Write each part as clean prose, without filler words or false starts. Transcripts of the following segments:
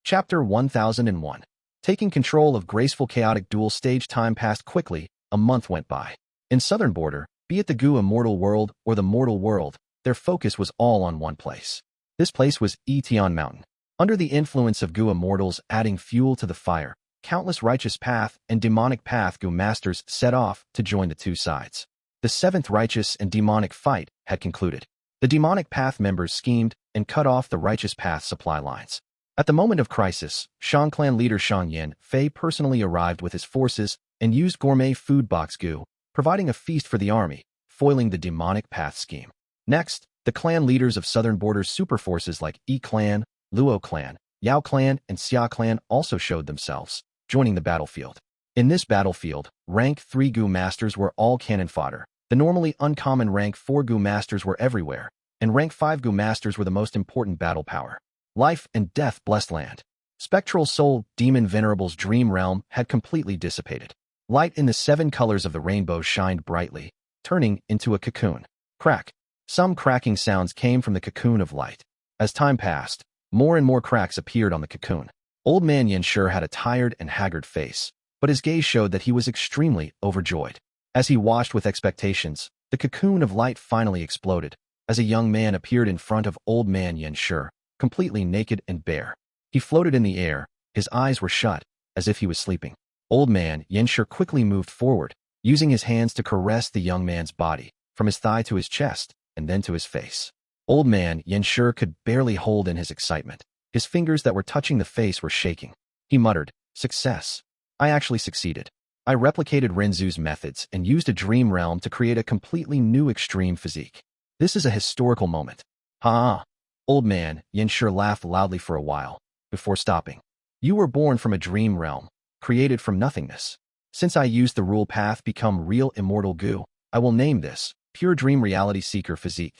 Chapter 1001. Taking control of Graceful chaotic duel stage. Time passed quickly. A month went by. In Southern Border, be it the Gu immortal world or the mortal world, their focus was all on one place. This place was Etion Mountain. Under the influence of Gu immortals adding fuel to the fire, countless righteous path and demonic path Gu masters set off to join the two sides. The seventh righteous and demonic fight had concluded. The demonic path members schemed and cut off the righteous path supply lines. At the moment of crisis, Shang clan leader Shang Yin Fei personally arrived with his forces and used gourmet food box Gu, providing a feast for the army, foiling the demonic path scheme. Next, the clan leaders of Southern Border's super forces like Yi clan, Luo clan, Yao clan, and Xia clan also showed themselves, joining the battlefield. In this battlefield, rank 3 Gu masters were all cannon fodder. The normally uncommon rank 4 Gu masters were everywhere, and rank 5 Gu masters were the most important battle power. Life and death blessed land. Spectral soul demon Venerable's dream realm had completely dissipated. Light in the 7 colors of the rainbow shined brightly, turning into a cocoon. Crack. Some cracking sounds came from the cocoon of light. As time passed, more and more cracks appeared on the cocoon. Old man Yanshur had a tired and haggard face, but his gaze showed that he was extremely overjoyed. As he watched with expectations, the cocoon of light finally exploded, as a young man appeared in front of old man Yanshur, completely naked and bare. He floated in the air, his eyes were shut, as if he was sleeping. Old man Yanshur quickly moved forward, using his hands to caress the young man's body, from his thigh to his chest, and then to his face. Old man Yanshur could barely hold in his excitement. His fingers that were touching the face were shaking. He muttered, "Success. I actually succeeded. I replicated Renzu's methods and used a dream realm to create a completely new extreme physique. This is a historical moment." Ha! Old man Yanshur laughed loudly for a while, before stopping. "You were born from a dream realm, created from nothingness. Since I used the rule path become real immortal Gu, I will name this Pure Dream Reality Seeker Physique."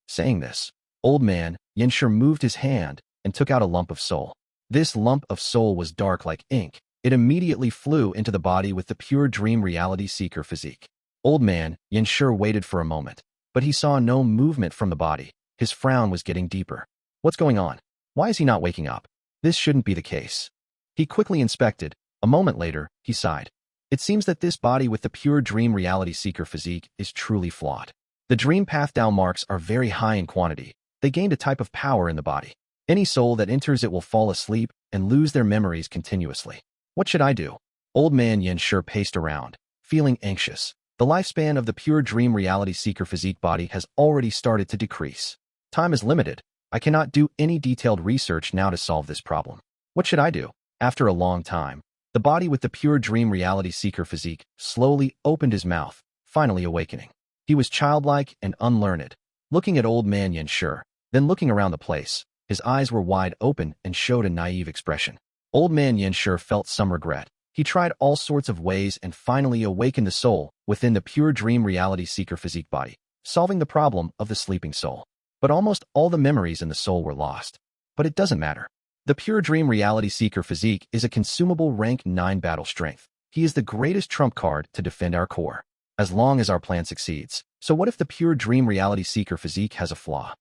Saying this, old man Yanshur moved his hand and took out a lump of soul. This lump of soul was dark like ink. It immediately flew into the body with the Pure Dream Reality Seeker Physique. Old man Yanshur waited for a moment, but he saw no movement from the body. His frown was getting deeper. What's going on? Why is he not waking up? This shouldn't be the case. He quickly inspected. A moment later, he sighed. It seems that this body with the Pure Dream Reality Seeker Physique is truly flawed. The Dream Path Dao marks are very high in quantity. They gained a type of power in the body. Any soul that enters it will fall asleep and lose their memories continuously. What should I do? Old man Yanshur paced around, feeling anxious. The lifespan of the Pure Dream Reality Seeker Physique body has already started to decrease. Time is limited. I cannot do any detailed research now to solve this problem. What should I do? After a long time, the body with the Pure Dream Reality Seeker Physique slowly opened his mouth, finally awakening. He was childlike and unlearned, looking at old man Yanshur, then looking around the place. His eyes were wide open and showed a naive expression. Old man Yanshur felt some regret. He tried all sorts of ways and finally awakened the soul within the Pure Dream Reality Seeker Physique body, solving the problem of the sleeping soul. But almost all the memories in the soul were lost. But it doesn't matter. The Pure Dream Reality Seeker Physique is a consumable rank 9 battle strength. He is the greatest trump card to defend our core, as long as our plan succeeds. So what if the Pure Dream Reality Seeker Physique has a flaw?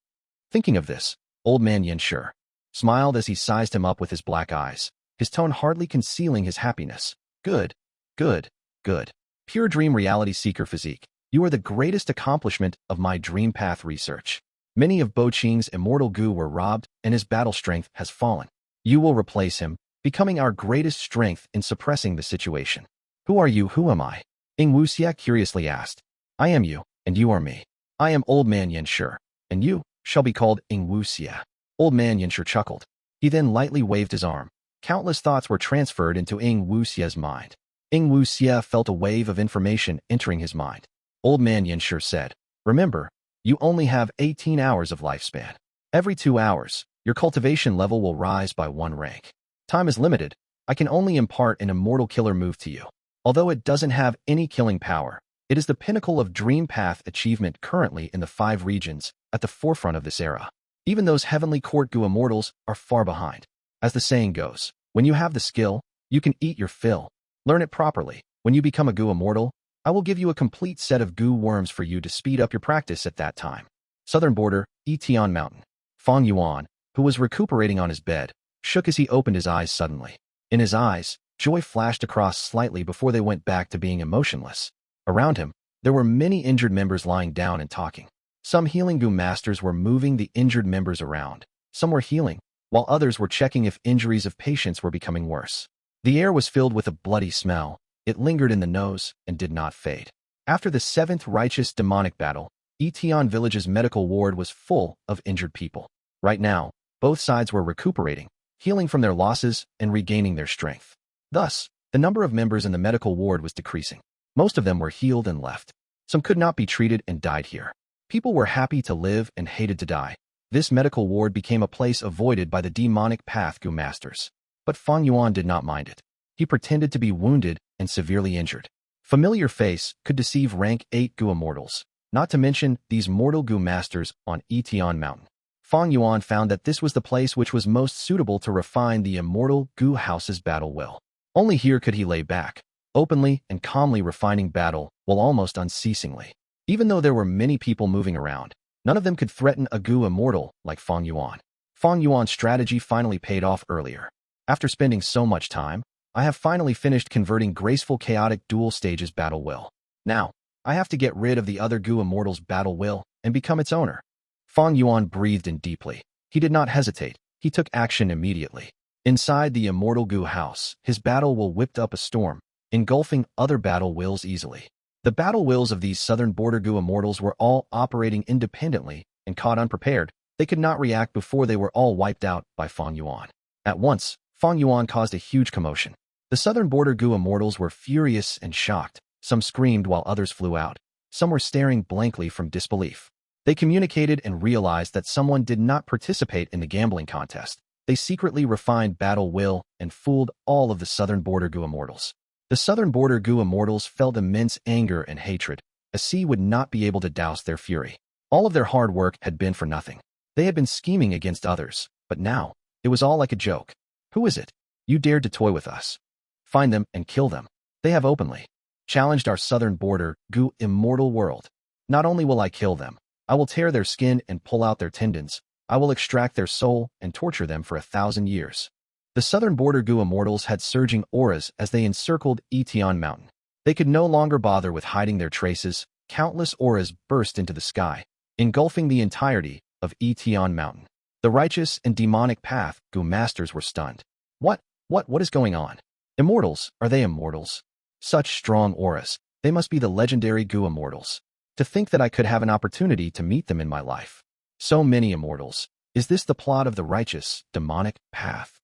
Thinking of this, old man Yanshur smiled as he sized him up with his black eyes, his tone hardly concealing his happiness. Good, good, good. Pure Dream Reality Seeker Physique, you are the greatest accomplishment of my Dream Path research. Many of Bo Qing's immortal Gu were robbed and his battle strength has fallen. You will replace him, becoming our greatest strength in suppressing the situation. Who are you? Who am I? Ying Wuxia curiously asked. I am you, and you are me. I am old man Yanshur, and you shall be called Ying Wuxia. Old man Yanshur chuckled. He then lightly waved his arm. Countless thoughts were transferred into Ying Wuxia's mind. Ying Wuxia felt a wave of information entering his mind. Old man Yanshur said, remember, you only have 18 hours of lifespan. Every 2 hours, your cultivation level will rise by 1 rank. Time is limited. I can only impart an immortal killer move to you. Although it doesn't have any killing power, it is the pinnacle of Dream Path achievement currently in the 5 regions at the forefront of this era. Even those Heavenly Court Gu immortals are far behind. As the saying goes, when you have the skill, you can eat your fill. Learn it properly. When you become a Gu immortal, I will give you a complete set of Gu worms for you to speed up your practice at that time. Southern Border, Etion Mountain. Fang Yuan, who was recuperating on his bed, shook as he opened his eyes suddenly. In his eyes, joy flashed across slightly before they went back to being emotionless. Around him, there were many injured members lying down and talking. Some healing Gu masters were moving the injured members around. Some were healing, while others were checking if injuries of patients were becoming worse. The air was filled with a bloody smell. It lingered in the nose and did not fade. After the 7th righteous demonic battle, Etion village's medical ward was full of injured people. Right now, both sides were recuperating, healing from their losses and regaining their strength. Thus, the number of members in the medical ward was decreasing. Most of them were healed and left. Some could not be treated and died here. People were happy to live and hated to die. This medical ward became a place avoided by the demonic path Gu masters. But Fang Yuan did not mind it. He pretended to be wounded and severely injured. Familiar face could deceive rank 8 Gu immortals, not to mention these mortal Gu masters on Etion Mountain. Fang Yuan found that this was the place which was most suitable to refine the immortal Gu house's battle will. Only here could he lay back, openly and calmly refining battle will almost unceasingly. Even though there were many people moving around, none of them could threaten a Gu immortal like Fang Yuan. Fang Yuan's strategy finally paid off earlier. After spending so much time, I have finally finished converting Graceful Chaotic Duel Stage's battle will. Now, I have to get rid of the other Gu immortal's battle will and become its owner. Fang Yuan breathed in deeply. He did not hesitate. He took action immediately. Inside the immortal Gu house, his battle will whipped up a storm, engulfing other battle wills easily. The battle wills of these southern border Gu immortals were all operating independently and caught unprepared. They could not react before they were all wiped out by Fang Yuan. At once, Fang Yuan caused a huge commotion. The southern border Gu immortals were furious and shocked. Some screamed while others flew out. Some were staring blankly from disbelief. They communicated and realized that someone did not participate in the gambling contest. They secretly refined battle will and fooled all of the southern border Gu immortals. The southern border Gu immortals felt immense anger and hatred. A sea would not be able to douse their fury. All of their hard work had been for nothing. They had been scheming against others, but now, it was all like a joke. Who is it? You dared to toy with us. Find them and kill them. They have openly challenged our southern border Gu immortal world. Not only will I kill them, I will tear their skin and pull out their tendons. I will extract their soul and torture them for 1,000 years. The southern border Gu immortals had surging auras as they encircled Etion Mountain. They could no longer bother with hiding their traces. Countless auras burst into the sky, engulfing the entirety of Etion Mountain. The righteous and demonic path Gu masters were stunned. What is going on? Immortals, are they immortals? Such strong auras, they must be the legendary Gu immortals. To think that I could have an opportunity to meet them in my life. So many immortals. Is this the plot of the righteous, demonic path?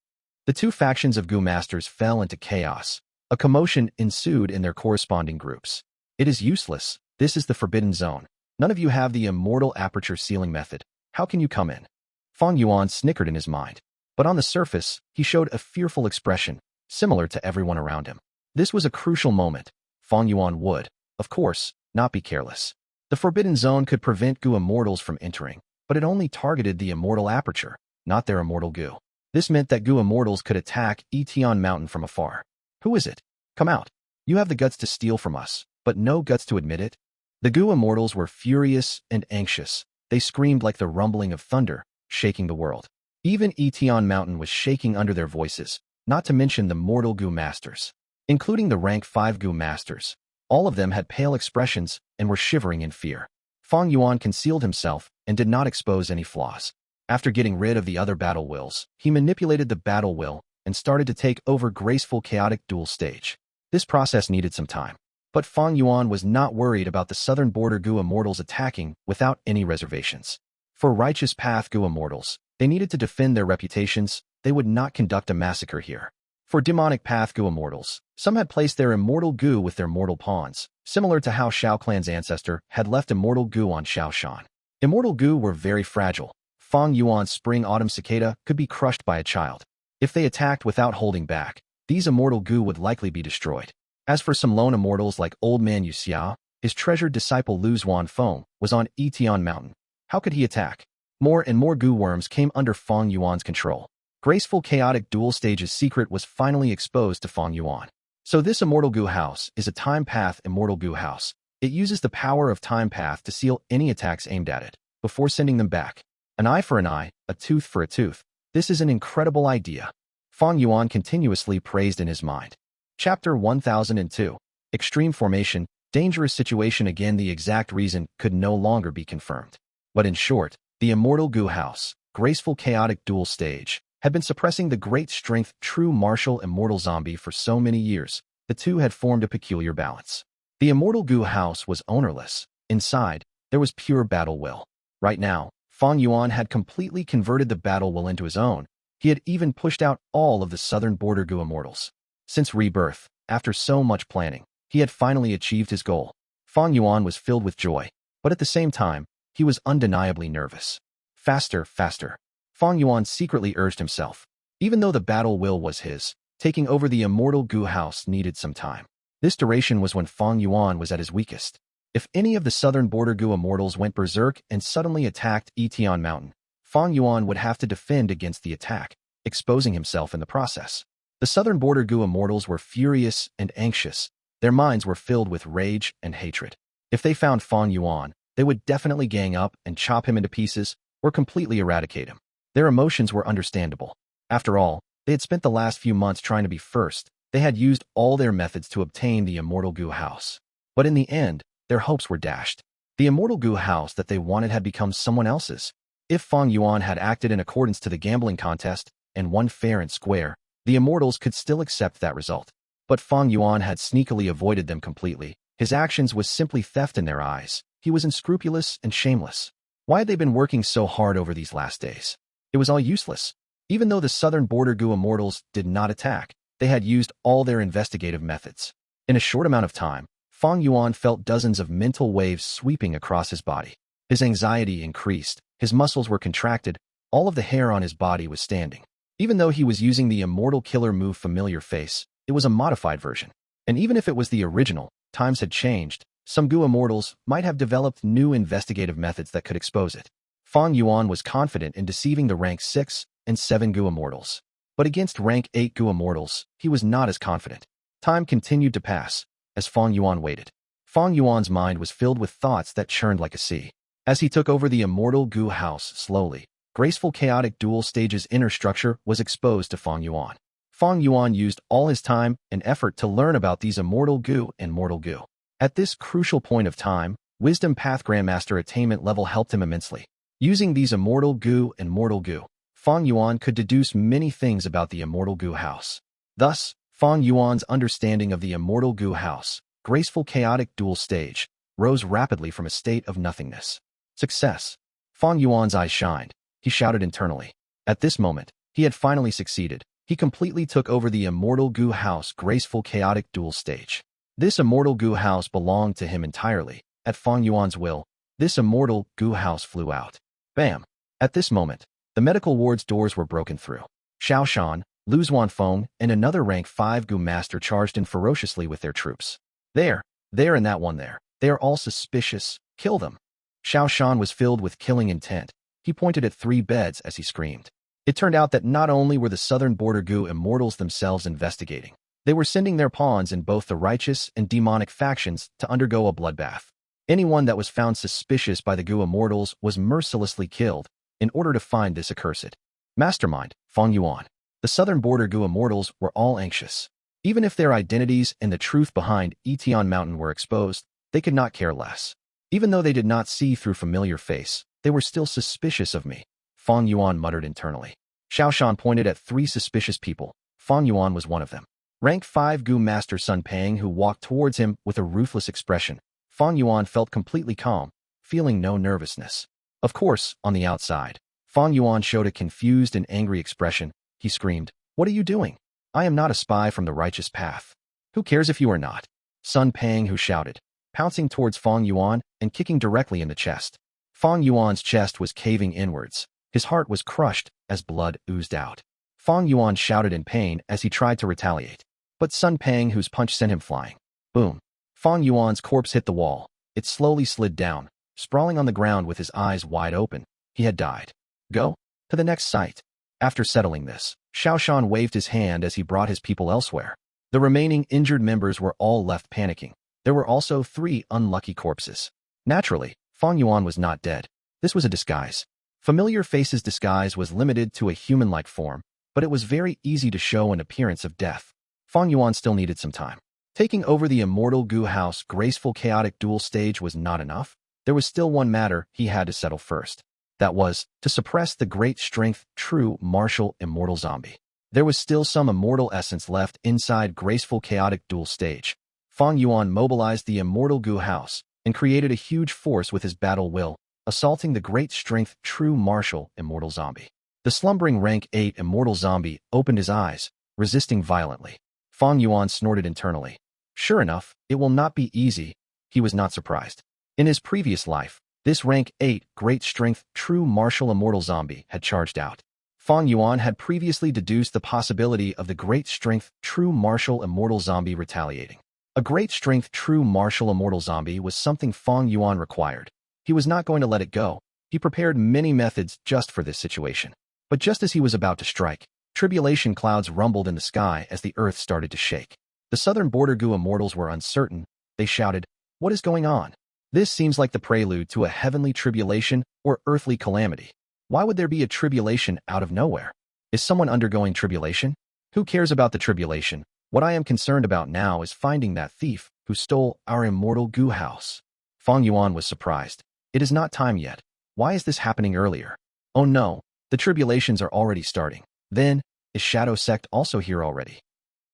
The two factions of Gu masters fell into chaos. A commotion ensued in their corresponding groups. It is useless. This is the forbidden zone. None of you have the immortal aperture sealing method. How can you come in? Fang Yuan snickered in his mind. But on the surface, he showed a fearful expression, similar to everyone around him. This was a crucial moment. Fang Yuan would, of course, not be careless. The forbidden zone could prevent Gu immortals from entering, but it only targeted the immortal aperture, not their immortal Gu. This meant that Gu immortals could attack Etion Mountain from afar. Who is it? Come out. You have the guts to steal from us, but no guts to admit it. The Gu immortals were furious and anxious. They screamed like the rumbling of thunder, shaking the world. Even Etion Mountain was shaking under their voices, not to mention the mortal Gu masters. Including the rank 5 Gu masters. All of them had pale expressions and were shivering in fear. Fang Yuan concealed himself and did not expose any flaws. After getting rid of the other battle wills, he manipulated the battle will and started to take over Graceful Chaotic Duel Stage. This process needed some time. But Fang Yuan was not worried about the southern border Gu immortals attacking without any reservations. For righteous path Gu immortals, they needed to defend their reputations. They would not conduct a massacre here. For demonic path Gu immortals, some had placed their immortal Gu with their mortal pawns, similar to how Shao Clan's ancestor had left immortal Gu on Shao Shan. Immortal Gu were very fragile. Fang Yuan's spring Autumn Cicada could be crushed by a child. If they attacked without holding back, these immortal Gu would likely be destroyed. As for some lone immortals like Old Man Yu Xia, his treasured disciple Lu Zuan Feng was on Etion Mountain. How could he attack? More and more Gu worms came under Fang Yuan's control. Graceful Chaotic Duel Stage's secret was finally exposed to Fang Yuan. So this immortal Gu house is a time path immortal Gu house. It uses the power of time path to seal any attacks aimed at it, before sending them back. An eye for an eye, a tooth for a tooth. This is an incredible idea. Fang Yuan continuously praised in his mind. Chapter 1002. Extreme Formation, Dangerous Situation. Again, the exact reason could no longer be confirmed. But in short, the Immortal Gu House, Graceful Chaotic Duel Stage, had been suppressing the great strength true martial immortal zombie for so many years. The two had formed a peculiar balance. The Immortal Gu House was ownerless. Inside, there was pure battle will. Right now, Fang Yuan had completely converted the battle will into his own. He had even pushed out all of the southern border Gu immortals. Since Rebirth, after so much planning, he had finally achieved his goal. Fang Yuan was filled with joy, but at the same time, he was undeniably nervous. Faster, faster. Fang Yuan secretly urged himself. Even though the battle will was his, taking over the Immortal Gu House needed some time. This duration was when Fang Yuan was at his weakest. If any of the southern border Gu immortals went berserk and suddenly attacked Etion Mountain, Fang Yuan would have to defend against the attack, exposing himself in the process. The southern border Gu immortals were furious and anxious. Their minds were filled with rage and hatred. If they found Fang Yuan, they would definitely gang up and chop him into pieces or completely eradicate him. Their emotions were understandable. After all, they had spent the last few months trying to be first. They had used all their methods to obtain the Immortal Gu House. But in the end, their hopes were dashed. The Immortal Gu House that they wanted had become someone else's. If Fang Yuan had acted in accordance to the gambling contest and won fair and square, the immortals could still accept that result. But Fang Yuan had sneakily avoided them completely. His actions was simply theft in their eyes. He was unscrupulous and shameless. Why had they been working so hard over these last days? It was all useless. Even though the southern border Gu immortals did not attack, they had used all their investigative methods. In a short amount of time, Fang Yuan felt dozens of mental waves sweeping across his body. His anxiety increased, his muscles were contracted, all of the hair on his body was standing. Even though he was using the immortal killer move Familiar Face, it was a modified version. And even if it was the original, times had changed. Some Gu immortals might have developed new investigative methods that could expose it. Fang Yuan was confident in deceiving the rank 6 and 7 Gu immortals. But against rank 8 Gu immortals, he was not as confident. Time continued to pass. As Fang Yuan waited, Fang Yuan's mind was filled with thoughts that churned like a sea. As he took over the Immortal Gu House slowly, Graceful Chaotic Duel Stage's inner structure was exposed to Fang Yuan. Fang Yuan used all his time and effort to learn about these Immortal Gu and Mortal Gu. At this crucial point of time, Wisdom Path Grandmaster attainment level helped him immensely. Using these Immortal Gu and Mortal Gu, Fang Yuan could deduce many things about the Immortal Gu House. Thus, Fang Yuan's understanding of the Immortal Gu House, Graceful Chaotic Duel Stage, rose rapidly from a state of nothingness. Success. Fang Yuan's eyes shined. He shouted internally. At this moment, he had finally succeeded. He completely took over the Immortal Gu House Graceful Chaotic Duel Stage. This Immortal Gu House belonged to him entirely. At Fang Yuan's will, this Immortal Gu House flew out. Bam! At this moment, the medical ward's doors were broken through. Xiao Shan, Lu Zuanfeng, and another rank 5 Gu master charged in ferociously with their troops. There, and that one there. They are all suspicious. Kill them. Xiao Shan was filled with killing intent. He pointed at 3 beds as he screamed. It turned out that not only were the southern border Gu immortals themselves investigating, they were sending their pawns in both the righteous and demonic factions to undergo a bloodbath. Anyone that was found suspicious by the Gu immortals was mercilessly killed in order to find this accursed mastermind, Fang Yuan. The southern border Gu immortals were all anxious. Even if their identities and the truth behind Etion Mountain were exposed, they could not care less. Even though they did not see through Familiar Face, they were still suspicious of me, Fang Yuan muttered internally. Xiao Shan pointed at 3 suspicious people. Fang Yuan was one of them. Rank 5 Gu Master Sun Pang, who walked towards him with a ruthless expression. Fang Yuan felt completely calm, feeling no nervousness. Of course, on the outside, Fang Yuan showed a confused and angry expression. He screamed, "What are you doing? I am not a spy from the righteous path. Who cares if you are not?" Sun Pang, who shouted, pouncing towards Fang Yuan and kicking directly in the chest. Fang Yuan's chest was caving inwards. His heart was crushed as blood oozed out. Fang Yuan shouted in pain as he tried to retaliate. But Sun Pang, whose punch sent him flying. Boom. Fang Yuan's corpse hit the wall. It slowly slid down, sprawling on the ground with his eyes wide open. He had died. Go to the next site. After settling this, Xiao Shan waved his hand as he brought his people elsewhere. The remaining injured members were all left panicking. There were also 3 unlucky corpses. Naturally, Fang Yuan was not dead. This was a disguise. Familiar Face's disguise was limited to a human-like form, but it was very easy to show an appearance of death. Fang Yuan still needed some time. Taking over the Immortal Gu House Graceful Chaotic Duel stage was not enough. There was still one matter he had to settle first. That was, to suppress the great strength, true, martial, immortal zombie. There was still some immortal essence left inside Graceful Chaotic Duel stage. Fang Yuan mobilized the Immortal Gu House and created a huge force with his battle will, assaulting the great strength, true, martial, immortal zombie. The slumbering rank 8 immortal zombie opened his eyes, resisting violently. Fang Yuan snorted internally. Sure enough, it will not be easy. He was not surprised. In his previous life, this rank 8 great strength, true, martial, immortal zombie had charged out. Fang Yuan had previously deduced the possibility of the great strength, true, martial, immortal zombie retaliating. A great strength, true, martial, immortal zombie was something Fang Yuan required. He was not going to let it go. He prepared many methods just for this situation. But just as he was about to strike, tribulation clouds rumbled in the sky as the earth started to shake. The southern border Gu immortals were uncertain. They shouted, "What is going on? This seems like the prelude to a heavenly tribulation or earthly calamity. Why would there be a tribulation out of nowhere? Is someone undergoing tribulation? Who cares about the tribulation? What I am concerned about now is finding that thief who stole our Immortal Gu house." Fang Yuan was surprised. It is not time yet. Why is this happening earlier? Oh no, the tribulations are already starting. Then, is Shadow Sect also here already?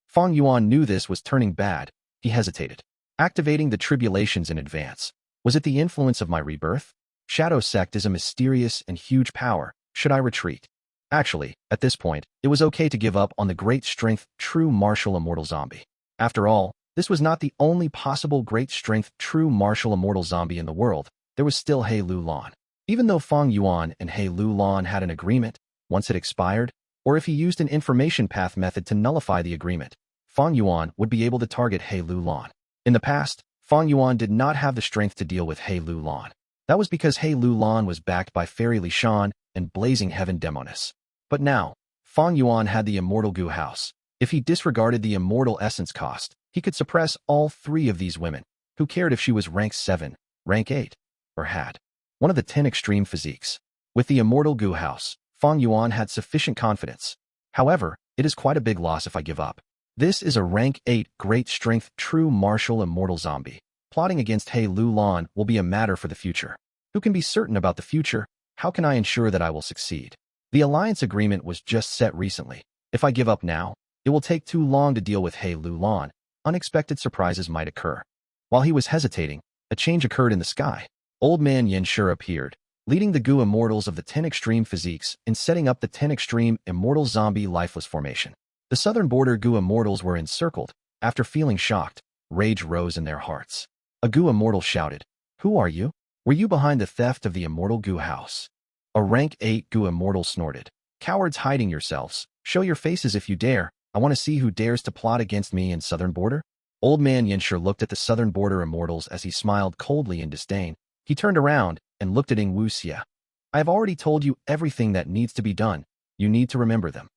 Fang Yuan knew this was turning bad. He hesitated. Activating the tribulations in advance. Was it the influence of my rebirth? Shadow Sect is a mysterious and huge power. Should I retreat? Actually, at this point, it was okay to give up on the great strength, true, martial, immortal zombie. After all, this was not the only possible great strength, true, martial, immortal zombie in the world. There was still He Lu Lan. Even though Fang Yuan and He Lu Lan had an agreement, once it expired, or if he used an information path method to nullify the agreement, Fang Yuan would be able to target He Lu Lan. In the past, Fang Yuan did not have the strength to deal with He Lu Lan. That was because He Lu Lan was backed by Fairy Li Shan and Blazing Heaven Demoness. But now, Fang Yuan had the Immortal Gu house. If he disregarded the immortal essence cost, he could suppress all three of these women. Who cared if she was rank 7, rank 8, or had one of the 10 extreme physiques? With the Immortal Gu house, Fang Yuan had sufficient confidence. However, it is quite a big loss if I give up. This is a rank 8 great strength, true, martial, immortal zombie. Plotting against He Lu Lan will be a matter for the future. Who can be certain about the future? How can I ensure that I will succeed? The alliance agreement was just set recently. If I give up now, it will take too long to deal with He Lu Lan. Unexpected surprises might occur. While he was hesitating, a change occurred in the sky. Old Man Yin Shi appeared, leading the Gu immortals of the 10 extreme physiques and setting up the 10 extreme immortal zombie lifeless formation. The southern border Gu immortals were encircled. After feeling shocked, rage rose in their hearts. A Gu immortal shouted, "Who are you? Were you behind the theft of the Immortal Gu house?" A rank 8 Gu immortal snorted, "Cowards hiding yourselves. Show your faces if you dare. I want to see who dares to plot against me in southern border." Old Man Yin Shi looked at the southern border immortals as he smiled coldly in disdain. He turned around and looked at Ying Wuxia. "I have already told you everything that needs to be done. You need to remember them."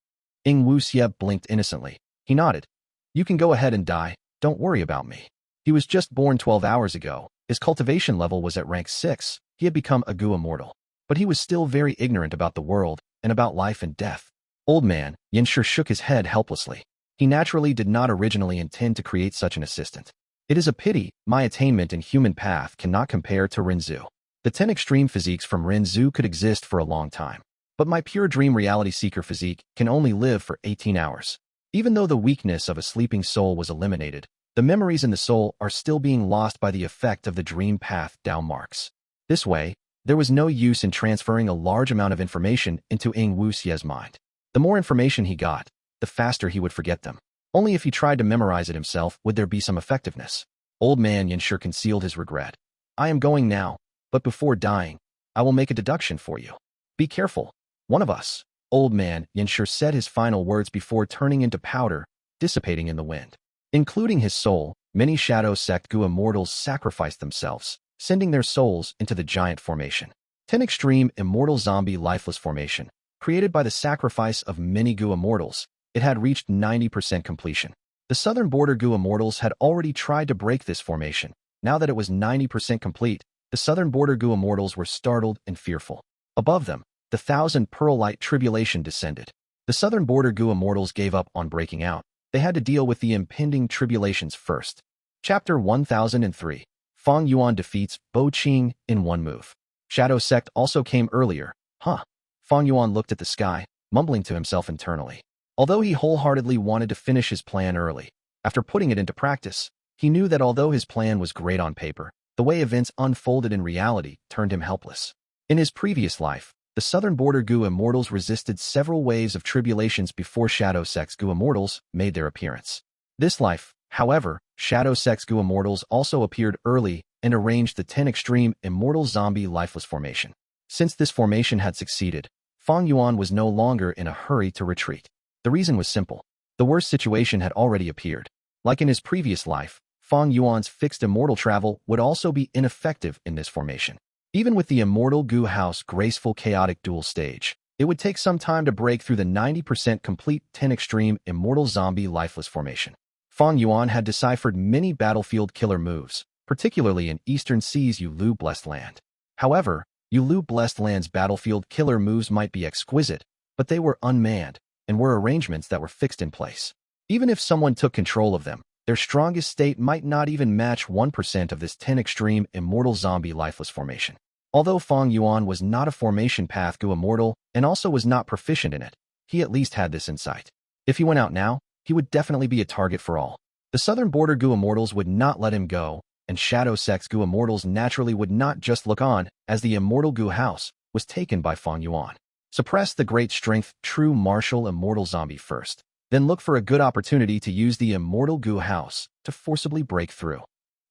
Ying Wuxia blinked innocently. He nodded. "You can go ahead and die. Don't worry about me." He was just born 12 hours ago. His cultivation level was at rank 6. He had become a Gu immortal. But he was still very ignorant about the world and about life and death. Old Man Yin Shi shook his head helplessly. He naturally did not originally intend to create such an assistant. It is a pity my attainment in human path cannot compare to Renzu. The 10 extreme physiques from Renzu could exist for a long time. But my pure dream reality seeker physique can only live for 18 hours. Even though the weakness of a sleeping soul was eliminated, the memories in the soul are still being lost by the effect of the dream path Dao marks. This way, there was no use in transferring a large amount of information into Ying Wuxia's mind. The more information he got, the faster he would forget them. Only if he tried to memorize it himself would there be some effectiveness. Old Man Yin Shi concealed his regret. "I am going now, but before dying, I will make a deduction for you. Be careful. One of us." Old Man Yin Shi said his final words before turning into powder, dissipating in the wind. Including his soul, many Shadow Sect Gu immortals sacrificed themselves, sending their souls into the giant formation. 10 extreme immortal zombie lifeless formation. Created by the sacrifice of many Gu immortals, it had reached 90% completion. The southern border Gu immortals had already tried to break this formation. Now that it was 90% complete, the southern border Gu immortals were startled and fearful. Above them, the 1,000 Pearl Tribulation descended. The southern border Gu immortals gave up on breaking out. They had to deal with the impending tribulations first. Chapter 1003. Fang Yuan defeats Qing in one move. Shadow Sect also came earlier. Fang Yuan looked at the sky, mumbling to himself internally. Although he wholeheartedly wanted to finish his plan early, after putting it into practice, he knew that although his plan was great on paper, the way events unfolded in reality turned him helpless. In his previous life, the southern border Gu immortals resisted several waves of tribulations before Shadow Sect's Gu immortals made their appearance. This life, however, Shadow Sect's Gu immortals also appeared early and arranged the 10 extreme immortal zombie lifeless formation. Since this formation had succeeded, Fang Yuan was no longer in a hurry to retreat. The reason was simple. The worst situation had already appeared. Like in his previous life, Fang Yuan's fixed immortal travel would also be ineffective in this formation. Even with the immortal Gu house graceful chaotic duel stage, it would take some time to break through the 90% complete 10 extreme immortal zombie lifeless formation. Fang Yuan had deciphered many battlefield killer moves, particularly in Eastern Sea's Yulu Blessed Land. However, Yulu Blessed Land's battlefield killer moves might be exquisite, but they were unmanned and were arrangements that were fixed in place. Even if someone took control of them, their strongest state might not even match 1% of this 10 extreme immortal zombie lifeless formation. Although Fang Yuan was not a formation path Gu immortal and also was not proficient in it, he at least had this insight. If he went out now, he would definitely be a target for all. The southern border Gu immortals would not let him go, and Shadow Sect's Gu immortals naturally would not just look on as the immortal Gu house was taken by Fang Yuan. Suppress the great strength true martial immortal zombie first. Then look for a good opportunity to use the immortal Gu house to forcibly break through.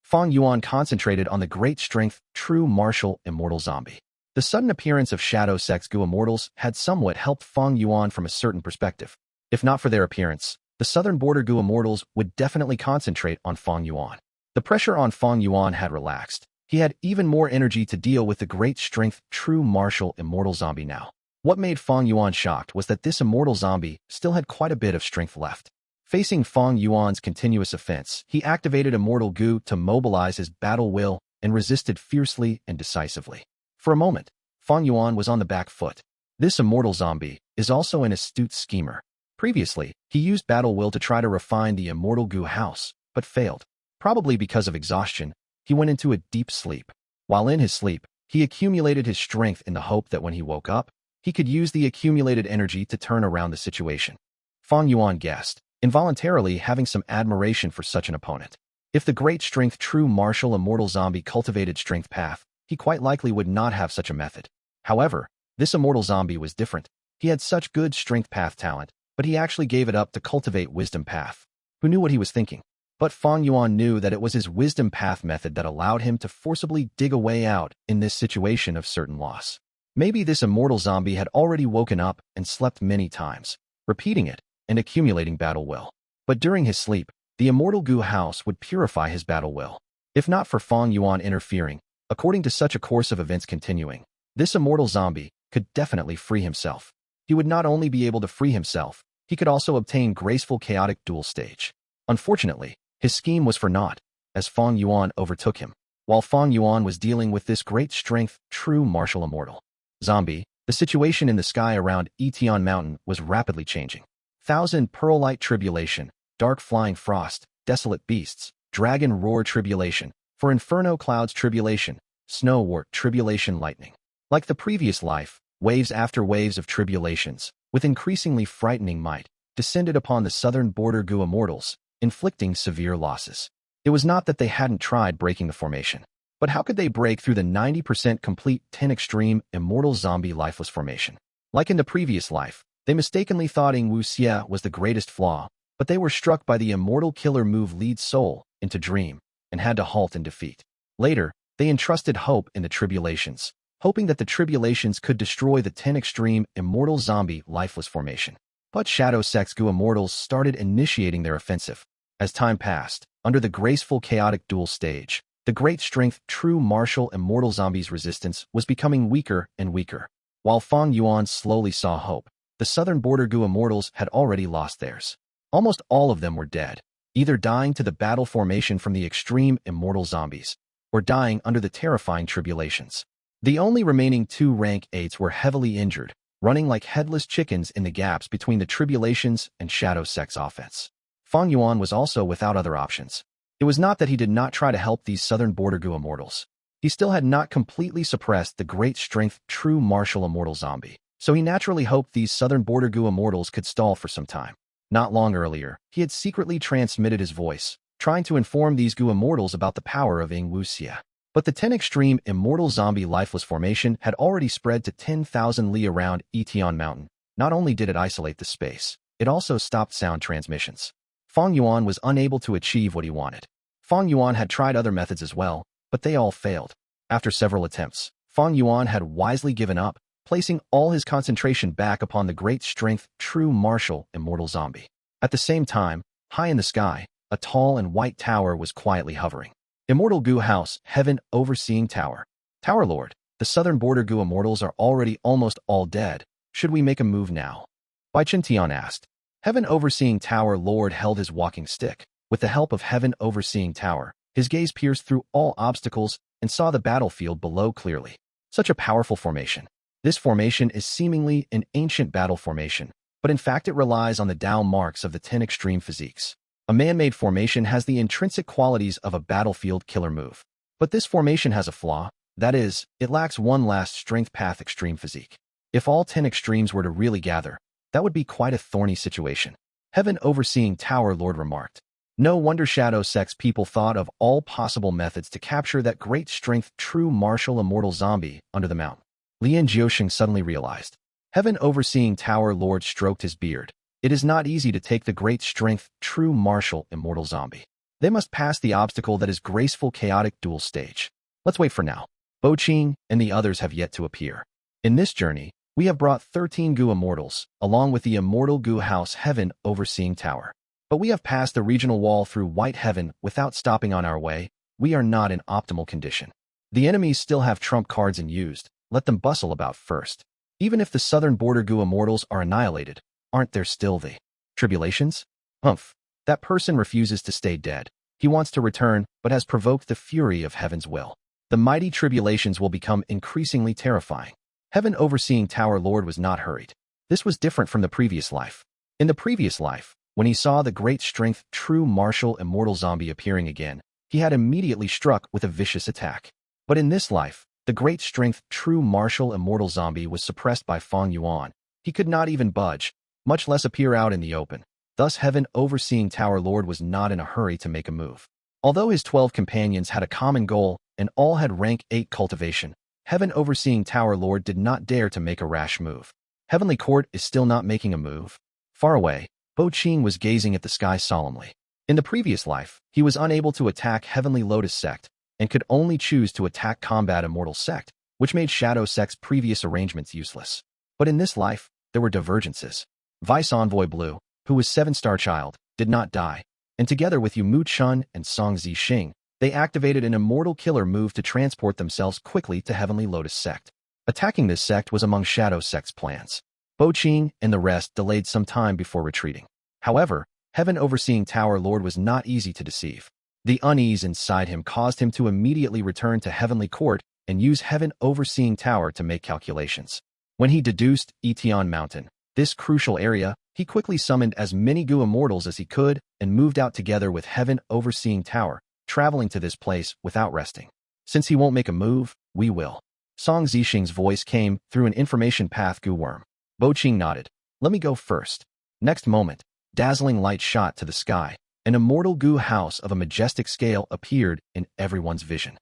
Fang Yuan concentrated on the great strength true martial immortal zombie. The sudden appearance of Shadow Sect's Gu immortals had somewhat helped Fang Yuan from a certain perspective. If not for their appearance, the southern border Gu immortals would definitely concentrate on Fang Yuan. The pressure on Fang Yuan had relaxed. He had even more energy to deal with the great strength true martial immortal zombie now. What made Fang Yuan shocked was that this immortal zombie still had quite a bit of strength left. Facing Fang Yuan's continuous offense, he activated Immortal Gu to mobilize his battle will and resisted fiercely and decisively. For a moment, Fang Yuan was on the back foot. This immortal zombie is also an astute schemer. Previously, he used battle will to try to refine the immortal Gu house, but failed. Probably because of exhaustion, he went into a deep sleep. While in his sleep, he accumulated his strength in the hope that when he woke up, he could use the accumulated energy to turn around the situation. Fang Yuan guessed, involuntarily having some admiration for such an opponent. If the great strength true martial immortal zombie cultivated strength path, he quite likely would not have such a method. However, this immortal zombie was different. He had such good strength path talent, but he actually gave it up to cultivate wisdom path. Who knew what he was thinking? But Fang Yuan knew that it was his wisdom path method that allowed him to forcibly dig a way out in this situation of certain loss. Maybe this immortal zombie had already woken up and slept many times, repeating it and accumulating battle will. But during his sleep, the immortal Gu house would purify his battle will. If not for Fang Yuan interfering, according to such a course of events continuing, this immortal zombie could definitely free himself. He would not only be able to free himself, he could also obtain graceful chaotic duel stage. Unfortunately, his scheme was for naught, as Fang Yuan overtook him. While Fang Yuan was dealing with this great strength true martial immortal zombie, the situation in the sky around Etion Mountain was rapidly changing. 1,000 Pearl Tribulation, Dark Flying Frost, Desolate Beasts, Dragon Roar Tribulation, for Inferno Clouds Tribulation, Snow Wart Tribulation Lightning. Like the previous life, waves after waves of tribulations, with increasingly frightening might, descended upon the southern border Gu immortals, inflicting severe losses. It was not that they hadn't tried breaking the formation. But how could they break through the 90% complete 10 extreme immortal zombie lifeless formation? Like in the previous life, they mistakenly thought Ying Wuxia was the greatest flaw, but they were struck by the immortal killer move Lead Soul into Dream and had to halt in defeat. Later, they entrusted hope in the tribulations, hoping that the tribulations could destroy the 10 extreme immortal zombie lifeless formation. But Shadow Sect's Gu immortals started initiating their offensive. As time passed, under the graceful chaotic duel stage, the great strength true martial immortal zombies resistance was becoming weaker and weaker. While Fang Yuan slowly saw hope, the southern border Gu immortals had already lost theirs. Almost all of them were dead, either dying to the battle formation from the extreme immortal zombies, or dying under the terrifying tribulations. The only remaining 2 rank 8s were heavily injured, running like headless chickens in the gaps between the Tribulations and Shadow Sect's offense. Fang Yuan was also without other options. It was not that he did not try to help these Southern Border Gu immortals. He still had not completely suppressed the great strength true martial immortal zombie, so he naturally hoped these Southern Border Gu immortals could stall for some time. Not long earlier, he had secretly transmitted his voice, trying to inform these Gu immortals about the power of Ying Wuxia. But the 10 extreme immortal zombie lifeless formation had already spread to 10,000 li around Etion Mountain. Not only did it isolate the space, it also stopped sound transmissions. Fang Yuan was unable to achieve what he wanted. Fang Yuan had tried other methods as well, but they all failed. After several attempts, Fang Yuan had wisely given up, placing all his concentration back upon the great strength true martial immortal zombie. At the same time, high in the sky, a tall and white tower was quietly hovering. Immortal Gu House, Heaven Overseeing Tower. Tower Lord, the Southern Border Gu immortals are already almost all dead. Should we make a move now? Bai Chintian asked. Heaven Overseeing Tower Lord held his walking stick. With the help of Heaven Overseeing Tower, his gaze pierced through all obstacles and saw the battlefield below clearly. Such a powerful formation. This formation is seemingly an ancient battle formation, but in fact it relies on the Tao marks of the 10 extreme physiques. A man-made formation has the intrinsic qualities of a battlefield killer move. But this formation has a flaw, that is, it lacks one last strength path extreme physique. If all 10 extremes were to really gather, that would be quite a thorny situation. Heaven Overseeing Tower Lord remarked. No wonder Shadow Sect's people thought of all possible methods to capture that great strength true martial immortal zombie under the mountain. Lian Jiuxing suddenly realized. Heaven Overseeing Tower Lord stroked his beard. It is not easy to take the great strength true martial immortal zombie. They must pass the obstacle that is Graceful Chaotic Duel stage. Let's wait for now. Qing and the others have yet to appear. In this journey, we have brought 13 Gu immortals, along with the immortal Gu House Heaven Overseeing Tower. But we have passed the regional wall through White Heaven without stopping on our way. We are not in optimal condition. The enemies still have trump cards unused. Let them bustle about first. Even if the Southern Border Gu immortals are annihilated, aren't there still the Tribulations? Humph. That person refuses to stay dead. He wants to return, but has provoked the fury of Heaven's will. The mighty Tribulations will become increasingly terrifying. Heaven Overseeing Tower Lord was not hurried. This was different from the previous life. In the previous life, when he saw the great strength true martial immortal zombie appearing again, he had immediately struck with a vicious attack. But in this life, the great strength true martial immortal zombie was suppressed by Fang Yuan. He could not even budge, much less appear out in the open. Thus Heaven Overseeing Tower Lord was not in a hurry to make a move. Although his 12 companions had a common goal and all had rank 8 cultivation, Heaven Overseeing Tower Lord did not dare to make a rash move. Heavenly Court is still not making a move. Far away, Qing was gazing at the sky solemnly. In the previous life, he was unable to attack Heavenly Lotus Sect and could only choose to attack Combat Immortal Sect, which made Shadow Sect's previous arrangements useless. But in this life, there were divergences. Vice Envoy Blue, who was 7-star child, did not die, and together with Yu Mu Chun and Song Zixing, they activated an immortal killer move to transport themselves quickly to Heavenly Lotus Sect. Attacking this sect was among Shadow Sect's plans. Qing and the rest delayed some time before retreating. However, Heaven Overseeing Tower Lord was not easy to deceive. The unease inside him caused him to immediately return to Heavenly Court and use Heaven Overseeing Tower to make calculations. When he deduced Etion Mountain, this crucial area, he quickly summoned as many Gu immortals as he could and moved out together with Heaven Overseeing Tower, traveling to this place without resting. Since he won't make a move, we will. Song Zixing's voice came through an information path Gu worm. Qing nodded. Let me go first. Next moment, dazzling light shot to the sky. An immortal Gu house of a majestic scale appeared in everyone's vision.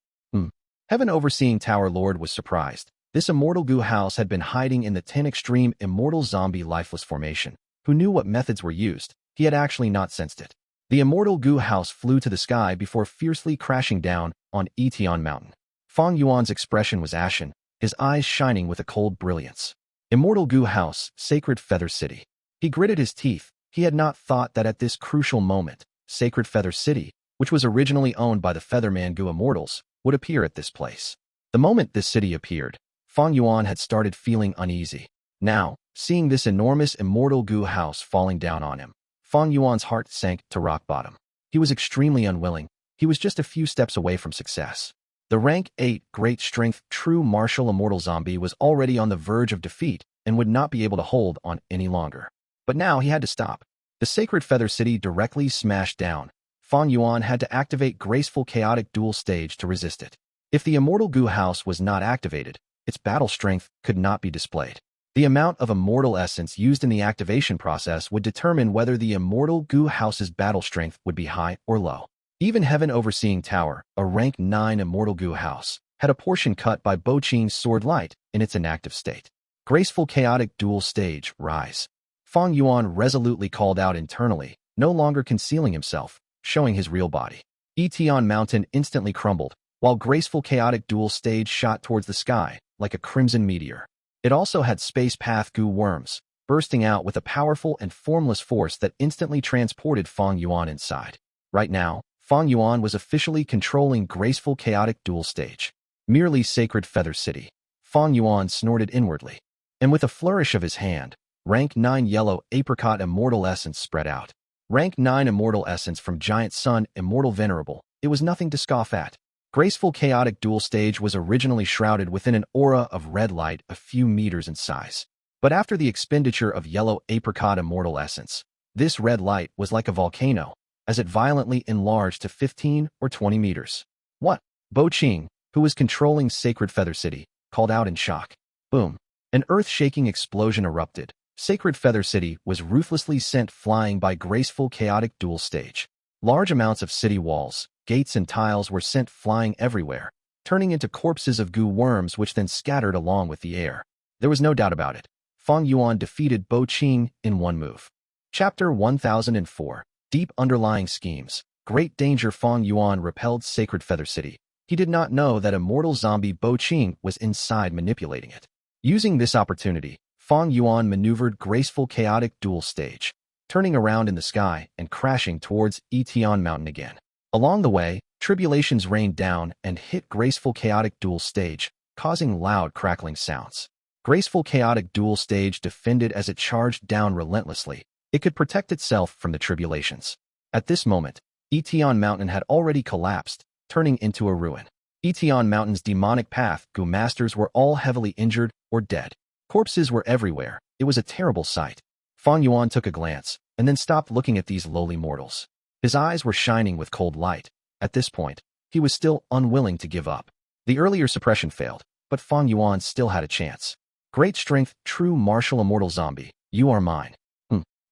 Heaven Overseeing Tower Lord was surprised. This immortal Gu house had been hiding in the 10 extreme immortal zombie lifeless formation. Who knew what methods were used? He had actually not sensed it. The immortal Gu house flew to the sky before fiercely crashing down on Etion Mountain. Fang Yuan's expression was ashen, his eyes shining with a cold brilliance. Immortal Gu house, Sacred Feather City. He gritted his teeth. He had not thought that at this crucial moment, Sacred Feather City, which was originally owned by the Featherman Gu immortals, would appear at this place. The moment this city appeared, Fang Yuan had started feeling uneasy. Now, seeing this enormous immortal Gu house falling down on him, Fang Yuan's heart sank to rock bottom. He was extremely unwilling. He was just a few steps away from success. The rank 8 Great Strength True Martial Immortal Zombie was already on the verge of defeat and would not be able to hold on any longer. But now he had to stop. The Sacred Feather City directly smashed down. Fang Yuan had to activate Graceful Chaotic Duel Stage to resist it. If the Immortal Gu House was not activated, its battle strength could not be displayed. The amount of Immortal Essence used in the activation process would determine whether the Immortal Gu House's battle strength would be high or low. Even Heaven Overseeing Tower, a rank 9 Immortal Gu House, had a portion cut by Qing's Sword Light in its inactive state. Graceful Chaotic Duel Stage, Rise. Fang Yuan resolutely called out internally, no longer concealing himself, showing his real body. Etion Mountain instantly crumbled, while Graceful Chaotic Duel Stage shot towards the sky, like a crimson meteor. It also had Space Path Gu worms, bursting out with a powerful and formless force that instantly transported Fang Yuan inside. Right now, Fang Yuan was officially controlling Graceful Chaotic Duel Stage. Merely Sacred Feather City. Fang Yuan snorted inwardly. And with a flourish of his hand, rank 9 Yellow Apricot Immortal Essence spread out. Rank 9 Immortal Essence from Giant Sun Immortal Venerable. It was nothing to scoff at. Graceful Chaotic Duel Stage was originally shrouded within an aura of red light a few meters in size. But after the expenditure of Yellow Apricot Immortal Essence, this red light was like a volcano, as it violently enlarged to 15 or 20 meters. What? Qing, who was controlling Sacred Feather City, called out in shock. Boom. An earth-shaking explosion erupted. Sacred Feather City was ruthlessly sent flying by Graceful Chaotic Duel Stage. Large amounts of city walls, gates and tiles were sent flying everywhere, turning into corpses of Gu worms which then scattered along with the air. There was no doubt about it. Fang Yuan defeated Qing in one move. Chapter 1004. Deep Underlying Schemes. Great danger. Fang Yuan repelled Sacred Feather City. He did not know that immortal zombie Qing was inside manipulating it. Using this opportunity, Fang Yuan maneuvered Graceful Chaotic Duel Stage, turning around in the sky and crashing towards Etion Mountain again. Along the way, tribulations rained down and hit Graceful Chaotic Duel Stage, causing loud crackling sounds. Graceful Chaotic Duel Stage defended as it charged down relentlessly. It could protect itself from the tribulations. At this moment, Etion Mountain had already collapsed, turning into a ruin. Etion Mountain's demonic path Gu masters were all heavily injured or dead. Corpses were everywhere. It was a terrible sight. Fang Yuan took a glance, and then stopped looking at these lowly mortals. His eyes were shining with cold light. At this point, he was still unwilling to give up. The earlier suppression failed, but Fang Yuan still had a chance. Great Strength True Martial Immortal Zombie, you are mine.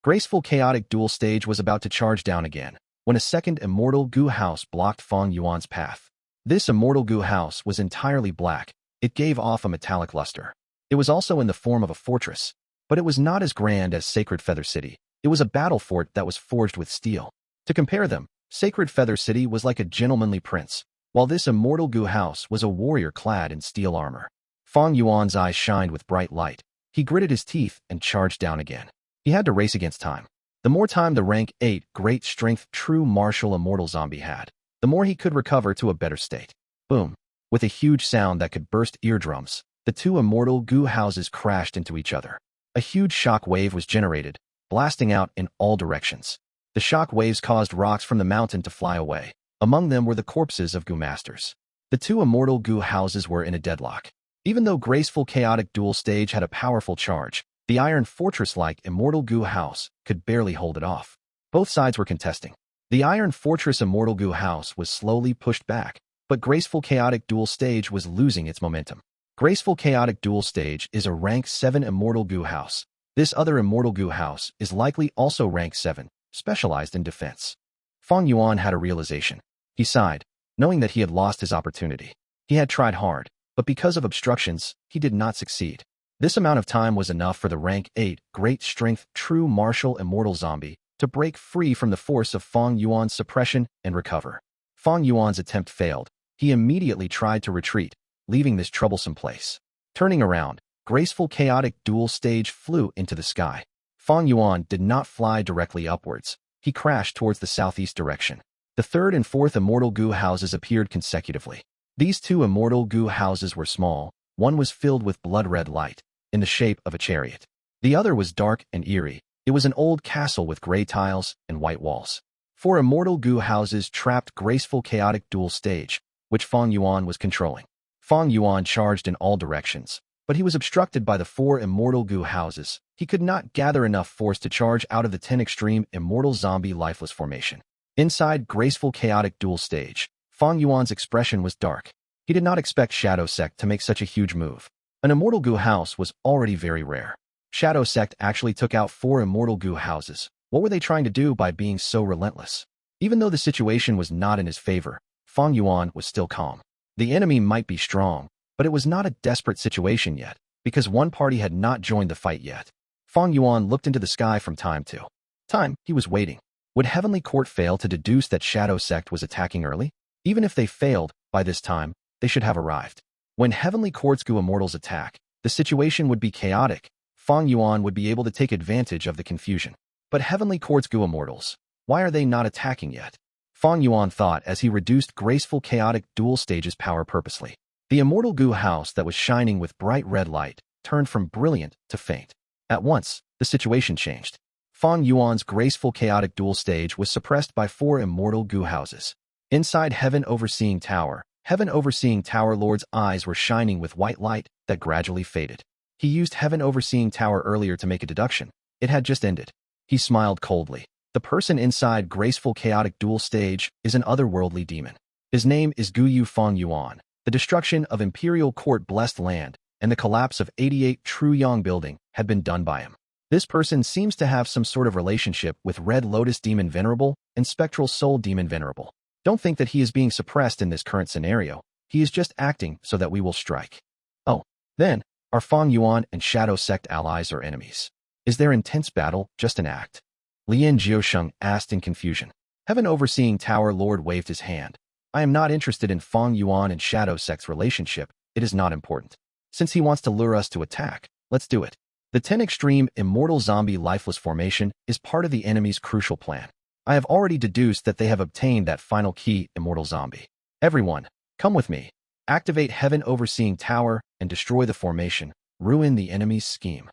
Graceful Chaotic Duel Stage was about to charge down again, when a second Immortal Gu House blocked Fang Yuan's path. This Immortal Gu House was entirely black. It gave off a metallic luster. It was also in the form of a fortress, but it was not as grand as Sacred Feather City. It was a battle fort that was forged with steel. To compare them, Sacred Feather City was like a gentlemanly prince, while this Immortal Gu House was a warrior clad in steel armor. Fang Yuan's eyes shined with bright light. He gritted his teeth and charged down again. He had to race against time. The more time the rank 8 Great Strength True Martial Immortal Zombie had, the more he could recover to a better state. Boom. With a huge sound that could burst eardrums, the two Immortal Gu houses crashed into each other. A huge shock wave was generated, blasting out in all directions. The shock waves caused rocks from the mountain to fly away. Among them were the corpses of Gu masters. The two Immortal Gu houses were in a deadlock. Even though Graceful Chaotic Duel Stage had a powerful charge, the Iron Fortress-like Immortal Gu House could barely hold it off. Both sides were contesting. The Iron Fortress Immortal Gu House was slowly pushed back, but Graceful Chaotic Duel Stage was losing its momentum. Graceful Chaotic Duel Stage is a rank 7 Immortal Gu House. This other Immortal Gu House is likely also rank 7, specialized in defense. Fang Yuan had a realization. He sighed, knowing that he had lost his opportunity. He had tried hard, but because of obstructions, he did not succeed. This amount of time was enough for the rank 8 Great Strength True Martial Immortal Zombie to break free from the force of Fang Yuan's suppression and recover. Fang Yuan's attempt failed. He immediately tried to retreat, leaving this troublesome place. Turning around, Graceful Chaotic Duel Stage flew into the sky. Fang Yuan did not fly directly upwards. He crashed towards the southeast direction. The third and fourth Immortal Gu houses appeared consecutively. These two Immortal Gu houses were small. One was filled with blood-red light, in the shape of a chariot. The other was dark and eerie. It was an old castle with gray tiles and white walls. Four Immortal Gu houses trapped Graceful Chaotic Duel Stage, which Fang Yuan was controlling. Fang Yuan charged in all directions, but he was obstructed by the 4 immortal Gu houses. He could not gather enough force to charge out of the 10 extreme immortal zombie lifeless formation. Inside Graceful Chaotic Duel stage, Fang Yuan's expression was dark. He did not expect Shadow Sect to make such a huge move. An immortal Gu house was already very rare. Shadow Sect actually took out 4 immortal Gu houses. What were they trying to do by being so relentless? Even though the situation was not in his favor, Fang Yuan was still calm. The enemy might be strong, but it was not a desperate situation yet, because one party had not joined the fight yet. Fang Yuan looked into the sky from time to time. He was waiting. Would Heavenly Court fail to deduce that Shadow Sect was attacking early? Even if they failed, by this time, they should have arrived. When Heavenly Court's Gu Immortals attack, the situation would be chaotic. Fang Yuan would be able to take advantage of the confusion. But Heavenly Court's Gu Immortals, why are they not attacking yet? Fang Yuan thought as he reduced Graceful Chaotic Duel stage's power purposely. The immortal Gu house that was shining with bright red light turned from brilliant to faint. At once, the situation changed. Fang Yuan's Graceful Chaotic Duel stage was suppressed by 4 immortal Gu houses. Inside Heaven Overseeing Tower Lord's eyes were shining with white light that gradually faded. He used Heaven Overseeing Tower earlier to make a deduction. It had just ended. He smiled coldly. The person inside Graceful Chaotic Duel stage is an otherworldly demon. His name is Gu Yu Fang Yuan. The destruction of Imperial Court Blessed Land and the collapse of 88 True Yang Building had been done by him. This person seems to have some sort of relationship with Red Lotus Demon Venerable and Spectral Soul Demon Venerable. Don't think that he is being suppressed in this current scenario. He is just acting so that we will strike. Oh, then, are Fang Yuan and Shadow Sect allies or enemies? Is their intense battle just an act? Lian Jiusheng asked in confusion. Heaven Overseeing Tower Lord waved his hand. I am not interested in Fang Yuan and Shadow Sect's relationship. It is not important. Since he wants to lure us to attack, let's do it. The 10 extreme immortal zombie lifeless formation is part of the enemy's crucial plan. I have already deduced that they have obtained that final key immortal zombie. Everyone, come with me. Activate Heaven Overseeing Tower and destroy the formation. Ruin the enemy's scheme.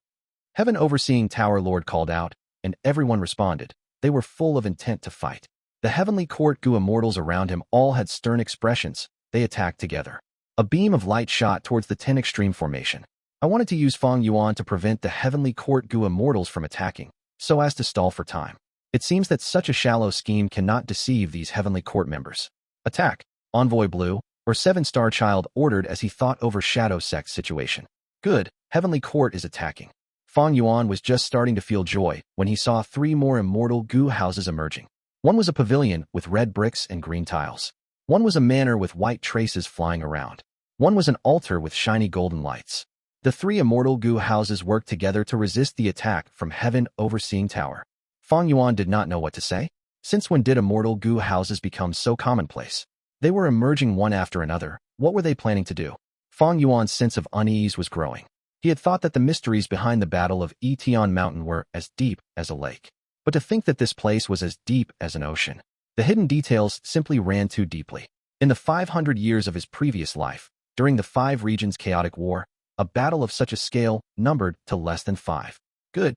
Heaven Overseeing Tower Lord called out, and everyone responded. They were full of intent to fight. The Heavenly Court Gu Immortals around him all had stern expressions. They attacked together. A beam of light shot towards the 10 extreme formation. I wanted to use Fang Yuan to prevent the Heavenly Court Gu Immortals from attacking, so as to stall for time. It seems that such a shallow scheme cannot deceive these Heavenly Court members. Attack, Envoy Blue, or 7-Star Child ordered as he thought over Shadow Sect's situation. Good, Heavenly Court is attacking. Fang Yuan was just starting to feel joy when he saw 3 more immortal Gu houses emerging. One was a pavilion with red bricks and green tiles. One was a manor with white traces flying around. One was an altar with shiny golden lights. The 3 immortal Gu houses worked together to resist the attack from Heaven Overseeing Tower. Fang Yuan did not know what to say. Since when did immortal Gu houses become so commonplace? They were emerging one after another. What were they planning to do? Fang Yuan's sense of unease was growing. He had thought that the mysteries behind the Battle of Etian Mountain were as deep as a lake. But to think that this place was as deep as an ocean. The hidden details simply ran too deeply. In the 500 years of his previous life, during the 5 regions chaotic war, a battle of such a scale numbered to less than 5. Good.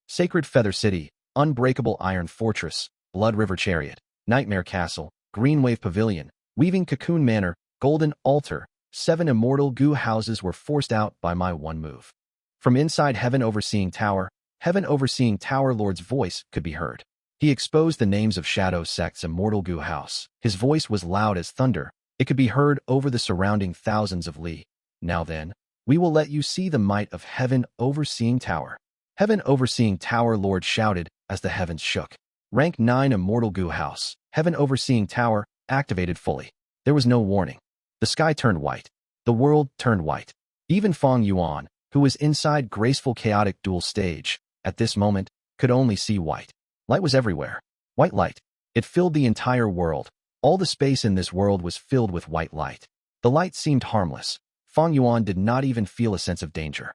Sacred Feather City, Unbreakable Iron Fortress, Blood River Chariot, Nightmare Castle, Green Wave Pavilion, Weaving Cocoon Manor, Golden Altar. 7 immortal Gu houses were forced out by my one move. From inside Heaven Overseeing Tower Lord's voice could be heard. He exposed the names of Shadow Sect's immortal Gu house. His voice was loud as thunder. It could be heard over the surrounding thousands of li. Now then, we will let you see the might of Heaven Overseeing Tower. Heaven Overseeing Tower Lord shouted as the heavens shook. Rank 9 immortal Gu house. Heaven Overseeing Tower activated fully. There was no warning. The sky turned white. The world turned white. Even Fang Yuan, who was inside Graceful Chaotic Duel stage, at this moment, could only see white. Light was everywhere. White light. It filled the entire world. All the space in this world was filled with white light. The light seemed harmless. Fang Yuan did not even feel a sense of danger.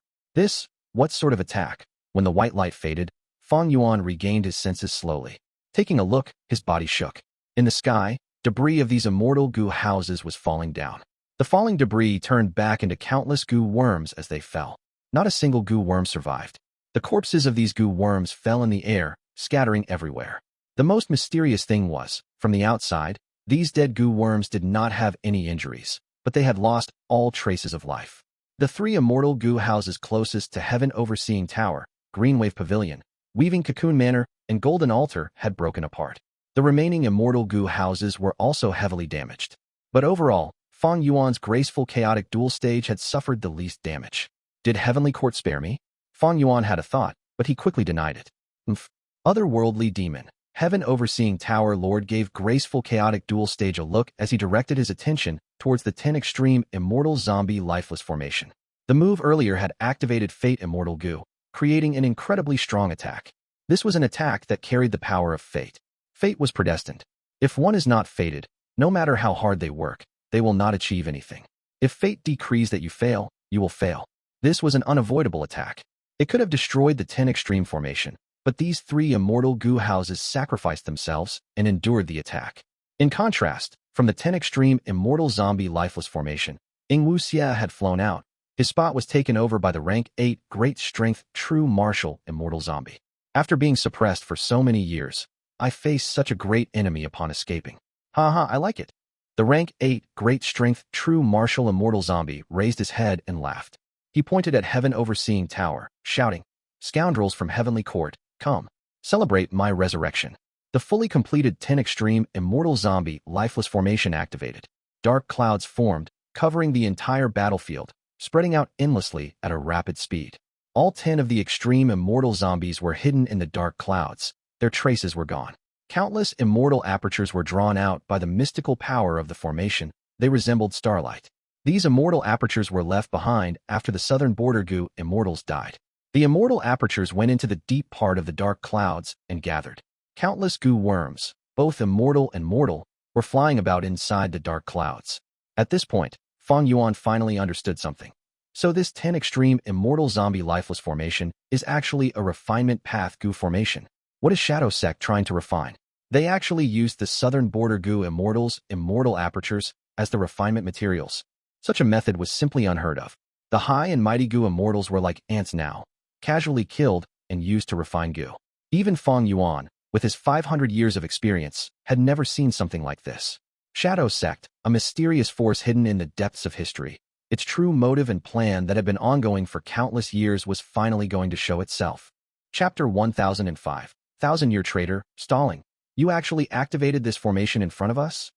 What sort of attack? When the white light faded, Fang Yuan regained his senses slowly. Taking a look, his body shook. In the sky, debris of these immortal Gu houses was falling down. The falling debris turned back into countless Gu worms as they fell. Not a single Gu worm survived. The corpses of these Gu worms fell in the air, scattering everywhere. The most mysterious thing was, from the outside, These dead Gu worms did not have any injuries, but they had lost all traces of life. The three immortal Gu houses closest to Heaven Overseeing Tower, Greenwave Pavilion, Weaving Cocoon Manor, and Golden Altar had broken apart. The remaining immortal Gu houses were also heavily damaged. But overall, Fang Yuan's graceful chaotic duel stage had suffered the least damage. Did Heavenly Court spare me? Fang Yuan had a thought, but he quickly denied it. Otherworldly demon. Heaven Overseeing Tower Lord gave graceful chaotic duel stage a look as he directed his attention towards the 10 extreme immortal zombie lifeless formation. The move earlier had activated Fate Immortal Gu, creating an incredibly strong attack. This was an attack that carried the power of fate. Fate was predestined. If one is not fated, no matter how hard they work, they will not achieve anything. If fate decrees that you fail, you will fail. This was an unavoidable attack. It could have destroyed the 10 extreme formation, but these three immortal Gu houses sacrificed themselves and endured the attack. In contrast, from the 10 extreme immortal zombie lifeless formation, Ying Wuxia had flown out. His spot was taken over by the rank 8 great strength true martial immortal zombie. After being suppressed for so many years, I faced such a great enemy upon escaping. Haha, I like it. The rank 8 great strength true martial immortal zombie raised his head and laughed. He pointed at Heaven Overseeing Tower, shouting, "Scoundrels from Heavenly Court, come, celebrate my resurrection." The fully completed 10 extreme immortal zombie lifeless formation activated. Dark clouds formed, covering the entire battlefield, spreading out endlessly at a rapid speed. All 10 of the extreme immortal zombies were hidden in the dark clouds. Their traces were gone. Countless immortal apertures were drawn out by the mystical power of the formation. They resembled starlight. These immortal apertures were left behind after the southern border Gu immortals died. The immortal apertures went into the deep part of the dark clouds and gathered. Countless Gu worms, both immortal and mortal, were flying about inside the dark clouds. At this point, Fang Yuan finally understood something. So this 10 extreme immortal zombie lifeless formation is actually a refinement path Gu formation. What is Shadow Sect trying to refine? They actually used the southern border Gu immortals' immortal apertures as the refinement materials. Such a method was simply unheard of. The high and mighty Gu immortals were like ants now, casually killed and used to refine Gu. Even Fang Yuan, with his 500 years of experience, had never seen something like this. Shadow Sect, a mysterious force hidden in the depths of history. Its true motive and plan that had been ongoing for countless years was finally going to show itself. Chapter 1005. 1000-Year Traitor, Stalling. You actually activated this formation in front of us?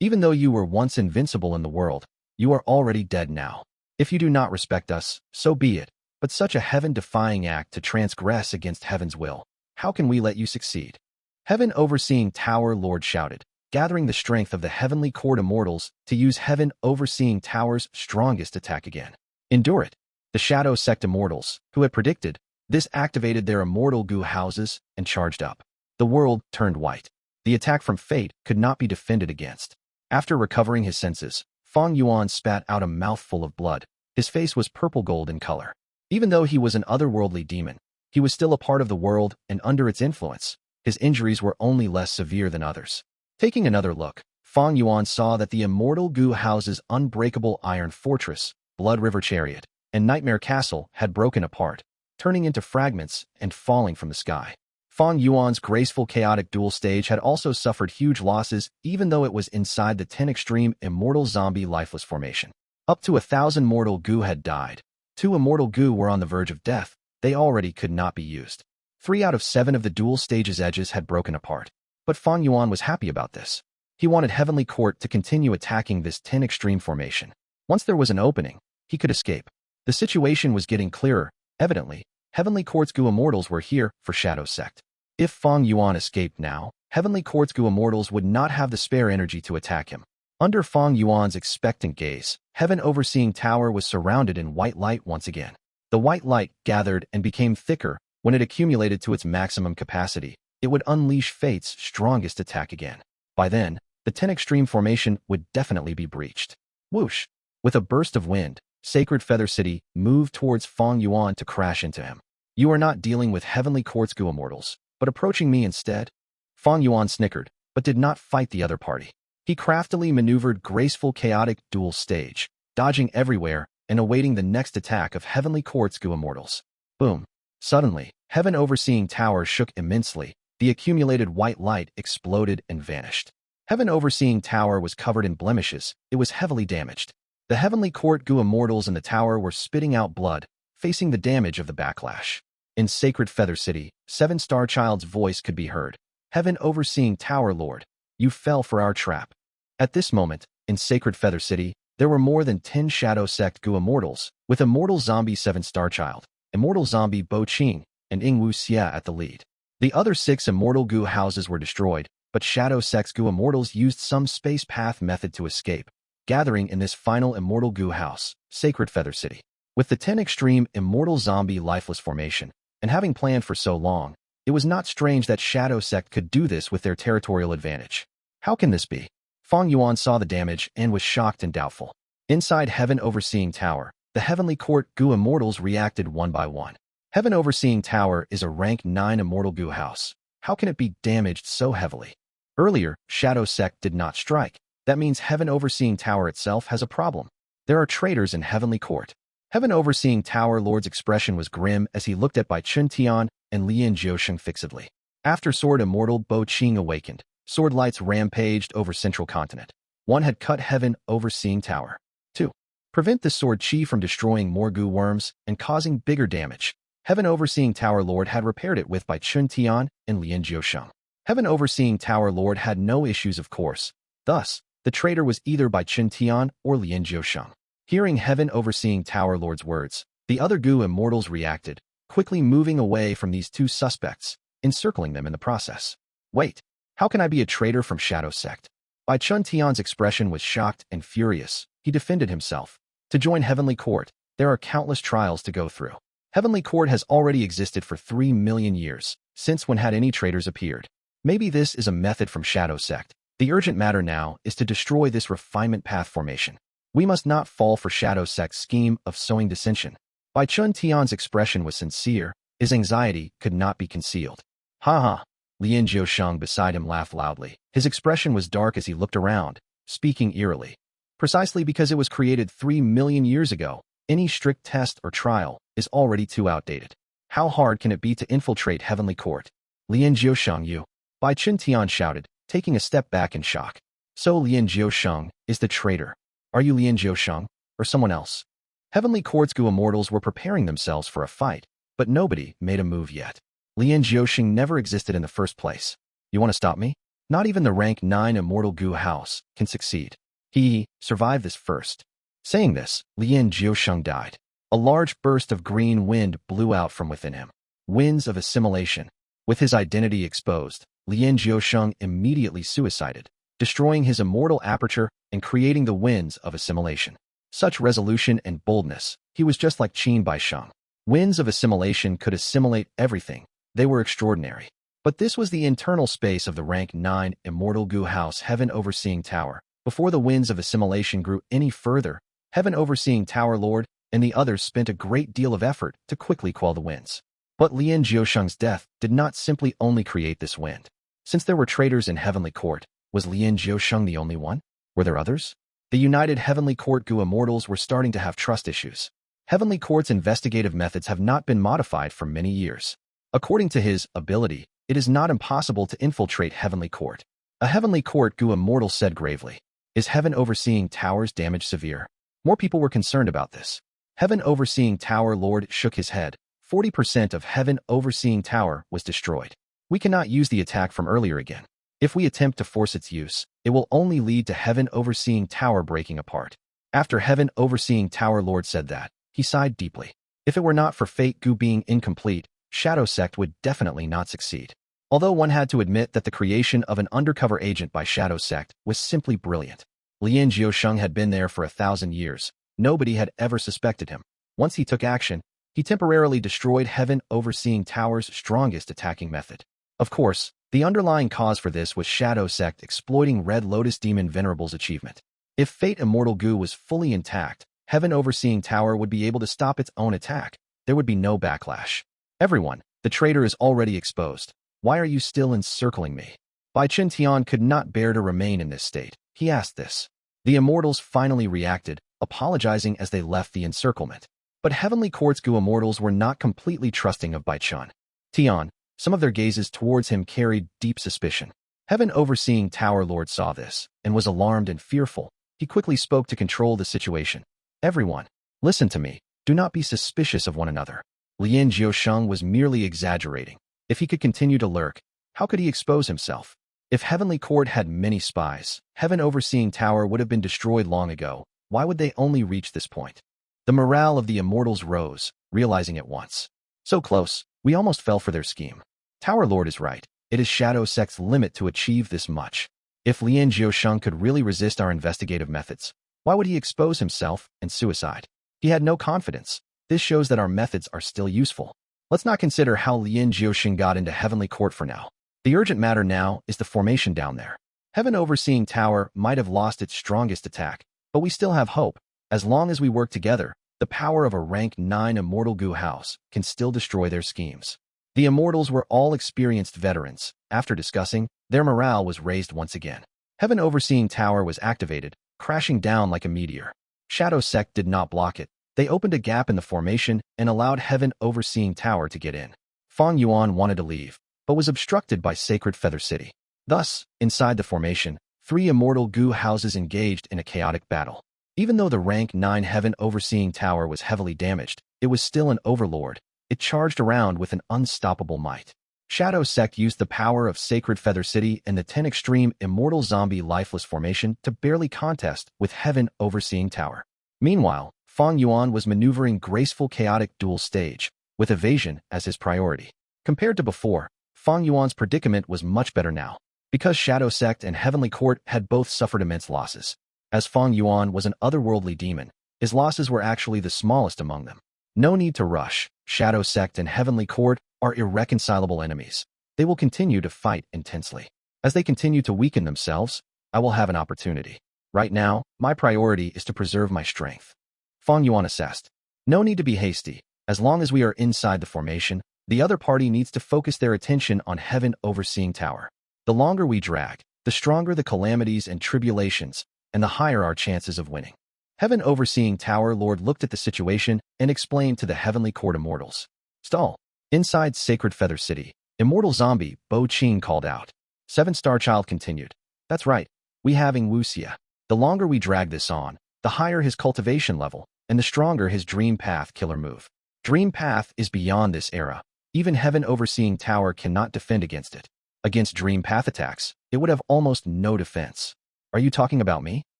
Even though you were once invincible in the world, you are already dead now. If you do not respect us, so be it, but such a heaven-defying act to transgress against heaven's will, how can we let you succeed? Heaven Overseeing Tower Lord shouted, gathering the strength of the Heavenly Court Immortals to use Heaven Overseeing Tower's strongest attack again. Endure it. The Shadow Sect Immortals, who had predicted this, activated their immortal Gu houses and charged up. The world turned white. The attack from fate could not be defended against. After recovering his senses, Fang Yuan spat out a mouthful of blood. His face was purple gold in color. Even though he was an otherworldly demon, he was still a part of the world and under its influence. His injuries were only less severe than others. Taking another look, Fang Yuan saw that the immortal Gu house's unbreakable iron fortress, Blood River Chariot, and Nightmare Castle had broken apart, turning into fragments and falling from the sky. Fang Yuan's graceful chaotic duel stage had also suffered huge losses even though it was inside the 10 extreme immortal zombie lifeless formation. Up to 1,000 mortal Gu had died. 2 immortal Gu were on the verge of death. They already could not be used. 3 out of 7 of the duel stage's edges had broken apart. But Fang Yuan was happy about this. He wanted Heavenly Court to continue attacking this 10 extreme formation. Once there was an opening, he could escape. The situation was getting clearer. Evidently, Heavenly Court's Gu Immortals were here for Shadow Sect. If Fang Yuan escaped now, Heavenly Court's Gu Immortals would not have the spare energy to attack him. Under Fang Yuan's expectant gaze, Heaven Overseeing Tower was surrounded in white light once again. The white light gathered and became thicker. When it accumulated to its maximum capacity, it would unleash Fate's strongest attack again. By then, the 10 extreme formation would definitely be breached. Whoosh! With a burst of wind, Sacred Feather City moved towards Fang Yuan to crash into him. You are not dealing with Heavenly Court's Gu Immortals, but approaching me instead? Fang Yuan snickered, but did not fight the other party. He craftily maneuvered graceful chaotic duel stage, dodging everywhere and awaiting the next attack of Heavenly Court's Gu Immortals. Boom! Suddenly, Heaven Overseeing Tower shook immensely. The accumulated white light exploded and vanished. Heaven Overseeing Tower was covered in blemishes. It was heavily damaged. The Heavenly Court Gu immortals in the tower were spitting out blood, facing the damage of the backlash. In Sacred Feather City, Seven Star Child's voice could be heard. Heaven Overseeing Tower Lord, you fell for our trap. At this moment, in Sacred Feather City, there were more than 10 Shadow Sect Gu immortals, with Immortal Zombie Seven Star Child, Immortal Zombie Bo Qing, and Ying Wu Xia at the lead. The other 6 Immortal Gu houses were destroyed, but Shadow Sect Gu immortals used some space path method to escape, gathering in this final Immortal Gu house, Sacred Feather City. With the 10 extreme Immortal Zombie Lifeless formation, and having planned for so long, it was not strange that Shadow Sect could do this with their territorial advantage. How can this be? Fang Yuan saw the damage and was shocked and doubtful. Inside Heaven Overseeing Tower, the Heavenly Court Gu immortals reacted one by one. Heaven Overseeing Tower is a rank 9 Immortal Gu house. How can it be damaged so heavily? Earlier, Shadow Sect did not strike. That means Heaven Overseeing Tower itself has a problem. There are traitors in Heavenly Court. Heaven Overseeing Tower Lord's expression was grim as he looked at Bai Chun Tian and Lian Jiusheng fixedly. After Sword Immortal Bo Qing awakened, sword lights rampaged over Central Continent. 1 had cut Heaven Overseeing Tower. 2. Prevent the sword chi from destroying more Gu worms and causing bigger damage. Heaven Overseeing Tower Lord had repaired it with Bai Chun Tian and Lian Jiusheng. Heaven Overseeing Tower Lord had no issues, of course. Thus, the traitor was either Bai Chun Tian or Lian Jiusheng. Hearing Heaven Overseeing Tower Lord's words, the other Gu immortals reacted, quickly moving away from these 2 suspects, encircling them in the process. Wait, how can I be a traitor from Shadow Sect? Bai Chun Tian's expression was shocked and furious. He defended himself. To join Heavenly Court, there are countless trials to go through. Heavenly Court has already existed for 3 million years, since when had any traitors appeared? Maybe this is a method from Shadow Sect. The urgent matter now is to destroy this refinement path formation. We must not fall for Shadow Sect's scheme of sowing dissension. Bai Chun Tian's expression was sincere. His anxiety could not be concealed. Ha ha! Lian Jiusheng beside him laughed loudly. His expression was dark as he looked around, speaking eerily. Precisely because it was created 3 million years ago, any strict test or trial is already too outdated. How hard can it be to infiltrate Heavenly Court? Lian Jiusheng, you! Bai Chun Tian shouted, taking a step back in shock. So Lian Jiusheng is the traitor. Are you Lian Jiusheng, or someone else? Heavenly Court's Gu immortals were preparing themselves for a fight, but nobody made a move yet. Lian Jiusheng never existed in the first place. You want to stop me? Not even the rank 9 Immortal Gu house can succeed. He survived this first. Saying this, Lian Jiusheng died. A large burst of green wind blew out from within him. Winds of assimilation. With his identity exposed, Lian Jiusheng immediately suicided, destroying his immortal aperture and creating the winds of assimilation. Such resolution and boldness, he was just like Qin Baisheng. Winds of assimilation could assimilate everything. They were extraordinary. But this was the internal space of the rank 9 Immortal Gu House Heaven Overseeing Tower. Before the winds of assimilation grew any further, Heaven Overseeing Tower Lord and the others spent a great deal of effort to quickly quell the winds. But Lian Jiusheng's death did not simply only create this wind. Since there were traitors in Heavenly Court, was Lian Jiusheng the only one? Were there others? The united Heavenly Court Gu immortals were starting to have trust issues. Heavenly Court's investigative methods have not been modified for many years. According to his ability, it is not impossible to infiltrate Heavenly Court. A Heavenly Court Gu immortal said gravely. Is Heaven Overseeing Tower's damage severe? More people were concerned about this. Heaven Overseeing Tower Lord shook his head. 40% of Heaven Overseeing Tower was destroyed. We cannot use the attack from earlier again. If we attempt to force its use, it will only lead to Heaven Overseeing Tower breaking apart. After Heaven Overseeing Tower Lord said that, he sighed deeply. If it were not for Fate Gu being incomplete, Shadow Sect would definitely not succeed. Although one had to admit that the creation of an undercover agent by Shadow Sect was simply brilliant. Lian Jiusheng had been there for 1,000 years. Nobody had ever suspected him. Once he took action, he temporarily destroyed Heaven Overseeing Tower's strongest attacking method. Of course, the underlying cause for this was Shadow Sect exploiting Red Lotus Demon Venerable's achievement. If Fate Immortal Gu was fully intact, Heaven Overseeing Tower would be able to stop its own attack. There would be no backlash. Everyone, the traitor is already exposed. Why are you still encircling me? Bai Chun Tian could not bear to remain in this state. He asked this. The immortals finally reacted, apologizing as they left the encirclement. But Heavenly Court's Gu immortals were not completely trusting of Bai Chun Tian. Some of their gazes towards him carried deep suspicion. Heaven Overseeing Tower Lord saw this and was alarmed and fearful. He quickly spoke to control the situation. Everyone, listen to me. Do not be suspicious of one another. Lien Jiusheng was merely exaggerating. If he could continue to lurk, how could he expose himself? If Heavenly Court had many spies, Heaven Overseeing Tower would have been destroyed long ago. Why would they only reach this point? The morale of the immortals rose, realizing at once. So close, we almost fell for their scheme. Tower Lord is right. It is Shadow Sect's limit to achieve this much. If Lien Jiusheng could really resist our investigative methods, why would he expose himself and suicide? He had no confidence. This shows that our methods are still useful. Let's not consider how Lien Jiusheng got into Heavenly Court for now. The urgent matter now is the formation down there. Heaven Overseeing Tower might have lost its strongest attack, but we still have hope. As long as we work together, the power of a rank 9 Immortal Gu house can still destroy their schemes. The immortals were all experienced veterans. After discussing, their morale was raised once again. Heaven Overseeing Tower was activated, crashing down like a meteor. Shadow Sect did not block it. They opened a gap in the formation and allowed Heaven Overseeing Tower to get in. Fang Yuan wanted to leave, but was obstructed by Sacred Feather City. Thus, inside the formation, 3 Immortal Gu houses engaged in a chaotic battle. Even though the rank 9 Heaven Overseeing Tower was heavily damaged, it was still an overlord. It charged around with an unstoppable might. Shadow Sect used the power of Sacred Feather City and the 10 Extreme Immortal Zombie Lifeless formation to barely contest with Heaven Overseeing Tower. Meanwhile, Fang Yuan was maneuvering Graceful Chaotic Duel stage, with evasion as his priority. Compared to before, Fang Yuan's predicament was much better now, because Shadow Sect and Heavenly Court had both suffered immense losses. As Fang Yuan was an otherworldly demon, his losses were actually the smallest among them. No need to rush. Shadow Sect and Heavenly Court are irreconcilable enemies. They will continue to fight intensely. As they continue to weaken themselves, I will have an opportunity. Right now, my priority is to preserve my strength. Fang Yuan assessed. No need to be hasty. As long as we are inside the formation, the other party needs to focus their attention on Heaven Overseeing Tower. The longer we drag, the stronger the calamities and tribulations, and the higher our chances of winning. Heaven Overseeing Tower Lord looked at the situation and explained to the Heavenly Court Immortals. Stall. Inside Sacred Feather City, Immortal Zombie Bo Qing called out. 7-Star Child continued. That's right. We have Ying Wuxia. The longer we drag this on, the higher his cultivation level, and the stronger his Dream Path killer move. Dream Path is beyond this era. Even Heaven Overseeing Tower cannot defend against it. Against Dream Path attacks, it would have almost no defense. Are you talking about me?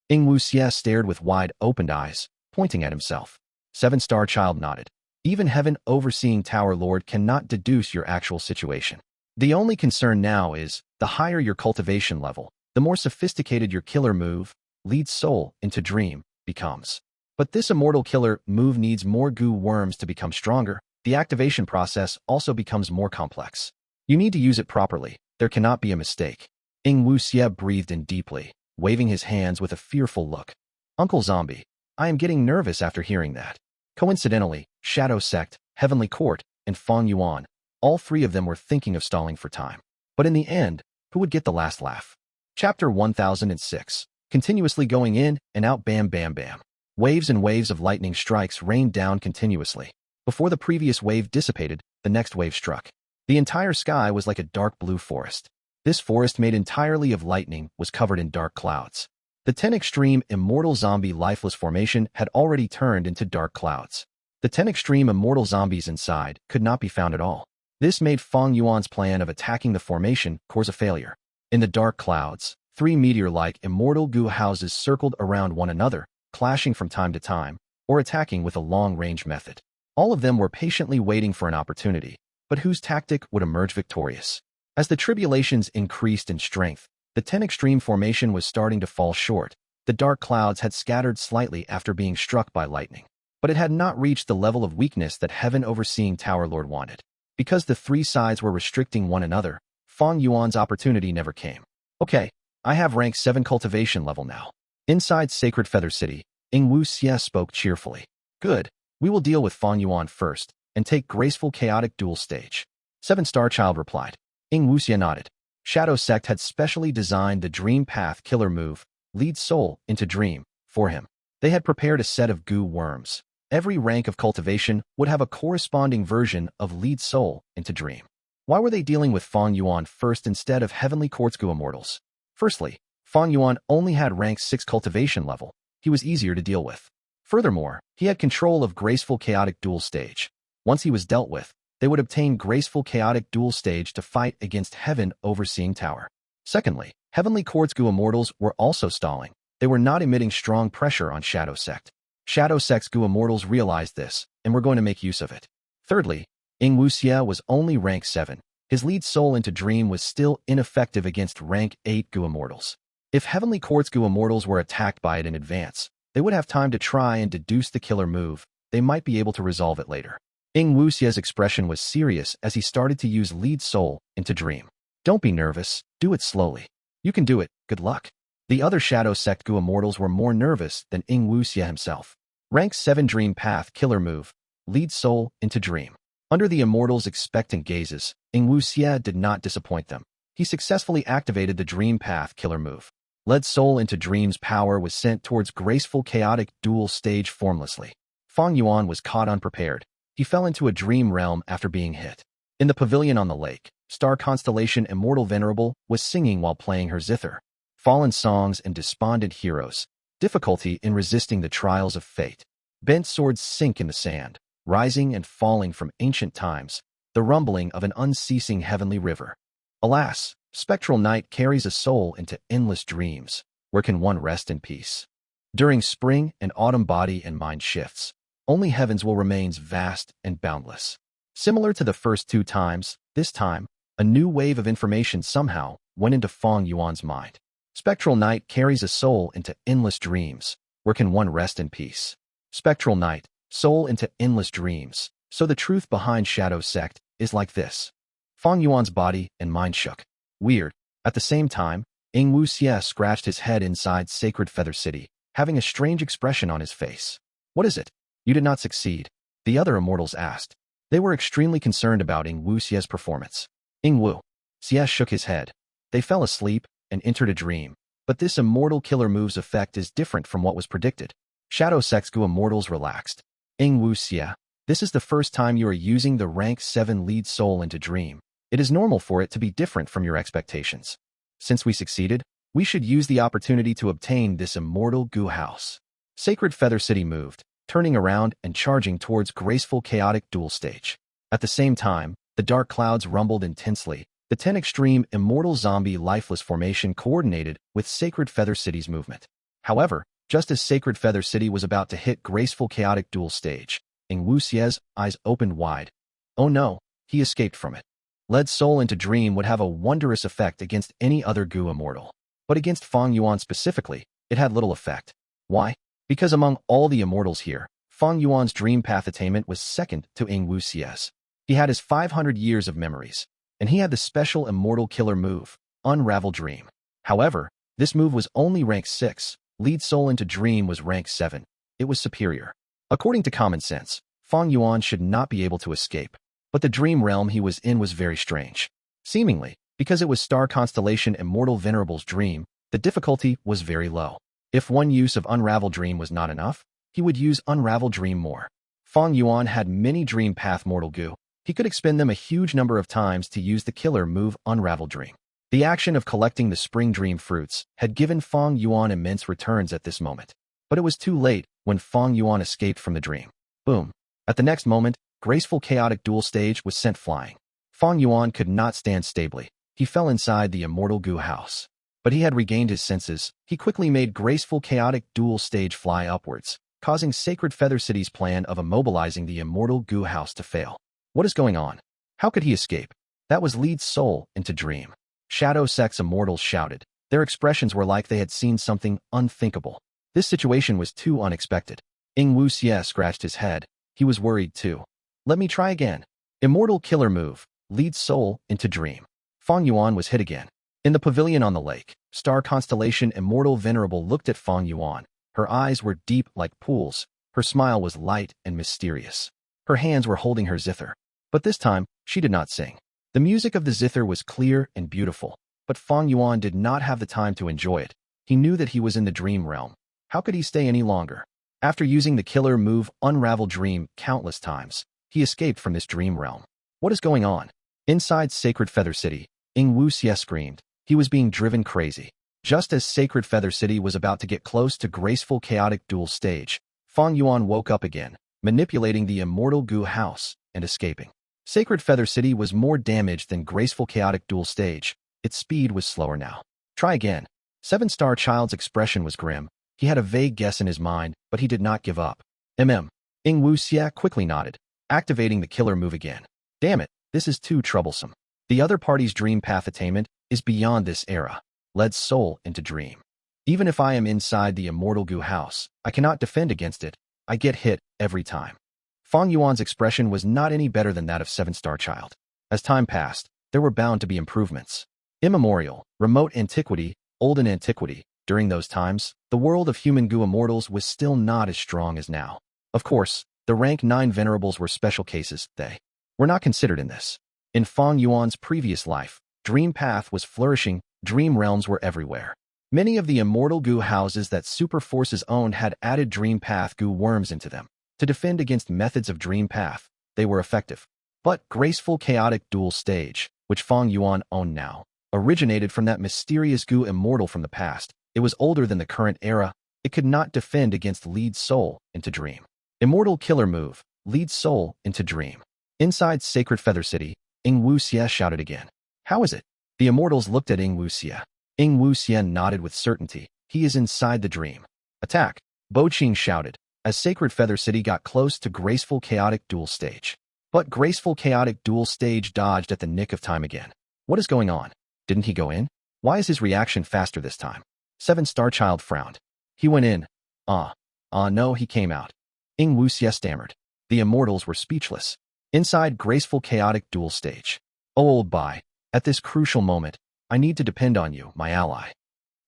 Ying Wuxia stared with wide-opened eyes, pointing at himself. 7-Star Child nodded. Even Heaven Overseeing Tower Lord cannot deduce your actual situation. The only concern now is, the higher your cultivation level, the more sophisticated your killer move, leads soul into dream, becomes. But this immortal killer move needs more Gu worms to become stronger. The activation process also becomes more complex. You need to use it properly. There cannot be a mistake. Ying Wuxia breathed in deeply, waving his hands with a fearful look. Uncle Zombie, I am getting nervous after hearing that. Coincidentally, Shadow Sect, Heavenly Court, and Fang Yuan, all 3 of them were thinking of stalling for time. But in the end, who would get the last laugh? Chapter 1006. Continuously going in and out, bam bam bam. Waves and waves of lightning strikes rained down continuously. Before the previous wave dissipated, the next wave struck. The entire sky was like a dark blue forest. This forest, made entirely of lightning, was covered in dark clouds. The 10 Extreme Immortal Zombie Lifeless formation had already turned into dark clouds. The 10 Extreme Immortal Zombies inside could not be found at all. This made Fang Yuan's plan of attacking the formation course a failure. In the dark clouds, 3 meteor-like Immortal Gu houses circled around one another, clashing from time to time, or attacking with a long-range method. All of them were patiently waiting for an opportunity, but whose tactic would emerge victorious. As the tribulations increased in strength, the 10 Extreme formation was starting to fall short. The dark clouds had scattered slightly after being struck by lightning, but it had not reached the level of weakness that Heaven Overseeing Tower Lord wanted. Because the 3 sides were restricting one another, Fang Yuan's opportunity never came. Okay, I have rank 7 cultivation level now. Inside Sacred Feather City, Ying Wuxia spoke cheerfully. Good, we will deal with Fang Yuan first, and take Graceful Chaotic Duel stage. 7-Star Child replied. Ying Wuxia nodded. Shadow Sect had specially designed the Dream Path killer move, lead soul into dream, for him. They had prepared a set of Gu worms. Every rank of cultivation would have a corresponding version of lead soul into dream. Why were they dealing with Fang Yuan first instead of Heavenly Quartz Gu immortals? Firstly, Fang Yuan only had rank 6 cultivation level. He was easier to deal with. Furthermore, he had control of Graceful Chaotic Duel stage. Once he was dealt with, they would obtain Graceful Chaotic Duel stage to fight against Heaven Overseeing Tower. Secondly, Heavenly Quartz Gu immortals were also stalling. They were not emitting strong pressure on Shadow Sect. Shadow Sect's Gu immortals realized this, and were going to make use of it. Thirdly, Ying Wuxia was only rank 7. His lead soul into Dream was still ineffective against rank 8 Gu immortals. If Heavenly Quartz Gu immortals were attacked by it in advance, they would have time to try and deduce the killer move. They might be able to resolve it later. Ying Wuxia's expression was serious as he started to use lead soul into Dream. Don't be nervous, do it slowly. You can do it, good luck. The other Shadow Sect Gu immortals were more nervous than Ying Wuxia himself. Rank 7 Dream Path killer move, lead soul into Dream. Under the immortals' expectant gazes, Ying Wuxia did not disappoint them. He successfully activated the Dream Path killer move. Lead soul into Dream's power was sent towards Graceful Chaotic Duel stage formlessly. Fang Yuan was caught unprepared. He fell into a dream realm after being hit. In the pavilion on the lake, star constellation Immortal Venerable was singing while playing her zither. Fallen songs and despondent heroes. Difficulty in resisting the trials of fate. Bent swords sink in the sand, rising and falling from ancient times, the rumbling of an unceasing heavenly river. Alas, spectral night carries a soul into endless dreams. Where can one rest in peace? During spring and autumn body and mind shifts, only heavens will remain vast and boundless. Similar to the first 2 times, this time, a new wave of information somehow went into Fang Yuan's mind. Spectral night carries a soul into endless dreams. Where can one rest in peace? Spectral night, soul into endless dreams. So the truth behind Shadow Sect is like this. Fang Yuan's body and mind shook. Weird. At the same time, Ying Wuxia scratched his head inside Sacred Feather City, having a strange expression on his face. What is it? You did not succeed, the other immortals asked. They were extremely concerned about Ying Wuxia's performance. Ying Wuxia shook his head. They fell asleep and entered a dream. But this immortal killer move's effect is different from what was predicted. Shadow Sect's Gu immortals relaxed. Ying Wuxia, this is the first time you are using the rank 7 lead soul into Dream. It is normal for it to be different from your expectations. Since we succeeded, we should use the opportunity to obtain this immortal Gu house. Sacred Feather City moved, turning around and charging towards Graceful Chaotic Duel stage. At the same time, the dark clouds rumbled intensely. The 10 extreme immortal zombie lifeless formation coordinated with Sacred Feather City's movement. However, just as Sacred Feather City was about to hit Graceful Chaotic Duel stage, Ying Wuxia's eyes opened wide. Oh no, he escaped from it. Lead soul into Dream would have a wondrous effect against any other Gu immortal. But against Fang Yuan specifically, it had little effect. Why? Because among all the immortals here, Fang Yuan's Dream Path attainment was second to Ying Wuxia's. He had his 500 years of memories, and he had the special immortal killer move, Unravel Dream. However, this move was only rank 6, lead soul into Dream was rank 7. It was superior. According to common sense, Fang Yuan should not be able to escape. But the dream realm he was in was very strange. Seemingly, because it was star constellation Immortal Venerable's dream, the difficulty was very low. If one use of Unravel Dream was not enough, he would use Unravel Dream more. Fang Yuan had many Dream Path Mortal Gu. He could expend them a huge number of times to use the killer move Unravel Dream. The action of collecting the Spring Dream fruits had given Fang Yuan immense returns at this moment. But it was too late when Fang Yuan escaped from the dream. Boom. At the next moment, Graceful Chaotic Duel stage was sent flying. Fang Yuan could not stand stably. He fell inside the Immortal Gu house. But he had regained his senses. He quickly made Graceful Chaotic Duel stage fly upwards, causing Sacred Feather City's plan of immobilizing the Immortal Gu house to fail. What is going on? How could he escape? That was lead soul into Dream. Shadow Sect's immortals shouted. Their expressions were like they had seen something unthinkable. This situation was too unexpected. Ying Wuxia scratched his head. He was worried too. Let me try again. Immortal killer move, lead soul into Dream. Fang Yuan was hit again. In the pavilion on the lake, star constellation Immortal Venerable looked at Fang Yuan. Her eyes were deep like pools. Her smile was light and mysterious. Her hands were holding her zither. But this time, she did not sing. The music of the zither was clear and beautiful, but Fang Yuan did not have the time to enjoy it. He knew that he was in the dream realm. How could he stay any longer? After using the killer move Unravel Dream countless times, he escaped from this dream realm. What is going on? Inside Sacred Feather City, Ying Wuxie screamed. He was being driven crazy. Just as Sacred Feather City was about to get close to Graceful Chaotic Duel stage, Fang Yuan woke up again, manipulating the Immortal Gu house and escaping. Sacred Feather City was more damaged than Graceful Chaotic Duel stage. Its speed was slower now. Try again. Seven-Star Child's expression was grim. He had a vague guess in his mind, but he did not give up. Ying Wuxie quickly nodded, activating the killer move again. Damn it, this is too troublesome. The other party's dream path attainment is beyond this era. Led soul into dream. Even if I am inside the Immortal Gu house, I cannot defend against it. I get hit every time. Fang Yuan's expression was not any better than that of Seven-Star Child. As time passed, there were bound to be improvements. Immemorial, remote antiquity, olden antiquity. During those times, the world of human Gu immortals was still not as strong as now. Of course, the rank 9 venerables were special cases. They were not considered in this. In Fang Yuan's previous life, Dream Path was flourishing, dream realms were everywhere. Many of the Immortal Gu houses that Super Forces owned had added Dream Path Gu worms into them. To defend against methods of Dream Path, they were effective. But Graceful Chaotic Duel stage, which Fang Yuan owned now, originated from that mysterious Gu immortal from the past. It was older than the current era. It could not defend against Lead Soul into Dream. Immortal Killer Move, Lead Soul into Dream. Inside Sacred Feather City, Ying Wuxie shouted again. How is it? The immortals looked at Ying Wuxie. Ying Wuxie nodded with certainty. He is inside the dream. Attack! Qing shouted, as Sacred Feather City got close to Graceful Chaotic Duel stage. But Graceful Chaotic Duel stage dodged at the nick of time again. What is going on? Didn't he go in? Why is his reaction faster this time? Seven-Star Child frowned. He went in. No, he came out. Ying Wuxie stammered. The immortals were speechless. Inside Graceful Chaotic Duel stage. Oh, old Bai, at this crucial moment, I need to depend on you, my ally.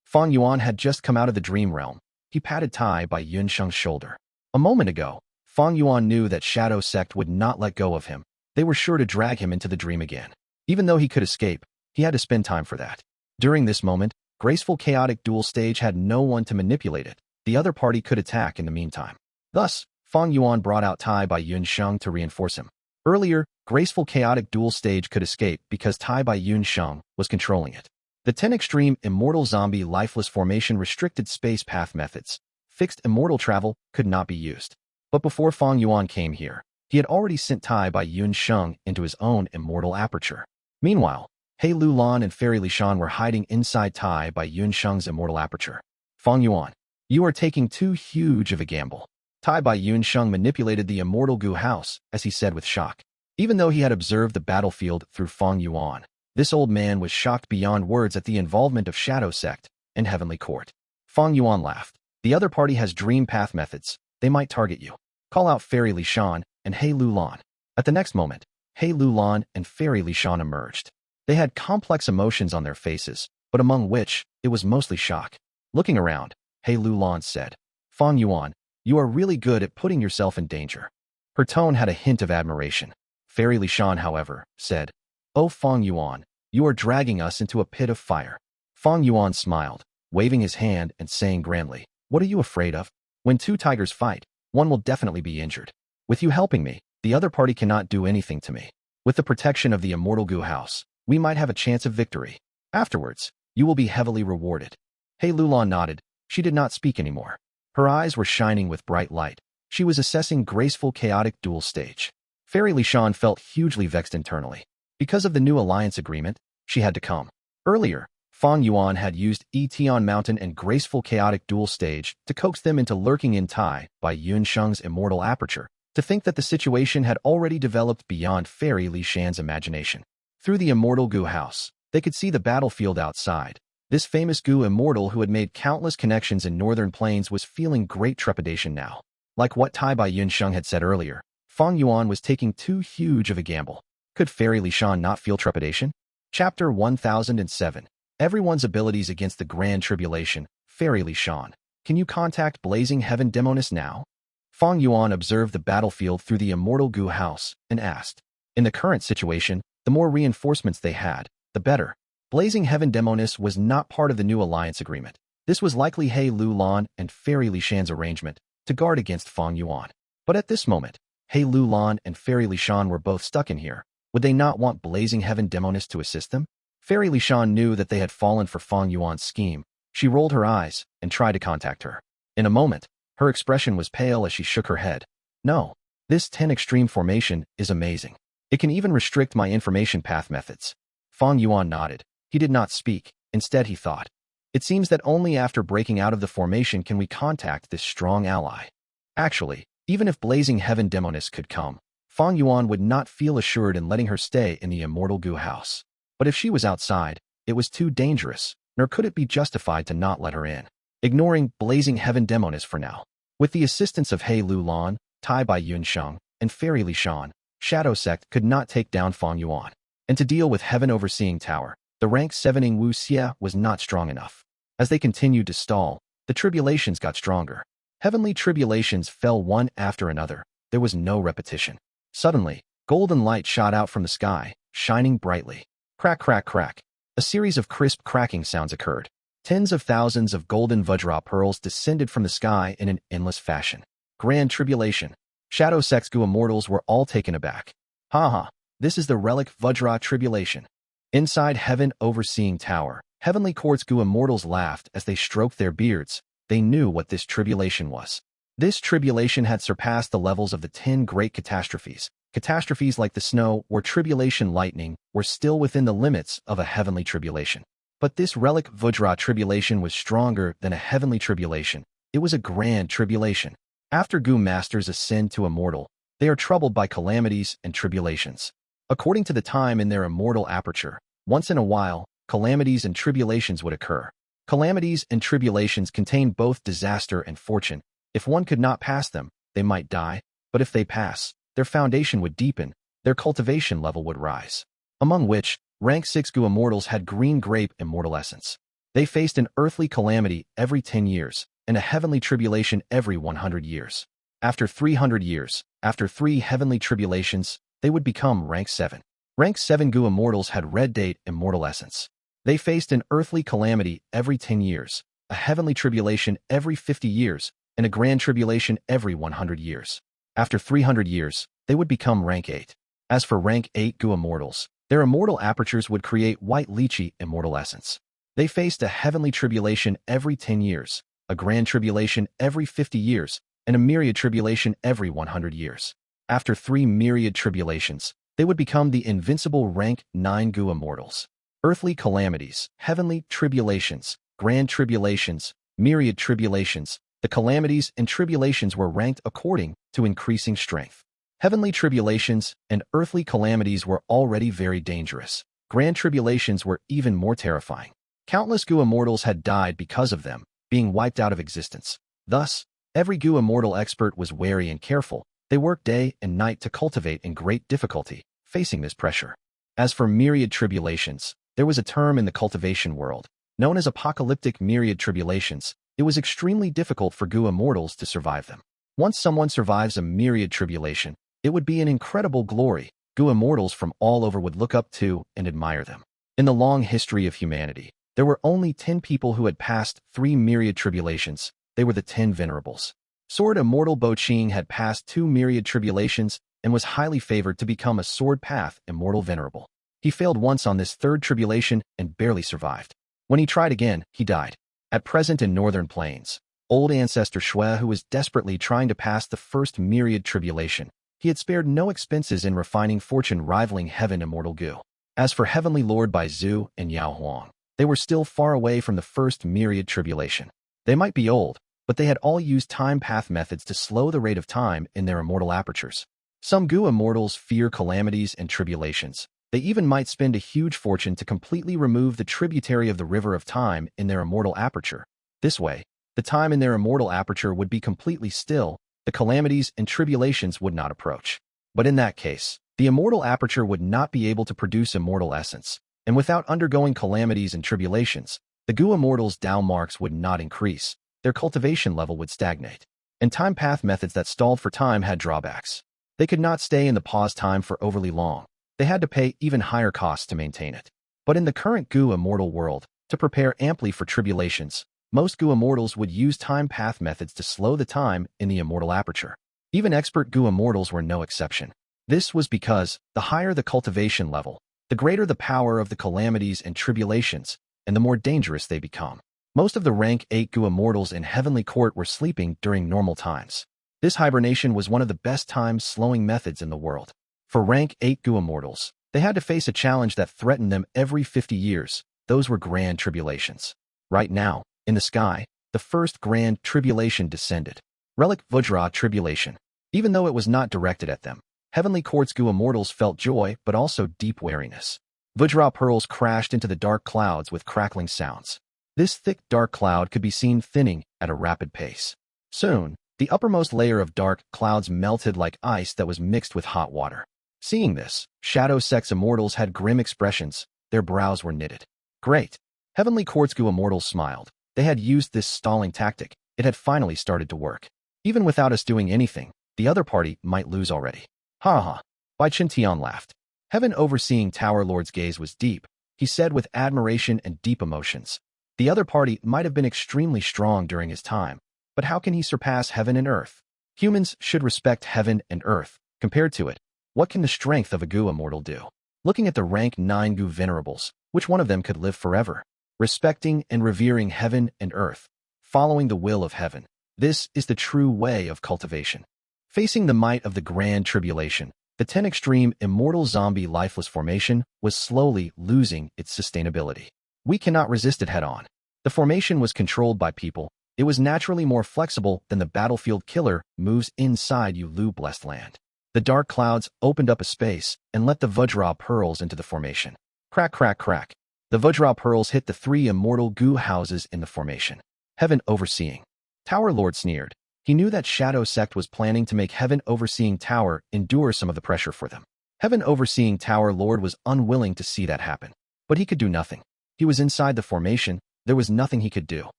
Fang Yuan had just come out of the dream realm. He patted Tai Bai Yunsheng's shoulder. A moment ago, Fang Yuan knew that Shadow Sect would not let go of him. They were sure to drag him into the dream again. Even though he could escape, he had to spend time for that. During this moment, Graceful Chaotic Duel stage had no one to manipulate it. The other party could attack in the meantime. Thus, Fang Yuan brought out Tai Bai Yunsheng to reinforce him. Earlier, Graceful Chaotic Duel stage could escape because Tai Bai Yunsheng was controlling it. The 10 extreme Immortal Zombie Lifeless Formation restricted space path methods. Fixed immortal travel could not be used. But before Fang Yuan came here, he had already sent Tai Bai Yunsheng into his own immortal aperture. Meanwhile, He Lulan and Fairy Lishan were hiding inside Tai Bai Yunsheng's immortal aperture. Fang Yuan, you are taking too huge of a gamble. Tai Bai Yunsheng manipulated the Immortal Gu house, as he said with shock. Even though he had observed the battlefield through Fang Yuan, this old man was shocked beyond words at the involvement of Shadow Sect and Heavenly Court. Fang Yuan laughed. The other party has dream path methods. They might target you. Call out Fairy Lishan and He Lulan. At the next moment, He Lulan and Fairy Lishan emerged. They had complex emotions on their faces, but among which, it was mostly shock. Looking around, He Lulan said, Fang Yuan, you are really good at putting yourself in danger. Her tone had a hint of admiration. Fairy Lishan, however, said, Oh Fang Yuan, you are dragging us into a pit of fire. Fang Yuan smiled, waving his hand and saying grandly, What are you afraid of? When two tigers fight, one will definitely be injured. With you helping me, the other party cannot do anything to me. With the protection of the Immortal Gu house, we might have a chance of victory. Afterwards, you will be heavily rewarded. He Lulan nodded. She did not speak anymore. Her eyes were shining with bright light. She was assessing Graceful Chaotic Duel stage. Fairy Lishan felt hugely vexed internally. Because of the new alliance agreement, she had to come. Earlier, Fang Yuan had used Etion Mountain and Graceful Chaotic Duel stage to coax them into lurking in Tai Bai Yunsheng's immortal aperture, to think that the situation had already developed beyond Fairy Lishan's imagination. Through the Immortal Gu house, they could see the battlefield outside. This famous Gu immortal who had made countless connections in northern plains was feeling great trepidation now. Like what Tai Bai Yunsheng had said earlier, Fang Yuan was taking too huge of a gamble. Could Fairy Lishan not feel trepidation? Chapter 1007. Everyone's abilities against the Grand Tribulation. Fairy Lishan, can you contact Blazing Heaven Demoness now? Fang Yuan observed the battlefield through the Immortal Gu house and asked. In the current situation, the more reinforcements they had, the better. Blazing Heaven Demoness was not part of the new alliance agreement. This was likely He Lulan and Fairy Lishan's arrangement to guard against Fang Yuan. But at this moment, He Lulan and Fairy Lishan were both stuck in here. Would they not want blazing heaven demonists to assist them? Fairy Lishan knew that they had fallen for Fang Yuan's scheme. She rolled her eyes and tried to contact her. In a moment, her expression was pale as she shook her head. No, this 10 extreme formation is amazing. It can even restrict my information path methods. Fang Yuan nodded. He did not speak. Instead, he thought. It seems that only after breaking out of the formation can we contact this strong ally. Actually, even if blazing heaven demonists could come, Fang Yuan would not feel assured in letting her stay in the Immortal Gu house. But if she was outside, it was too dangerous, nor could it be justified to not let her in. Ignoring blazing heaven demonists for now. With the assistance of He Lu Lan, Tai Bai Yunsheng, and Fairy Lishan, Shadow Sect could not take down Fang Yuan. And to deal with Heaven Overseeing Tower, the rank 7ing Wu Xie was not strong enough. As they continued to stall, the tribulations got stronger. Heavenly tribulations fell one after another. There was no repetition. Suddenly, golden light shot out from the sky, shining brightly. Crack, crack, crack. A series of crisp cracking sounds occurred. Tens of thousands of golden Vajra pearls descended from the sky in an endless fashion. Grand Tribulation. Shadow Sect's Gu immortals were all taken aback. Ha, this is the relic Vajra Tribulation. Inside Heaven Overseeing Tower, Heavenly Court's Gu immortals laughed as they stroked their beards. They knew what this tribulation was. This tribulation had surpassed the levels of the 10 great catastrophes. Catastrophes like the snow or tribulation lightning were still within the limits of a heavenly tribulation. But this relic Vajra tribulation was stronger than a heavenly tribulation. It was a grand tribulation. After Gu masters ascend to immortal, they are troubled by calamities and tribulations. According to the time in their immortal aperture, once in a while, calamities and tribulations would occur. Calamities and tribulations contain both disaster and fortune. If one could not pass them, they might die, but if they pass, their foundation would deepen, their cultivation level would rise. Among which, rank 6 Gu immortals had green grape immortal essence. They faced an earthly calamity every 10 years, and a heavenly tribulation every 100 years. After 300 years, after 3 heavenly tribulations, they would become rank 7. Rank 7 Gu immortals had red date immortal essence. They faced an earthly calamity every 10 years, a heavenly tribulation every 50 years, and a grand tribulation every 100 years. After 300 years, they would become rank 8. As for rank 8 Gu immortals, their immortal apertures would create white lychee immortal essence. They faced a heavenly tribulation every 10 years, a grand tribulation every 50 years, and a myriad tribulation every 100 years. After 3 myriad tribulations, they would become the invincible rank 9 Gu immortals. Earthly calamities, heavenly tribulations, grand tribulations, myriad tribulations. The calamities and tribulations were ranked according to increasing strength. Heavenly tribulations and earthly calamities were already very dangerous. Grand tribulations were even more terrifying. Countless Gu immortals had died because of them, being wiped out of existence. Thus, every Gu immortal expert was wary and careful. They worked day and night to cultivate in great difficulty, facing this pressure. As for myriad tribulations, there was a term in the cultivation world, known as apocalyptic myriad tribulations. It was extremely difficult for Gu immortals to survive them. Once someone survives a myriad tribulation, it would be an incredible glory. Gu immortals from all over would look up to and admire them. In the long history of humanity, there were only 10 people who had passed 3 myriad tribulations. They were the 10 venerables. Sword Immortal Bo Qing had passed 2 myriad tribulations and was highly favored to become a Sword Path Immortal Venerable. He failed once on this 3rd tribulation and barely survived. When he tried again, he died. At present in Northern Plains, old ancestor Shui, who was desperately trying to pass the 1st myriad tribulation, he had spared no expenses in refining fortune rivaling Heaven Immortal Gu. As for Heavenly Lord Bai Zhu and Yao Huang, they were still far away from the 1st myriad tribulation. They might be old, but they had all used time path methods to slow the rate of time in their immortal apertures. Some Gu immortals fear calamities and tribulations. They even might spend a huge fortune to completely remove the tributary of the river of time in their immortal aperture. This way, the time in their immortal aperture would be completely still, the calamities and tribulations would not approach. But in that case, the immortal aperture would not be able to produce immortal essence, and without undergoing calamities and tribulations, the Gu immortals' Dao marks would not increase, their cultivation level would stagnate. And time path methods that stalled for time had drawbacks. They could not stay in the pause time for overly long. They had to pay even higher costs to maintain it. But in the current Gu immortal world, to prepare amply for tribulations, most Gu immortals would use time path methods to slow the time in the immortal aperture. Even expert Gu immortals were no exception. This was because the higher the cultivation level, the greater the power of the calamities and tribulations, and the more dangerous they become. Most of the rank 8 Gu immortals in Heavenly Court were sleeping during normal times. This hibernation was one of the best time-slowing methods in the world. For rank 8 Gu immortals, they had to face a challenge that threatened them every 50 years. Those were grand tribulations. Right now, in the sky, the first grand tribulation descended. Relic Vajra Tribulation. Even though it was not directed at them, Heavenly Court's Gu immortals felt joy but also deep wariness. Vajra pearls crashed into the dark clouds with crackling sounds. This thick dark cloud could be seen thinning at a rapid pace. Soon, the uppermost layer of dark clouds melted like ice that was mixed with hot water. Seeing this, Shadow Sect's immortals had grim expressions. Their brows were knitted. Great. Heavenly Court's Gu immortals smiled. They had used this stalling tactic. It had finally started to work. Even without us doing anything, the other party might lose already. Ha ha. Bai Chintian laughed. Heaven Overseeing Tower Lord's gaze was deep. He said with admiration and deep emotions. The other party might have been extremely strong during his time, but how can he surpass heaven and earth? Humans should respect heaven and earth. Compared to it, what can the strength of a Gu immortal do? Looking at the rank 9 Gu venerables, which one of them could live forever? Respecting and revering heaven and earth. Following the will of heaven. This is the true way of cultivation. Facing the might of the Grand Tribulation, the 10 Extreme Immortal Zombie Lifeless formation was slowly losing its sustainability. We cannot resist it head-on. The formation was controlled by people. It was naturally more flexible than the battlefield killer moves inside Yulu Blessed Land. The dark clouds opened up a space and let the Vajra pearls into the formation. Crack, crack, crack. The Vajra pearls hit the 3 immortal Gu houses in the formation. Heaven Overseeing. Tower Lord sneered. He knew that Shadow Sect was planning to make Heaven Overseeing Tower endure some of the pressure for them. Heaven Overseeing Tower Lord was unwilling to see that happen. But he could do nothing. He was inside the formation. There was nothing he could do.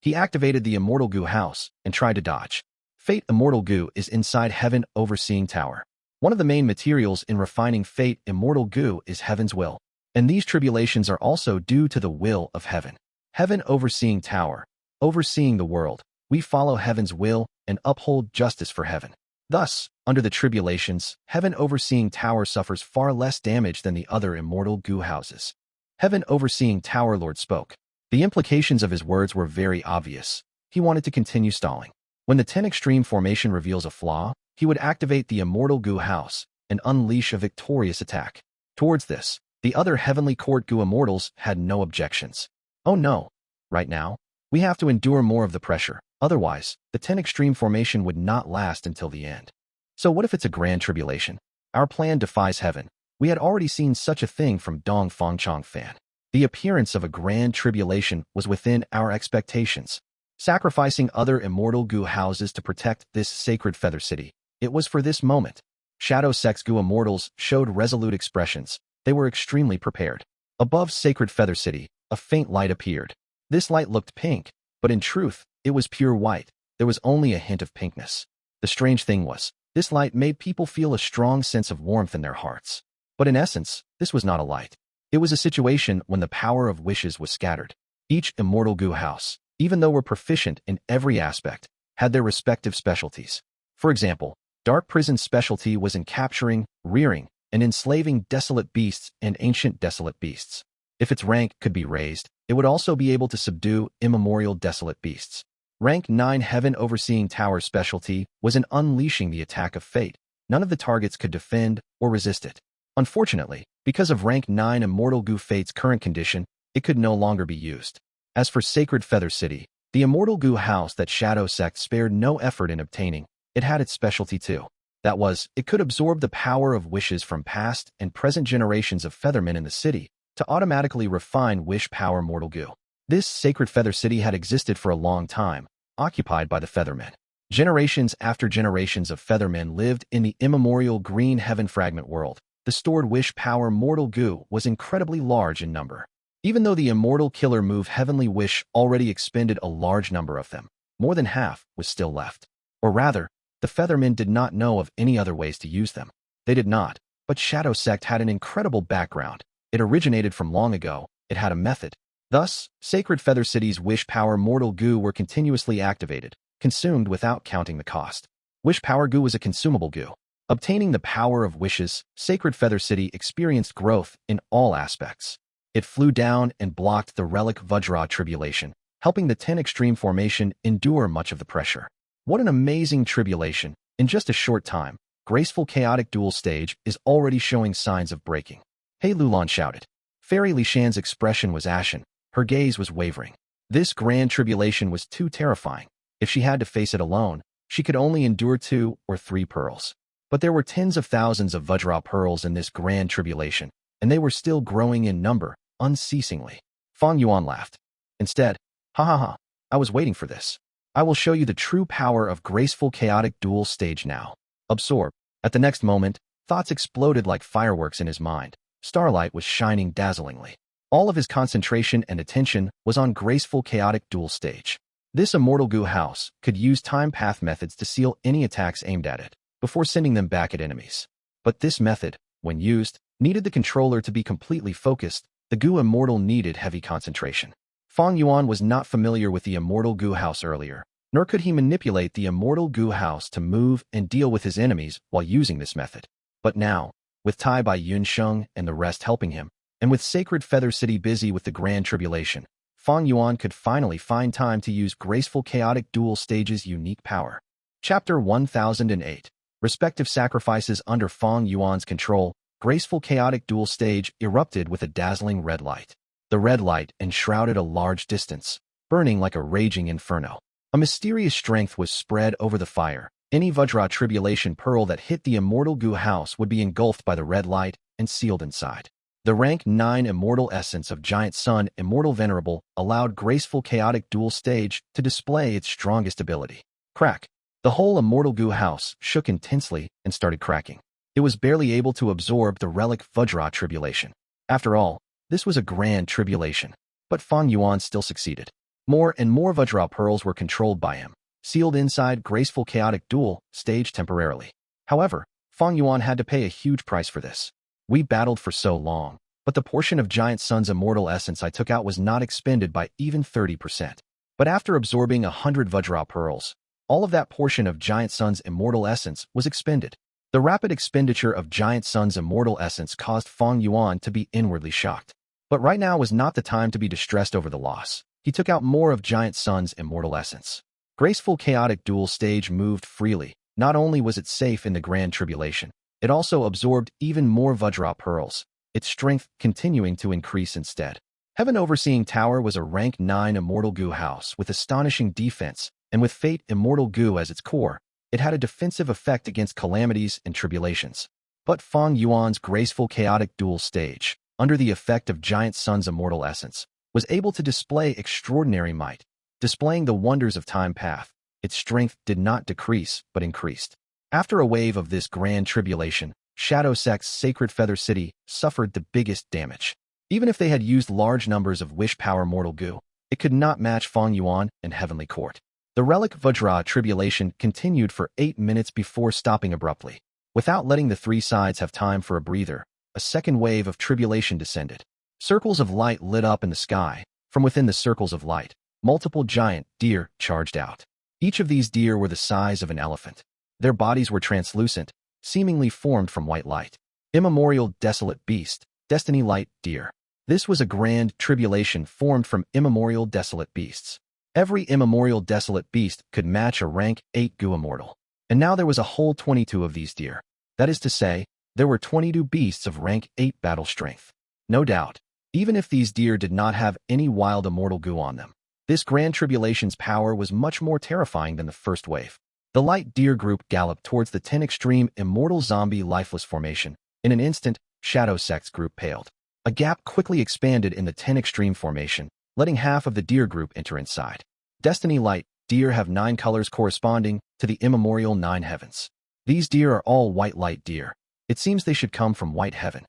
He activated the Immortal Gu house and tried to dodge. Fate Immortal Gu is inside Heaven Overseeing Tower. One of the main materials in refining Fate Immortal Gu is Heaven's will. And these tribulations are also due to the will of Heaven. Heaven Overseeing Tower. Overseeing the world. We follow Heaven's will and uphold justice for Heaven. Thus, under the tribulations, Heaven Overseeing Tower suffers far less damage than the other Immortal Gu houses. Heaven Overseeing Tower Lord spoke. The implications of his words were very obvious. He wanted to continue stalling. When the 10 Extreme formation reveals a flaw, he would activate the Immortal Gu house and unleash a victorious attack. Towards this, the other Heavenly Court Gu immortals had no objections. Oh no. Right now, we have to endure more of the pressure. Otherwise, the 10 Extreme formation would not last until the end. So what if it's a grand tribulation? Our plan defies heaven. We had already seen such a thing from Dong Fangchong Fan. The appearance of a grand tribulation was within our expectations. Sacrificing other immortal Gu houses to protect this sacred feather city. It was for this moment. Shadow Sect's Gu immortals showed resolute expressions. They were extremely prepared. Above sacred feather city, a faint light appeared. This light looked pink, but in truth, it was pure white. There was only a hint of pinkness. The strange thing was, this light made people feel a strong sense of warmth in their hearts. But in essence, this was not a light. It was a situation when the power of wishes was scattered. Each immortal Gu house, even though were proficient in every aspect, had their respective specialties. For example, Dark Prison's specialty was in capturing, rearing, and enslaving desolate beasts and ancient desolate beasts. If its rank could be raised, it would also be able to subdue immemorial desolate beasts. Rank 9 Heaven Overseeing Tower specialty was in unleashing the attack of fate. None of the targets could defend or resist it. Unfortunately, because of rank 9 Immortal Gu Fate's current condition, it could no longer be used. As for Sacred Feather City, the Immortal Gu house that Shadow Sect spared no effort in obtaining, it had its specialty too. That was, it could absorb the power of wishes from past and present generations of Feathermen in the city to automatically refine wish power Mortal Gu. This Sacred Feather City had existed for a long time, occupied by the Feathermen. Generations after generations of Feathermen lived in the immemorial Green Heaven Fragment world. The stored wish power Mortal Gu was incredibly large in number. Even though the Immortal Killer move Heavenly Wish already expended a large number of them, more than half was still left. Or rather, the Feathermen did not know of any other ways to use them. They did not, but Shadow Sect had an incredible background. It originated from long ago. It had a method. Thus, Sacred Feather City's wish power Mortal Gu were continuously activated, consumed without counting the cost. Wish power Gu was a consumable Gu. Obtaining the power of wishes, Sacred Feather City experienced growth in all aspects. It flew down and blocked the relic Vajra Tribulation, helping the 10 Extreme formation endure much of the pressure. What an amazing tribulation! In just a short time, Graceful Chaotic Duel stage is already showing signs of breaking. Hey, Lulan shouted. Fairy Lishan's expression was ashen. Her gaze was wavering. This grand tribulation was too terrifying. If she had to face it alone, she could only endure 2 or 3 pearls. But there were tens of thousands of Vajra pearls in this grand tribulation, and they were still growing in number, unceasingly. Fang Yuan laughed. Instead, ha ha ha, I was waiting for this. I will show you the true power of Graceful Chaotic Duel stage now. Absorb. At the next moment, thoughts exploded like fireworks in his mind. Starlight was shining dazzlingly. All of his concentration and attention was on Graceful Chaotic Duel stage. This Immortal Gu house could use time path methods to seal any attacks aimed at it, before sending them back at enemies. But this method, when used, needed the controller to be completely focused. The Gu Immortal needed heavy concentration. Fang Yuan was not familiar with the Immortal Gu house earlier, nor could he manipulate the Immortal Gu house to move and deal with his enemies while using this method. But now, with Tai by Yunsheng and the rest helping him, and with Sacred Feather City busy with the Grand Tribulation, Fang Yuan could finally find time to use Graceful Chaotic Duel stage's unique power. Chapter 1008. Respective sacrifices under Fang Yuan's control, Graceful Chaotic Duel stage erupted with a dazzling red light. The red light enshrouded a large distance, burning like a raging inferno. A mysterious strength was spread over the fire. Any Vajra Tribulation pearl that hit the Immortal Gu house would be engulfed by the red light and sealed inside. The rank 9 Immortal Essence of Giant Sun Immortal Venerable allowed Graceful Chaotic Duel stage to display its strongest ability. Crack. The whole Immortal Gu house shook intensely and started cracking. It was barely able to absorb the relic Vajra Tribulation. After all, this was a grand tribulation. But Fang Yuan still succeeded. More and more Vajra pearls were controlled by him, sealed inside Graceful Chaotic Duel stage temporarily. However, Fang Yuan had to pay a huge price for this. We battled for so long, but the portion of Giant Sun's immortal essence I took out was not expended by even 30%. But after absorbing 100 Vajra pearls, all of that portion of Giant Sun's immortal essence was expended. The rapid expenditure of Giant Sun's immortal essence caused Fang Yuan to be inwardly shocked. But right now was not the time to be distressed over the loss. He took out more of Giant Sun's immortal essence. Graceful Chaotic Duel stage moved freely. Not only was it safe in the Grand Tribulation, it also absorbed even more Vajra pearls, its strength continuing to increase instead. Heaven Overseeing Tower was a rank 9 Immortal Gu house with astonishing defense, and with Fate Immortal Gu as its core, it had a defensive effect against calamities and tribulations. But Fang Yuan's Graceful Chaotic Duel stage, under the effect of Giant Sun's immortal essence, was able to display extraordinary might. Displaying the wonders of time path, its strength did not decrease but increased. After a wave of this grand tribulation, Shadow Sect's Sacred Feather City suffered the biggest damage. Even if they had used large numbers of Wish Power Mortal Gu, it could not match Fang Yuan and Heavenly Court. The relic Vajra Tribulation continued for 8 minutes before stopping abruptly. Without letting the three sides have time for a breather, a second wave of tribulation descended. Circles of light lit up in the sky. From within the circles of light, multiple giant deer charged out. Each of these deer were the size of an elephant. Their bodies were translucent, seemingly formed from white light. Immemorial Desolate Beast, Destiny Light Deer. This was a grand tribulation formed from immemorial desolate beasts. Every immemorial desolate beast could match a rank 8 Gu Immortal. And now there was a whole 22 of these deer. That is to say, there were 22 beasts of rank 8 battle strength. No doubt, even if these deer did not have any wild Immortal Gu on them, this Grand Tribulation's power was much more terrifying than the first wave. The light deer group galloped towards the 10 extreme Immortal Zombie Lifeless formation. In an instant, Shadow Sect's group paled. A gap quickly expanded in the 10 extreme formation, letting half of the deer group enter inside. Destiny Light deer have 9 colors corresponding to the immemorial 9 heavens. These deer are all white light deer. It seems they should come from white heaven.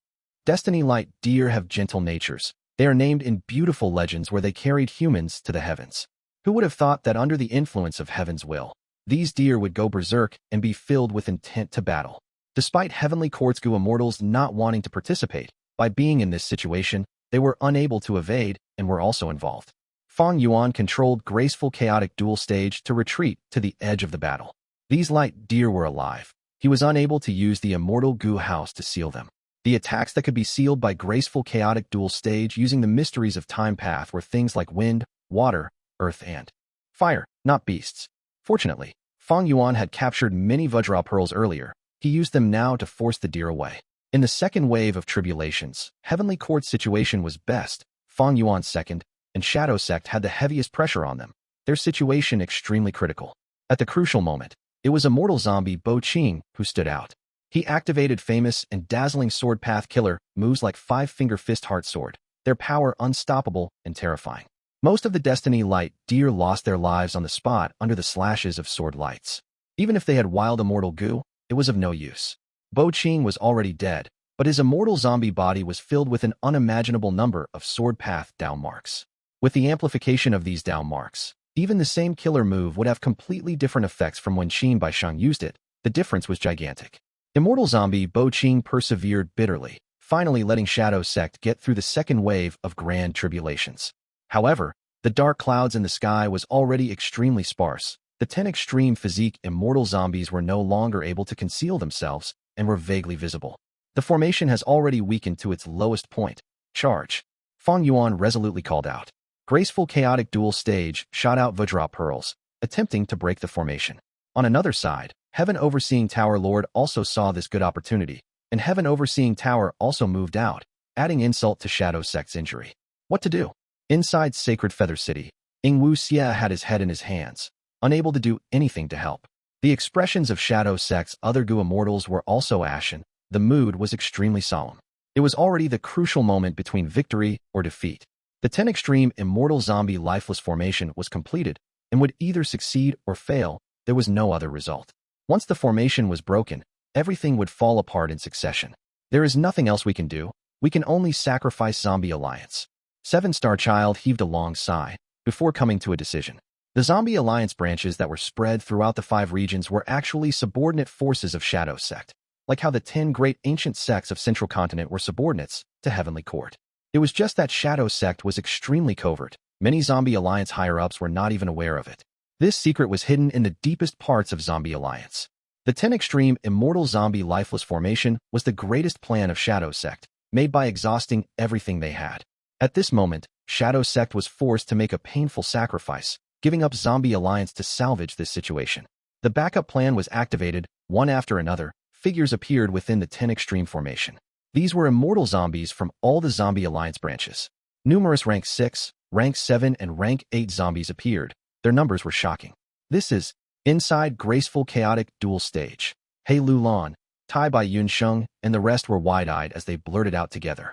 Destiny Light deer have gentle natures. They are named in beautiful legends where they carried humans to the heavens. Who would have thought that under the influence of heaven's will, these deer would go berserk and be filled with intent to battle? Despite Heavenly Court's Gu Immortals not wanting to participate, by being in this situation, they were unable to evade and were also involved. Fang Yuan controlled Graceful Chaotic Duel stage to retreat to the edge of the battle. These light deer were alive. he was unable to use the Immortal Gu house to seal them. The attacks that could be sealed by Graceful Chaotic Duel stage using the mysteries of time path were things like wind, water, earth, and fire, not beasts. Fortunately, Fang Yuan had captured many Vajra pearls earlier. He used them now to force the deer away. In the second wave of tribulations, Heavenly Court's situation was best. Fang Yuan's second, and Shadow Sect had the heaviest pressure on them. Their situation extremely critical. At the crucial moment, it was immortal zombie Qing who stood out. He activated famous and dazzling sword path killer moves like Five-Finger Fist Heart Sword, their power unstoppable and terrifying. Most of the Destiny Light deer lost their lives on the spot under the slashes of sword lights. Even if they had wild Immortal Gu, it was of no use. Qing was already dead, but his immortal zombie body was filled with an unimaginable number of sword path down marks. With the amplification of these down marks, even the same killer move would have completely different effects from when Qin Bai Shang used it. The difference was gigantic. Immortal zombie Qing persevered bitterly, finally letting Shadow Sect get through the second wave of grand tribulations. However, the dark clouds in the sky was already extremely sparse. The 10 extreme physique immortal zombies were no longer able to conceal themselves and were vaguely visible. The formation has already weakened to its lowest point. Charge! Fang Yuan resolutely called out. Graceful Chaotic Duel stage shot out Vajra pearls, attempting to break the formation. On another side, Heaven Overseeing Tower Lord also saw this good opportunity, and Heaven Overseeing Tower also moved out, adding insult to Shadow Sect's injury. What to do? Inside Sacred Feather City, Ying Wuxia had his head in his hands, unable to do anything to help. The expressions of Shadow Sect's other Gu immortals were also ashen. The mood was extremely solemn. It was already the crucial moment between victory or defeat. The 10 extreme immortal zombie lifeless formation was completed and would either succeed or fail. There was no other result. Once the formation was broken, everything would fall apart in succession. There is nothing else we can do. We can only sacrifice Zombie Alliance. Seven-Star Child heaved a long sigh before coming to a decision. The Zombie Alliance branches that were spread throughout the 5 regions were actually subordinate forces of Shadow Sect, like how the 10 great ancient sects of Central Continent were subordinates to Heavenly Court. It was just that Shadow Sect was extremely covert. Many Zombie Alliance higher-ups were not even aware of it. This secret was hidden in the deepest parts of Zombie Alliance. The 10 extreme immortal zombie lifeless formation was the greatest plan of Shadow Sect, made by exhausting everything they had. At this moment, Shadow Sect was forced to make a painful sacrifice, giving up Zombie Alliance to salvage this situation. The backup plan was activated. One after another, figures appeared within the 10 extreme formation. These were immortal zombies from all the Zombie Alliance branches. Numerous rank 6, rank 7, and rank 8 zombies appeared. Their numbers were shocking. This is inside Graceful Chaotic Duel stage. He Lulan, Tai Bai Yun Sheng, and the rest were wide-eyed as they blurted out together.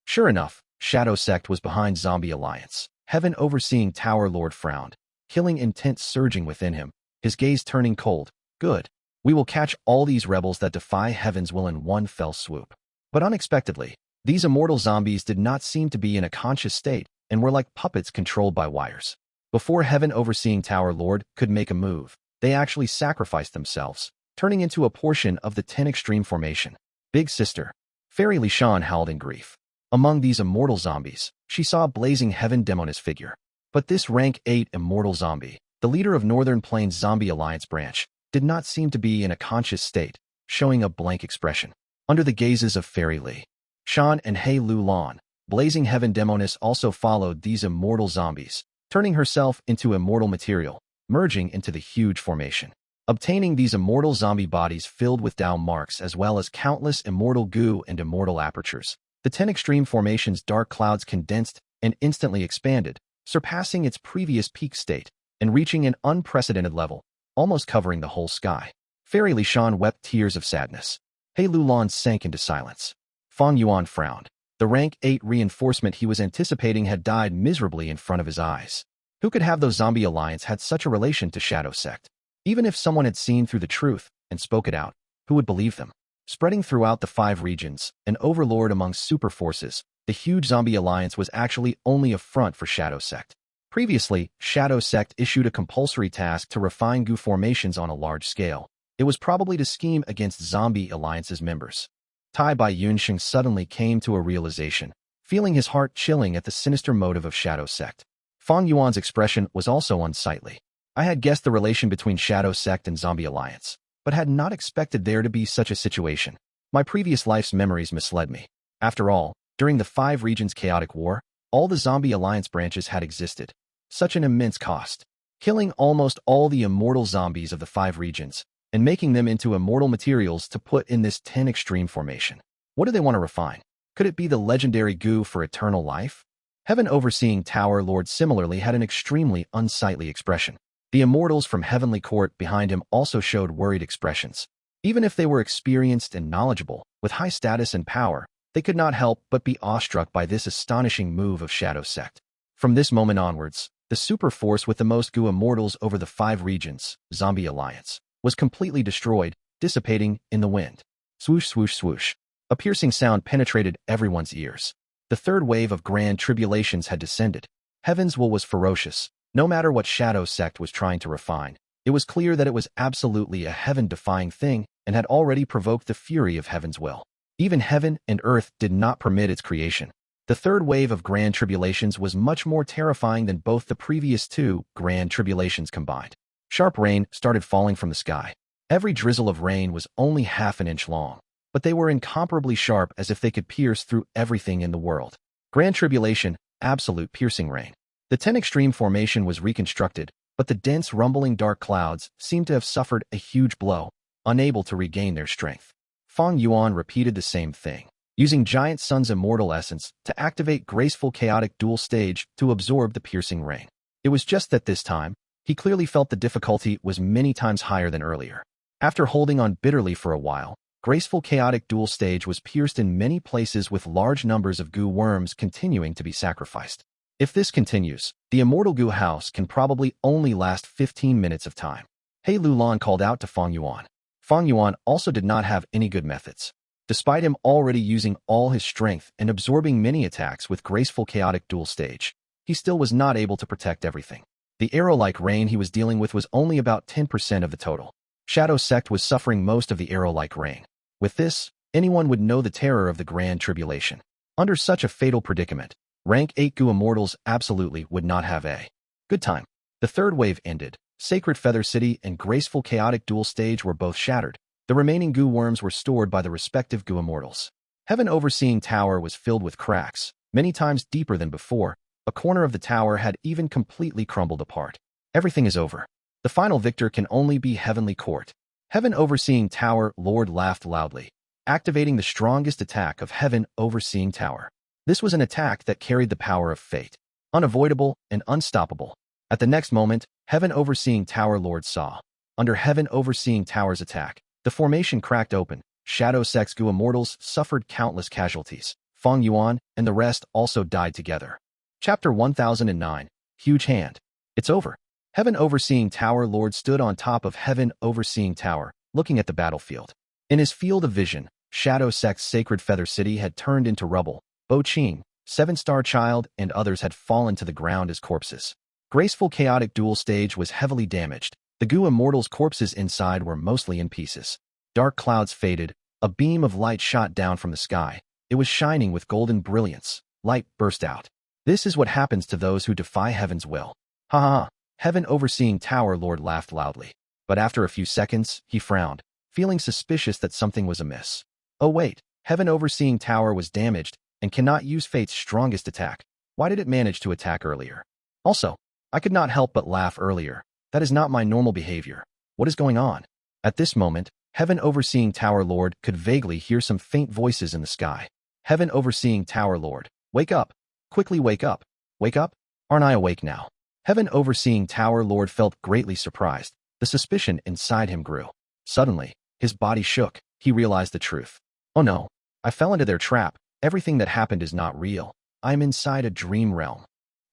Sure enough, Shadow Sect was behind Zombie Alliance. Heaven Overseeing Tower Lord frowned, killing intent surging within him, his gaze turning cold. Good. We will catch all these rebels that defy Heaven's will in one fell swoop. But unexpectedly, these immortal zombies did not seem to be in a conscious state and were like puppets controlled by wires. Before Heaven Overseeing Tower Lord could make a move, they actually sacrificed themselves, turning into a portion of the 10 extreme formation. Big Sister. Fairy Li Shan howled in grief. Among these immortal zombies, she saw a blazing Heaven Demoness figure. But this rank 8 immortal zombie, the leader of Northern Plains Zombie Alliance branch, did not seem to be in a conscious state, showing a blank expression. Under the gazes of Fairy Li Shan and He Lulan, blazing Heaven Demoness also followed these immortal zombies, turning herself into immortal material, merging into the huge formation. Obtaining these immortal zombie bodies filled with down marks as well as countless immortal goo and immortal apertures, the 10 extreme formation's dark clouds condensed and instantly expanded, surpassing its previous peak state and reaching an unprecedented level, almost covering the whole sky. Fairy Li Shan wept tears of sadness. He Lulan sank into silence. Fang Yuan frowned. The rank 8 reinforcement he was anticipating had died miserably in front of his eyes. Who could have those Zombie Alliance had such a relation to Shadow Sect? Even if someone had seen through the truth and spoke it out, who would believe them? Spreading throughout the 5 regions, an overlord among super forces, the huge Zombie Alliance was actually only a front for Shadow Sect. Previously, Shadow Sect issued a compulsory task to refine Gu formations on a large scale. It was probably to scheme against Zombie Alliance's members. Tai Bai Yunsheng suddenly came to a realization, feeling his heart chilling at the sinister motive of Shadow Sect. Fang Yuan's expression was also unsightly. I had guessed the relation between Shadow Sect and Zombie Alliance. but had not expected there to be such a situation. My previous life's memories misled me. After all, during the 5 regions chaotic war, all the zombie alliance branches had existed. Such an immense cost. Killing almost all the immortal zombies of the 5 regions, and making them into immortal materials to put in this 10 extreme formation. What do they want to refine? Could it be the legendary Gu for eternal life? Heaven Overseeing Tower Lord similarly had an extremely unsightly expression. The immortals from Heavenly Court behind him also showed worried expressions. Even if they were experienced and knowledgeable, with high status and power, they could not help but be awestruck by this astonishing move of Shadow Sect. From this moment onwards, the super force with the most Gu immortals over the 5 regions, Zombie Alliance, was completely destroyed, dissipating in the wind. Swoosh, swoosh, swoosh. A piercing sound penetrated everyone's ears. The third wave of grand tribulations had descended. Heaven's will was ferocious. No matter what Shadow Sect was trying to refine, it was clear that it was absolutely a heaven-defying thing and had already provoked the fury of Heaven's will. Even heaven and earth did not permit its creation. The third wave of grand tribulations was much more terrifying than both the previous 2 grand tribulations combined. Sharp rain started falling from the sky. Every drizzle of rain was only half an inch long, but they were incomparably sharp as if they could pierce through everything in the world. Grand tribulation, absolute piercing rain. The 10 extreme formation was reconstructed, but the dense rumbling dark clouds seemed to have suffered a huge blow, unable to regain their strength. Fang Yuan repeated the same thing, using Giant Sun's immortal essence to activate Graceful Chaotic Duel stage to absorb the piercing rain. It was just that this time, he clearly felt the difficulty was many times higher than earlier. After holding on bitterly for a while, Graceful Chaotic Duel stage was pierced in many places with large numbers of Gu worms continuing to be sacrificed. If this continues, the immortal Gu house can probably only last 15 minutes of time. He Lulan called out to Fang Yuan. Fang Yuan also did not have any good methods. Despite him already using all his strength and absorbing many attacks with Graceful Chaotic Duel stage, he still was not able to protect everything. The arrow-like rain he was dealing with was only about 10% of the total. Shadow Sect was suffering most of the arrow-like rain. With this, anyone would know the terror of the Grand Tribulation. Under such a fatal predicament, rank 8 Gu immortals absolutely would not have a good time. The third wave ended. Sacred Feather City and Graceful Chaotic Duel stage were both shattered. The remaining Gu worms were stored by the respective Gu immortals. Heaven Overseeing Tower was filled with cracks, many times deeper than before. A corner of the tower had even completely crumbled apart. Everything is over. The final victor can only be Heavenly Court. Heaven Overseeing Tower Lord laughed loudly, activating the strongest attack of Heaven Overseeing Tower. This was an attack that carried the power of fate, unavoidable and unstoppable. At the next moment, Heaven Overseeing Tower Lord saw. Under Heaven Overseeing Tower's attack, the formation cracked open. Shadow Sect's Gu immortals suffered countless casualties. Fang Yuan and the rest also died together. Chapter 1009, Huge Hand. It's over. Heaven Overseeing Tower Lord stood on top of Heaven Overseeing Tower, looking at the battlefield. In his field of vision, Shadow Sect's Sacred Feather City had turned into rubble. Qing, 7-star child, and others had fallen to the ground as corpses. Graceful Chaotic Duel stage was heavily damaged. The Gu immortals' corpses inside were mostly in pieces. Dark clouds faded. A beam of light shot down from the sky. It was shining with golden brilliance. Light burst out. This is what happens to those who defy Heaven's will. Ha ha. Heaven Overseeing Tower Lord laughed loudly. But after a few seconds, he frowned, feeling suspicious that something was amiss. Oh wait, Heaven Overseeing Tower was damaged and cannot use Fate's strongest attack. Why did it manage to attack earlier? Also, I could not help but laugh earlier. That is not my normal behavior. What is going on? At this moment, Heaven Overseeing Tower Lord could vaguely hear some faint voices in the sky. Heaven Overseeing Tower Lord, wake up! Quickly wake up! Wake up? Aren't I awake now? Heaven Overseeing Tower Lord felt greatly surprised. The suspicion inside him grew. Suddenly, his body shook. He realized the truth. Oh no, I fell into their trap. Everything that happened is not real. I am inside a dream realm.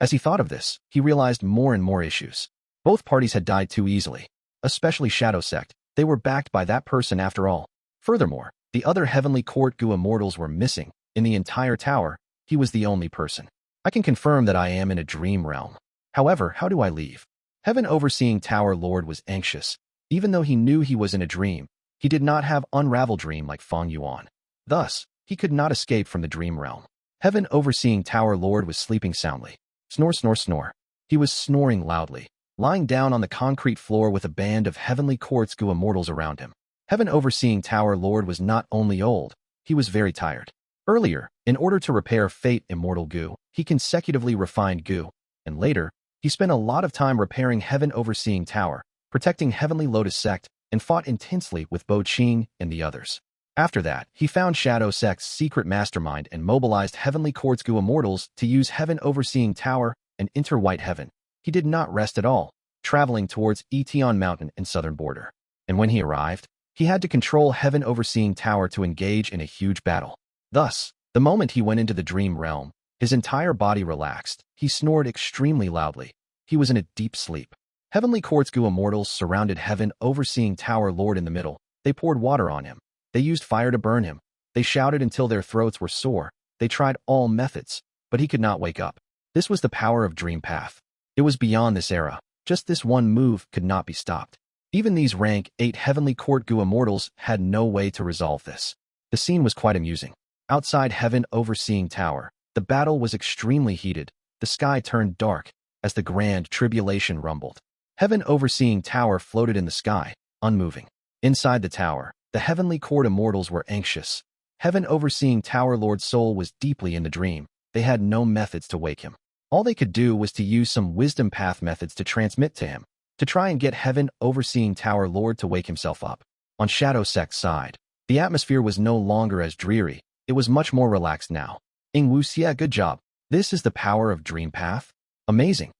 As he thought of this, he realized more and more issues. Both parties had died too easily. Especially Shadow Sect. They were backed by that person after all. Furthermore, the other Heavenly Court Gu immortals were missing. In the entire tower, he was the only person. I can confirm that I am in a dream realm. However, how do I leave? Heaven Overseeing Tower Lord was anxious. Even though he knew he was in a dream, he did not have unravel dream like Fang Yuan. Thus, he could not escape from the dream realm. Heaven Overseeing Tower Lord was sleeping soundly. Snore, snore, snore. He was snoring loudly, lying down on the concrete floor with a band of Heavenly Court's Gu immortals around him. Heaven Overseeing Tower Lord was not only old, he was very tired. Earlier, in order to repair Fate Immortal Gu, he consecutively refined Gu, and later, he spent a lot of time repairing Heaven Overseeing Tower, protecting Heavenly Lotus Sect, and fought intensely with Bo Qing and the others. After that, he found Shadow Sect's secret mastermind and mobilized Heavenly Court's Gu Immortals to use Heaven Overseeing Tower and enter White Heaven. He did not rest at all, traveling towards Etion Mountain and southern border. And when he arrived, he had to control Heaven Overseeing Tower to engage in a huge battle. Thus, the moment he went into the dream realm, his entire body relaxed. He snored extremely loudly. He was in a deep sleep. Heavenly Court's Gu Immortals surrounded Heaven Overseeing Tower Lord in the middle. They poured water on him. They used fire to burn him. They shouted until their throats were sore. They tried all methods, but he could not wake up. This was the power of Dream Path. It was beyond this era. Just this one move could not be stopped. Even these rank 8 Heavenly Court Gu Immortals had no way to resolve this. The scene was quite amusing. Outside Heaven Overseeing Tower, the battle was extremely heated. The sky turned dark as the grand tribulation rumbled. Heaven Overseeing Tower floated in the sky, unmoving. Inside the tower, the Heavenly Court Immortals were anxious. Heaven Overseeing Tower Lord's soul was deeply in the dream. They had no methods to wake him. All they could do was to use some wisdom path methods to transmit to him, to try and get Heaven Overseeing Tower Lord to wake himself up. On Shadow Sect's side, the atmosphere was no longer as dreary. It was much more relaxed now. Ying Wuxia, good job. This is the power of Dream Path? Amazing.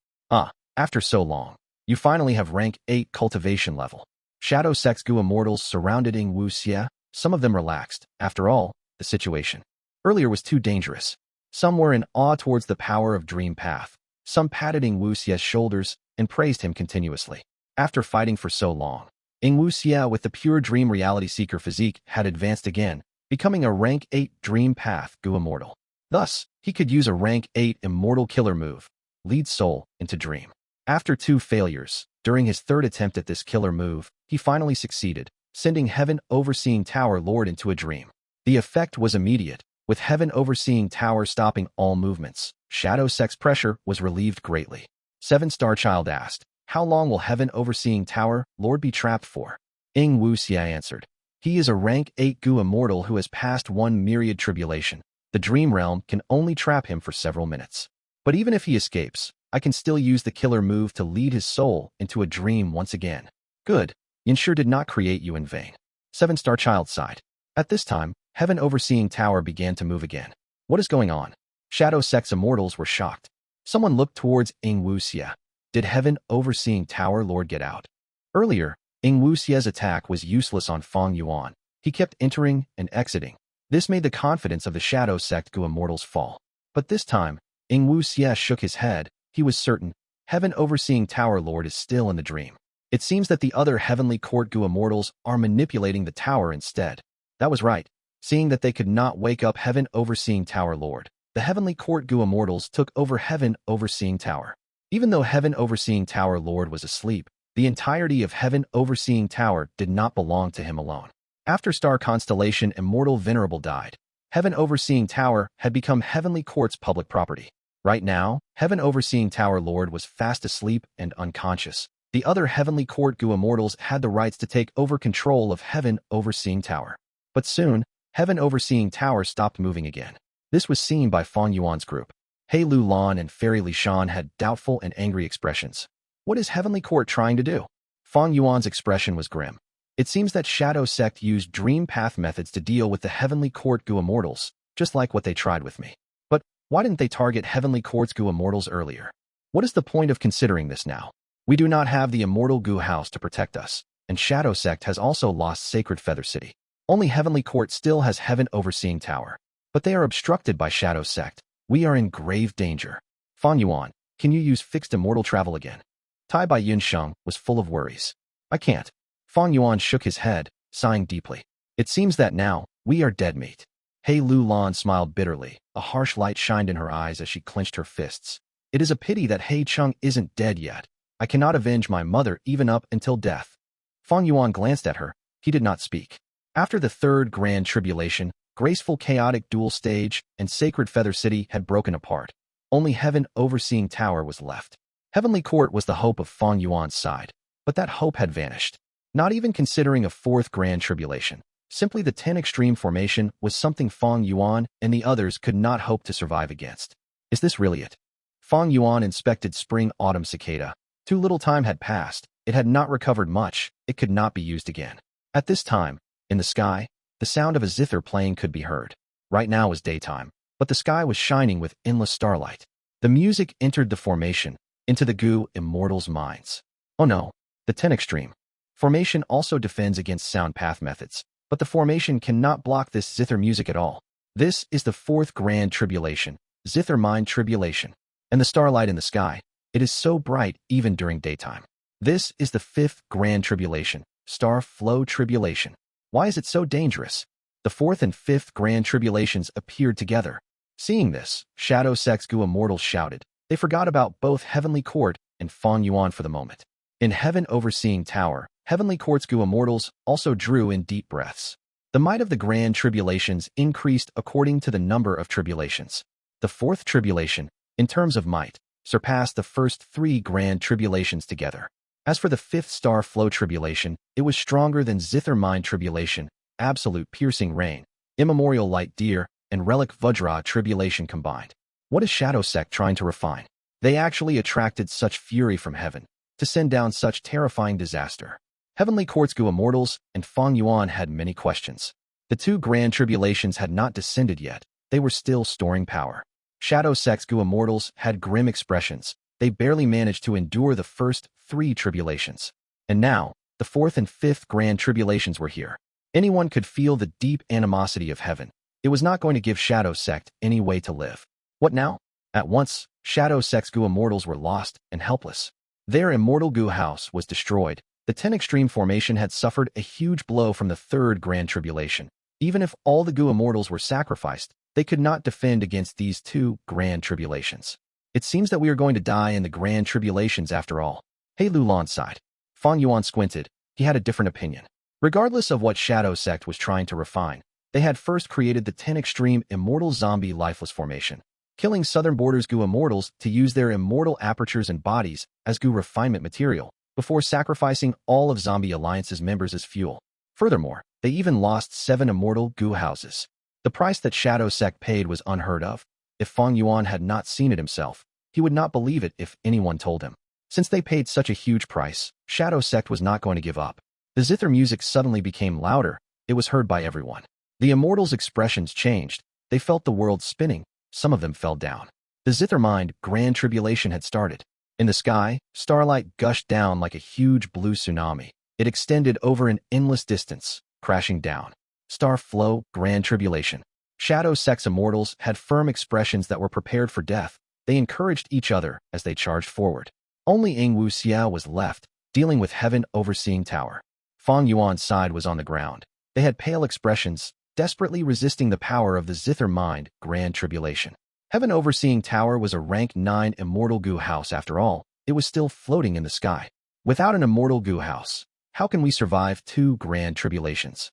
After so long, you finally have rank 8 cultivation level. Shadow Sect's Gu Immortals surrounded Ying Wuxia. Some of them relaxed. After all, the situation earlier was too dangerous. Some were in awe towards the power of Dream Path. Some patted Ying Wuxia's shoulders and praised him continuously. After fighting for so long, Ying Wuxia with the pure Dream Reality Seeker physique had advanced again, becoming a rank 8 Dream Path Gu Immortal. Thus, he could use a rank 8 Immortal Killer move, Lead Soul into Dream. After 2 failures, during his 3rd attempt at this killer move, he finally succeeded, sending Heaven Overseeing Tower Lord into a dream. The effect was immediate, with Heaven Overseeing Tower stopping all movements. Shadow Sect's pressure was relieved greatly. 7-Star Child asked, "How long will Heaven Overseeing Tower Lord be trapped for?" Ying Wuxia answered, "He is a rank 8 Gu Immortal who has passed 1 myriad tribulation. The dream realm can only trap him for several minutes. But even if he escapes, I can still use the killer move to lead his soul into a dream once again." Good. Yinsure did not create you in vain. 7-Star Child sighed. At this time, Heaven Overseeing Tower began to move again. What is going on? Shadow Sect's Immortals were shocked. Someone looked towards Ying Wuxia. Did Heaven Overseeing Tower Lord get out? Earlier, Ying Wuxia's attack was useless on Fang Yuan. He kept entering and exiting. This made the confidence of the Shadow Sect Gu Immortals fall. But this time, Ying Wuxia shook his head. He was certain Heaven Overseeing Tower Lord is still in the dream. It seems that the other Heavenly Court Gu Immortals are manipulating the tower instead. That was right. Seeing that they could not wake up Heaven Overseeing Tower Lord, the Heavenly Court Gu Immortals took over Heaven Overseeing Tower. Even though Heaven Overseeing Tower Lord was asleep, the entirety of Heaven Overseeing Tower did not belong to him alone. After Star Constellation Immortal Venerable died, Heaven Overseeing Tower had become Heavenly Court's public property. Right now, Heaven Overseeing Tower Lord was fast asleep and unconscious. The other Heavenly Court Gu Immortals had the rights to take over control of Heaven Overseeing Tower. But soon, Heaven Overseeing Tower stopped moving again. This was seen by Fang Yuan's group. He Lu Lan and Fairy Li Shan had doubtful and angry expressions. What is Heavenly Court trying to do? Fang Yuan's expression was grim. It seems that Shadow Sect used Dream Path methods to deal with the Heavenly Court Gu Immortals, just like what they tried with me. But why didn't they target Heavenly Court's Gu Immortals earlier? What is the point of considering this now? We do not have the Immortal Gu House to protect us, and Shadow Sect has also lost Sacred Feather City. Only Heavenly Court still has Heaven Overseeing Tower. But they are obstructed by Shadow Sect. We are in grave danger. Fang Yuan, can you use fixed immortal travel again? Tai Bai Yunsheng was full of worries. I can't. Fang Yuan shook his head, sighing deeply. It seems that now, we are dead meat. He Lu Lan smiled bitterly. A harsh light shined in her eyes as she clenched her fists. It is a pity that He Cheng isn't dead yet. I cannot avenge my mother even up until death. Fang Yuan glanced at her. He did not speak. After the 3rd Grand Tribulation, Graceful Chaotic Duel Stage and Sacred Feather City had broken apart. Only Heaven Overseeing Tower was left. Heavenly Court was the hope of Fang Yuan's side, but that hope had vanished. Not even considering a fourth grand tribulation. Simply the 10 extreme formation was something Fang Yuan and the others could not hope to survive against. Is this really it? Fang Yuan inspected spring Autumn Cicada. Too little time had passed. It had not recovered much. It could not be used again. At this time, in the sky, the sound of a zither playing could be heard. Right now was daytime, but the sky was shining with endless starlight. The music entered the formation, into the Gu immortals' minds. Oh no, the 10 extreme. Formation also defends against sound path methods, but the formation cannot block this zither music at all. This is the fourth grand tribulation, zither mind tribulation. And the starlight in the sky, it is so bright even during daytime. This is the fifth grand tribulation, star flow tribulation. Why is it so dangerous? The fourth and fifth grand tribulations appeared together. Seeing this, Shadow Sect's Gu immortals shouted. They forgot about both Heavenly Court and Fang Yuan for the moment. In Heaven Overseeing Tower, Heavenly Court's Gu immortals also drew in deep breaths. The might of the grand tribulations increased according to the number of tribulations. The fourth tribulation, in terms of might, surpassed the first three grand tribulations together. As for the fifth star flow tribulation, it was stronger than zither mind tribulation, absolute piercing rain, immemorial light deer, and relic vajra tribulation combined. What is Shadow Sect trying to refine? They actually attracted such fury from heaven to send down such terrifying disaster. Heavenly Court's Gu immortals and Fang Yuan had many questions. The two grand tribulations had not descended yet. They were still storing power. Shadow Sect's Gu immortals had grim expressions. They barely managed to endure the first three tribulations. And now, the fourth and fifth grand tribulations were here. Anyone could feel the deep animosity of heaven. It was not going to give Shadow Sect any way to live. What now? At once, Shadow Sect's Gu immortals were lost and helpless. Their immortal Gu house was destroyed. The 10 extreme formation had suffered a huge blow from the third grand tribulation. Even if all the Gu immortals were sacrificed, they could not defend against these two grand tribulations. It seems that we are going to die in the grand tribulations after all. Hey Lulan sighed. Fang Yuan squinted. He had a different opinion. Regardless of what Shadow Sect was trying to refine, they had first created the 10 extreme immortal zombie lifeless formation, killing Southern Border's Gu immortals to use their immortal apertures and bodies as Gu refinement material, before sacrificing all of Zombie Alliance's members as fuel. Furthermore, they even lost 7 immortal Gu houses. The price that Shadow Sect paid was unheard of. If Fang Yuan had not seen it himself, he would not believe it if anyone told him. Since they paid such a huge price, Shadow Sect was not going to give up. The zither music suddenly became louder. It was heard by everyone. The immortals' expressions changed. They felt the world spinning. Some of them fell down. The zither mind grand tribulation had started. In the sky, starlight gushed down like a huge blue tsunami. It extended over an endless distance, crashing down. Star flow grand tribulation. Shadow Sect's immortals had firm expressions that were prepared for death. They encouraged each other as they charged forward. Only Ying Wu Xiao was left, dealing with Heaven Overseeing Tower. Fang Yuan's side was on the ground. They had pale expressions, desperately resisting the power of the zither mind grand tribulation. Heaven Overseeing Tower was a rank 9 immortal Gu house after all. It was still floating in the sky. Without an immortal Gu house, how can we survive 2 grand tribulations?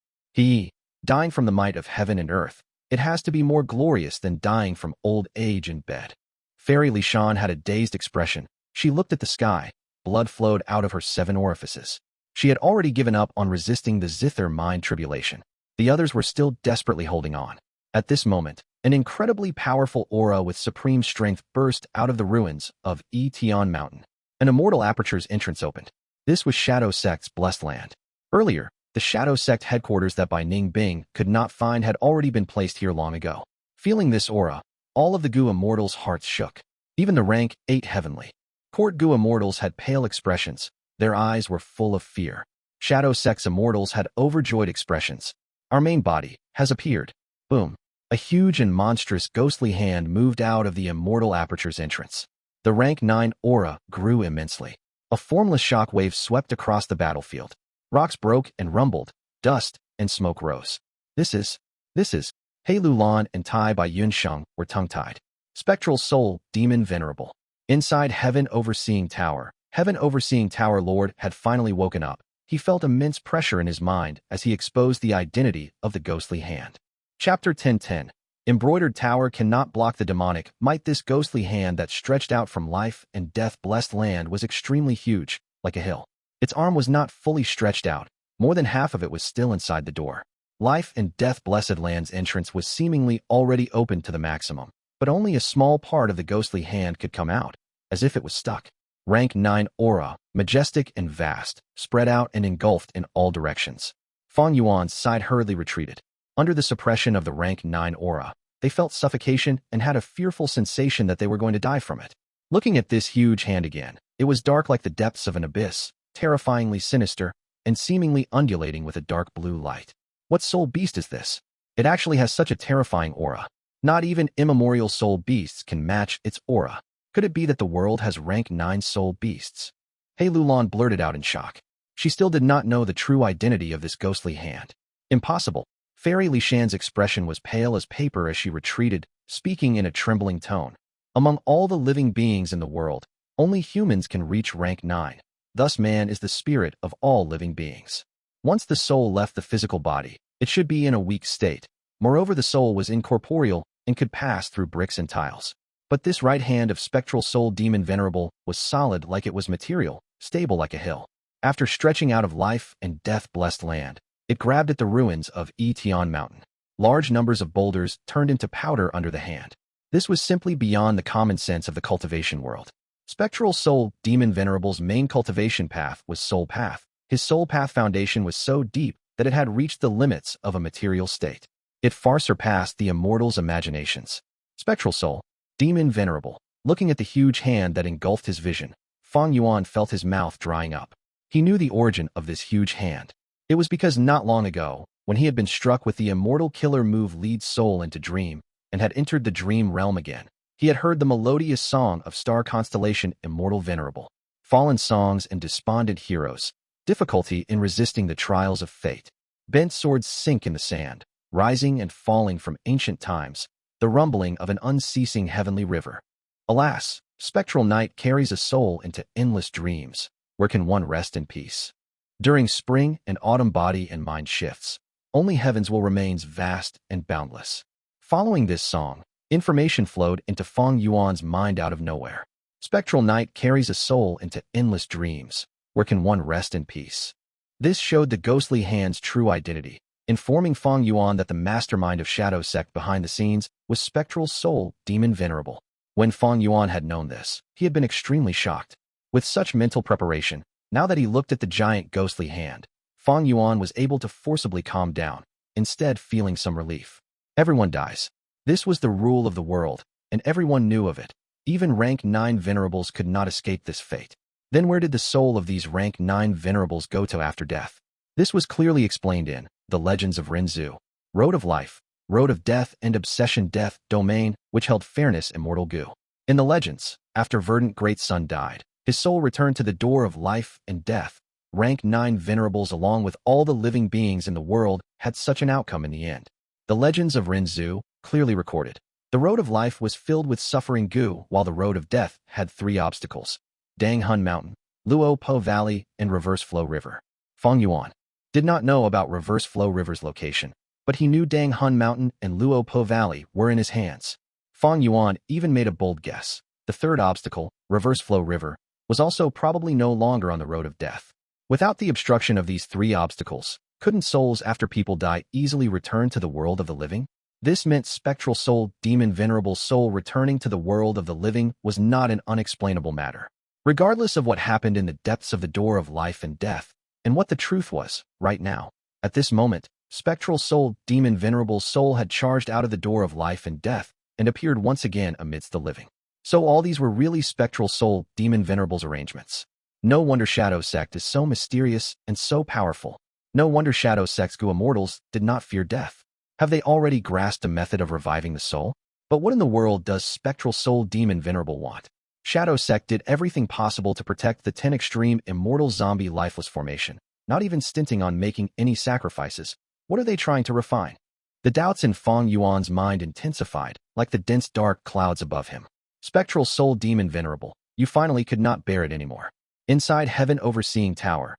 Dying from the might of heaven and earth. It has to be more glorious than dying from old age in bed. Fairy Li Shan had a dazed expression. She looked at the sky. Blood flowed out of her 7 orifices. She had already given up on resisting the zither mind tribulation. The others were still desperately holding on. At this moment, an incredibly powerful aura with supreme strength burst out of the ruins of Tian Mountain. An immortal aperture's entrance opened. This was Shadow Sect's blessed land. Earlier, the Shadow Sect headquarters that Bai Ning Bing could not find had already been placed here long ago. Feeling this aura, all of the Gu immortals' hearts shook. Even the rank 8 heavenly Court Gu immortals had pale expressions. Their eyes were full of fear. Shadow Sect's immortals had overjoyed expressions. Our main body has appeared. Boom. A huge and monstrous ghostly hand moved out of the immortal aperture's entrance. The rank 9 aura grew immensely. A formless shockwave swept across the battlefield. Rocks broke and rumbled. Dust and smoke rose. This is. He Lulan and Tai Bai Yunsheng were tongue-tied. Spectral soul, demon venerable. Inside Heaven Overseeing Tower Lord had finally woken up. He felt immense pressure in his mind as he exposed the identity of the ghostly hand. Chapter 10:10. Embroidered Tower cannot block the demonic might. This ghostly hand that stretched out from life and death blessed land was extremely huge, like a hill. Its arm was not fully stretched out. More than half of it was still inside the door. Life and Death Blessed Land's entrance was seemingly already open to the maximum, but only a small part of the ghostly hand could come out, as if it was stuck. Rank 9 aura, majestic and vast, spread out and engulfed in all directions. Fang Yuan's side hurriedly retreated. Under the suppression of the rank 9 aura, they felt suffocation and had a fearful sensation that they were going to die from it. Looking at this huge hand again, it was dark like the depths of an abyss, terrifyingly sinister, and seemingly undulating with a dark blue light. What soul beast is this? It actually has such a terrifying aura. Not even immemorial soul beasts can match its aura. Could it be that the world has rank 9 soul beasts? Hei Lulan blurted out in shock. She still did not know the true identity of this ghostly hand. Impossible. Fairy Li Shan's expression was pale as paper as she retreated, speaking in a trembling tone. Among all the living beings in the world, only humans can reach rank 9. Thus man is the spirit of all living beings. Once the soul left the physical body, it should be in a weak state. Moreover, the soul was incorporeal and could pass through bricks and tiles. But this right hand of Spectral Soul Demon Venerable was solid like it was material, stable like a hill. After stretching out of life and death blessed land, it grabbed at the ruins of Tian Mountain. Large numbers of boulders turned into powder under the hand. This was simply beyond the common sense of the cultivation world. Spectral Soul Demon Venerable's main cultivation path was Soul Path. His Soul Path foundation was so deep that it had reached the limits of a material state. It far surpassed the immortal's imaginations. Spectral Soul Demon Venerable. Looking at the huge hand that engulfed his vision, Fang Yuan felt his mouth drying up. He knew the origin of this huge hand. It was because not long ago, when he had been struck with the immortal killer move Lead Soul into Dream, and had entered the dream realm again, he had heard the melodious song of star constellation Immortal Venerable. Fallen songs and despondent heroes. Difficulty in resisting the trials of fate. Bent swords sink in the sand, rising and falling from ancient times, the rumbling of an unceasing heavenly river. Alas, spectral night carries a soul into endless dreams. Where can one rest in peace? During spring and autumn body and mind shifts, only heavens will remain vast and boundless. Following this song, information flowed into Fang Yuan's mind out of nowhere. Spectral night carries a soul into endless dreams. Where can one rest in peace? This showed the ghostly hand's true identity, informing Fang Yuan that the mastermind of Shadow Sect behind the scenes was Spectral Soul Demon Venerable. When Fang Yuan had known this, he had been extremely shocked. With such mental preparation, now that he looked at the giant ghostly hand, Fang Yuan was able to forcibly calm down, instead feeling some relief. Everyone dies. This was the rule of the world, and everyone knew of it. Even rank 9 venerables could not escape this fate. Then where did the soul of these rank 9 venerables go to after death? This was clearly explained in The Legends of Renzu, Road of Life, Road of Death and Obsession Death Domain, which held Fairness Immortal Gu. In the legends, after Verdant Great Sun died, his soul returned to the door of life and death. Rank 9 venerables along with all the living beings in the world had such an outcome in the end. The Legends of Renzu clearly recorded. The Road of Life was filled with suffering Gu, while the Road of Death had 3 obstacles: Dang Hun Mountain, Luo Po Valley, and Reverse Flow River. Fang Yuan did not know about Reverse Flow River's location, but he knew Dang Hun Mountain and Luo Po Valley were in his hands. Fang Yuan even made a bold guess. The third obstacle, Reverse Flow River, was also probably no longer on the road of death. Without the obstruction of these 3 obstacles, couldn't souls after people die easily return to the world of the living? This meant Spectral Soul Demon Venerable soul returning to the world of the living was not an unexplainable matter. Regardless of what happened in the depths of the door of life and death, and what the truth was, right now, at this moment, Spectral Soul Demon Venerable soul had charged out of the door of life and death, and appeared once again amidst the living. So all these were really Spectral Soul Demon Venerable's arrangements. No wonder Shadow Sect is so mysterious and so powerful. No wonder Shadow Sect's Gu immortals did not fear death. Have they already grasped a method of reviving the soul? But what in the world does Spectral Soul Demon Venerable want? Shadow Sect did everything possible to protect the 10 extreme immortal zombie lifeless formation, not even stinting on making any sacrifices. What are they trying to refine? The doubts in Fang Yuan's mind intensified, like the dense dark clouds above him. Spectral Soul Demon Venerable, you finally could not bear it anymore. Inside Heaven Overseeing Tower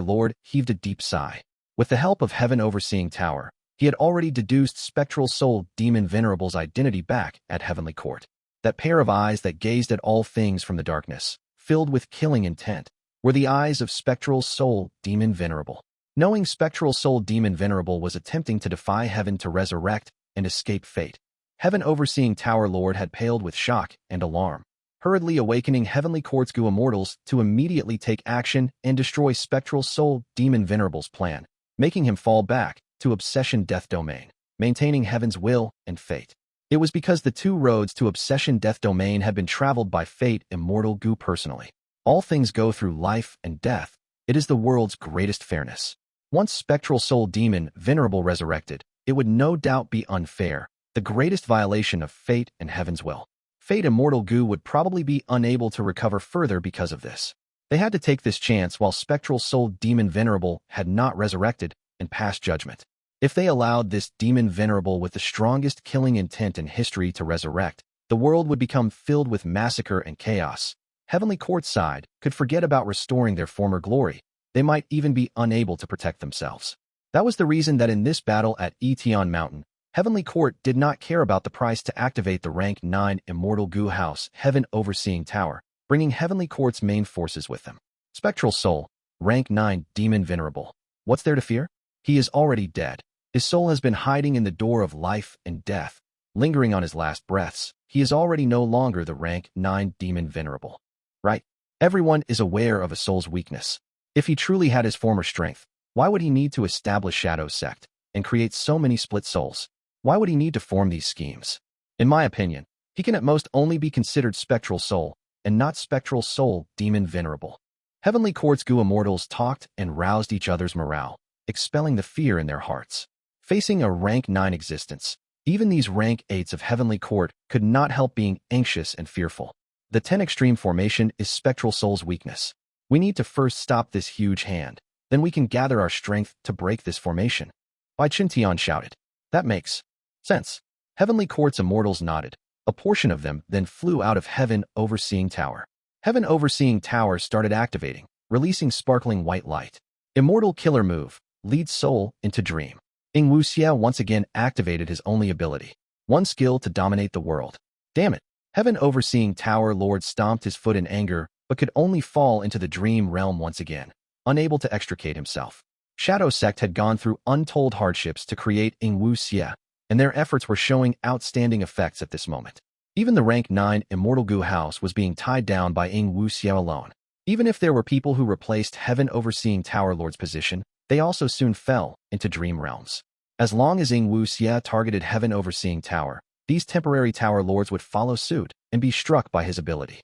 Lord heaved a deep sigh. With the help of Heaven Overseeing Tower, he had already deduced Spectral Soul Demon Venerable's identity back at Heavenly Court. That pair of eyes that gazed at all things from the darkness, filled with killing intent, were the eyes of Spectral Soul Demon Venerable. Knowing Spectral Soul Demon Venerable was attempting to defy heaven to resurrect and escape fate, Heaven Overseeing Tower Lord had paled with shock and alarm, hurriedly awakening Heavenly Court's Gu immortals to immediately take action and destroy Spectral Soul Demon Venerable's plan, making him fall back to Obsession Death Domain, maintaining Heaven's will and fate. It was because the two roads to Obsession Death Domain had been traveled by Fate Immortal Gu personally. All things go through life and death. It is the world's greatest fairness. Once Spectral Soul Demon Venerable resurrected, it would no doubt be unfair, the greatest violation of Fate and Heaven's will. Fate Immortal Gu would probably be unable to recover further because of this. They had to take this chance while Spectral Soul Demon Venerable had not resurrected and passed judgment. If they allowed this Demon Venerable with the strongest killing intent in history to resurrect, the world would become filled with massacre and chaos. Heavenly Court's side could forget about restoring their former glory. They might even be unable to protect themselves. That was the reason that in this battle at Etion Mountain, Heavenly Court did not care about the price to activate the Rank 9 Immortal Gu House Heaven Overseeing Tower, bringing Heavenly Court's main forces with them. Spectral Soul, Rank 9 Demon Venerable. What's there to fear? He is already dead. His soul has been hiding in the door of life and death, lingering on his last breaths. He is already no longer the Rank 9 Demon Venerable. Right? Everyone is aware of a soul's weakness. If he truly had his former strength, why would he need to establish Shadow Sect and create so many split souls? Why would he need to form these schemes? In my opinion, he can at most only be considered Spectral Soul, and not Spectral Soul Demon Venerable. Heavenly Court's Gu immortals talked and roused each other's morale, expelling the fear in their hearts. Facing a Rank 9 existence, even these Rank 8s of Heavenly Court could not help being anxious and fearful. The 10 Extreme Formation is Spectral Soul's weakness. We need to first stop this huge hand, then we can gather our strength to break this formation. Bai Qintian shouted. That makes sense. Heavenly Court's immortals nodded. A portion of them then flew out of Heaven Overseeing Tower. Heaven Overseeing Tower started activating, releasing sparkling white light. Immortal Killer Move, Lead Soul into Dream. Ying Wuxia once again activated his only ability, one skill to dominate the world. Damn it. Heaven Overseeing Tower Lord stomped his foot in anger, but could only fall into the dream realm once again, unable to extricate himself. Shadow Sect had gone through untold hardships to create Ying Wuxia, and their efforts were showing outstanding effects at this moment. Even the Rank 9 Immortal Gu House was being tied down by Ying Wuxia alone. Even if there were people who replaced Heaven Overseeing Tower Lord's position, they also soon fell into dream realms. As long as Ying Wuxia targeted Heaven Overseeing Tower, these temporary Tower Lords would follow suit and be struck by his ability.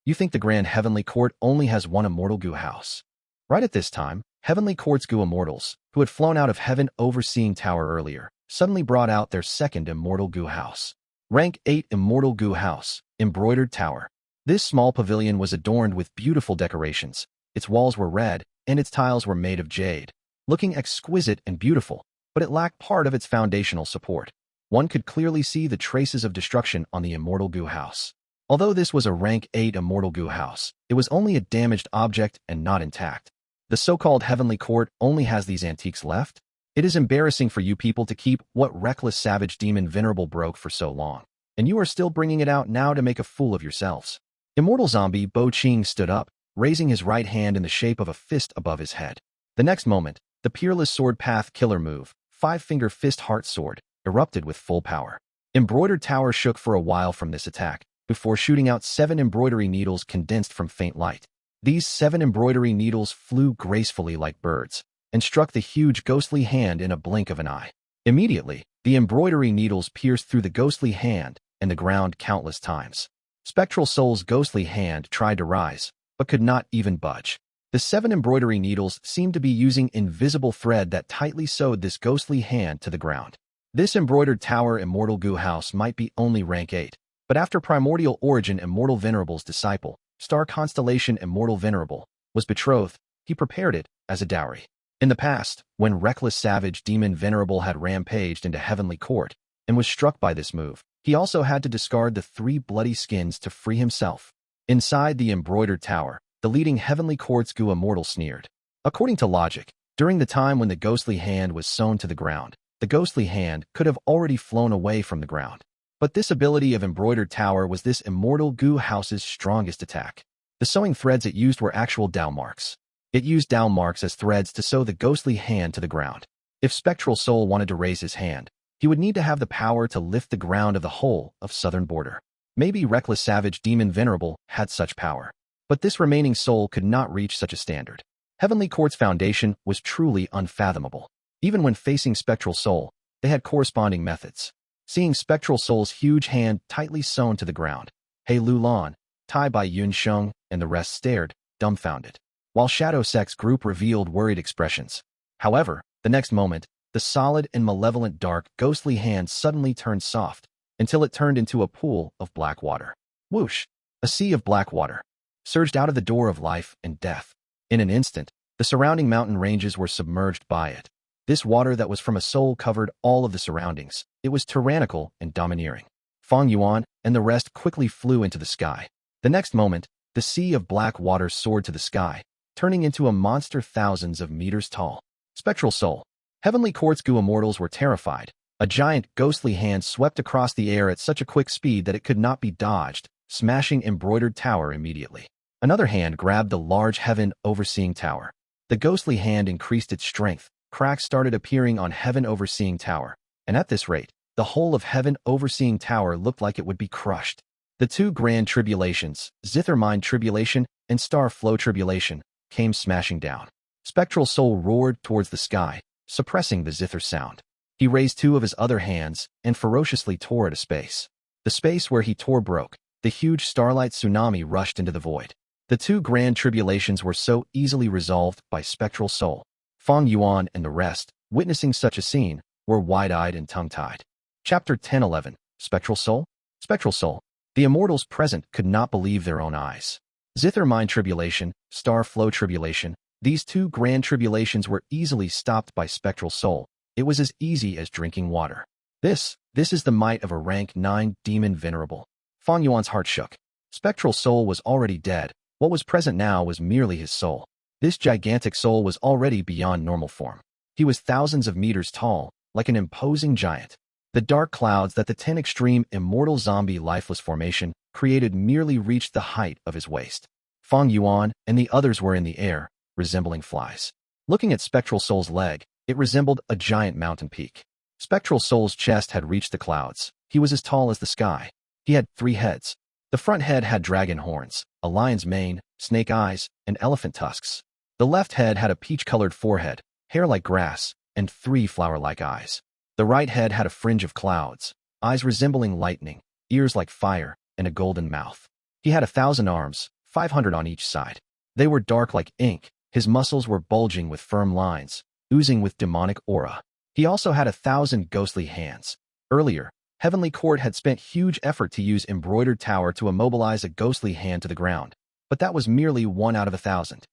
You think the Grand Heavenly Court only has one Immortal Gu House? Right at this time, Heavenly Court's Gu Immortals, who had flown out of Heaven Overseeing Tower earlier, suddenly brought out their second Immortal Gu House. Rank 8 Immortal Gu House, Embroidered Tower. This small pavilion was adorned with beautiful decorations. Its walls were red, and its tiles were made of jade, looking exquisite and beautiful, but it lacked part of its foundational support. One could clearly see the traces of destruction on the Immortal Gu House. Although this was a Rank 8 Immortal Gu House, it was only a damaged object and not intact. The so-called Heavenly Court only has these antiques left? It is embarrassing for you people to keep what reckless savage demon Venerable broke for so long, and you are still bringing it out now to make a fool of yourselves. Immortal Zombie Bo Qing stood up, raising his right hand in the shape of a fist above his head. The next moment, the Peerless Sword Path Killer Move, Five-Finger Fist Heart Sword, erupted with full power. Embroidered Tower shook for a while from this attack, before shooting out 7 embroidery needles condensed from faint light. These 7 embroidery needles flew gracefully like birds, and struck the huge ghostly hand in a blink of an eye. Immediately, the embroidery needles pierced through the ghostly hand and the ground countless times. Spectral Soul's ghostly hand tried to rise, but could not even budge. The 7 embroidery needles seemed to be using invisible thread that tightly sewed this ghostly hand to the ground. This Embroidered Tower Immortal Gu House might be only Rank 8, but after Primordial Origin Immortal Venerable's disciple, Star Constellation Immortal Venerable, was betrothed, he prepared it as a dowry. In the past, when reckless savage Demon Venerable had rampaged into Heavenly Court and was struck by this move, he also had to discard the 3 bloody skins to free himself. Inside the Embroidered Tower, the leading Heavenly Court's Gu Immortal sneered. According to logic, during the time when the ghostly hand was sewn to the ground, the ghostly hand could have already flown away from the ground. But this ability of Embroidered Tower was this Immortal Gu House's strongest attack. The sewing threads it used were actual dowel marks. It used dowel marks as threads to sew the ghostly hand to the ground. If Spectral Soul wanted to raise his hand, he would need to have the power to lift the ground of the whole of Southern Border. Maybe Reckless Savage Demon Venerable had such power. But this remaining soul could not reach such a standard. Heavenly Court's foundation was truly unfathomable. Even when facing Spectral Soul, they had corresponding methods. Seeing Spectral Soul's huge hand tightly sewn to the ground, He Lu Lan, Tai Bai Yun Sheng, and the rest stared, dumbfounded, while Shadow Sect's group revealed worried expressions. However, the next moment, the solid and malevolent dark, ghostly hand suddenly turned soft, until it turned into a pool of black water. Whoosh! A sea of black water surged out of the door of life and death. In an instant, the surrounding mountain ranges were submerged by it. This water that was from a soul covered all of the surroundings. It was tyrannical and domineering. Fang Yuan and the rest quickly flew into the sky. The next moment, the sea of black water soared to the sky, turning into a monster thousands of meters tall. Spectral Soul. Heavenly Court's Gu immortals were terrified. A giant, ghostly hand swept across the air at such a quick speed that it could not be dodged, smashing Embroidered Tower immediately. Another hand grabbed the large Heaven Overseeing Tower. The ghostly hand increased its strength. Cracks started appearing on Heaven Overseeing Tower, and at this rate, the whole of Heaven Overseeing Tower looked like it would be crushed. The two grand tribulations, Zither Mind Tribulation and Star Flow Tribulation, came smashing down. Spectral Soul roared towards the sky, suppressing the zither sound. He raised two of his other hands and ferociously tore at a space. The space where he tore broke. The huge starlight tsunami rushed into the void. The two grand tribulations were so easily resolved by Spectral Soul. Fang Yuan and the rest, witnessing such a scene, were wide-eyed and tongue-tied. Chapter 10:11. Spectral Soul? Spectral Soul. The immortals present could not believe their own eyes. Zither Mind Tribulation, Star Flow Tribulation, these two grand tribulations were easily stopped by Spectral Soul. It was as easy as drinking water. This is the might of a rank 9 demon venerable. Fang Yuan's heart shook. Spectral Soul was already dead. What was present now was merely his soul. This gigantic soul was already beyond normal form. He was thousands of meters tall, like an imposing giant. The dark clouds that the 10 extreme immortal zombie lifeless formation created merely reached the height of his waist. Fang Yuan and the others were in the air, resembling flies. Looking at Spectral Soul's leg, it resembled a giant mountain peak. Spectral Soul's chest had reached the clouds. He was as tall as the sky. He had 3 heads. The front head had dragon horns, a lion's mane, snake eyes, and elephant tusks. The left head had a peach-colored forehead, hair like grass, and 3 flower-like eyes. The right head had a fringe of clouds, eyes resembling lightning, ears like fire, and a golden mouth. He had 1,000 arms, 500 on each side. They were dark like ink. His muscles were bulging with firm lines, oozing with demonic aura. He also had 1,000 ghostly hands. Earlier, Heavenly Court had spent huge effort to use Embroidered Tower to immobilize a ghostly hand to the ground, but that was merely 1 out of 1,000.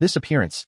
This appearance.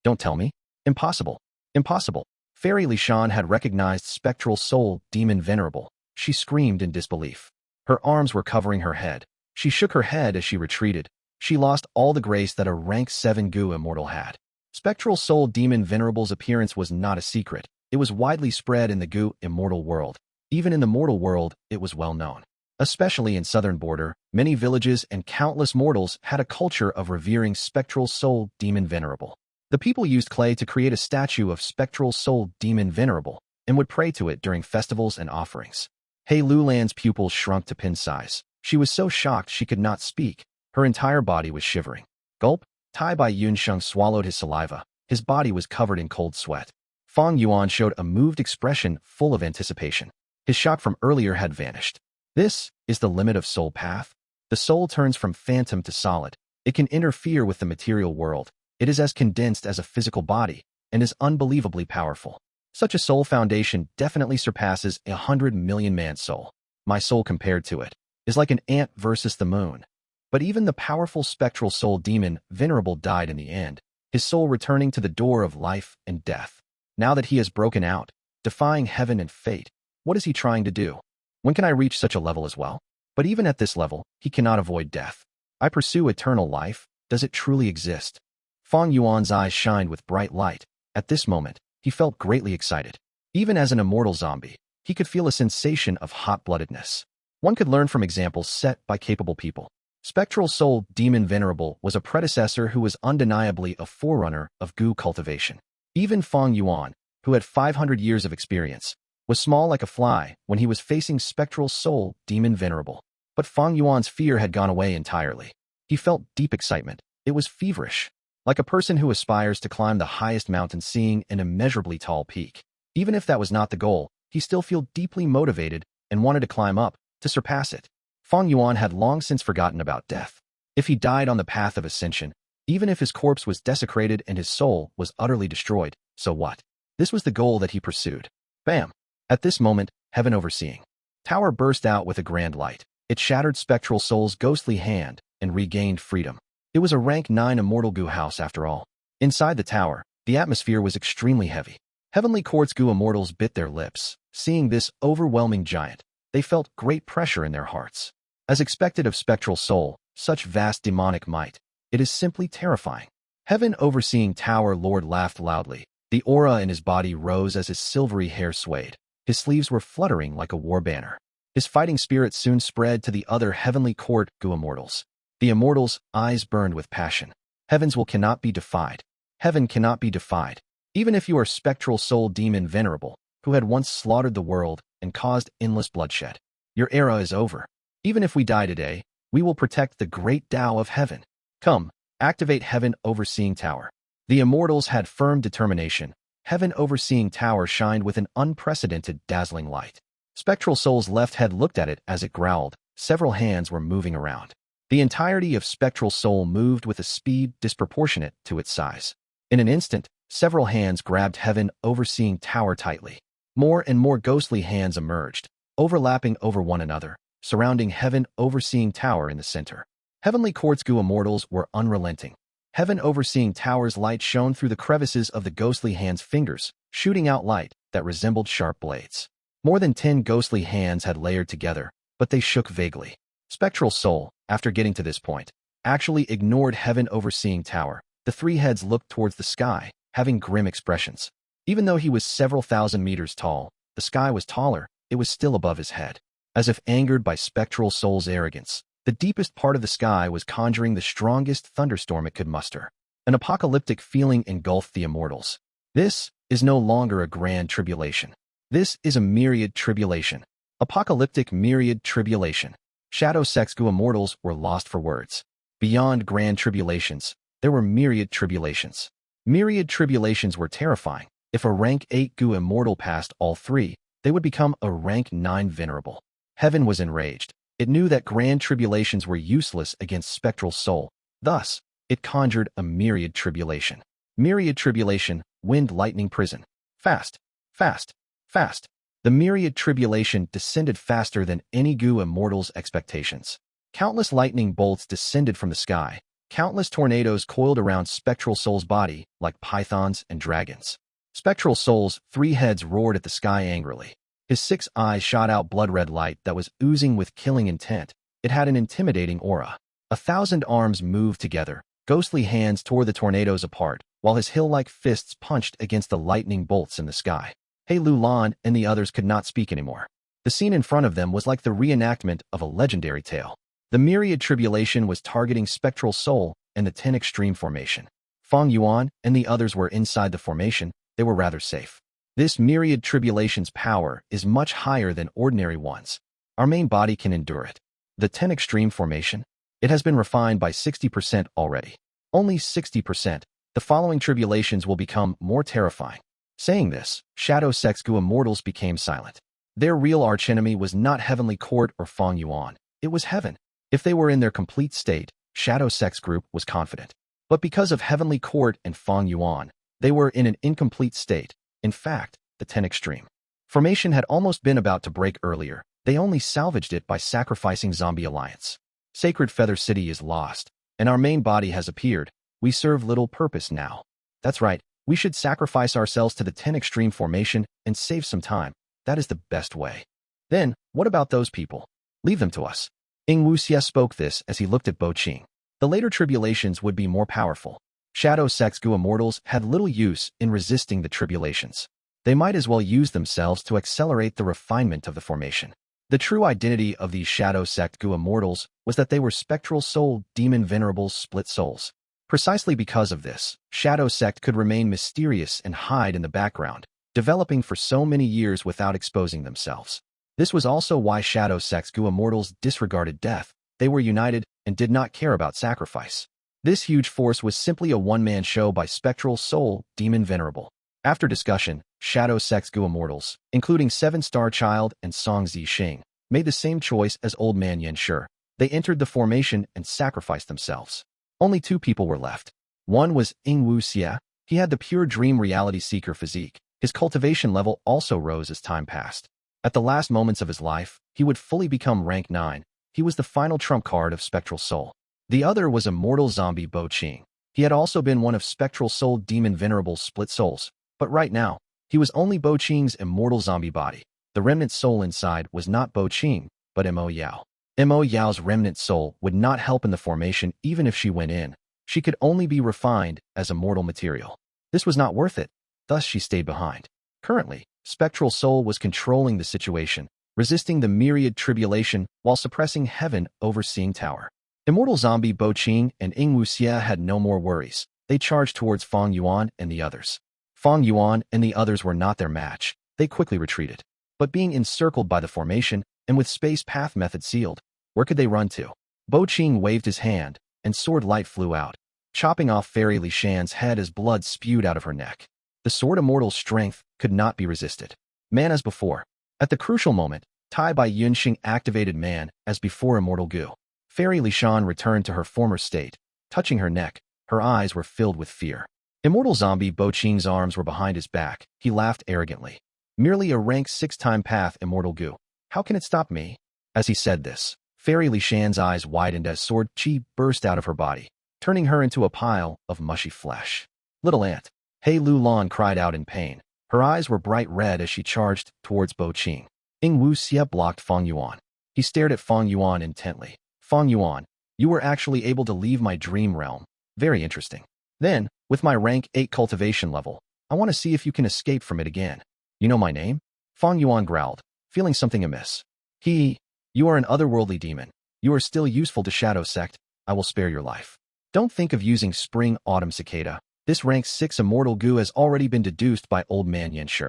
Don't tell me. Impossible. Impossible. Fairy Lishan had recognized Spectral Soul Demon Venerable. She screamed in disbelief. Her arms were covering her head. She shook her head as she retreated. She lost all the grace that a rank 7 Gu immortal had. Spectral Soul Demon Venerable's appearance was not a secret. It was widely spread in the Gu immortal world. Even in the mortal world, it was well known. Especially in Southern Border, many villages and countless mortals had a culture of revering Spectral Soul Demon Venerable. The people used clay to create a statue of Spectral Soul Demon Venerable and would pray to it during festivals and offerings. He Lu Lan's pupils shrunk to pin size. She was so shocked she could not speak. Her entire body was shivering. Gulp. Tai Bai Yun Sheng swallowed his saliva. His body was covered in cold sweat. Fang Yuan showed a moved expression full of anticipation. His shock from earlier had vanished. This is the limit of soul path. The soul turns from phantom to solid. It can interfere with the material world. It is as condensed as a physical body and is unbelievably powerful. Such a soul foundation definitely surpasses 100 million man soul. My soul compared to it is like an ant versus the moon. But even the powerful Spectral Soul Demon Venerable died in the end, his soul returning to the door of life and death. Now that he has broken out, defying heaven and fate, what is he trying to do? When can I reach such a level as well? But even at this level, he cannot avoid death. I pursue eternal life. Does it truly exist? Fang Yuan's eyes shined with bright light. At this moment, he felt greatly excited. Even as an immortal zombie, he could feel a sensation of hot-bloodedness. One could learn from examples set by capable people. Spectral Soul Demon Venerable was a predecessor who was undeniably a forerunner of Gu cultivation. Even Fang Yuan, who had 500 years of experience, was small like a fly when he was facing Spectral Soul Demon Venerable. But Fang Yuan's fear had gone away entirely. He felt deep excitement. It was feverish, like a person who aspires to climb the highest mountain seeing an immeasurably tall peak. Even if that was not the goal, he still felt deeply motivated and wanted to climb up, to surpass it. Fang Yuan had long since forgotten about death. If he died on the path of ascension, even if his corpse was desecrated and his soul was utterly destroyed, so what? This was the goal that he pursued. Bam! At this moment, heaven overseeing tower burst out with a grand light. It shattered Spectral Soul's ghostly hand and regained freedom. It was a rank 9 immortal Gu house after all. Inside the tower, the atmosphere was extremely heavy. Heavenly Court's Gu immortals bit their lips. Seeing this overwhelming giant, they felt great pressure in their hearts. As expected of Spectral Soul, such vast demonic might, it is simply terrifying. Heaven overseeing Tower Lord laughed loudly. The aura in his body rose as his silvery hair swayed. His sleeves were fluttering like a war banner. His fighting spirit soon spread to the other Heavenly Court Gu immortals. The immortals' eyes burned with passion. Heavens will cannot be defied. Heaven cannot be defied. Even if you are Spectral Soul Demon Venerable, who had once slaughtered the world and caused endless bloodshed, your era is over. Even if we die today, we will protect the great Tao of heaven. Come, activate Heaven Overseeing Tower. The immortals had firm determination. Heaven Overseeing Tower shined with an unprecedented, dazzling light. Spectral Soul's left head looked at it as it growled. Several hands were moving around. The entirety of Spectral Soul moved with a speed disproportionate to its size. In an instant, several hands grabbed Heaven Overseeing Tower tightly. More and more ghostly hands emerged, overlapping over one another, surrounding Heaven Overseeing Tower in the center. Heavenly Court's Gu immortals were unrelenting. Heaven Overseeing Tower's light shone through the crevices of the ghostly hands' fingers, shooting out light that resembled sharp blades. More than 10 ghostly hands had layered together, but they shook vaguely. Spectral Soul, after getting to this point, actually ignored Heaven Overseeing Tower. The three heads looked towards the sky, having grim expressions. Even though he was several thousand meters tall, the sky was taller, it was still above his head. As if angered by Spectral Soul's arrogance, the deepest part of the sky was conjuring the strongest thunderstorm it could muster. An apocalyptic feeling engulfed the immortals. This is no longer a grand tribulation. This is a myriad tribulation. Apocalyptic myriad tribulation. Shadow Sex Gu immortals were lost for words. Beyond grand tribulations, there were myriad tribulations. Myriad tribulations were terrifying. If a rank 8 Gu immortal passed all three, they would become a rank 9 venerable. Heaven was enraged. It knew that grand tribulations were useless against Spectral Soul. Thus, it conjured a myriad tribulation. Myriad tribulation, wind lightning prison. Fast, fast, fast. The myriad tribulation descended faster than any Gu immortal's expectations. Countless lightning bolts descended from the sky. Countless tornadoes coiled around Spectral Soul's body like pythons and dragons. Spectral Soul's 3 heads roared at the sky angrily. His 6 eyes shot out blood-red light that was oozing with killing intent. It had an intimidating aura. 1,000 arms moved together. Ghostly hands tore the tornadoes apart, while his hill-like fists punched against the lightning bolts in the sky. He Lulan and the others could not speak anymore. The scene in front of them was like the reenactment of a legendary tale. The myriad tribulation was targeting Spectral Soul and the 10 Extreme Formation. Fang Yuan and the others were inside the formation. They were rather safe. This myriad tribulation's power is much higher than ordinary ones. Our main body can endure it. The 10 Extreme Formation? It has been refined by 60% already. Only 60%. The following tribulations will become more terrifying. Saying this, Shadow Sex Gu immortals became silent. Their real archenemy was not Heavenly Court or Fang Yuan. It was Heaven. If they were in their complete state, Shadow Sex Group was confident. But because of Heavenly Court and Fang Yuan, they were in an incomplete state. In fact, the 10 Extreme Formation had almost been about to break earlier. They only salvaged it by sacrificing Zombie Alliance. Sacred Feather City is lost, and our main body has appeared. We serve little purpose now. That's right. We should sacrifice ourselves to the 10 Extreme Formation and save some time. That is the best way. Then, what about those people? Leave them to us. Ying Wuxia spoke this as he looked at Bo Qing. The later tribulations would be more powerful. Shadow Sex Gu immortals had little use in resisting the tribulations. They might as well use themselves to accelerate the refinement of the formation. The true identity of these Shadow Sect Gu immortals was that they were spectral soul demon venerables split souls. Precisely because of this, Shadow Sect could remain mysterious and hide in the background, developing for so many years without exposing themselves. This was also why Shadow Sect's Gu immortals disregarded death. They were united and did not care about sacrifice. This huge force was simply a one-man show by Spectral Soul Demon Venerable. After discussion, Shadow Sect's Gu immortals, including Seven-Star Child and Song Zixing, made the same choice as Old Man Yan Shi. They entered the formation and sacrificed themselves. Only two people were left. One was Ying Wuxia. He had the pure dream reality seeker physique. His cultivation level also rose as time passed. At the last moments of his life, he would fully become rank 9. He was the final trump card of Spectral Soul. The other was immortal zombie Bo Qing. He had also been one of Spectral Soul Demon Venerable's split souls, but right now, he was only Bo Qing's immortal zombie body. The remnant soul inside was not Bo Qing, but Mo Yao. Mo Yao's remnant soul would not help in the formation even if she went in. She could only be refined as immortal material. This was not worth it, thus she stayed behind. Currently, Spectral Soul was controlling the situation, resisting the myriad tribulation while suppressing heaven overseeing tower. Immortal zombie Bo Qing and Ying Wuxia had no more worries. They charged towards Fang Yuan and the others. Fang Yuan and the others were not their match. They quickly retreated. But being encircled by the formation, and with space path method sealed, where could they run to? Bo Qing waved his hand, and sword light flew out, chopping off Fairy Li Shan's head as blood spewed out of her neck. The sword immortal's strength could not be resisted. Man as before. At the crucial moment, Tai by Yunxing activated man as before immortal Gu. Fairy Li Shan returned to her former state. Touching her neck, her eyes were filled with fear. Immortal zombie Bo Qing's arms were behind his back. He laughed arrogantly. Merely a rank 6-time path immortal Gu. How can it stop me? As he said this, Fairy Li Shan's eyes widened as sword chi burst out of her body, turning her into a pile of mushy flesh. Little ant. Hei Lu Lan cried out in pain. Her eyes were bright red as she charged towards Bo Qing. Ying Wuxia blocked Fang Yuan. He stared at Fang Yuan intently. Fang Yuan, you were actually able to leave my dream realm. Very interesting. Then, with my rank 8 cultivation level, I want to see if you can escape from it again. You know my name? Fang Yuan growled, feeling something amiss. You are an otherworldly demon. You are still useful to Shadow Sect. I will spare your life. Don't think of using Spring Autumn Cicada. This rank 6 immortal Gu has already been deduced by Old Man Yan Shi.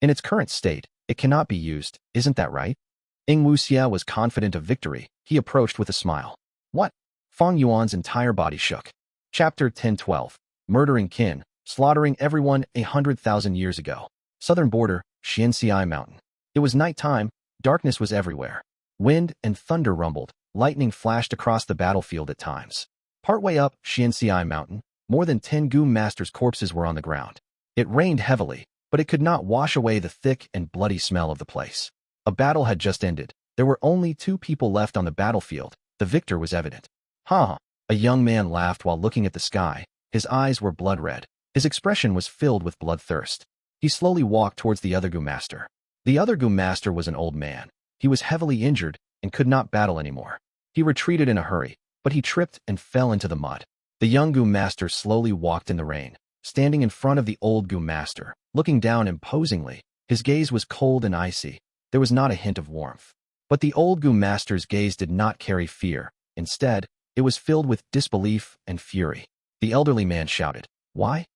In its current state, it cannot be used, isn't that right? Ying Wuxia was confident of victory. He approached with a smile. What? Fang Yuan's entire body shook. Chapter 10-12. Murdering kin, slaughtering everyone 100,000 years ago. Southern border, Xianxi Mountain. It was nighttime, darkness was everywhere. Wind and thunder rumbled, lightning flashed across the battlefield at times. Partway up Xianxi Mountain, more than 10 Gu masters' corpses were on the ground. It rained heavily, but it could not wash away the thick and bloody smell of the place. A battle had just ended. There were only 2 people left on the battlefield. The victor was evident. Ha! A young man laughed while looking at the sky. His eyes were blood red. His expression was filled with bloodthirst. He slowly walked towards the other Gu master. The other Gu master was an old man. He was heavily injured and could not battle anymore. He retreated in a hurry, but he tripped and fell into the mud. The young Gu master slowly walked in the rain, standing in front of the old Gu master, looking down imposingly. His gaze was cold and icy. There was not a hint of warmth. But the old Gu master's gaze did not carry fear. Instead, it was filled with disbelief and fury. The elderly man shouted, Why?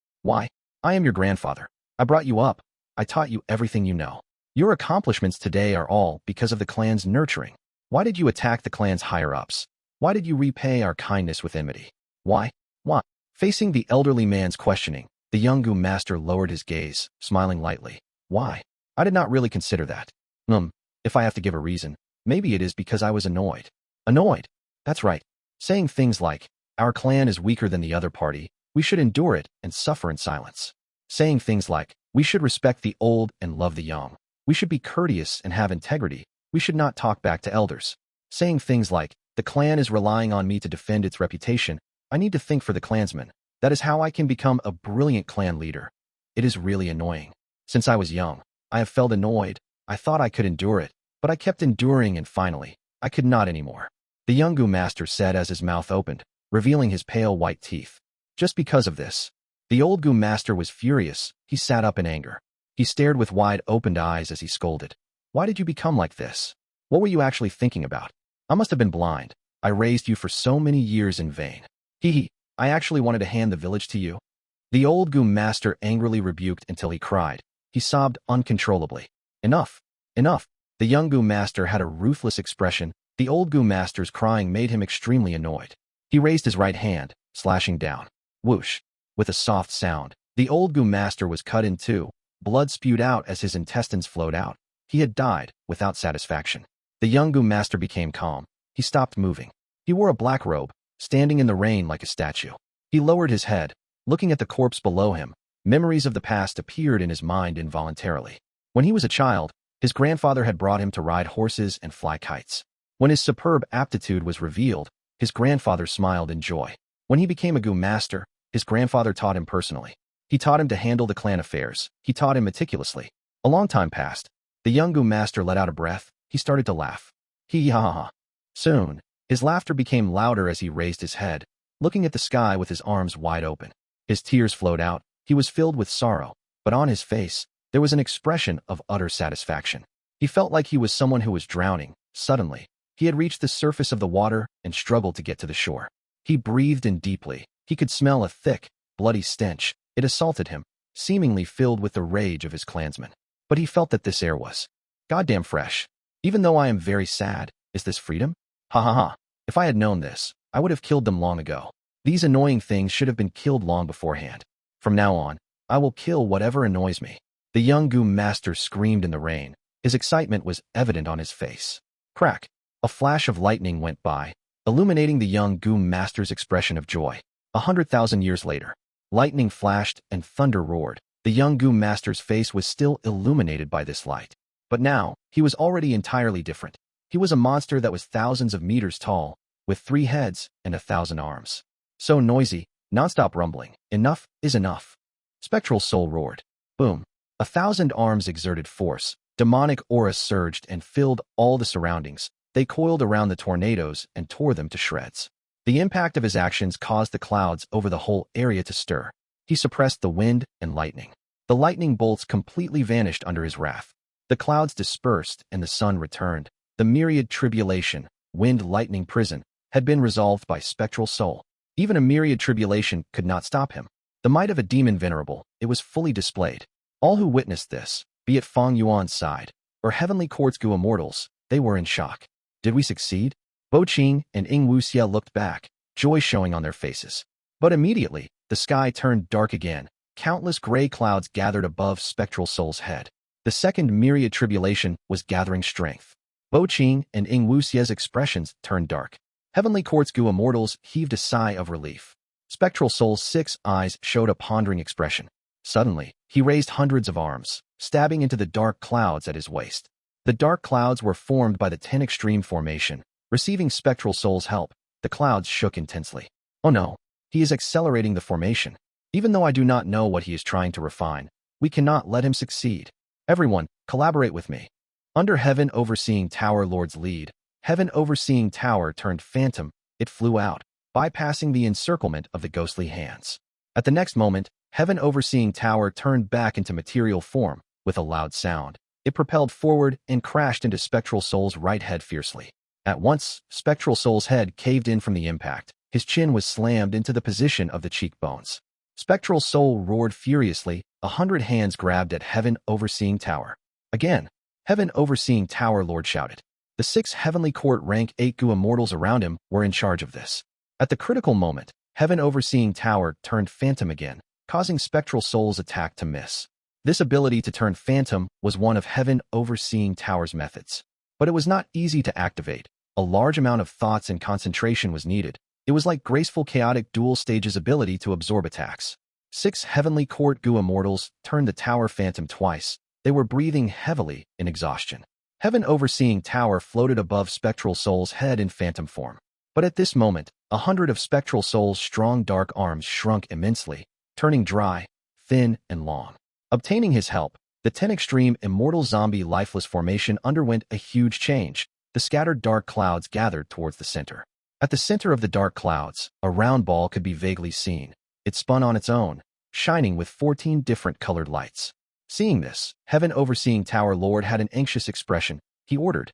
I am your grandfather. I brought you up. I taught you everything you know. Your accomplishments today are all because of the clan's nurturing. Why did you attack the clan's higher-ups? Why did you repay our kindness with enmity? Why? Facing the elderly man's questioning, the young Gu master lowered his gaze, smiling lightly. Why? I did not really consider that. If I have to give a reason, maybe it is because I was annoyed. Annoyed? That's right. Saying things like, our clan is weaker than the other party, we should endure it and suffer in silence. Saying things like, we should respect the old and love the young. We should be courteous and have integrity. We should not talk back to elders. Saying things like, the clan is relying on me to defend its reputation. I need to think for the clansmen. That is how I can become a brilliant clan leader. It is really annoying. Since I was young, I have felt annoyed. I thought I could endure it, but I kept enduring and finally, I could not anymore. The young Gu master said as his mouth opened, revealing his pale white teeth. Just because of this, the old Gu master was furious. He sat up in anger. He stared with wide-opened eyes as he scolded. Why did you become like this? What were you actually thinking about? I must have been blind. I raised you for so many years in vain. Hee hee, I actually wanted to hand the village to you. The old Gu master angrily rebuked until he cried. He sobbed uncontrollably. Enough, enough. The young Gu master had a ruthless expression. The old Gu master's crying made him extremely annoyed. He raised his right hand, slashing down. Whoosh. With a soft sound, the old Gu master was cut in two. Blood spewed out as his intestines flowed out. He had died, without satisfaction. The young Gu master became calm. He stopped moving. He wore a black robe, standing in the rain like a statue. He lowered his head, looking at the corpse below him. Memories of the past appeared in his mind involuntarily. When he was a child, his grandfather had brought him to ride horses and fly kites. When his superb aptitude was revealed, his grandfather smiled in joy. When he became a Gu master, his grandfather taught him personally. He taught him to handle the clan affairs. He taught him meticulously. A long time passed. The young Gu master let out a breath. He started to laugh. Hee ha ha ha. Soon, his laughter became louder as he raised his head, looking at the sky with his arms wide open. His tears flowed out. He was filled with sorrow, but on his face, there was an expression of utter satisfaction. He felt like he was someone who was drowning. Suddenly, he had reached the surface of the water and struggled to get to the shore. He breathed in deeply. He could smell a thick, bloody stench. It assaulted him, seemingly filled with the rage of his clansmen. But he felt that this air was goddamn fresh. Even though I am very sad, is this freedom? Ha ha ha. If I had known this, I would have killed them long ago. These annoying things should have been killed long beforehand. From now on, I will kill whatever annoys me. The young Gu master screamed in the rain. His excitement was evident on his face. Crack. A flash of lightning went by, illuminating the young Gu master's expression of joy. 100,000 years later, lightning flashed and thunder roared. The young Gu master's face was still illuminated by this light. But now, he was already entirely different. He was a monster that was thousands of meters tall, with 3 heads and 1,000 arms. So noisy, non-stop rumbling. Enough is enough. Spectral soul roared. Boom. 1,000 arms exerted force. Demonic aura surged and filled all the surroundings. They coiled around the tornadoes and tore them to shreds. The impact of his actions caused the clouds over the whole area to stir. He suppressed the wind and lightning. The lightning bolts completely vanished under his wrath. The clouds dispersed and the sun returned. The myriad tribulation, wind-lightning prison, had been resolved by spectral soul. Even a myriad tribulation could not stop him. The might of a demon venerable, it was fully displayed. All who witnessed this, be it Fang Yuan's side, or Heavenly Court's Gu immortals, they were in shock. Did we succeed? Bo Qing and Ying Wuxia looked back, joy showing on their faces. But immediately, the sky turned dark again. Countless gray clouds gathered above Spectral Soul's head. The second myriad tribulation was gathering strength. Bo Qing and Ying Wuxia's expressions turned dark. Heavenly Court's Gu immortals heaved a sigh of relief. Spectral Soul's 6 eyes showed a pondering expression. Suddenly, he raised hundreds of arms, stabbing into the dark clouds at his waist. The dark clouds were formed by the 10 extreme formation. Receiving Spectral Soul's help, the clouds shook intensely. Oh no, he is accelerating the formation. Even though I do not know what he is trying to refine, we cannot let him succeed. Everyone, collaborate with me. Under Heaven Overseeing Tower Lord's lead, Heaven Overseeing Tower turned phantom. It flew out, bypassing the encirclement of the ghostly hands. At the next moment, Heaven Overseeing Tower turned back into material form. With a loud sound, it propelled forward and crashed into Spectral Soul's right head fiercely. At once, Spectral Soul's head caved in from the impact. His chin was slammed into the position of the cheekbones. Spectral Soul roared furiously. 100 hands grabbed at Heaven Overseeing Tower. Again, Heaven Overseeing Tower Lord shouted. The 6 Heavenly Court rank 8 Gu immortals around him were in charge of this. At the critical moment, Heaven Overseeing Tower turned phantom again, causing Spectral Soul's attack to miss. This ability to turn phantom was one of Heaven Overseeing Tower's methods. But it was not easy to activate. A large amount of thoughts and concentration was needed. It was like Graceful Chaotic Duel Stage's ability to absorb attacks. 6 Heavenly Court Gu immortals turned the tower phantom twice. They were breathing heavily in exhaustion. Heaven Overseeing Tower floated above Spectral Soul's head in phantom form. But at this moment, 100 of Spectral Soul's strong dark arms shrunk immensely, turning dry, thin, and long. Obtaining his help, the 10 extreme immortal zombie lifeless formation underwent a huge change. The scattered dark clouds gathered towards the center. At the center of the dark clouds, a round ball could be vaguely seen. It spun on its own, shining with 14 different colored lights. Seeing this, Heaven Overseeing Tower Lord had an anxious expression. He ordered,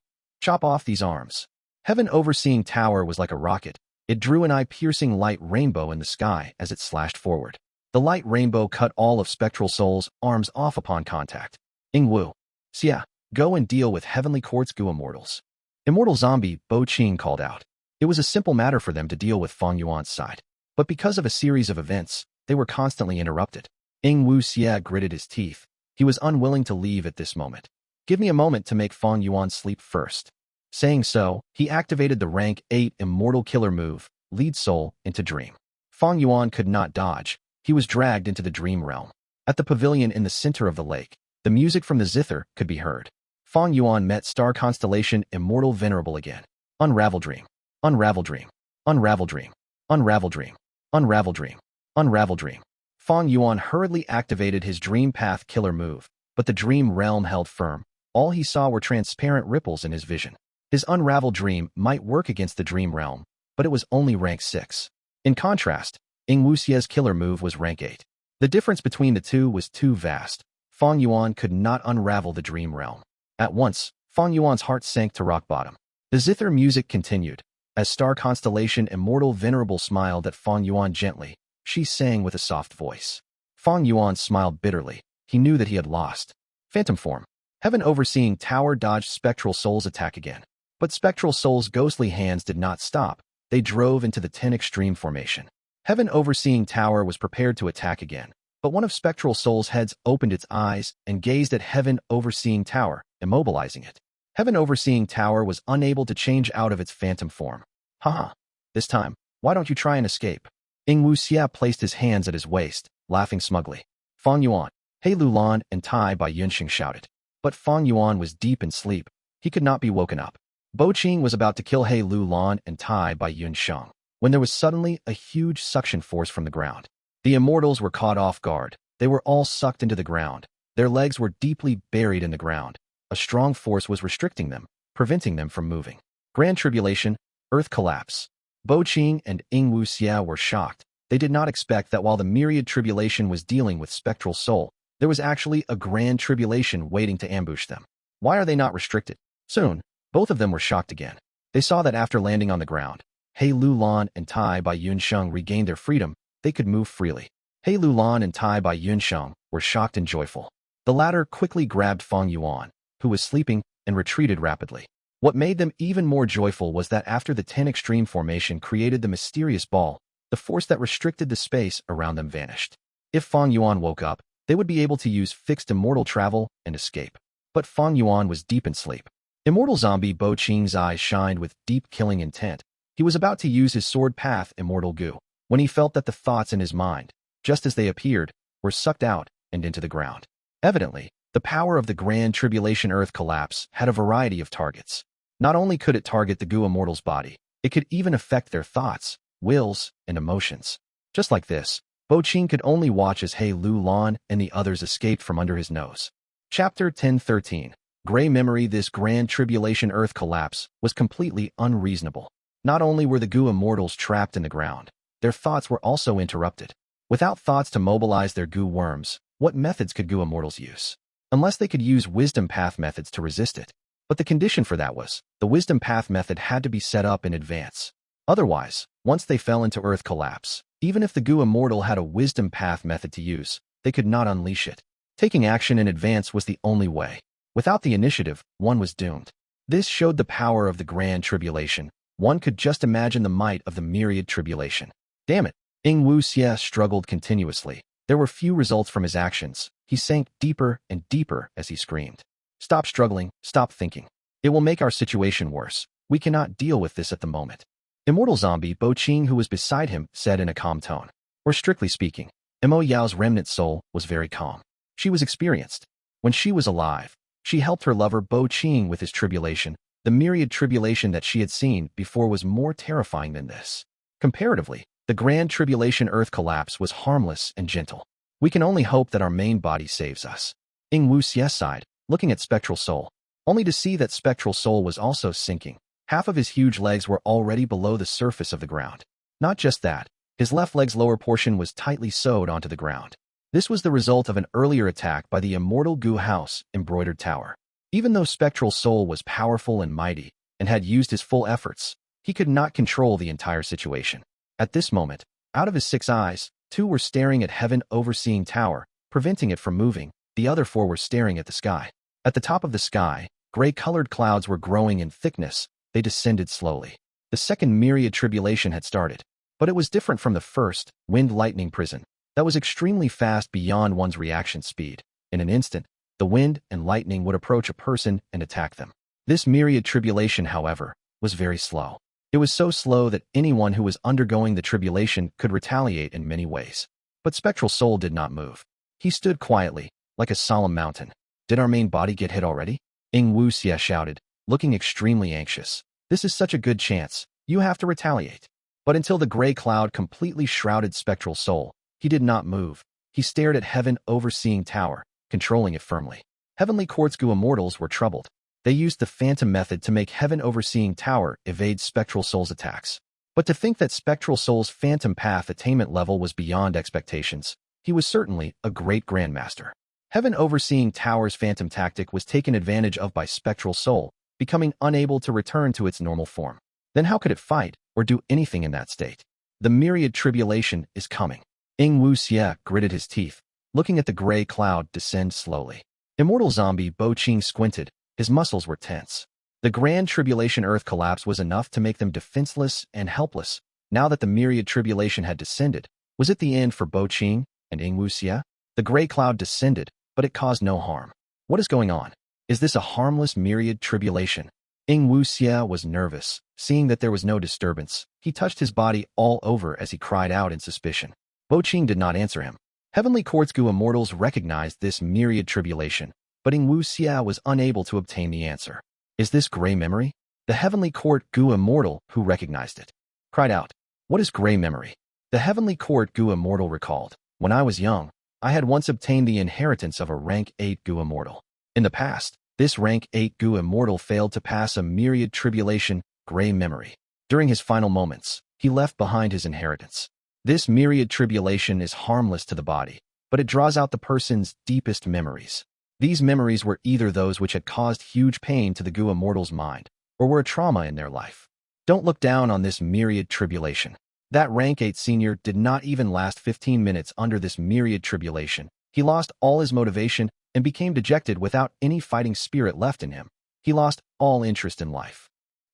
Chop off these arms. Heaven overseeing tower was like a rocket. It drew an eye-piercing light rainbow in the sky as it slashed forward. The light rainbow cut all of Spectral Soul's arms off upon contact. Ying Wu. Xia, go and deal with Heavenly Court's Gu immortals. Immortal zombie Bo Qing called out. It was a simple matter for them to deal with Fang Yuan's side. But because of a series of events, they were constantly interrupted. Ying Wu Xia gritted his teeth. He was unwilling to leave at this moment. Give me a moment to make Fang Yuan sleep first. Saying so, he activated the rank 8 immortal killer move, Lead Soul, into Dream. Fang Yuan could not dodge. He was dragged into the dream realm. At the pavilion in the center of the lake, the music from the zither could be heard. Fang Yuan met star constellation Immortal Venerable again. Unravel Dream. Unravel Dream. Unravel Dream. Unravel Dream. Unravel Dream. Unravel Dream. Fang Yuan hurriedly activated his Dream Path killer move, but the dream realm held firm. All he saw were transparent ripples in his vision. His Unravel Dream might work against the dream realm, but it was only rank 6. In contrast, Ying Wu Xia's killer move was rank 8. The difference between the two was too vast. Fang Yuan could not unravel the dream realm. At once, Fang Yuan's heart sank to rock bottom. The zither music continued. As star constellation Immortal Venerable smiled at Fang Yuan gently, she sang with a soft voice. Fang Yuan smiled bitterly. He knew that he had lost. Phantom form. Heaven overseeing tower dodged Spectral Soul's attack again. But Spectral Soul's ghostly hands did not stop. They drove into the 10 extreme formation. Heaven overseeing tower was prepared to attack again, but one of Spectral Soul's heads opened its eyes and gazed at Heaven overseeing tower, immobilizing it. Heaven overseeing tower was unable to change out of its phantom form. Haha. This time, why don't you try and escape? Ying Wu Xia placed his hands at his waist, laughing smugly. Fang Yuan, He Lulan and Tai Bai Yunxing shouted. But Fang Yuan was deep in sleep. He could not be woken up. Bo Qing was about to kill He Lulan and Tai Bai Yunxing when there was suddenly a huge suction force from the ground. The immortals were caught off guard. They were all sucked into the ground. Their legs were deeply buried in the ground. A strong force was restricting them, preventing them from moving. Grand Tribulation, Earth Collapse. Bo Qing and Ying Wu Xia were shocked. They did not expect that while the myriad tribulation was dealing with Spectral Soul, there was actually a Grand Tribulation waiting to ambush them. Why are they not restricted? Soon, both of them were shocked again. They saw that after landing on the ground, He Lulan and Tai Bai Yunxing regained their freedom. They could move freely. He Lulan and Tai Bai Yunxing were shocked and joyful. The latter quickly grabbed Fang Yuan, who was sleeping, and retreated rapidly. What made them even more joyful was that after the 10 extreme formation created the mysterious ball, the force that restricted the space around them vanished. If Fang Yuan woke up, they would be able to use fixed immortal travel and escape. But Fang Yuan was deep in sleep. Immortal zombie Bo Qing's eyes shined with deep killing intent. He was about to use his sword path Immortal Gu, when he felt that the thoughts in his mind, just as they appeared, were sucked out and into the ground. Evidently, the power of the Grand Tribulation Earth Collapse had a variety of targets. Not only could it target the Gu immortal's body, it could even affect their thoughts, wills, and emotions. Just like this, Bo Qing could only watch as He Lulan and the others escaped from under his nose. Chapter 1013. Gray Memory. This Grand Tribulation Earth Collapse was completely unreasonable. Not only were the Gu immortals trapped in the ground, their thoughts were also interrupted. Without thoughts to mobilize their Gu worms, what methods could Gu immortals use? Unless they could use Wisdom Path methods to resist it. But the condition for that was, the Wisdom Path method had to be set up in advance. Otherwise, once they fell into Earth Collapse, even if the Gu immortal had a Wisdom Path method to use, they could not unleash it. Taking action in advance was the only way. Without the initiative, one was doomed. This showed the power of the Grand Tribulation. One could just imagine the might of the myriad tribulation. Damn it! Ying Wu Xia struggled continuously. There were few results from his actions. He sank deeper and deeper as he screamed. Stop struggling, stop thinking. It will make our situation worse. We cannot deal with this at the moment. Immortal zombie Bo Qing, who was beside him, said in a calm tone. Or strictly speaking, Mo Yao's remnant soul was very calm. She was experienced. When she was alive, she helped her lover Bo Qing with his tribulation. The myriad tribulation that she had seen before was more terrifying than this. Comparatively, the Grand Tribulation Earth Collapse was harmless and gentle. We can only hope that our main body saves us. Ying Wu Xia sighed, looking at Spectral Soul, only to see that Spectral Soul was also sinking. Half of his huge legs were already below the surface of the ground. Not just that, his left leg's lower portion was tightly sewed onto the ground. This was the result of an earlier attack by the Immortal Gu House, Embroidered Tower. Even though Spectral Soul was powerful and mighty, and had used his full efforts. He could not control the entire situation. At this moment, out of his 6 eyes, 2 were staring at heaven overseeing tower, preventing it from moving. The other 4 were staring at the sky. At the top of the sky, gray-colored clouds were growing in thickness. They descended slowly. The second myriad tribulation had started. But it was different from the first, wind lightning prison. That was extremely fast beyond one's reaction speed. In an instant, the wind and lightning would approach a person and attack them. This myriad tribulation, however, was very slow. It was so slow that anyone who was undergoing the tribulation could retaliate in many ways. But Spectral Soul did not move. He stood quietly, like a solemn mountain. Did our main body get hit already? Ying Wuxia shouted, looking extremely anxious. This is such a good chance. You have to retaliate. But until the gray cloud completely shrouded Spectral Soul, he did not move. He stared at heaven overseeing tower, controlling it firmly. Heavenly Quartz Gu immortals were troubled. They used the Phantom method to make heaven overseeing tower evade Spectral Soul's attacks. But to think that Spectral Soul's Phantom path attainment level was beyond expectations, he was certainly a great grandmaster. Heaven overseeing tower's Phantom tactic was taken advantage of by Spectral Soul, becoming unable to return to its normal form. Then how could it fight or do anything in that state? The myriad tribulation is coming. Ying Wuxia gritted his teeth, looking at the gray cloud descend slowly. Immortal zombie Bo Qing squinted. His muscles were tense. The grand tribulation earth collapse was enough to make them defenseless and helpless. Now that the myriad tribulation had descended, was it the end for Bo Qing and Ying Wuxia? The gray cloud descended, but it caused no harm. What is going on? Is this a harmless myriad tribulation? Ying Wuxia was nervous, seeing that there was no disturbance. He touched his body all over as he cried out in suspicion. Bo Qing did not answer him. Heavenly Quartz Gu immortals recognized this myriad tribulation, but Ying Wuxia was unable to obtain the answer. Is this gray memory? The Heavenly Court Gu immortal who recognized it cried out, "What is gray memory?" The Heavenly Court Gu immortal recalled, "When I was young, I had once obtained the inheritance of a rank 8 Gu immortal. In the past, this rank 8 Gu immortal failed to pass a myriad tribulation, gray memory. During his final moments, he left behind his inheritance. This myriad tribulation is harmless to the body, but it draws out the person's deepest memories. These memories were either those which had caused huge pain to the Gu immortal's mind, or were a trauma in their life. Don't look down on this myriad tribulation. That rank 8 senior did not even last 15 minutes under this myriad tribulation. He lost all his motivation and became dejected without any fighting spirit left in him. He lost all interest in life.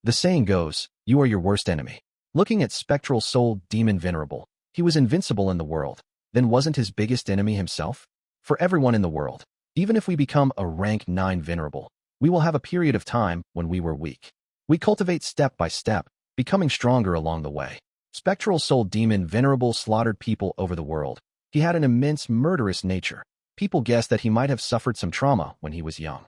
The saying goes, you are your worst enemy. Looking at Spectral Soul Demon Venerable, he was invincible in the world. Then wasn't his biggest enemy himself? For everyone in the world, even if we become a rank 9 Venerable, we will have a period of time when we were weak. We cultivate step by step, becoming stronger along the way. Spectral Soul Demon Venerable slaughtered people over the world. He had an immense murderous nature. People guessed that he might have suffered some trauma when he was young.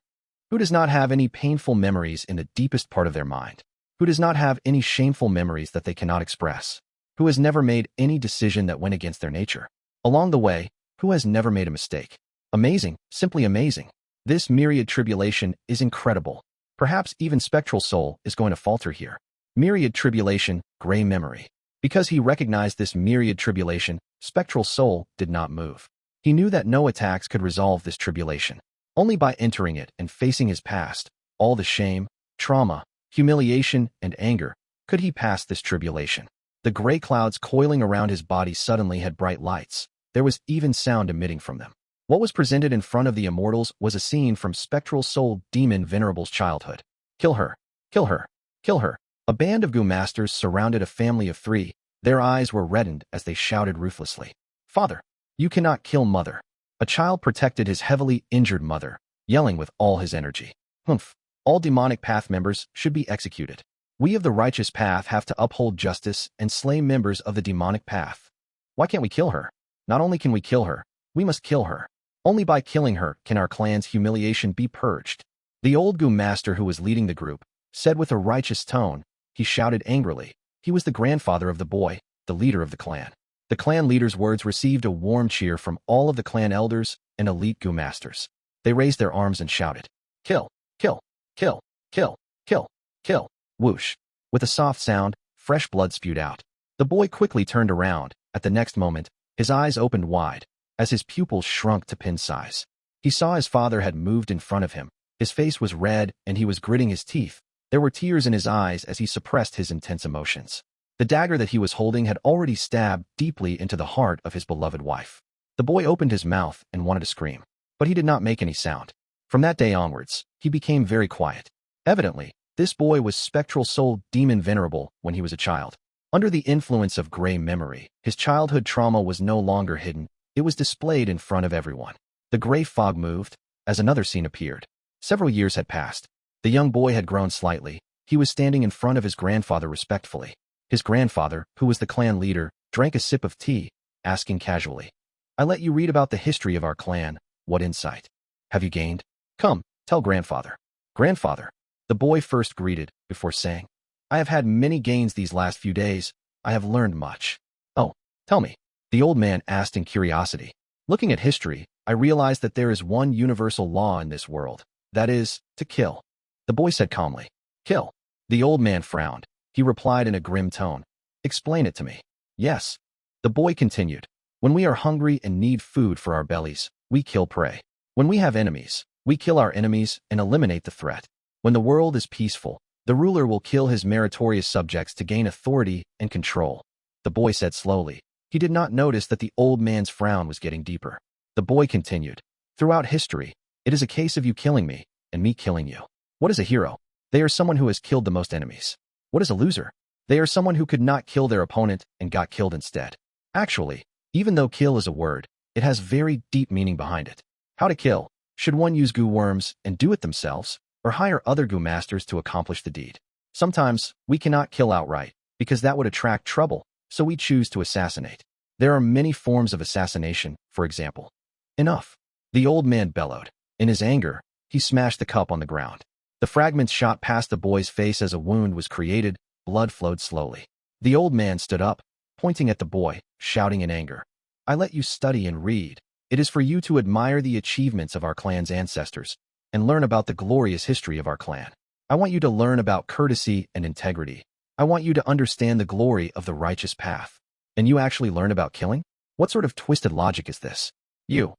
Who does not have any painful memories in the deepest part of their mind? Who does not have any shameful memories that they cannot express? Who has never made any decision that went against their nature? Along the way, who has never made a mistake? Amazing, simply amazing. This myriad tribulation is incredible. Perhaps even Spectral Soul is going to falter here. Myriad tribulation, gray memory. Because he recognized this myriad tribulation, Spectral Soul did not move. He knew that no attacks could resolve this tribulation. Only by entering it and facing his past, all the shame, trauma, humiliation, and anger, could he pass this tribulation. The gray clouds coiling around his body suddenly had bright lights. There was even sound emitting from them. What was presented in front of the immortals was a scene from Spectral Soul Demon Venerable's childhood. Kill her! Kill her! Kill her! A band of Gu masters surrounded a family of 3. Their eyes were reddened as they shouted ruthlessly. Father! You cannot kill mother. A child protected his heavily injured mother, yelling with all his energy. Humph! All demonic path members should be executed. We of the righteous path have to uphold justice and slay members of the demonic path. Why can't we kill her? Not only can we kill her, we must kill her. Only by killing her can our clan's humiliation be purged. The old Gu master who was leading the group said with a righteous tone. He shouted angrily. He was the grandfather of the boy, the leader of the clan. The clan leader's words received a warm cheer from all of the clan elders and elite Gu masters. They raised their arms and shouted, "Kill! Kill! Kill! Kill! Kill! Kill!" Whoosh! With a soft sound, fresh blood spewed out. The boy quickly turned around. At the next moment, his eyes opened wide, as his pupils shrunk to pin size. He saw his father had moved in front of him. His face was red and he was gritting his teeth. There were tears in his eyes as he suppressed his intense emotions. The dagger that he was holding had already stabbed deeply into the heart of his beloved wife. The boy opened his mouth and wanted to scream, but he did not make any sound. From that day onwards, he became very quiet. Evidently, this boy was spectral soul demon venerable when he was a child. Under the influence of gray memory, his childhood trauma was no longer hidden. It was displayed in front of everyone. The gray fog moved as another scene appeared. Several years had passed. The young boy had grown slightly. He was standing in front of his grandfather respectfully. His grandfather, who was the clan leader, drank a sip of tea, asking casually, "I let you read about the history of our clan. What insight have you gained? Come, tell grandfather." "Grandfather," the boy first greeted, before saying, "I have had many gains these last few days. I have learned much." "Oh, tell me," the old man asked in curiosity. "Looking at history, I realized that there is one universal law in this world. That is, to kill." The boy said calmly, "Kill." The old man frowned. He replied in a grim tone, "Explain it to me." "Yes." The boy continued, "When we are hungry and need food for our bellies, we kill prey. When we have enemies, we kill our enemies and eliminate the threat. When the world is peaceful, the ruler will kill his meritorious subjects to gain authority and control." The boy said slowly. He did not notice that the old man's frown was getting deeper. The boy continued, "Throughout history, it is a case of you killing me and me killing you. What is a hero? They are someone who has killed the most enemies. What is a loser? They are someone who could not kill their opponent and got killed instead. Actually, even though kill is a word, it has very deep meaning behind it. How to kill? Should one use Gu worms and do it themselves, or hire other Gu masters to accomplish the deed? Sometimes, we cannot kill outright, because that would attract trouble, so we choose to assassinate. There are many forms of assassination, for example. Enough. The old man bellowed. In his anger, he smashed the cup on the ground. The fragments shot past the boy's face as a wound was created. Blood flowed slowly. The old man stood up, pointing at the boy, shouting in anger, "I let you study and read. It is for you to admire the achievements of our clan's ancestors and learn about the glorious history of our clan. I want you to learn about courtesy and integrity. I want you to understand the glory of the righteous path. And you actually learn about killing? What sort of twisted logic is this? You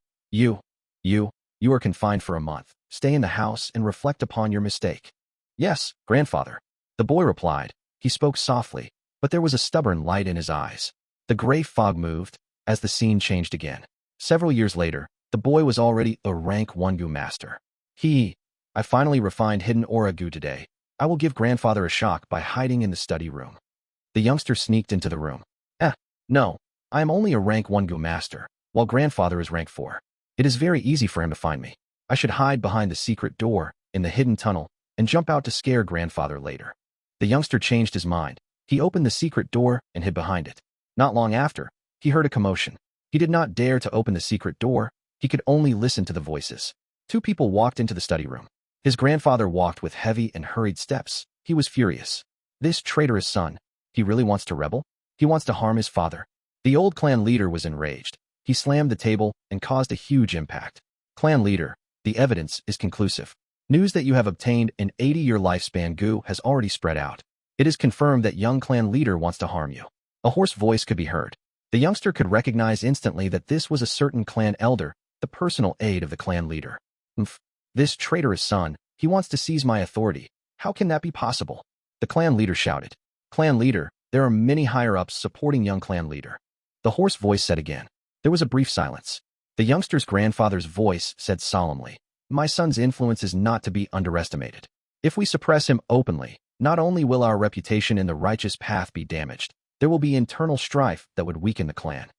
are confined for a month. Stay in the house and reflect upon your mistake." "Yes, grandfather," the boy replied. He spoke softly, but there was a stubborn light in his eyes. The gray fog moved as the scene changed again. Several years later, the boy was already a rank 1 Gu master. I finally refined hidden aura Gu today. I will give grandfather a shock by hiding in the study room." The youngster sneaked into the room. No, I am only a rank 1 Gu master, while grandfather is rank 4. It is very easy for him to find me. I should hide behind the secret door in the hidden tunnel and jump out to scare grandfather later." The youngster changed his mind. He opened the secret door and hid behind it. Not long after, he heard a commotion. He did not dare to open the secret door. He could only listen to the voices. 2 people walked into the study room. His grandfather walked with heavy and hurried steps. He was furious. This traitorous son, he really wants to rebel? He wants to harm his father. The old clan leader was enraged. He slammed the table and caused a huge impact. "Clan leader, the evidence is conclusive. News that you have obtained an 80-year lifespan Gu has already spread out. It is confirmed that young clan leader wants to harm you." A hoarse voice could be heard. The youngster could recognize instantly that this was a certain clan elder, the personal aide of the clan leader. This traitorous son, he wants to seize my authority. How can that be possible?" The clan leader shouted. "Clan leader, there are many higher-ups supporting young clan leader." The hoarse voice said again. There was a brief silence. The youngster's grandfather's voice said solemnly, "My son's influence is not to be underestimated. If we suppress him openly, not only will our reputation in the righteous path be damaged, there will be internal strife that would weaken the clan.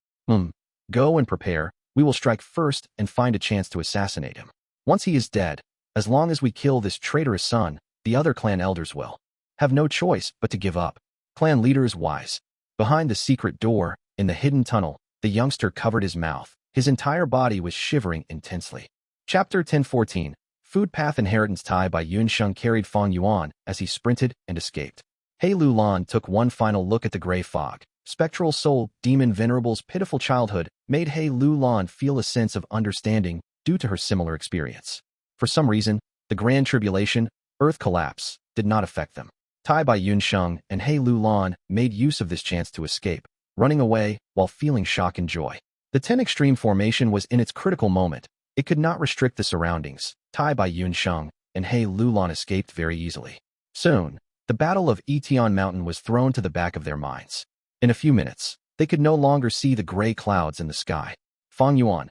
Go and prepare. We will strike first and find a chance to assassinate him. Once he is dead, as long as we kill this traitorous son, the other clan elders will have no choice but to give up." Clan leader is wise. Behind the secret door, in the hidden tunnel, the youngster covered his mouth. His entire body was shivering intensely. Chapter 1014, Food Path Inheritance tie by Yun Sheng carried Fang Yuan as he sprinted and escaped. He Lulan took one final look at the gray fog. Spectral soul, demon venerable's pitiful childhood made He Lulan feel a sense of understanding due to her similar experience. For some reason, the Grand Tribulation, Earth collapse, did not affect them. Tai by Yun Sheng and He Lulan made use of this chance to escape, running away while feeling shock and joy. The 10 extreme formation was in its critical moment. It could not restrict the surroundings. Tai by Yun Sheng and He Lulan escaped very easily. Soon, the battle of Etion Mountain was thrown to the back of their minds. In a few minutes, they could no longer see the gray clouds in the sky. Fang Yuan,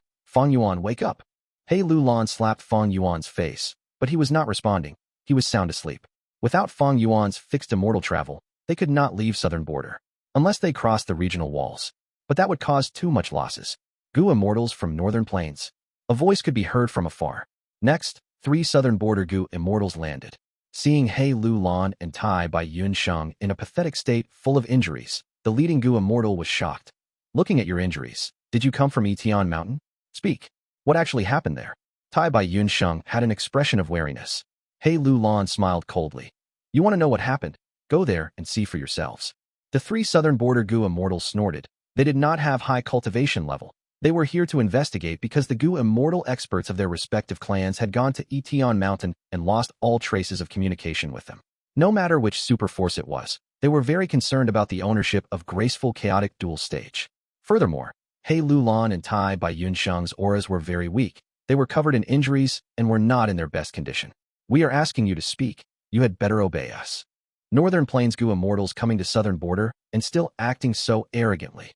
wake up. He Lulan slapped Fang Yuan's face, but he was not responding. He was sound asleep. Without Fang Yuan's fixed immortal travel, they could not leave southern border, unless they crossed the regional walls. But that would cause too much losses. Gu immortals from northern plains. A voice could be heard from afar. Next, 3 southern border Gu immortals landed. Seeing He Lulan and Tai Bai Yun Sheng in a pathetic state full of injuries, the leading Gu immortal was shocked. Looking at your injuries, did you come from Etion Mountain? Speak. What actually happened there? Tai Bai Yun Sheng had an expression of wariness. He Lulan smiled coldly. You want to know what happened? Go there and see for yourselves. The 3 southern border Gu immortals snorted. They did not have high cultivation level. They were here to investigate because the Gu immortal experts of their respective clans had gone to Etion Mountain and lost all traces of communication with them. No matter which super force it was, they were very concerned about the ownership of Graceful Chaotic Duel stage. Furthermore, He Lulan and Tai Bai Yun Sheng's auras were very weak. They were covered in injuries and were not in their best condition. We are asking you to speak. You had better obey us. Northern Plains Gu immortals coming to southern border and still acting so arrogantly.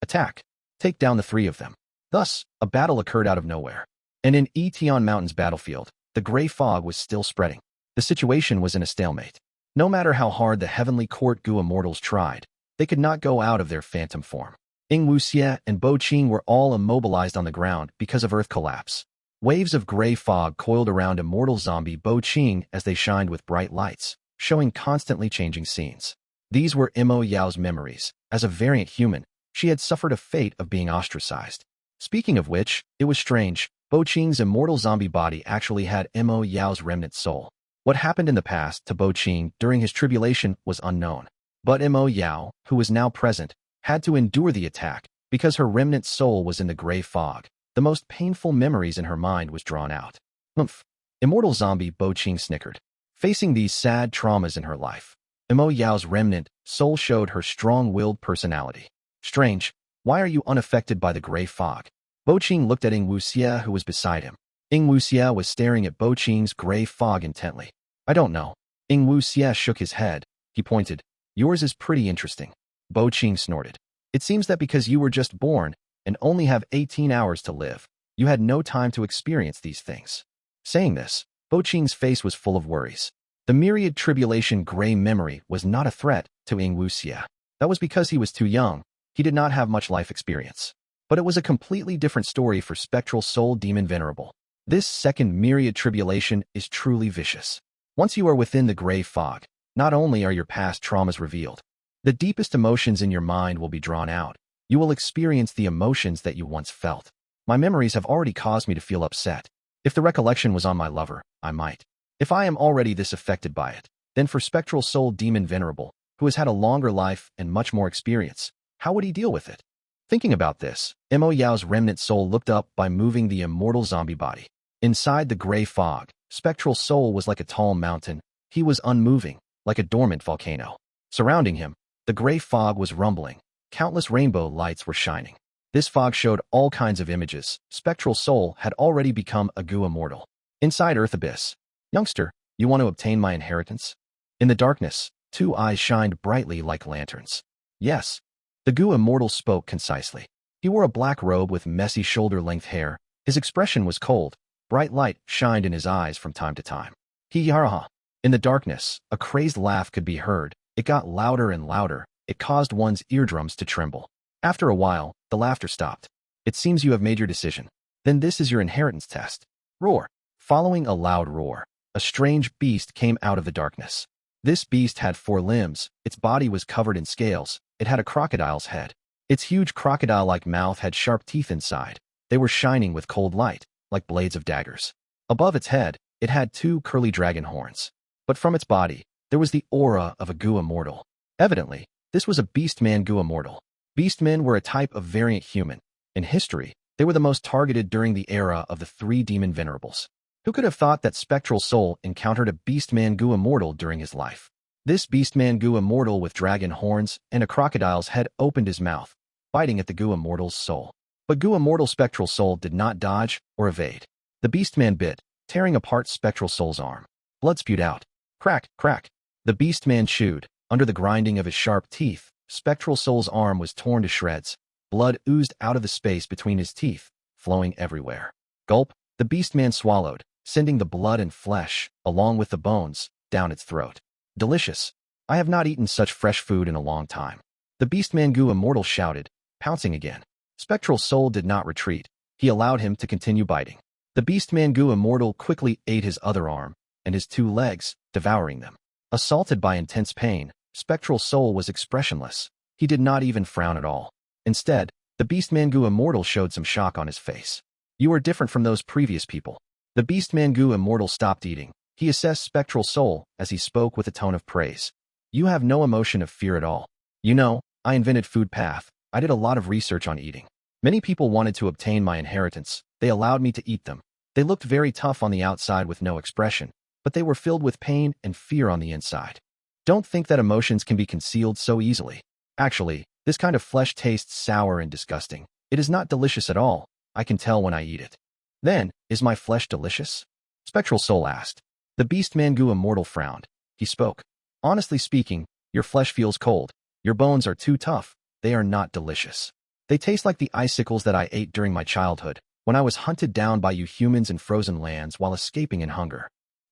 Attack. Take down the 3 of them. Thus, a battle occurred out of nowhere. And in Etion Mountain's battlefield, the gray fog was still spreading. The situation was in a stalemate. No matter how hard the Heavenly Court Gu immortals tried, they could not go out of their phantom form. Ying Wuxie and Bo Qing were all immobilized on the ground because of earth collapse. Waves of gray fog coiled around immortal zombie Bo Qing as they shined with bright lights, showing constantly changing scenes. These were Mo Yao's memories. As a variant human, she had suffered a fate of being ostracized. Speaking of which, it was strange. Bo Qing's immortal zombie body actually had Mo Yao's remnant soul. What happened in the past to Bo Qing during his tribulation was unknown. But Mo Yao, who was now present, had to endure the attack because her remnant soul was in the gray fog. The most painful memories in her mind was drawn out. Oomph. Immortal zombie Bo Qing snickered. Facing these sad traumas in her life, Mo Yao's remnant soul showed her strong-willed personality. Strange. Why are you unaffected by the gray fog? Bo Qing looked at Ying Wuxie, who was beside him. Ying Wuxie was staring at Bo Qing's gray fog intently. I don't know. Ying Wuxie shook his head. He pointed. Yours is pretty interesting. Bo Qing snorted. It seems that because you were just born and only have 18 hours to live, you had no time to experience these things. Saying this, Bo Qing's face was full of worries. The myriad tribulation gray memory was not a threat to Ying Wuxie. That was because he was too young. He did not have much life experience. But it was a completely different story for Spectral Soul Demon Venerable. This second myriad tribulation is truly vicious. Once you are within the gray fog, not only are your past traumas revealed, the deepest emotions in your mind will be drawn out. You will experience the emotions that you once felt. My memories have already caused me to feel upset. If the recollection was on my lover, I might. If I am already this affected by it, then for Spectral Soul Demon Venerable, who has had a longer life and much more experience, how would he deal with it? Thinking about this, Mo Yao's remnant soul looked up by moving the immortal zombie body. Inside the gray fog, Spectral Soul was like a tall mountain. He was unmoving, like a dormant volcano. Surrounding him, the gray fog was rumbling. Countless rainbow lights were shining. This fog showed all kinds of images. Spectral Soul had already become a Gu immortal. Inside Earth Abyss, youngster, you want to obtain my inheritance? In the darkness, 2 eyes shined brightly like lanterns. Yes. The Gu immortal spoke concisely. He wore a black robe with messy shoulder-length hair. His expression was cold. Bright light shined in his eyes from time to time. Hee-ha-ha. In the darkness, a crazed laugh could be heard. It got louder and louder. It caused one's eardrums to tremble. After a while, the laughter stopped. It seems you have made your decision. Then this is your inheritance test. Roar. Following a loud roar, a strange beast came out of the darkness. This beast had 4 limbs. Its body was covered in scales. It had a crocodile's head. Its huge crocodile-like mouth had sharp teeth inside. They were shining with cold light, like blades of daggers. Above its head, it had 2 curly dragon horns. But from its body, there was the aura of a Gu immortal. Evidently, this was a Beastman Gu immortal. Beastmen were a type of variant human. In history, they were the most targeted during the era of the 3 demon venerables. Who could have thought that Spectral Soul encountered a Beastman Gu immortal during his life? This Beastman Gu immortal with dragon horns and a crocodile's head opened his mouth, biting at the Gu immortal's soul. But Gu immortal Spectral Soul did not dodge or evade. The Beastman bit, tearing apart Spectral Soul's arm. Blood spewed out. Crack, crack. The beast man chewed. Under the grinding of his sharp teeth, Spectral Soul's arm was torn to shreds. Blood oozed out of the space between his teeth, flowing everywhere. Gulp, the beast man swallowed, sending the blood and flesh, along with the bones, down its throat. Delicious. I have not eaten such fresh food in a long time. The Beastman Gu Immortal shouted, pouncing again. Spectral Soul did not retreat. He allowed him to continue biting. The Beastman Gu Immortal quickly ate his other arm and his 2 legs, devouring them. Assaulted by intense pain, Spectral Soul was expressionless. He did not even frown at all. Instead, the Beastman Gu Immortal showed some shock on his face. You are different from those previous people. The Beastman Gu Immortal stopped eating. He assessed Spectral Soul as he spoke with a tone of praise. You have no emotion of fear at all. You know, I invented Food Path. I did a lot of research on eating. Many people wanted to obtain my inheritance. They allowed me to eat them. They looked very tough on the outside with no expression, but they were filled with pain and fear on the inside. Don't think that emotions can be concealed so easily. Actually, this kind of flesh tastes sour and disgusting. It is not delicious at all. I can tell when I eat it. Then, is my flesh delicious? Spectral Soul asked. The Beastman Gu Immortal frowned. He spoke. Honestly speaking, your flesh feels cold. Your bones are too tough. They are not delicious. They taste like the icicles that I ate during my childhood, when I was hunted down by you humans in frozen lands while escaping in hunger.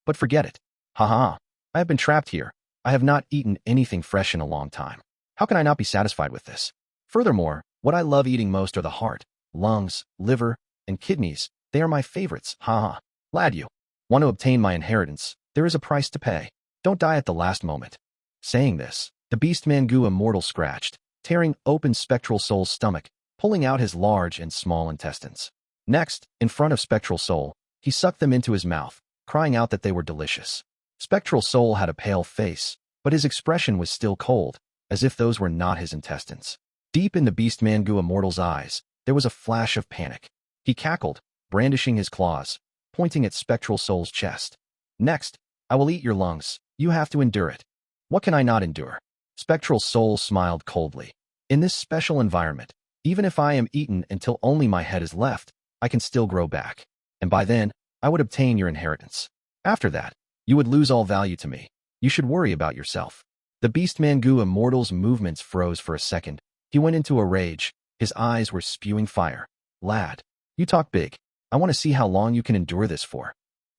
But forget it. Haha. I have been trapped here. I have not eaten anything fresh in a long time. How can I not be satisfied with this? Furthermore, what I love eating most are the heart, lungs, liver, and kidneys. They are my favorites. Haha. Lad, you want to obtain my inheritance? There is a price to pay. Don't die at the last moment. Saying this, the Beastman Gu Immortal scratched, tearing open Spectral Soul's stomach, pulling out his large and small intestines. Next, in front of Spectral Soul, he sucked them into his mouth, crying out that they were delicious. Spectral Soul had a pale face, but his expression was still cold, as if those were not his intestines. Deep in the Beastman Gu Immortal's eyes, there was a flash of panic. He cackled, brandishing his claws, pointing at Spectral Soul's chest. Next, I will eat your lungs. You have to endure it. What can I not endure? Spectral Soul smiled coldly. In this special environment, even if I am eaten until only my head is left, I can still grow back. And by then, I would obtain your inheritance. After that, you would lose all value to me. You should worry about yourself. The Beastman Gu Immortal's movements froze for a second. He went into a rage. His eyes were spewing fire. Lad, you talk big. I want to see how long you can endure this for.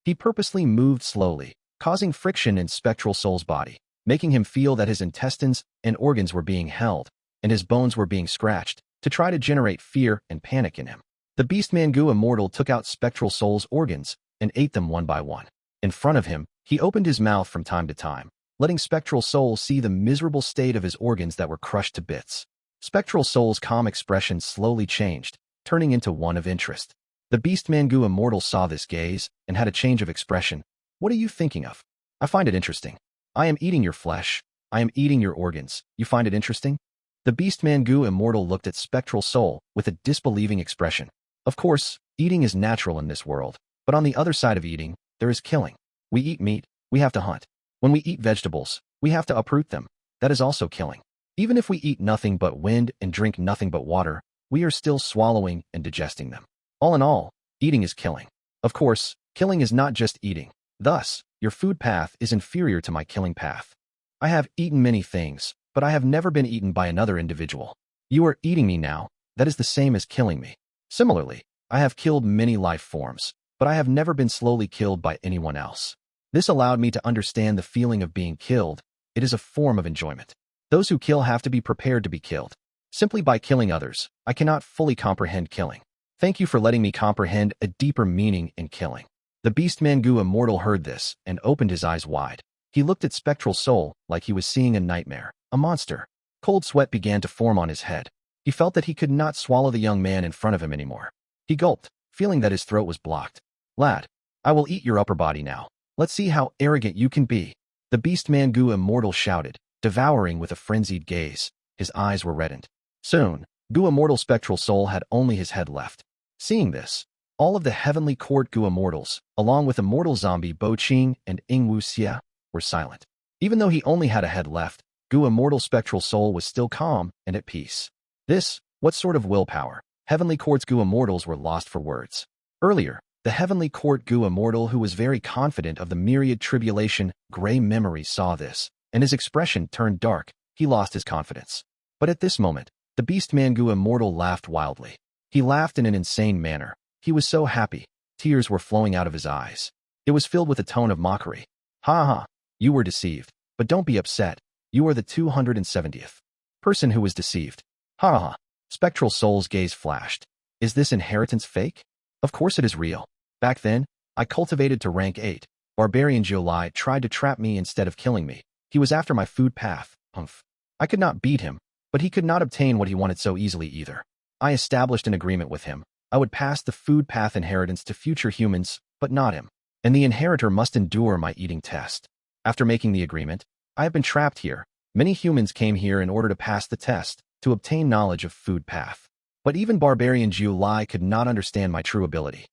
He purposely moved slowly, causing friction in Spectral Soul's body, making him feel that his intestines and organs were being held, and his bones were being scratched, to try to generate fear and panic in him. The Beastman Gu Immortal took out Spectral Soul's organs and ate them one by one. In front of him, he opened his mouth from time to time, letting Spectral Soul see the miserable state of his organs that were crushed to bits. Spectral Soul's calm expression slowly changed, turning into one of interest. The Beastman Gu Immortal saw this gaze and had a change of expression. What are you thinking of? I find it interesting. I am eating your flesh. I am eating your organs. You find it interesting? The Beastman Gu Immortal looked at Spectral Soul with a disbelieving expression. Of course, eating is natural in this world, but on the other side of eating, there is killing. We eat meat, we have to hunt. When we eat vegetables, we have to uproot them. That is also killing. Even if we eat nothing but wind and drink nothing but water, we are still swallowing and digesting them. All in all, eating is killing. Of course, killing is not just eating. Thus, your food path is inferior to my killing path. I have eaten many things, but I have never been eaten by another individual. You are eating me now. That is the same as killing me. Similarly, I have killed many life forms, but I have never been slowly killed by anyone else. This allowed me to understand the feeling of being killed. It is a form of enjoyment. Those who kill have to be prepared to be killed. Simply by killing others, I cannot fully comprehend killing. Thank you for letting me comprehend a deeper meaning in killing. The Beastman Gu Immortal heard this and opened his eyes wide. He looked at Spectral Soul like he was seeing a nightmare, a monster. Cold sweat began to form on his head. He felt that he could not swallow the young man in front of him anymore. He gulped, feeling that his throat was blocked. Lad, I will eat your upper body now. Let's see how arrogant you can be. The Beastman Gu Immortal shouted, devouring with a frenzied gaze. His eyes were reddened. Soon, Gu Immortal Spectral Soul had only his head left. Seeing this, all of the Heavenly Court Gu Immortals, along with Immortal Zombie Bo Qing and Ying Wuxia, were silent. Even though he only had a head left, Gu Immortal Spectral Soul was still calm and at peace. What sort of willpower? Heavenly Court's Gu Immortals were lost for words. Earlier, the Heavenly Court Gu Immortal, who was very confident of the myriad tribulation, gray memory, saw this and his expression turned dark. He lost his confidence. But at this moment, the Beastman Gu immortal laughed wildly. He laughed in an insane manner. He was so happy. Tears were flowing out of his eyes. It was filled with a tone of mockery. Ha ha, you were deceived. But don't be upset. You are the 270th person who was deceived. Ha ha ha. Spectral Soul's gaze flashed. Is this inheritance fake? Of course it is real. Back then, I cultivated to rank 8. Barbarian Jiulai tried to trap me instead of killing me. He was after my food path. Humph. I could not beat him, but he could not obtain what he wanted so easily either. I established an agreement with him. I would pass the food path inheritance to future humans, but not him. And the inheritor must endure my eating test. After making the agreement, I have been trapped here. Many humans came here in order to pass the test, to obtain knowledge of food path. But even Barbarian Jiulai could not understand my true ability.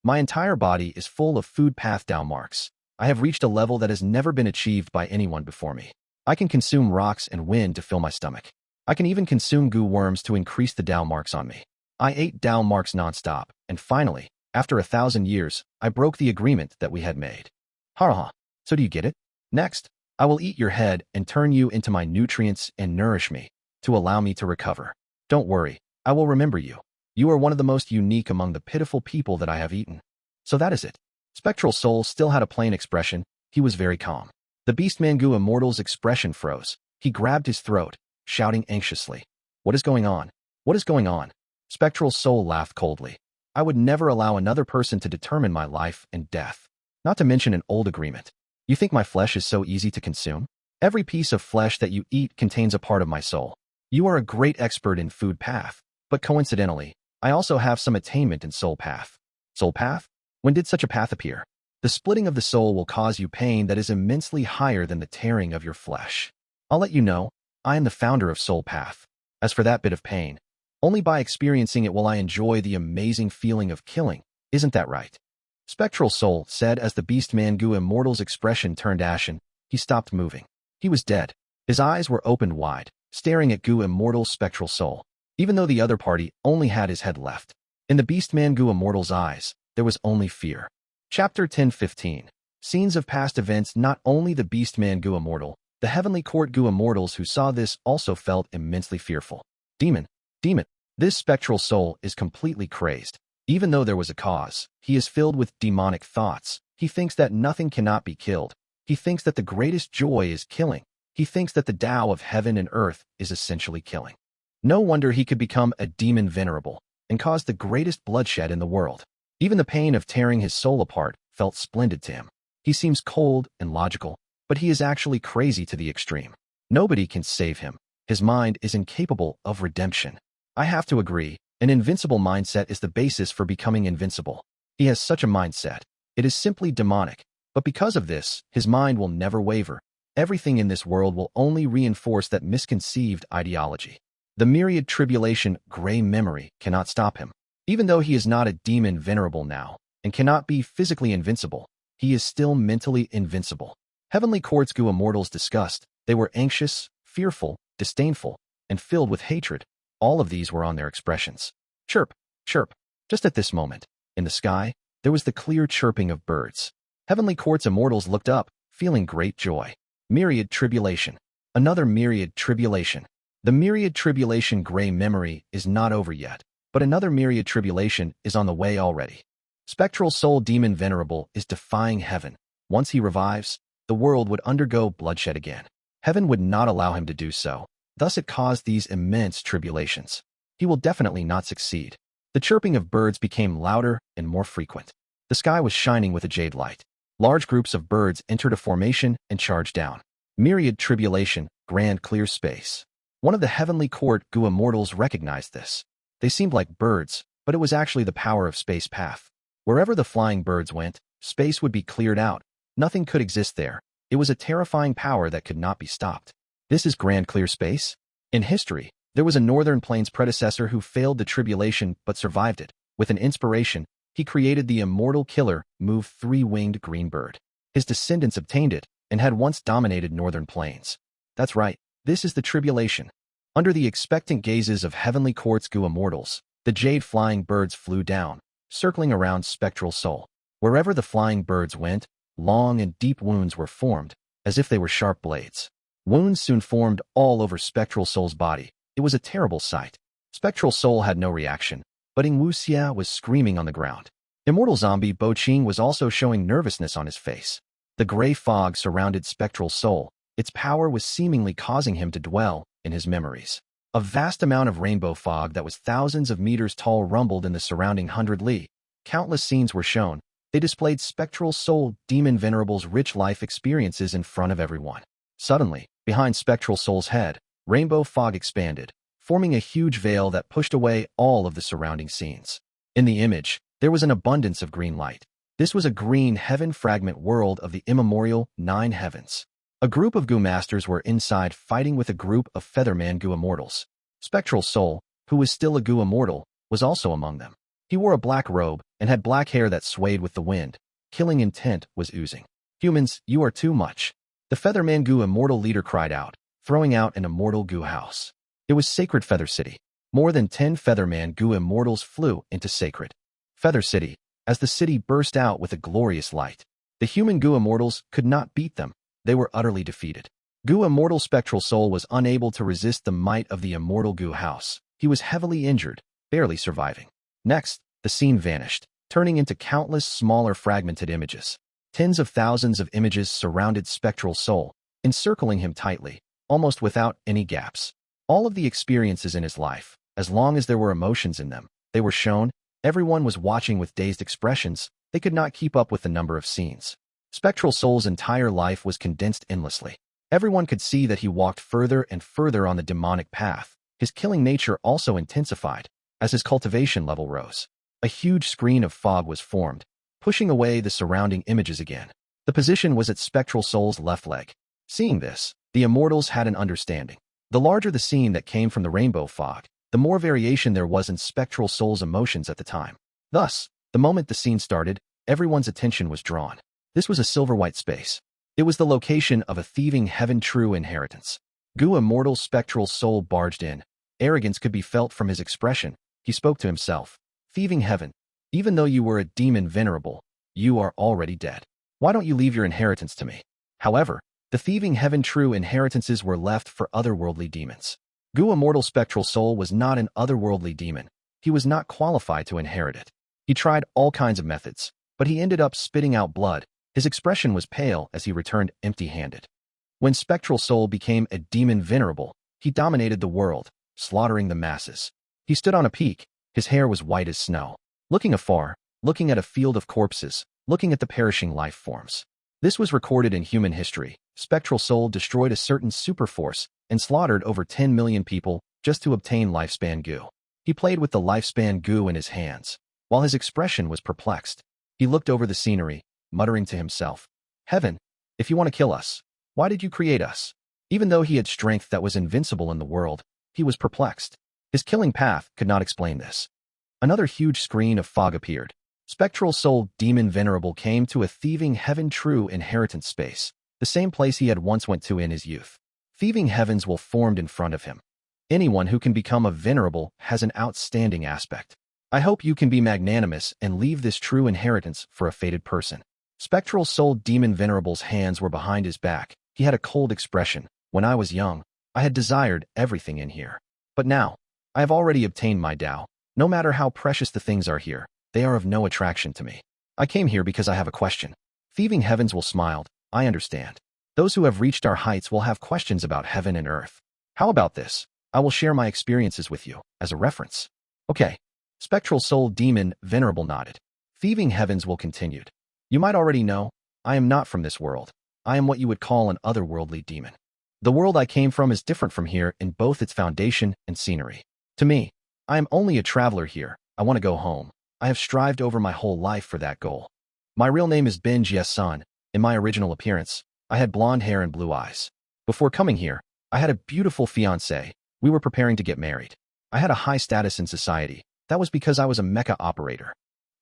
My entire body is full of food path Dao marks. I have reached a level that has never been achieved by anyone before me. I can consume rocks and wind to fill my stomach. I can even consume goo worms to increase the Dao marks on me. I ate Dao marks nonstop, and finally, after 1,000 years, I broke the agreement that we had made. Ha ha. So do you get it? Next, I will eat your head and turn you into my nutrients and nourish me, to allow me to recover. Don't worry, I will remember you. You are one of the most unique among the pitiful people that I have eaten. So that is it. Spectral Soul still had a plain expression. He was very calm. The Beastman Gu immortal's expression froze. He grabbed his throat, shouting anxiously. What is going on? What is going on? Spectral Soul laughed coldly. I would never allow another person to determine my life and death. Not to mention an old agreement. You think my flesh is so easy to consume? Every piece of flesh that you eat contains a part of my soul. You are a great expert in food path, but coincidentally, I also have some attainment in soul path. Soul path? When did such a path appear? The splitting of the soul will cause you pain that is immensely higher than the tearing of your flesh. I'll let you know, I am the founder of soul path. As for that bit of pain, only by experiencing it will I enjoy the amazing feeling of killing. Isn't that right? Spectral Soul said as the Beastman Gu immortal's expression turned ashen. He stopped moving. He was dead. His eyes were opened wide, staring at Gu immortal's Spectral Soul, even though the other party only had his head left. In the Beastman Gu immortal's eyes, there was only fear. Chapter 10:15. Scenes of past events. Not only the Beastman Gu immortal, the Heavenly Court Gu immortals who saw this also felt immensely fearful. Demon. This Spectral Soul is completely crazed. Even though there was a cause, he is filled with demonic thoughts. He thinks that nothing cannot be killed. He thinks that the greatest joy is killing. He thinks that the Tao of heaven and earth is essentially killing. No wonder he could become a demon venerable and cause the greatest bloodshed in the world. Even the pain of tearing his soul apart felt splendid to him. He seems cold and logical, but he is actually crazy to the extreme. Nobody can save him. His mind is incapable of redemption. I have to agree, an invincible mindset is the basis for becoming invincible. He has such a mindset. It is simply demonic. But because of this, his mind will never waver. Everything in this world will only reinforce that misconceived ideology. The myriad tribulation, gray memory, cannot stop him. Even though he is not a demon venerable now, and cannot be physically invincible, he is still mentally invincible. Heavenly Court's Gu immortals discussed. They were anxious, fearful, disdainful, and filled with hatred. All of these were on their expressions. Chirp, chirp. Just at this moment, in the sky, there was the clear chirping of birds. Heavenly Court's immortals looked up, feeling great joy. Myriad tribulation. Another myriad tribulation. The myriad tribulation gray memory is not over yet, but another myriad tribulation is on the way already. Spectral Soul Demon Venerable is defying heaven. Once he revives, the world would undergo bloodshed again. Heaven would not allow him to do so. Thus it caused these immense tribulations. He will definitely not succeed. The chirping of birds became louder and more frequent. The sky was shining with a jade light. Large groups of birds entered a formation and charged down. Myriad tribulation, grand clear space. One of the Heavenly Court Gu immortals recognized this. They seemed like birds, but it was actually the power of space path. Wherever the flying birds went, space would be cleared out. Nothing could exist there. It was a terrifying power that could not be stopped. This is grand clear space? In history, there was a Northern Plains predecessor who failed the tribulation but survived it. With an inspiration, he created the immortal killer, move three-winged green bird. His descendants obtained it and had once dominated Northern Plains. That's right, this is the tribulation. Under the expectant gazes of Heavenly Court's Gu immortals, the jade flying birds flew down, circling around Spectral Soul. Wherever the flying birds went, long and deep wounds were formed. as if they were sharp blades. Wounds soon formed all over Spectral Soul's body. It was a terrible sight. Spectral Soul had no reaction, but Ying Wuxia was screaming on the ground. Immortal zombie Bo Qing was also showing nervousness on his face. The gray fog surrounded Spectral Soul. Its power was seemingly causing him to dwell in his memories. A vast amount of rainbow fog that was thousands of meters tall rumbled in the surrounding 100 li. Countless scenes were shown. They displayed Spectral Soul Demon Venerable's rich life experiences in front of everyone. Suddenly, behind Spectral Soul's head, rainbow fog expanded, forming a huge veil that pushed away all of the surrounding scenes. In the image, there was an abundance of green light. This was a green heaven fragment world of the immemorial 9 heavens. A group of Gu masters were inside fighting with a group of Featherman Gu immortals. Spectral Soul, who was still a Gu immortal, was also among them. He wore a black robe and had black hair that swayed with the wind. Killing intent was oozing. "Humans, you are too much," the Featherman Gu immortal leader cried out, throwing out an immortal Gu house. It was Sacred Feather City. More than 10 Featherman Gu immortals flew into Sacred Feather City as the city burst out with a glorious light. The human Gu immortals could not beat them. They were utterly defeated. Gu immortal Spectral Soul was unable to resist the might of the immortal Gu house. He was heavily injured, barely surviving. Next, the scene vanished, turning into countless smaller fragmented images. Tens of thousands of images surrounded Spectral Soul, encircling him tightly, almost without any gaps. All of the experiences in his life, as long as there were emotions in them, they were shown. Everyone was watching with dazed expressions. They could not keep up with the number of scenes. Spectral Soul's entire life was condensed endlessly. Everyone could see that he walked further and further on the demonic path. His killing nature also intensified as his cultivation level rose. A huge screen of fog was formed, pushing away the surrounding images again. The position was at Spectral Soul's left leg. Seeing this, the immortals had an understanding. The larger the scene that came from the rainbow fog, the more variation there was in Spectral Soul's emotions at the time. Thus, the moment the scene started, everyone's attention was drawn. This was a silver-white space. It was the location of a thieving heaven true inheritance. Gu immortal Spectral Soul barged in. Arrogance could be felt from his expression. He spoke to himself. "Thieving heaven, even though you were a demon venerable, you are already dead. Why don't you leave your inheritance to me?" However, the thieving heaven true inheritances were left for otherworldly demons. Gu immortal Spectral Soul was not an otherworldly demon. He was not qualified to inherit it. He tried all kinds of methods, but he ended up spitting out blood. His expression was pale as he returned empty-handed. When Spectral Soul became a demon venerable, he dominated the world, slaughtering the masses. He stood on a peak. His hair was white as snow. Looking afar, looking at a field of corpses, looking at the perishing life forms. This was recorded in human history. Spectral Soul destroyed a certain superforce and slaughtered over 10 million people just to obtain Lifespan Gu. He played with the Lifespan Gu in his hands. While his expression was perplexed, he looked over the scenery, muttering to himself, "Heaven, if you want to kill us, why did you create us?" Even though he had strength that was invincible in the world, he was perplexed. His killing path could not explain this. Another huge screen of fog appeared. Spectral Soul Demon Venerable came to a thieving heaven true inheritance space, the same place he had once went to in his youth. Thieving heavens will formed in front of him. Anyone who can become a venerable has an outstanding aspect. I hope you can be magnanimous and leave this true inheritance for a fated person. Spectral Soul Demon Venerable's hands were behind his back. He had a cold expression. "When I was young, I had desired everything in here. But now, I have already obtained my Tao. No matter how precious the things are here, they are of no attraction to me. I came here because I have a question." Thieving heavens will smiled. "I understand. Those who have reached our heights will have questions about heaven and earth. How about this? I will share my experiences with you, as a reference." "Okay." Spectral Soul Demon Venerable nodded. Thieving heavens will continued. "You might already know, I am not from this world. I am what you would call an otherworldly demon. The world I came from is different from here in both its foundation and scenery. To me, I am only a traveler here. I want to go home. I have strived over my whole life for that goal. My real name is Ben Jie-sun. In my original appearance, I had blonde hair and blue eyes. Before coming here, I had a beautiful fiancée. We were preparing to get married. I had a high status in society. That was because I was a mecha operator."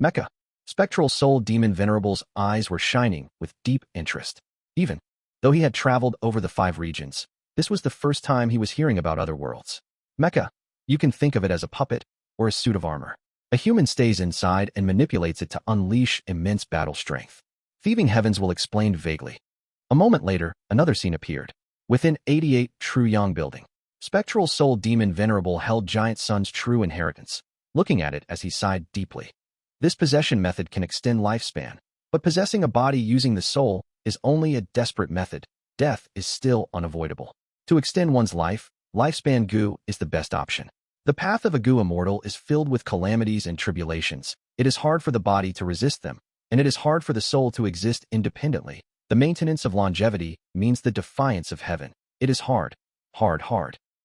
Mecha. Spectral Soul Demon Venerable's eyes were shining with deep interest. Even though he had traveled over the 5 regions, this was the first time he was hearing about other worlds. Mecha. You can think of it as a puppet or a suit of armor. A human stays inside and manipulates it to unleash immense battle strength. Thieving heavens will explain vaguely. A moment later, another scene appeared. Within 88 True Yang building, Spectral Soul Demon Venerable held Giant Sun's true inheritance, looking at it as he sighed deeply. This possession method can extend lifespan, but possessing a body using the soul is only a desperate method. Death is still unavoidable. To extend one's lifespan Gu is the best option. The path of a Gu immortal is filled with calamities and tribulations. It is hard for the body to resist them, and it is hard for the soul to exist independently. The maintenance of longevity means the defiance of heaven. It is hard.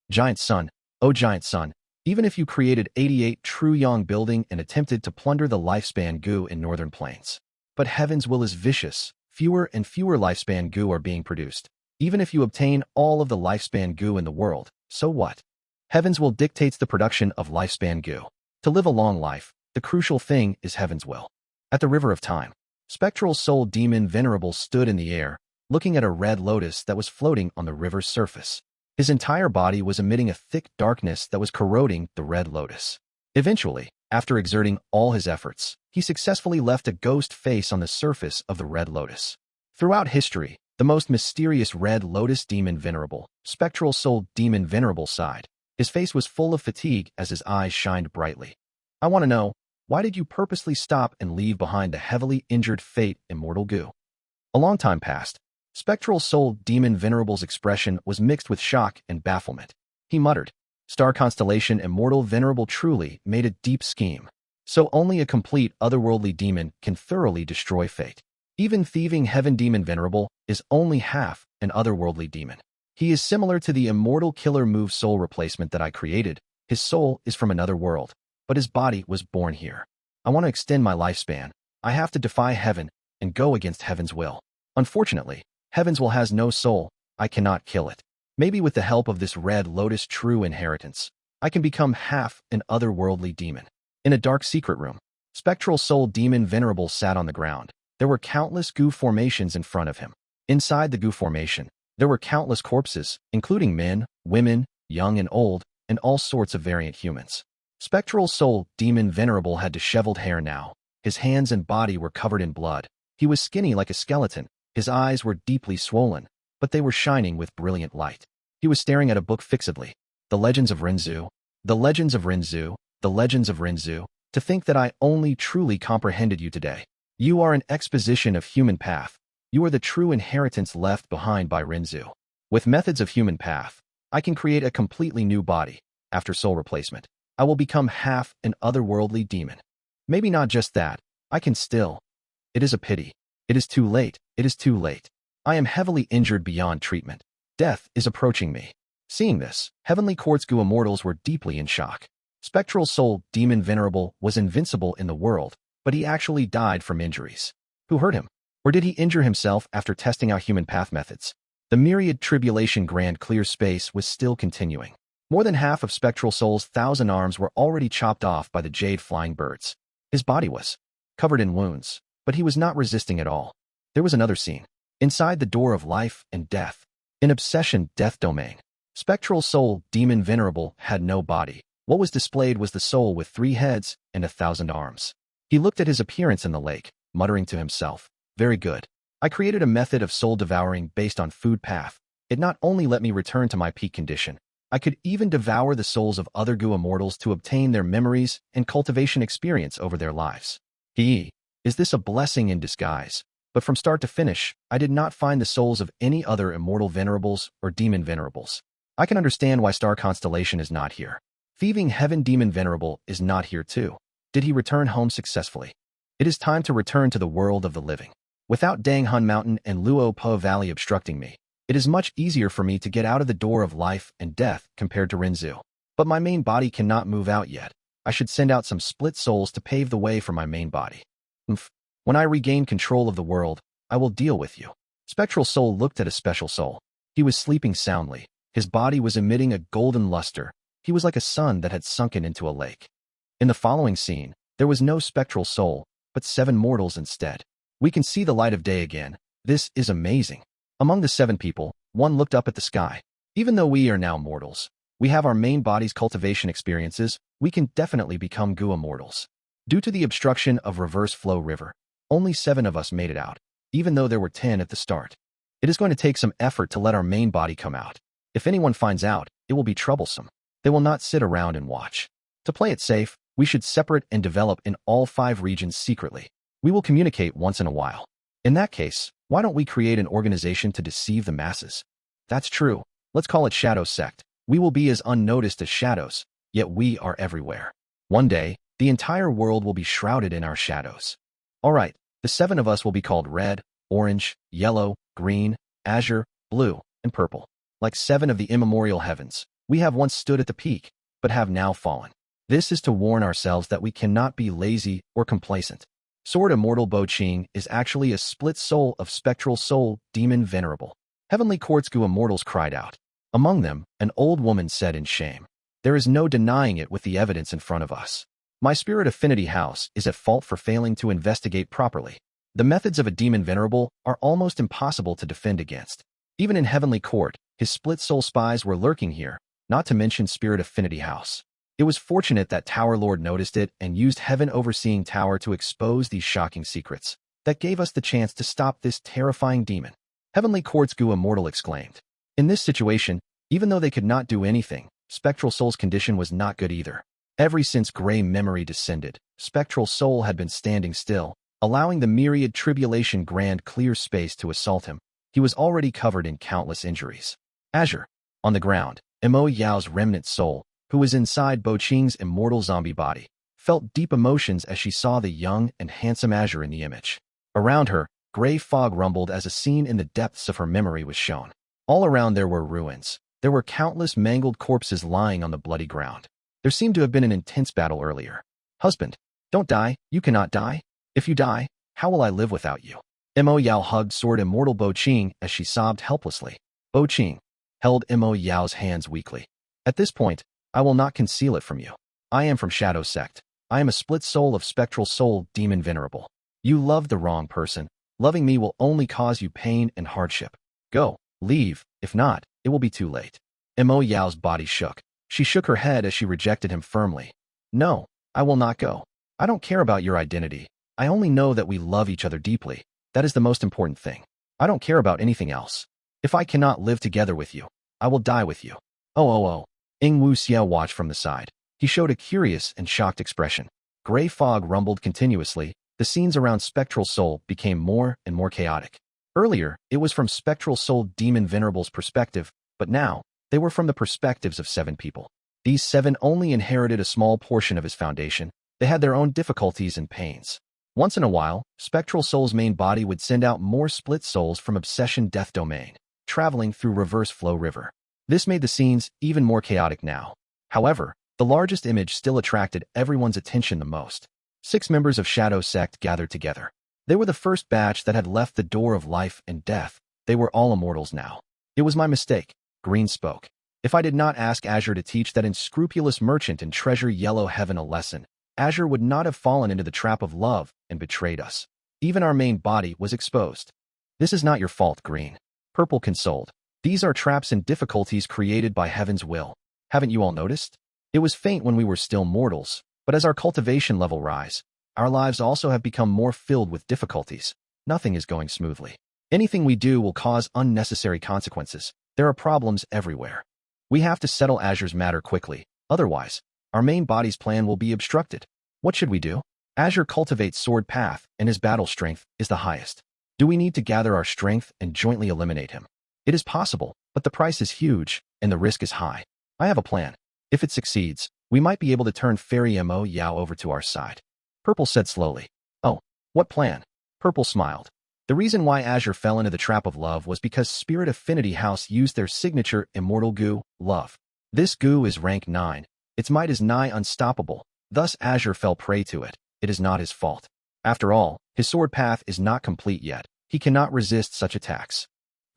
Giant Sun, oh Giant Sun, even if you created 88 True Yang building and attempted to plunder the lifespan Gu in northern plains. But heaven's will is vicious. Fewer and fewer lifespan Gu are being produced. Even if you obtain all of the lifespan Gu in the world, so what? Heaven's will dictates the production of lifespan Gu. To live a long life, the crucial thing is heaven's will. At the river of time, Spectral Soul Demon Venerable stood in the air, looking at a red lotus that was floating on the river's surface. His entire body was emitting a thick darkness that was corroding the red lotus. Eventually, after exerting all his efforts, he successfully left a ghost face on the surface of the red lotus. Throughout history, the most mysterious red lotus demon venerable, Spectral Soul Demon Venerable sighed. His face was full of fatigue as his eyes shined brightly. I want to know, why did you purposely stop and leave behind the heavily injured fate immortal Gu? A long time passed. Spectral Soul Demon Venerable's expression was mixed with shock and bafflement. He muttered, Star Constellation Immortal Venerable truly made a deep scheme. So only a complete otherworldly demon can thoroughly destroy fate. Even thieving Heaven Demon Venerable is only half an otherworldly demon. He is similar to the immortal killer move soul replacement that I created. His soul is from another world, but his body was born here. I want to extend my lifespan. I have to defy heaven and go against heaven's will. Unfortunately, heaven's will has no soul. I cannot kill it. Maybe with the help of this red lotus true inheritance, I can become half an otherworldly demon. In a dark secret room, Spectral Soul Demon Venerable sat on the ground. There were countless Gu formations in front of him. Inside the Gu formation, there were countless corpses, including men, women, young and old, and all sorts of variant humans. Spectral Soul Demon Venerable had disheveled hair now. His hands and body were covered in blood. He was skinny like a skeleton. His eyes were deeply swollen, but they were shining with brilliant light. He was staring at a book fixedly. The Legends of Renzu. The Legends of Renzu. The Legends of Renzu. To think that I only truly comprehended you today. You are an exposition of human path. You are the true inheritance left behind by Renzu. With methods of human path, I can create a completely new body. After soul replacement, I will become half an otherworldly demon. Maybe not just that, I can still. It is a pity. It is too late. It is too late. I am heavily injured beyond treatment. Death is approaching me. Seeing this, Heavenly Court's Gu immortals were deeply in shock. Spectral Soul Demon Venerable was invincible in the world, but he actually died from injuries. Who hurt him? Or did he injure himself after testing out human path methods? The myriad Tribulation Grand Clear Space was still continuing. More than half of Spectral Soul's 1,000 arms were already chopped off by the jade flying birds. His body was covered in wounds, but he was not resisting at all. There was another scene. Inside the door of life and death. In Obsession Death Domain. Spectral Soul Demon Venerable had no body. What was displayed was the soul with 3 heads and 1,000 arms. He looked at his appearance in the lake, muttering to himself, very good. I created a method of soul devouring based on food path. It not only let me return to my peak condition, I could even devour the souls of other Gu immortals to obtain their memories and cultivation experience over their lives. Is this a blessing in disguise? But from start to finish, I did not find the souls of any other immortal venerables or demon venerables. I can understand why Star Constellation is not here. Thieving Heaven Demon Venerable is not here too. Did he return home successfully? It is time to return to the world of the living. Without Dang Hun Mountain and Luo Po Valley obstructing me, it is much easier for me to get out of the door of life and death compared to Renzu. But my main body cannot move out yet. I should send out some split souls to pave the way for my main body. When I regain control of the world, I will deal with you. Spectral Soul looked at a special soul. He was sleeping soundly. His body was emitting a golden luster. He was like a sun that had sunken into a lake. In the following scene, there was no spectral soul, but 7 mortals instead. We can see the light of day again. This is amazing. Among the 7 people, one looked up at the sky. Even though we are now mortals, we have our main body's cultivation experiences, we can definitely become Gu immortals. Due to the obstruction of Reverse Flow River, only 7 of us made it out, even though there were 10 at the start. It is going to take some effort to let our main body come out. If anyone finds out, it will be troublesome. They will not sit around and watch. To play it safe, we should separate and develop in all 5 regions secretly. We will communicate once in a while. In that case, why don't we create an organization to deceive the masses? That's true. Let's call it Shadow Sect. We will be as unnoticed as shadows, yet we are everywhere. One day, the entire world will be shrouded in our shadows. All right, the 7 of us will be called red, orange, yellow, green, azure, blue, and purple. Like 7 of the immemorial heavens, we have once stood at the peak, but have now fallen. This is to warn ourselves that we cannot be lazy or complacent. Sword Immortal Qing is actually a split soul of Spectral Soul, Demon Venerable. Heavenly Court's Gu immortals cried out. Among them, an old woman said in shame. There is no denying it with the evidence in front of us. My Spirit Affinity House is at fault for failing to investigate properly. The methods of a Demon Venerable are almost impossible to defend against. Even in Heavenly Court, his split soul spies were lurking here, not to mention Spirit Affinity House. It was fortunate that Tower Lord noticed it and used Heaven Overseeing Tower to expose these shocking secrets. That gave us the chance to stop this terrifying demon. Heavenly Court's Gu Immortal exclaimed. In this situation, even though they could not do anything, Spectral Soul's condition was not good either. Ever since Gray Memory descended, Spectral Soul had been standing still, allowing the myriad Tribulation Grand clear space to assault him. He was already covered in countless injuries. Azure. On the ground, Mo Yao's remnant soul, who was inside Qing's immortal zombie body, felt deep emotions as she saw the young and handsome Azure in the image. Around her, gray fog rumbled as a scene in the depths of her memory was shown. All around there were ruins. There were countless mangled corpses lying on the bloody ground. There seemed to have been an intense battle earlier. Husband, don't die, you cannot die. If you die, how will I live without you? Mo Yao hugged Sword Immortal Qing as she sobbed helplessly. Qing held Mo Yao's hands weakly. At this point, I will not conceal it from you. I am from Shadow Sect. I am a split soul of Spectral Soul, Demon Venerable. You loved the wrong person. Loving me will only cause you pain and hardship. Go, leave, if not, it will be too late. Mo Yao's body shook. She shook her head as she rejected him firmly. No, I will not go. I don't care about your identity. I only know that we love each other deeply. That is the most important thing. I don't care about anything else. If I cannot live together with you, I will die with you. Oh. Ying Wuxiao watched from the side. He showed a curious and shocked expression. Gray fog rumbled continuously. The scenes around Spectral Soul became more and more chaotic. Earlier, it was from Spectral Soul Demon Venerable's perspective, but now, they were from the perspectives of 7 people. These 7 only inherited a small portion of his foundation. They had their own difficulties and pains. Once in a while, Spectral Soul's main body would send out more split souls from Obsession Death Domain, traveling through Reverse Flow River. This made the scenes even more chaotic now. However, the largest image still attracted everyone's attention the most. 6 members of Shadow Sect gathered together. They were the first batch that had left the door of life and death. They were all immortals now. It was my mistake, Green spoke. If I did not ask Azure to teach that unscrupulous merchant in Treasure Yellow Heaven a lesson, Azure would not have fallen into the trap of love and betrayed us. Even our main body was exposed. This is not your fault, Green. Purple consoled. These are traps and difficulties created by Heaven's will. Haven't you all noticed? It was faint when we were still mortals, but as our cultivation level rise, our lives also have become more filled with difficulties. Nothing is going smoothly. Anything we do will cause unnecessary consequences. There are problems everywhere. We have to settle Azure's matter quickly. Otherwise, our main body's plan will be obstructed. What should we do? Azure cultivates sword path, and his battle strength is the highest. Do we need to gather our strength and jointly eliminate him? It is possible, but the price is huge, and the risk is high. I have a plan. If it succeeds, we might be able to turn Fairy Mo Yao over to our side. Purple said slowly. Oh, what plan? Purple smiled. The reason why Azure fell into the trap of love was because Spirit Affinity House used their signature Immortal Gu, love. This Gu is rank 9. Its might is nigh unstoppable. Thus Azure fell prey to it. It is not his fault. After all, his sword path is not complete yet. He cannot resist such attacks.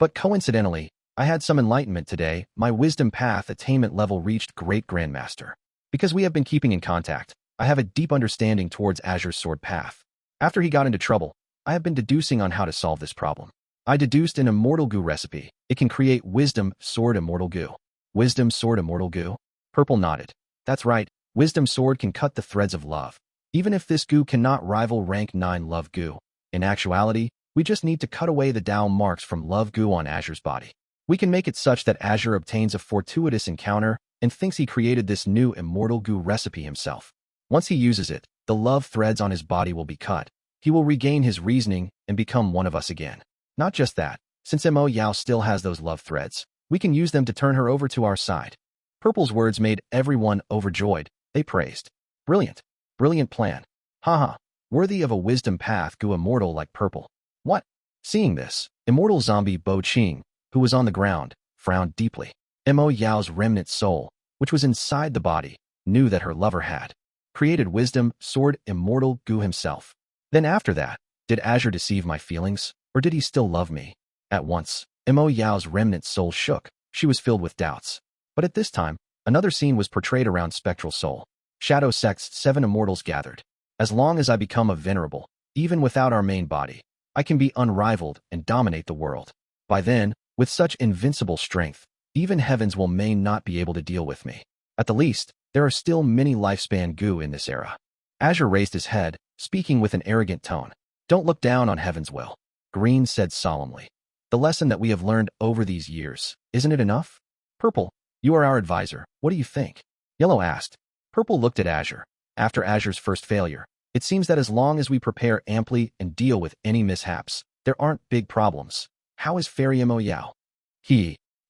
But coincidentally, I had some enlightenment today. My wisdom path attainment level reached Great Grandmaster. Because we have been keeping in contact, I have a deep understanding towards Azure's sword path. After he got into trouble, I have been deducing on how to solve this problem. I deduced an Immortal Gu recipe. It can create Wisdom Sword Immortal Gu. Wisdom Sword Immortal Gu? Purple nodded. That's right, Wisdom Sword can cut the threads of love. Even if this Gu cannot rival rank 9 Love Gu, in actuality, We just need to cut away the Tao marks from Love Gu on Azure's body. We can make it such that Azure obtains a fortuitous encounter and thinks he created this new immortal Gu recipe himself. Once he uses it, the love threads on his body will be cut. He will regain his reasoning and become one of us again. Not just that, since Mo Yao still has those love threads, we can use them to turn her over to our side. Purple's words made everyone overjoyed. They praised. Brilliant. Brilliant plan. Haha. Worthy of a wisdom path Gu immortal like Purple. What? Seeing this, immortal zombie Bo Qing, who was on the ground, frowned deeply. Mo Yao's remnant soul, which was inside the body, knew that her lover had created wisdom, sword, immortal Gu himself. Then after that, did Azure deceive my feelings, or did he still love me? At once, Mo Yao's remnant soul shook. She was filled with doubts. But at this time, another scene was portrayed around Spectral Soul. Shadow Sect's 7 immortals gathered. As long as I become a venerable, even without our main body, I can be unrivaled and dominate the world. By then, with such invincible strength, even heavens may not be able to deal with me. At the least, there are still many lifespan Gu in this era. Azure raised his head, speaking with an arrogant tone. Don't look down on heaven's will, Green said solemnly. The lesson that we have learned over these years, isn't it enough? Purple, you are our advisor. What do you think? Yellow asked. Purple looked at Azure. After Azure's first failure, it seems that as long as we prepare amply and deal with any mishaps, there aren't big problems. How is Fairy Mo Yao?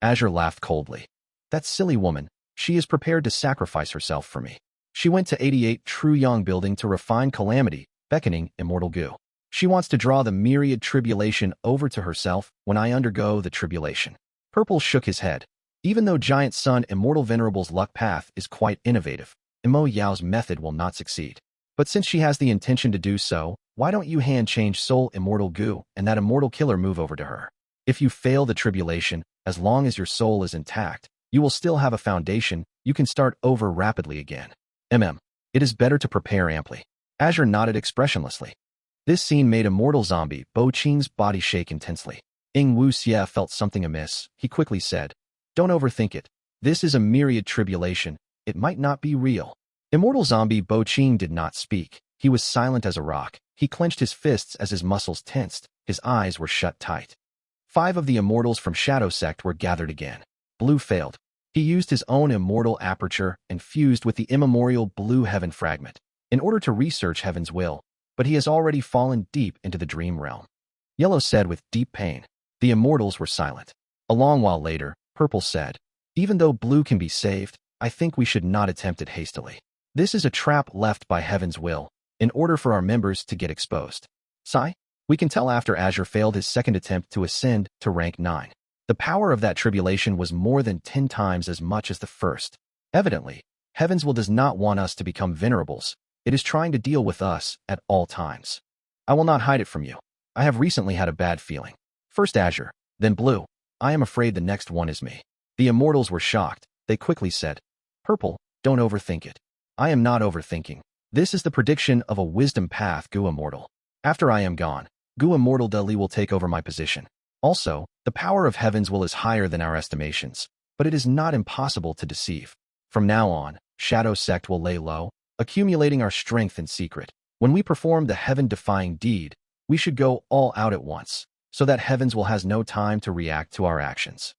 Azure laughed coldly. That silly woman, she is prepared to sacrifice herself for me. She went to 88 True Yang building to refine calamity, beckoning immortal Gu. She wants to draw the myriad tribulation over to herself when I undergo the tribulation. Purple shook his head. Even though Giant Sun Immortal Venerable's luck path is quite innovative, Mo Yao's method will not succeed. But since she has the intention to do so, why don't you hand change Soul Immortal Gu and that Immortal Killer move over to her? If you fail the tribulation, as long as your soul is intact, you will still have a foundation, you can start over rapidly again. It is better to prepare amply. Azure nodded expressionlessly. This scene made immortal zombie Bo Qing's body shake intensely. Ying Wu Xie felt something amiss. He quickly said, don't overthink it. This is a myriad tribulation. It might not be real. Immortal zombie Bo Qing did not speak. He was silent as a rock. He clenched his fists as his muscles tensed. His eyes were shut tight. 5 of the immortals from Shadow Sect were gathered again. Blue failed. He used his own immortal aperture and fused with the immemorial blue heaven fragment in order to research heaven's will, but he has already fallen deep into the dream realm. Yellow said with deep pain. The immortals were silent. A long while later, Purple said, even though blue can be saved, I think we should not attempt it hastily. This is a trap left by heaven's will, in order for our members to get exposed. Sigh? We can tell after Azure failed his second attempt to ascend to rank 9. The power of that tribulation was more than 10 times as much as the first. Evidently, heaven's will does not want us to become venerables. It is trying to deal with us at all times. I will not hide it from you. I have recently had a bad feeling. First Azure, then Blue. I am afraid the next one is me. The immortals were shocked. They quickly said, Purple, don't overthink it. I am not overthinking. This is the prediction of a wisdom path Gu immortal. After I am gone, Gu immortal Deli will take over my position. Also, the power of heaven's will is higher than our estimations, but it is not impossible to deceive. From now on, Shadow Sect will lay low, accumulating our strength in secret. When we perform the heaven-defying deed, we should go all out at once, so that heaven's will has no time to react to our actions.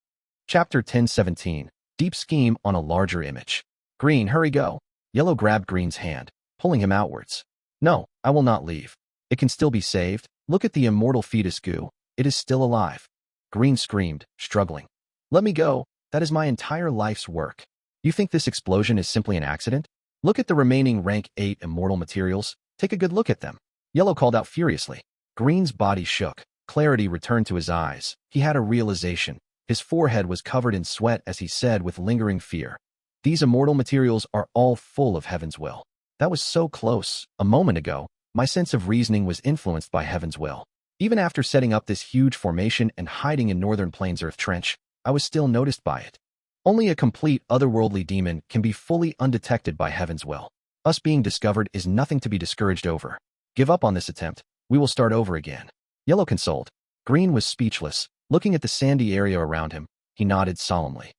Chapter 1017, Deep Scheme on a Larger Image. Green, hurry go. Yellow grabbed Green's hand, pulling him outwards. No, I will not leave. It can still be saved. Look at the immortal fetus Gu. It is still alive. Green screamed, struggling. Let me go. That is my entire life's work. You think this explosion is simply an accident? Look at the remaining rank 8 immortal materials. Take a good look at them. Yellow called out furiously. Green's body shook. Clarity returned to his eyes. He had a realization. His forehead was covered in sweat as he said with lingering fear. These immortal materials are all full of heaven's will. That was so close. A moment ago, my sense of reasoning was influenced by heaven's will. Even after setting up this huge formation and hiding in Northern Plains Earth Trench, I was still noticed by it. Only a complete otherworldly demon can be fully undetected by heaven's will. Us being discovered is nothing to be discouraged over. Give up on this attempt. We will start over again. Yellow consoled. Green was speechless. Looking at the sandy area around him, he nodded solemnly.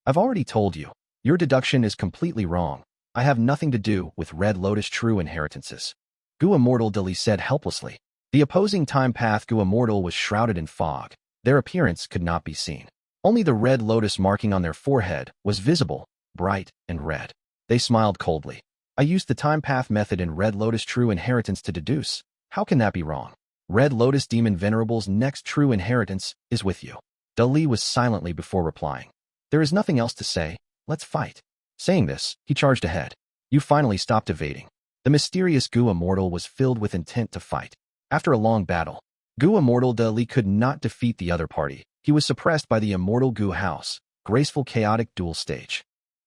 I've already told you. Your deduction is completely wrong. I have nothing to do with Red Lotus true inheritances. Gu Immortal Dili said helplessly. The opposing time path Gu immortal was shrouded in fog. Their appearance could not be seen. Only the red lotus marking on their forehead was visible, bright and red. They smiled coldly. I used the time path method in Red Lotus True Inheritance to deduce. How can that be wrong? Red Lotus Demon Venerable's next true inheritance is with you. De Li was silently before replying. There is nothing else to say. Let's fight. Saying this, he charged ahead. You finally stopped evading. The mysterious Gu immortal was filled with intent to fight. After a long battle, Gu immortal De Li could not defeat the other party. He was suppressed by the immortal Gu house. Graceful chaotic duel stage.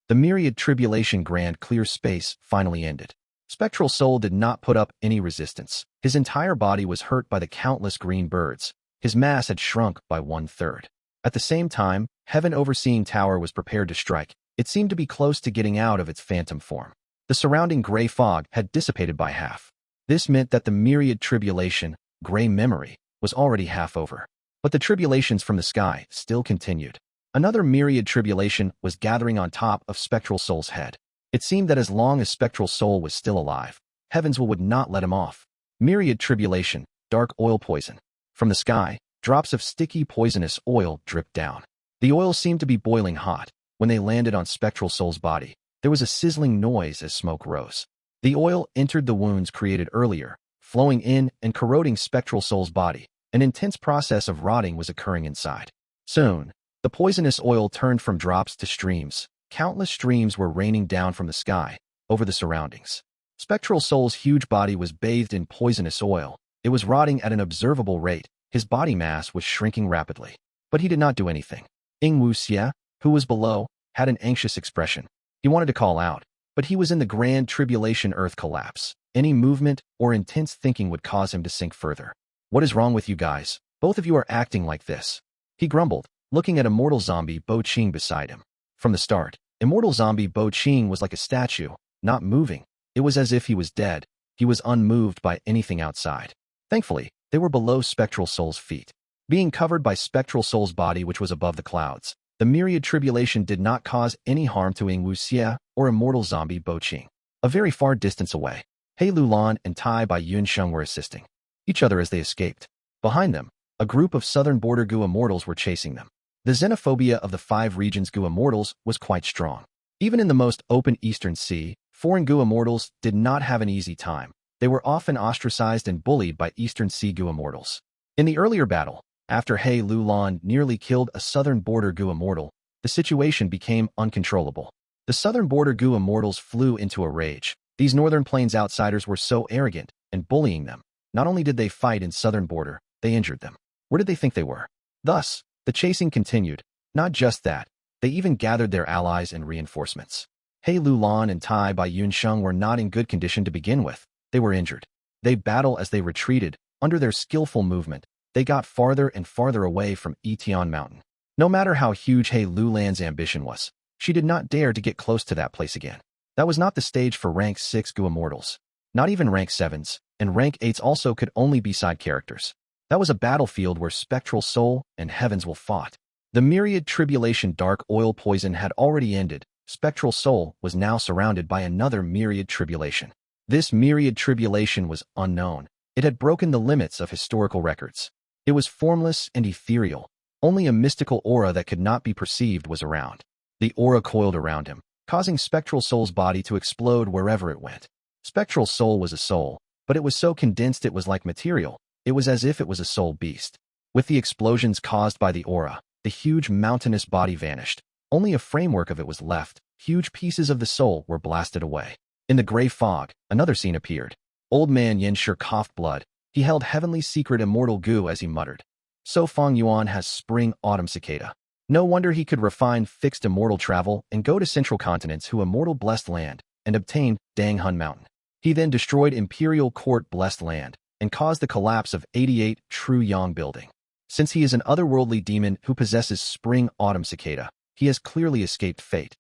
The myriad tribulation grand clear space finally ended. Spectral soul did not put up any resistance. His entire body was hurt by the countless green birds. His mass had shrunk by 1/3. At the same time, Heaven Overseeing Tower was prepared to strike. It seemed to be close to getting out of its phantom form. The surrounding gray fog had dissipated by half. This meant that the myriad tribulation, gray memory, was already half over. But the tribulations from the sky still continued. Another myriad tribulation was gathering on top of Spectral Soul's head. It seemed that as long as Spectral Soul was still alive, Heavens would not let him off. Myriad tribulation, dark oil poison. From the sky, drops of sticky poisonous oil dripped down. The oil seemed to be boiling hot. When they landed on Spectral Soul's body, there was a sizzling noise as smoke rose. The oil entered the wounds created earlier, flowing in and corroding Spectral Soul's body. An intense process of rotting was occurring inside. Soon, the poisonous oil turned from drops to streams. Countless streams were raining down from the sky, over the surroundings. Spectral Soul's huge body was bathed in poisonous oil. It was rotting at an observable rate. His body mass was shrinking rapidly. But he did not do anything. Ying Wuxia, who was below, had an anxious expression. He wanted to call out, but he was in the grand tribulation earth collapse. Any movement or intense thinking would cause him to sink further. What is wrong with you guys? Both of you are acting like this. He grumbled, looking at immortal zombie Bo Qing beside him. From the start, immortal zombie Bo Qing was like a statue, not moving. It was as if he was dead. He was unmoved by anything outside. Thankfully, they were below Spectral Soul's feet. Being covered by Spectral Soul's body which was above the clouds, the myriad tribulation did not cause any harm to Ying Wuxia or immortal zombie Bo Qing. A very far distance away, He Lulan and Tai Bai Yunsheng were assisting each other as they escaped. Behind them, a group of southern border Gu immortals were chasing them. The xenophobia of the 5 regions Gu immortals was quite strong. Even in the most open Eastern Sea, foreign Gu immortals did not have an easy time. They were often ostracized and bullied by Eastern Sea Gu immortals. In the earlier battle, after He Lulan nearly killed a southern border Gu immortal, the situation became uncontrollable. The southern border Gu immortals flew into a rage. These northern plains outsiders were so arrogant and bullying them. Not only did they fight in southern border, they injured them. Where did they think they were? Thus, the chasing continued. Not just that, they even gathered their allies and reinforcements. He Lulan and Tai Bai Yunsheng were not in good condition to begin with. They were injured. They battled as they retreated. Under their skillful movement, they got farther and farther away from Etian Mountain. No matter how huge He Lulan's ambition was, she did not dare to get close to that place again. That was not the stage for rank 6 Gu immortals. Not even rank 7s, and rank 8s also could only be side characters. That was a battlefield where Spectral Soul and Heavens will fought. The myriad tribulation dark oil poison had already ended. Spectral Soul was now surrounded by another myriad tribulation. This myriad tribulation was unknown. It had broken the limits of historical records. It was formless and ethereal. Only a mystical aura that could not be perceived was around. The aura coiled around him, causing Spectral Soul's body to explode wherever it went. Spectral Soul was a soul, but it was so condensed it was like material. It was as if it was a soul beast. With the explosions caused by the aura, the huge mountainous body vanished. Only a framework of it was left. Huge pieces of the soul were blasted away. In the gray fog, another scene appeared. Old man Yanshi coughed blood. He held heavenly secret immortal Gu as he muttered. So Fang Yuan has spring Autumn Cicada. No wonder he could refine fixed immortal travel and go to central continents who immortal blessed land and obtained Dang Hun Mountain. He then destroyed Imperial Court blessed land and caused the collapse of 88 True Yang building. Since he is an otherworldly demon who possesses spring Autumn Cicada, he has clearly escaped fate.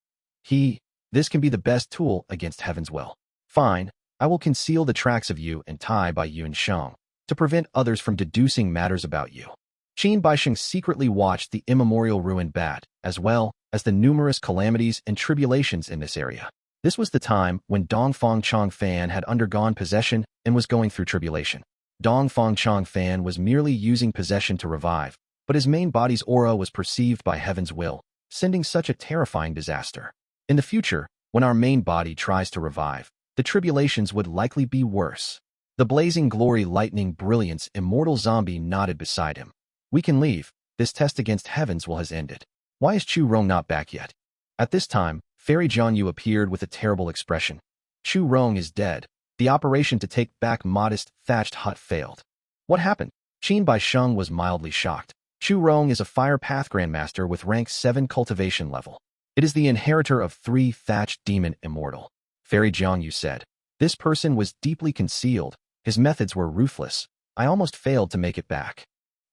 This can be the best tool against Heaven's will. Fine, I will conceal the tracks of you and Tai Bai Yunsheng to prevent others from deducing matters about you. Qin Baisheng secretly watched the immemorial ruin bat, as well as the numerous calamities and tribulations in this area. This was the time when Dongfang Changfan had undergone possession and was going through tribulation. Dong Fangchang Fan was merely using possession to revive, but his main body's aura was perceived by heaven's will, sending such a terrifying disaster. In the future, when our main body tries to revive, the tribulations would likely be worse. The blazing glory lightning brilliance immortal zombie nodded beside him. We can leave. This test against heaven's will has ended. Why is Chu Rong not back yet? At this time, Fairy Jianyu appeared with a terrible expression. Chu Rong is dead. The operation to take back modest, thatched hut failed. What happened? Qin Baisheng was mildly shocked. Chu Rong is a fire path grandmaster with rank 7 cultivation level. It is the inheritor of 3 thatched demon immortal. Fairy Jianyu said. This person was deeply concealed. His methods were ruthless. I almost failed to make it back.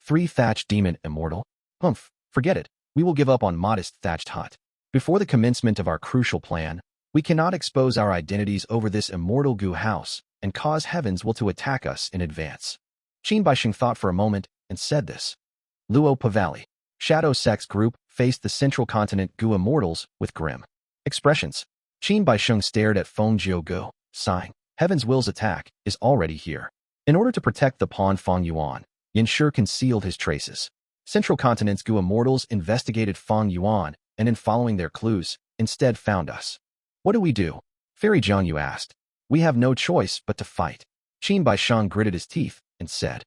3 thatched demon immortal? Humph, forget it. We will give up on modest thatched hut. Before the commencement of our crucial plan, we cannot expose our identities over this immortal Gu house and cause heaven's will to attack us in advance. Qin Baisheng thought for a moment and said this. Luo Pavali, Shadow Sect's group, faced the central continent Gu immortals with grim expressions. Qin Baisheng stared at Feng Gu, sighing. Heaven's will's attack is already here. In order to protect the pawn Fang Yuan, Yin Shi concealed his traces. Central continent's Gu immortals investigated Fang Yuan and in following their clues, instead found us. What do we do? Fairy Jianyu asked. We have no choice but to fight. Qin Baisheng gritted his teeth and said.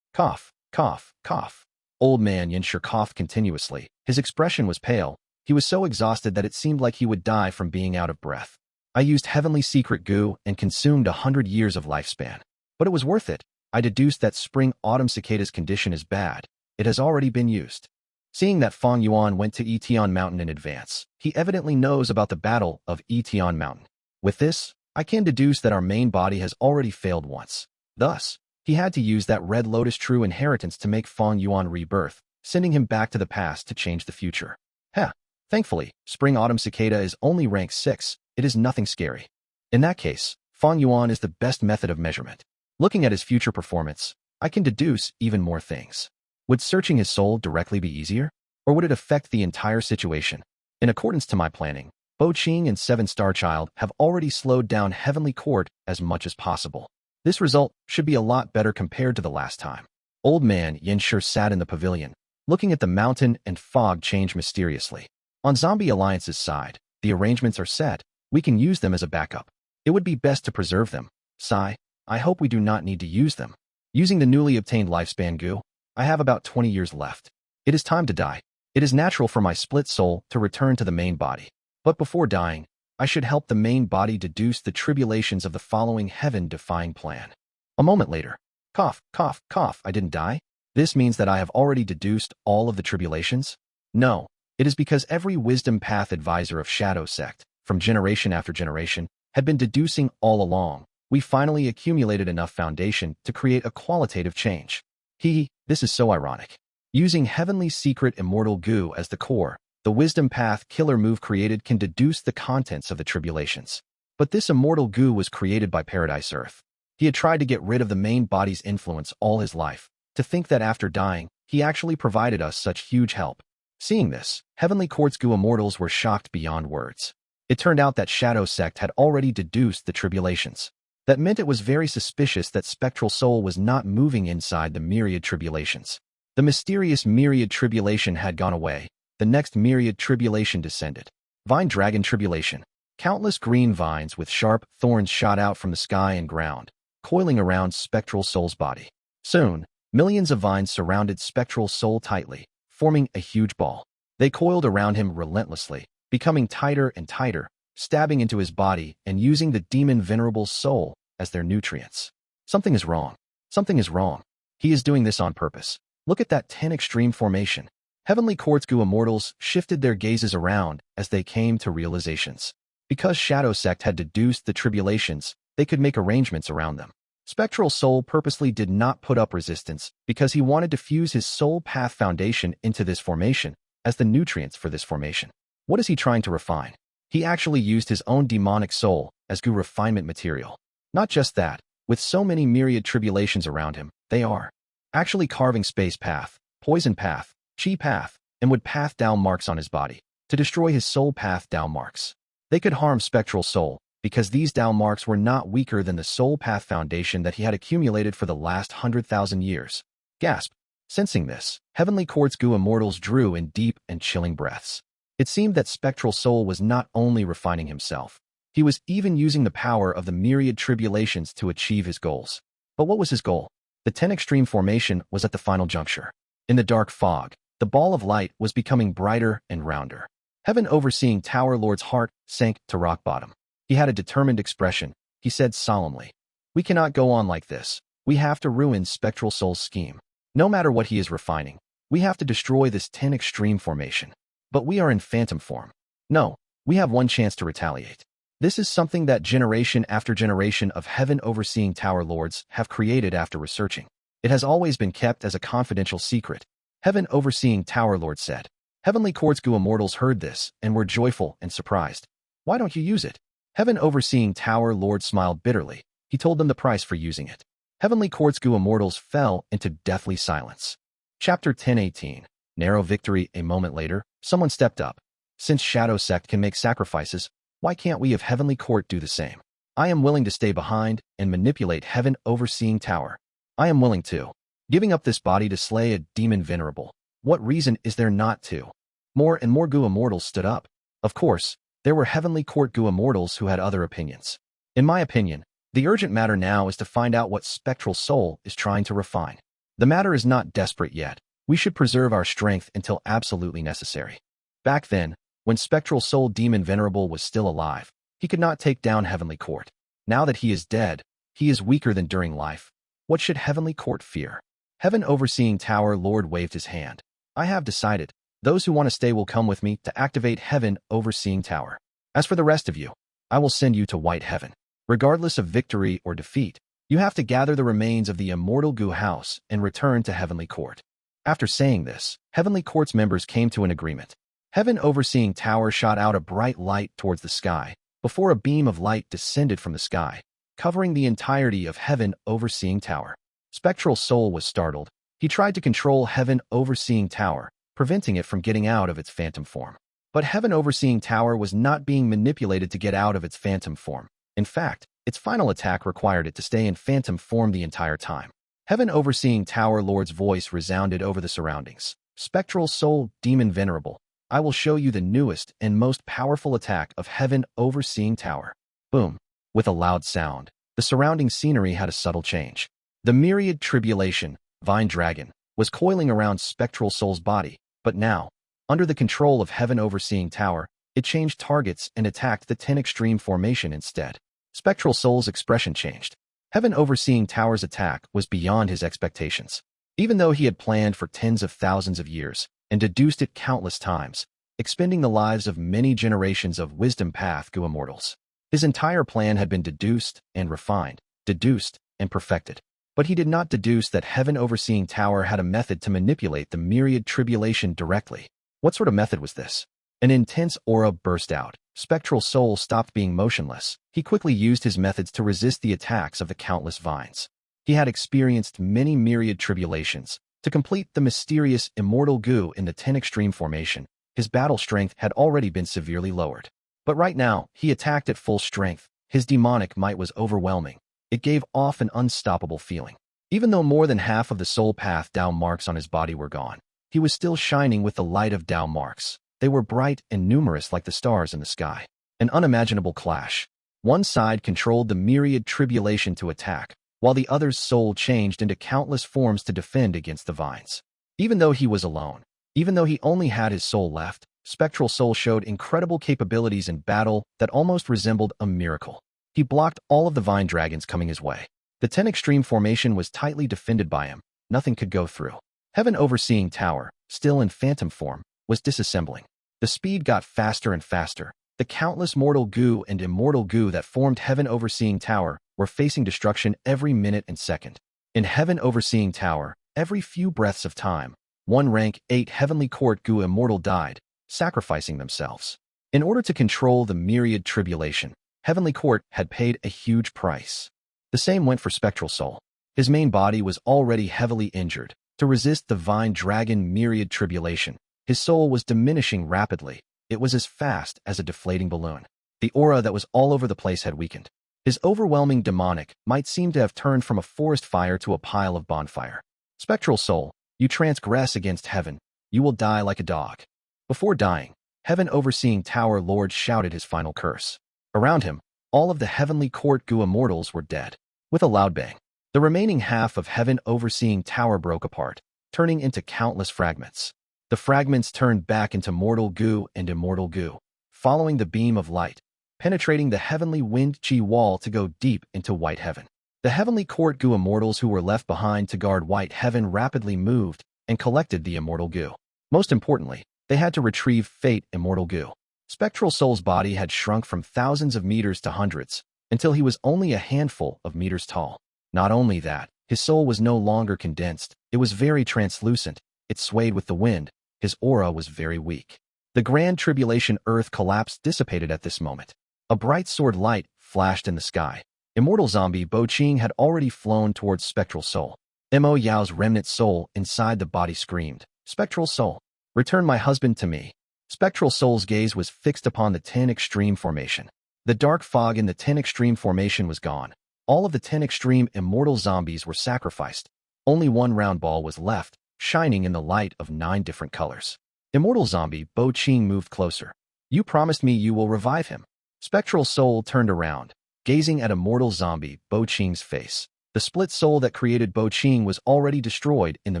Cough, cough, cough. Old man Yin Shi coughed continuously. His expression was pale. He was so exhausted that it seemed like he would die from being out of breath. I used heavenly secret Gu and consumed 100 years of lifespan. But it was worth it. I deduced that spring Autumn Cicada's condition is bad. It has already been used. Seeing that Fang Yuan went to Yitian Mountain in advance, he evidently knows about the Battle of Yitian Mountain. With this, I can deduce that our main body has already failed once. Thus, he had to use that Red Lotus true inheritance to make Fang Yuan rebirth, sending him back to the past to change the future. Heh. Thankfully, Spring Autumn Cicada is only rank 6. It is nothing scary. In that case, Fang Yuan is the best method of measurement. Looking at his future performance, I can deduce even more things. Would searching his soul directly be easier? Or would it affect the entire situation? In accordance to my planning, Bo Qing and 7-Star Child have already slowed down Heavenly Court as much as possible. This result should be a lot better compared to the last time. Old man Yin Shi sat in the pavilion, looking at the mountain and fog change mysteriously. On Zombie Alliance's side, the arrangements are set. We can use them as a backup. It would be best to preserve them. Sigh, I hope we do not need to use them. Using the newly obtained lifespan Gu, I have about 20 years left. It is time to die. It is natural for my split soul to return to the main body. But before dying, I should help the main body deduce the tribulations of the following heaven-defying plan. A moment later, cough, cough, cough, I didn't die? This means that I have already deduced all of the tribulations? No, it is because every wisdom path advisor of Shadow Sect, from generation after generation, had been deducing all along. We finally accumulated enough foundation to create a qualitative change. This is so ironic. Using Heavenly Secret Immortal Gu as the core, the Wisdom Path killer move created can deduce the contents of the tribulations. But this Immortal Gu was created by Paradise Earth. He had tried to get rid of the main body's influence all his life. To think that after dying, he actually provided us such huge help. Seeing this, Heavenly Court's Gu immortals were shocked beyond words. It turned out that Shadow Sect had already deduced the tribulations. That meant it was very suspicious that Spectral Soul was not moving inside the myriad tribulations. The mysterious myriad tribulation had gone away. The next myriad tribulation descended. Vine Dragon Tribulation. Countless green vines with sharp thorns shot out from the sky and ground, coiling around Spectral Soul's body. Soon, millions of vines surrounded Spectral Soul tightly, forming a huge ball. They coiled around him relentlessly, becoming tighter and tighter, stabbing into his body and using the demon Venerable Soul as their nutrients. Something is wrong. Something is wrong. He is doing this on purpose. Look at that 10 extreme formation. Heavenly Court's Gu immortals shifted their gazes around as they came to realizations. Because Shadow Sect had deduced the tribulations, they could make arrangements around them. Spectral Soul purposely did not put up resistance because he wanted to fuse his soul path foundation into this formation as the nutrients for this formation. What is he trying to refine? He actually used his own demonic soul as Gu refinement material. Not just that, with so many myriad tribulations around him, they are actually carving space path, poison path, chi path, and would path down marks on his body to destroy his soul path down marks. They could harm Spectral Soul because these Tao marks were not weaker than the soul path foundation that he had accumulated for the last 100,000 years. Gasp. Sensing this, Heavenly Court's Gu immortals drew in deep and chilling breaths. It seemed that Spectral Soul was not only refining himself, he was even using the power of the myriad tribulations to achieve his goals. But what was his goal? The 10 extreme formation was at the final juncture. In the dark fog, the ball of light was becoming brighter and rounder. Heaven overseeing Tower Lord's heart sank to rock bottom. He had a determined expression. He said solemnly, "We cannot go on like this. We have to ruin Spectral Soul's scheme. No matter what he is refining, we have to destroy this 10 extreme formation. But we are in phantom form. No, we have one chance to retaliate. This is something that generation after generation of Heaven overseeing Tower Lords have created after researching. It has always been kept as a confidential secret," Heaven overseeing Tower Lord said. Heavenly Court's Gu immortals heard this and were joyful and surprised. "Why don't you use it?" Heaven overseeing Tower Lord smiled bitterly. He told them the price for using it. Heavenly Court's Gu immortals fell into deathly silence. Chapter 10:18. Narrow victory. A moment later, someone stepped up. "Since Shadow Sect can make sacrifices, why can't we of Heavenly Court do the same? I am willing to stay behind and manipulate Heaven overseeing Tower. I am willing to. Giving up this body to slay a demon venerable. What reason is there not to?" More and more Gu immortals stood up. Of course, there were Heavenly Court Gu immortals who had other opinions. In my opinion, the urgent matter now is to find out what Spectral Soul is trying to refine. The matter is not desperate yet. We should preserve our strength until absolutely necessary. Back then, when Spectral Soul Demon Venerable was still alive, he could not take down Heavenly Court. Now that he is dead, he is weaker than during life. What should Heavenly Court fear? Heaven overseeing Tower Lord waved his hand. "I have decided. Those who want to stay will come with me to activate Heaven overseeing Tower. As for the rest of you, I will send you to White Heaven. Regardless of victory or defeat, you have to gather the remains of the immortal Gu house and return to Heavenly Court." After saying this, Heavenly Court's members came to an agreement. Heaven overseeing Tower shot out a bright light towards the sky, before a beam of light descended from the sky, covering the entirety of Heaven overseeing Tower. Spectral Soul was startled. He tried to control Heaven overseeing Tower, preventing it from getting out of its phantom form. But Heaven overseeing Tower was not being manipulated to get out of its phantom form. In fact, its final attack required it to stay in phantom form the entire time. Heaven overseeing Tower Lord's voice resounded over the surroundings. "Spectral Soul Demon Venerable, I will show you the newest and most powerful attack of Heaven overseeing Tower." Boom. With a loud sound, the surrounding scenery had a subtle change. The myriad tribulation, Vine Dragon, was coiling around Spectral Soul's body, but now, under the control of Heaven overseeing Tower, it changed targets and attacked the 10 extreme formation instead. Spectral Soul's expression changed. Heaven overseeing Tower's attack was beyond his expectations. Even though he had planned for tens of thousands of years and deduced it countless times, expending the lives of many generations of Wisdom Path Gu immortals, his entire plan had been deduced and refined, deduced and perfected. But he did not deduce that Heaven overseeing Tower had a method to manipulate the myriad tribulation directly. What sort of method was this? An intense aura burst out. Spectral Soul stopped being motionless. He quickly used his methods to resist the attacks of the countless vines. He had experienced many myriad tribulations. To complete the mysterious immortal Gu in the 10 extreme formation, his battle strength had already been severely lowered. But right now, he attacked at full strength. His demonic might was overwhelming. It gave off an unstoppable feeling. Even though more than half of the soul path Tao marks on his body were gone, he was still shining with the light of Tao marks. They were bright and numerous like the stars in the sky. An unimaginable clash. One side controlled the myriad tribulation to attack, while the other's soul changed into countless forms to defend against the vines. Even though he was alone, even though he only had his soul left, Spectral Soul showed incredible capabilities in battle that almost resembled a miracle. He blocked all of the vine dragons coming his way. The 10 extreme formation was tightly defended by him. Nothing could go through. Heaven overseeing Tower, still in phantom form, was disassembling. The speed got faster and faster. The countless mortal Gu and immortal Gu that formed Heaven overseeing Tower were facing destruction every minute and second. In Heaven overseeing Tower, every few breaths of time, one rank 8 Heavenly Court Gu immortal died, sacrificing themselves. In order to control the myriad tribulation, Heavenly Court had paid a huge price. The same went for Spectral Soul. His main body was already heavily injured. To resist the Vine Dragon myriad tribulation, his soul was diminishing rapidly. It was as fast as a deflating balloon. The aura that was all over the place had weakened. His overwhelming demonic might seem to have turned from a forest fire to a pile of bonfire. Spectral soul, you transgress against heaven. You will die like a dog. Before dying, Heaven Overseeing Tower Lord shouted his final curse. Around him, all of the Heavenly Court Gu immortals were dead. With a loud bang, the remaining half of Heaven Overseeing Tower broke apart, turning into countless fragments. The fragments turned back into Mortal Gu and Immortal Gu, following the beam of light, penetrating the Heavenly Wind Qi wall to go deep into White Heaven. The Heavenly Court Gu immortals who were left behind to guard White Heaven rapidly moved and collected the Immortal Gu. Most importantly, they had to retrieve Fate Immortal Gu. Spectral Soul's body had shrunk from thousands of meters to hundreds, until he was only a handful of meters tall. Not only that, his soul was no longer condensed, it was very translucent, it swayed with the wind, his aura was very weak. The Grand Tribulation Earth collapse dissipated at this moment. A bright sword light flashed in the sky. Immortal zombie Bo Qing had already flown towards Spectral Soul. Mo Yao's remnant soul inside the body screamed, "Spectral Soul, return my husband to me." Spectral Soul's gaze was fixed upon the 10 Extreme Formation. The dark fog in the 10 Extreme Formation was gone. All of the 10 Extreme immortal zombies were sacrificed. Only one round ball was left, shining in the light of 9 different colors. Immortal zombie Bo Qing moved closer. "You promised me you will revive him." Spectral Soul turned around, gazing at immortal zombie Bo Qing's face. The split soul that created Bo Qing was already destroyed in the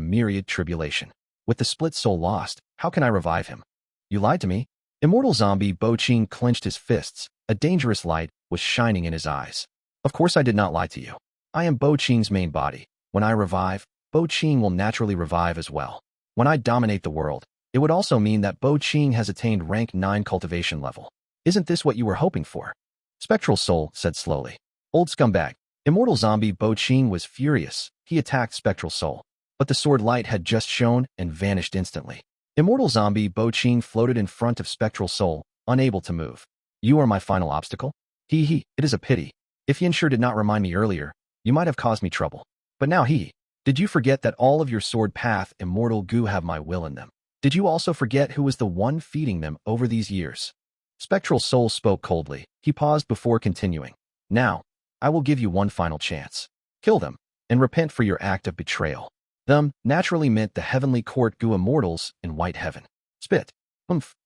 myriad tribulation. With the split soul lost, how can I revive him? You lied to me. Immortal zombie Bo Qing clenched his fists. A dangerous light was shining in his eyes. Of course I did not lie to you. I am Bo Qing's main body. When I revive, Bo Qing will naturally revive as well. When I dominate the world, it would also mean that Bo Qing has attained rank 9 cultivation level. Isn't this what you were hoping for? Spectral Soul said slowly. Old scumbag. Immortal zombie Bo Qing was furious. He attacked Spectral Soul. But the sword light had just shone and vanished instantly. Immortal zombie Bo Qing floated in front of Spectral Soul, unable to move. You are my final obstacle? It is a pity. If Yinshu did not remind me earlier, you might have caused me trouble. But now did you forget that all of your sword path Immortal Gu have my will in them? Did you also forget who was the one feeding them over these years? Spectral Soul spoke coldly. He paused before continuing. Now, I will give you one final chance. Kill them, and repent for your act of betrayal. Them naturally meant the Heavenly Court Gu immortals in White Heaven. Spit.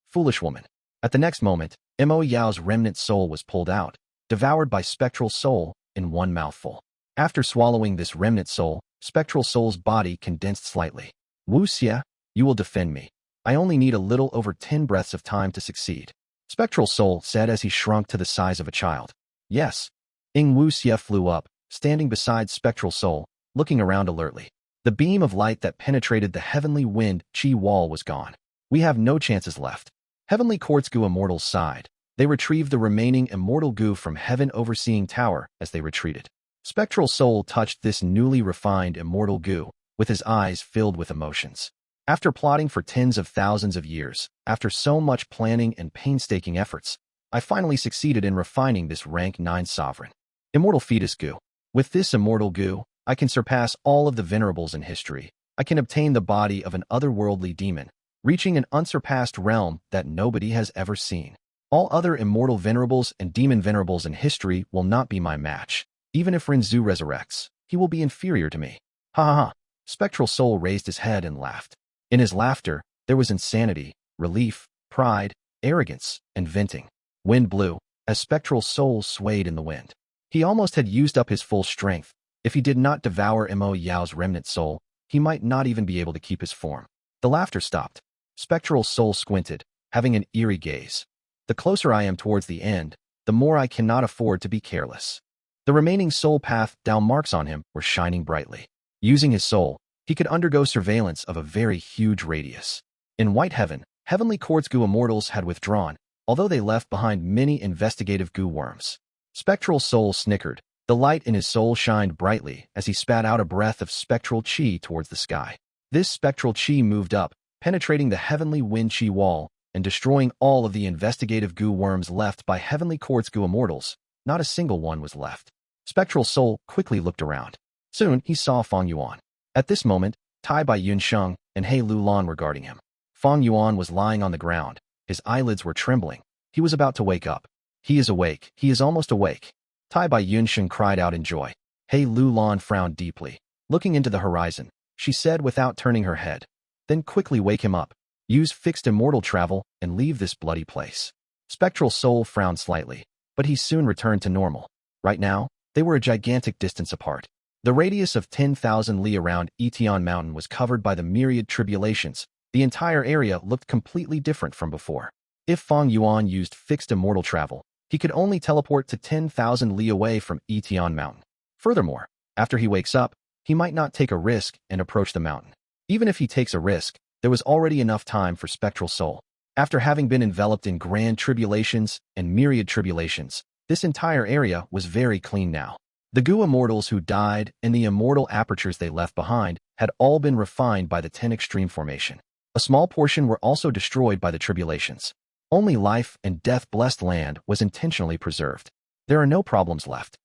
Foolish woman. At the next moment, Mo Yao's remnant soul was pulled out, devoured by Spectral Soul in one mouthful. After swallowing this remnant soul, Spectral Soul's body condensed slightly. Wu Xia, you will defend me. I only need a little over 10 breaths of time to succeed. Spectral Soul said as he shrunk to the size of a child. Yes. Wu Xia flew up, standing beside Spectral Soul, looking around alertly. The beam of light that penetrated the Heavenly Wind Qi wall was gone. We have no chances left. Heavenly Court's Gu immortals sighed. They retrieved the remaining Immortal Gu from Heaven Overseeing Tower as they retreated. Spectral Soul touched this newly refined Immortal Gu, with his eyes filled with emotions. After plotting for tens of thousands of years, after so much planning and painstaking efforts, I finally succeeded in refining this rank 9 sovereign. Immortal Fetus Gu. With this Immortal Gu, I can surpass all of the venerables in history. I can obtain the body of an otherworldly demon, reaching an unsurpassed realm that nobody has ever seen. All other immortal venerables and demon venerables in history will not be my match. Even if Renzu resurrects, he will be inferior to me. Ha ha ha. Spectral Soul raised his head and laughed. In his laughter, there was insanity, relief, pride, arrogance, and venting. Wind blew, as Spectral Soul swayed in the wind. He almost had used up his full strength. If he did not devour Mo Yao's remnant soul, he might not even be able to keep his form. The laughter stopped. Spectral Soul squinted, having an eerie gaze. The closer I am towards the end, the more I cannot afford to be careless. The remaining soul path Dao marks on him were shining brightly. Using his soul, he could undergo surveillance of a very huge radius. In White Heaven, Heavenly Court's Gu immortals had withdrawn, although they left behind many investigative Gu worms. Spectral Soul snickered. The light in his soul shined brightly as he spat out a breath of spectral qi towards the sky. This spectral qi moved up, penetrating the Heavenly Wind Qi wall and destroying all of the investigative Gu worms left by Heavenly Court's Gu immortals. Not a single one was left. Spectral Soul quickly looked around. Soon, he saw Fang Yuan. At this moment, Tai Bai Yunsheng and He Lulan were guarding him. Fang Yuan was lying on the ground. His eyelids were trembling. He was about to wake up. He is awake. He is almost awake. Tai Bai Yunsheng cried out in joy. He Lu Lan frowned deeply. Looking into the horizon, she said without turning her head. Then quickly wake him up. Use fixed immortal travel and leave this bloody place. Spectral Soul frowned slightly, but he soon returned to normal. Right now, they were a gigantic distance apart. The radius of 10,000 li around Etion Mountain was covered by the myriad tribulations. The entire area looked completely different from before. If Fang Yuan used fixed immortal travel, he could only teleport to 10,000 li away from Etion Mountain. Furthermore, after he wakes up, he might not take a risk and approach the mountain. Even if he takes a risk, there was already enough time for Spectral Soul. After having been enveloped in grand tribulations and myriad tribulations, this entire area was very clean now. The Gu immortals who died and the immortal apertures they left behind had all been refined by the 10 extreme formation. A small portion were also destroyed by the tribulations. Only life and death-blessed land was intentionally preserved. There are no problems left.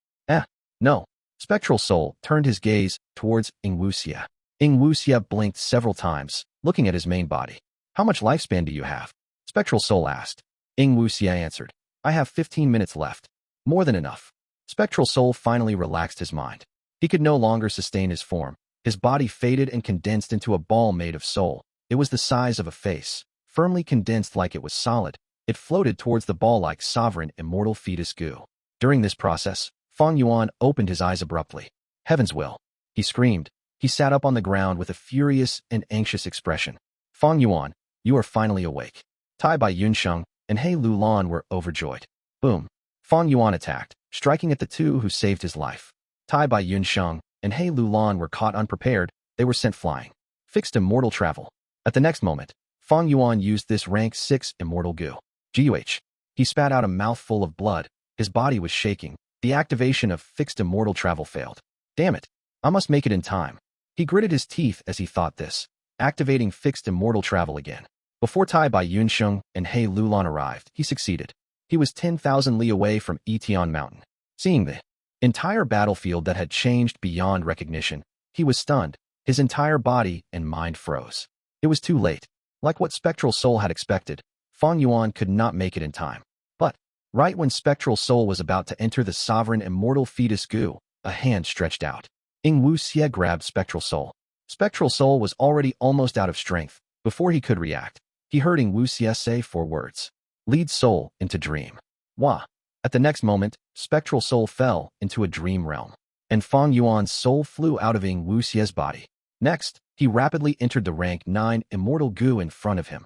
No. Spectral Soul turned his gaze towards Ying Wuxia. Ying Wuxia blinked several times, looking at his main body. How much lifespan do you have? Spectral Soul asked. Ying Wuxia answered. I have 15 minutes left. More than enough. Spectral Soul finally relaxed his mind. He could no longer sustain his form. His body faded and condensed into a ball made of soul. It was the size of a face, firmly condensed like it was solid. It floated towards the ball-like sovereign immortal fetus Gu. During this process, Fang Yuan opened his eyes abruptly. Heaven's will! He screamed. He sat up on the ground with a furious and anxious expression. Fang Yuan, you are finally awake. Tai Bai Yunsheng and He Lu Lan were overjoyed. Boom! Fang Yuan attacked, striking at the two who saved his life. Tai Bai Yunsheng and He Lu Lan were caught unprepared. They were sent flying. Fixed immortal travel. At the next moment, Fang Yuan used this rank 6 immortal Gu. Guh. He spat out a mouthful of blood. His body was shaking. The activation of fixed immortal travel failed. Damn it. I must make it in time. He gritted his teeth as he thought this, activating fixed immortal travel again. Before Tai Bai Yunsheng and He Lu Lan arrived, he succeeded. He was 10,000 li away from Etion Mountain. Seeing the entire battlefield that had changed beyond recognition, he was stunned. His entire body and mind froze. It was too late. Like what Spectral Soul had expected, Fang Yuan could not make it in time. But, right when Spectral Soul was about to enter the sovereign immortal fetus Gu, a hand stretched out. Ying Wuxia grabbed Spectral Soul. Spectral Soul was already almost out of strength. Before he could react, he heard Ying Wuxia say 4 words. Lead soul into dream. Wah! At the next moment, Spectral Soul fell into a dream realm, and Fang Yuan's soul flew out of Ying Wuxia's body. Next, he rapidly entered the rank 9 immortal Gu in front of him.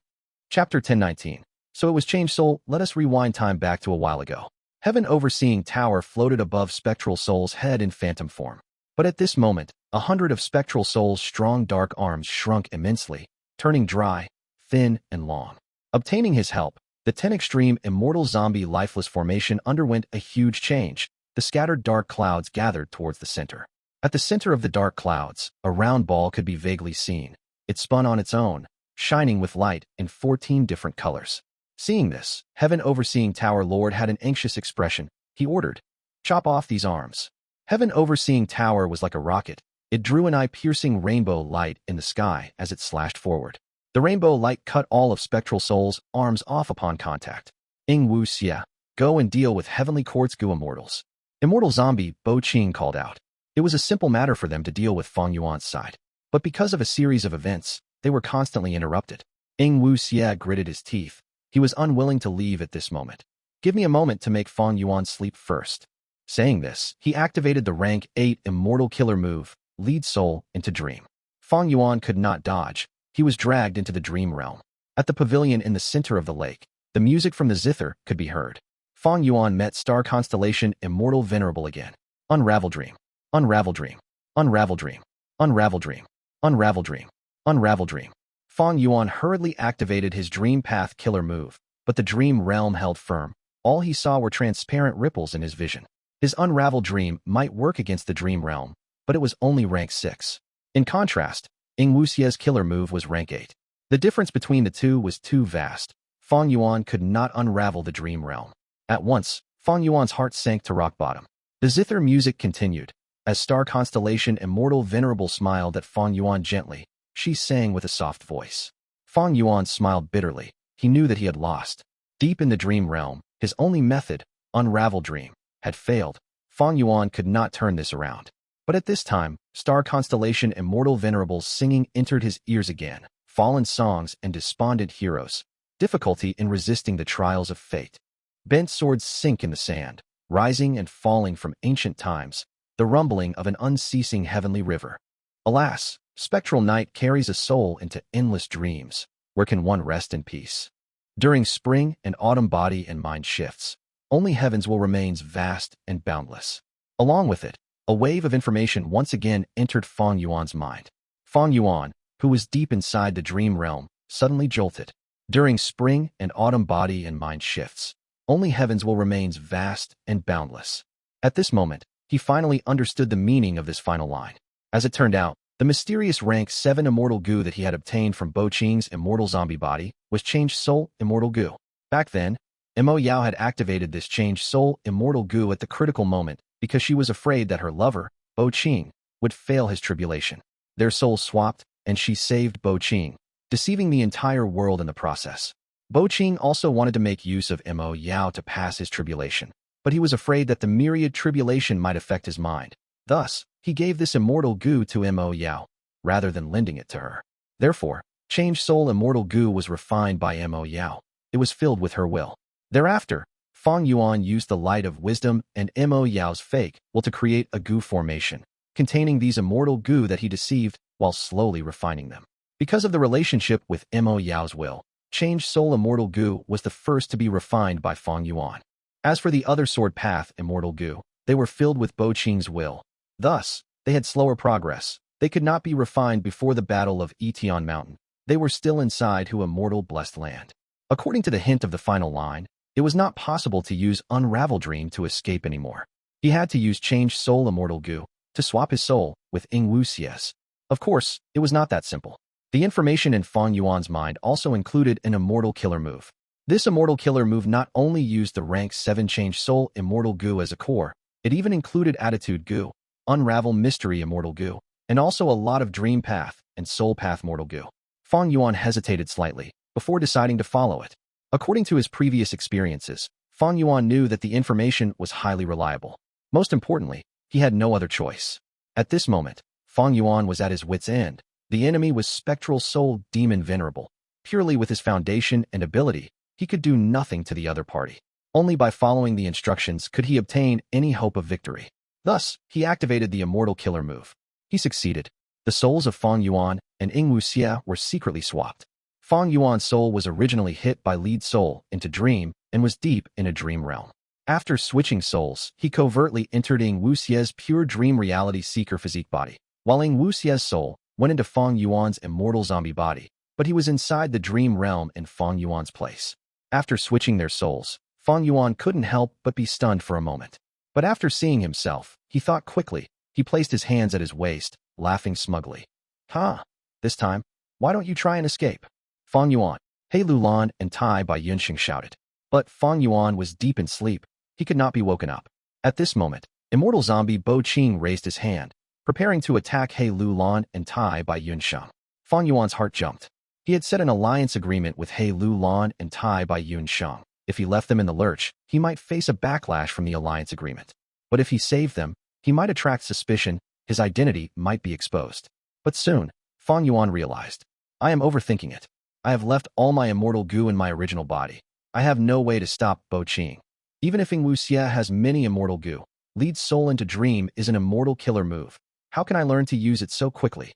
Chapter 1019. So it was changed soul. Let us rewind time back to a while ago. Heaven overseeing tower floated above Spectral Soul's head in phantom form. But at this moment, 100 of Spectral Soul's strong dark arms shrunk immensely, turning dry, thin, and long. Obtaining his help, the 10 extreme immortal zombie lifeless formation underwent a huge change. The scattered dark clouds gathered towards the center. At the center of the dark clouds, a round ball could be vaguely seen. It spun on its own, shining with light in 14 different colors. Seeing this, Heaven Overseeing Tower Lord had an anxious expression. He ordered, chop off these arms. Heaven Overseeing Tower was like a rocket. It drew an eye-piercing rainbow light in the sky as it slashed forward. The rainbow light cut all of Spectral Soul's arms off upon contact. Ying Wuxia, go and deal with Heavenly Quartz Gu Immortals. Immortal Zombie Bo Qing called out. It was a simple matter for them to deal with Fang Yuan's side. But because of a series of events, they were constantly interrupted. Ying Wuxia gritted his teeth. He was unwilling to leave at this moment. Give me a moment to make Fang Yuan sleep first. Saying this, he activated the rank 8 immortal killer move, Lead Soul into Dream. Fang Yuan could not dodge. He was dragged into the dream realm. At the pavilion in the center of the lake, the music from the zither could be heard. Fang Yuan met star constellation Immortal Venerable again. Unravel dream. Unravel dream. Unravel dream. Unravel dream. Unravel dream. Unravel dream. Fang Yuan hurriedly activated his dream path killer move, but the dream realm held firm. All he saw were transparent ripples in his vision. His unravel dream might work against the dream realm, but it was only rank 6. In contrast, Ying Wuxia's killer move was rank 8. The difference between the two was too vast. Fang Yuan could not unravel the dream realm. At once, Fang Yuan's heart sank to rock bottom. The zither music continued. As star constellation Immortal Venerable smiled at Fang Yuan gently, she sang with a soft voice. Fang Yuan smiled bitterly. He knew that he had lost. Deep in the dream realm, his only method unravel dream, had failed. Fang Yuan could not turn this around. But at this time, star constellation immortal venerables singing entered his ears again, fallen songs and despondent heroes, difficulty in resisting the trials of fate. Bent swords sink in the sand, rising and falling from ancient times, the rumbling of an unceasing heavenly river. Alas, spectral night carries a soul into endless dreams. Where can one rest in peace? During spring and autumn body and mind shifts, only heavens will remain vast and boundless. Along with it, a wave of information once again entered Fang Yuan's mind. Fang Yuan, who was deep inside the dream realm, suddenly jolted. During spring and autumn body and mind shifts, only heavens will remain vast and boundless. At this moment, he finally understood the meaning of this final line. As it turned out, the mysterious rank 7 immortal Gu that he had obtained from Qing's immortal zombie body was changed soul immortal Gu. Back then, Mo Yao had activated this changed soul immortal Gu at the critical moment because she was afraid that her lover, Qing, would fail his tribulation. Their souls swapped, and she saved Qing, deceiving the entire world in the process. Qing also wanted to make use of Mo Yao to pass his tribulation, but he was afraid that the myriad tribulation might affect his mind. Thus, he gave this immortal Gu to Mo Yao, rather than lending it to her. Therefore, changed soul immortal Gu was refined by Mo Yao. It was filled with her will. Thereafter, Fang Yuan used the light of wisdom and Mo Yao's fake will to create a Gu formation, containing these immortal Gu that he deceived while slowly refining them. Because of the relationship with Mo Yao's will, changed soul immortal Gu was the first to be refined by Fang Yuan. As for the other sword path immortal Gu, they were filled with Qing's will. Thus, they had slower progress. They could not be refined before the battle of Etion Mountain. They were still inside Hu immortal blessed land. According to the hint of the final line, it was not possible to use unravel dream to escape anymore. He had to use changed soul immortal Gu to swap his soul with Ying Wuxia's. Of course, it was not that simple. The information in Fang Yuan's mind also included an immortal killer move. This immortal killer move not only used the rank 7 changed soul immortal Gu as a core, it even included attitude Gu, unravel mystery immortal Gu, and also a lot of dream path and soul path mortal Gu. Fang Yuan hesitated slightly before deciding to follow it. According to his previous experiences, Fang Yuan knew that the information was highly reliable. Most importantly, he had no other choice. At this moment, Fang Yuan was at his wit's end. The enemy was Spectral Soul Demon Venerable. Purely with his foundation and ability, he could do nothing to the other party. Only by following the instructions could he obtain any hope of victory. Thus, he activated the immortal killer move. He succeeded. The souls of Fang Yuan and Ying Wuxia were secretly swapped. Fang Yuan's soul was originally hit by lead soul into dream and was deep in a dream realm. After switching souls, he covertly entered Ying Wuxia's pure dream reality seeker physique body, while Ying Wuxia's soul went into Fang Yuan's immortal zombie body, but he was inside the dream realm in Fang Yuan's place. After switching their souls, Fang Yuan couldn't help but be stunned for a moment. But after seeing himself, he thought quickly. He placed his hands at his waist, laughing smugly. This time, why don't you try and escape? Fang Yuan, He Lulan and Tai by Yunxing shouted. But Fang Yuan was deep in sleep. He could not be woken up. At this moment, immortal zombie Qing raised his hand, preparing to attack He Lulan and Tai by Yunxing. Fang Yuan's heart jumped. He had set an alliance agreement with He Lulan and Tai by Yunxing. If he left them in the lurch, he might face a backlash from the alliance agreement. But if he saved them, he might attract suspicion, his identity might be exposed. But soon, Fang Yuan realized, I am overthinking it. I have left all my immortal Gu in my original body. I have no way to stop Qing. Even if Ying Wuxia has many immortal Gu, lead soul into dream is an immortal killer move. How can I learn to use it so quickly?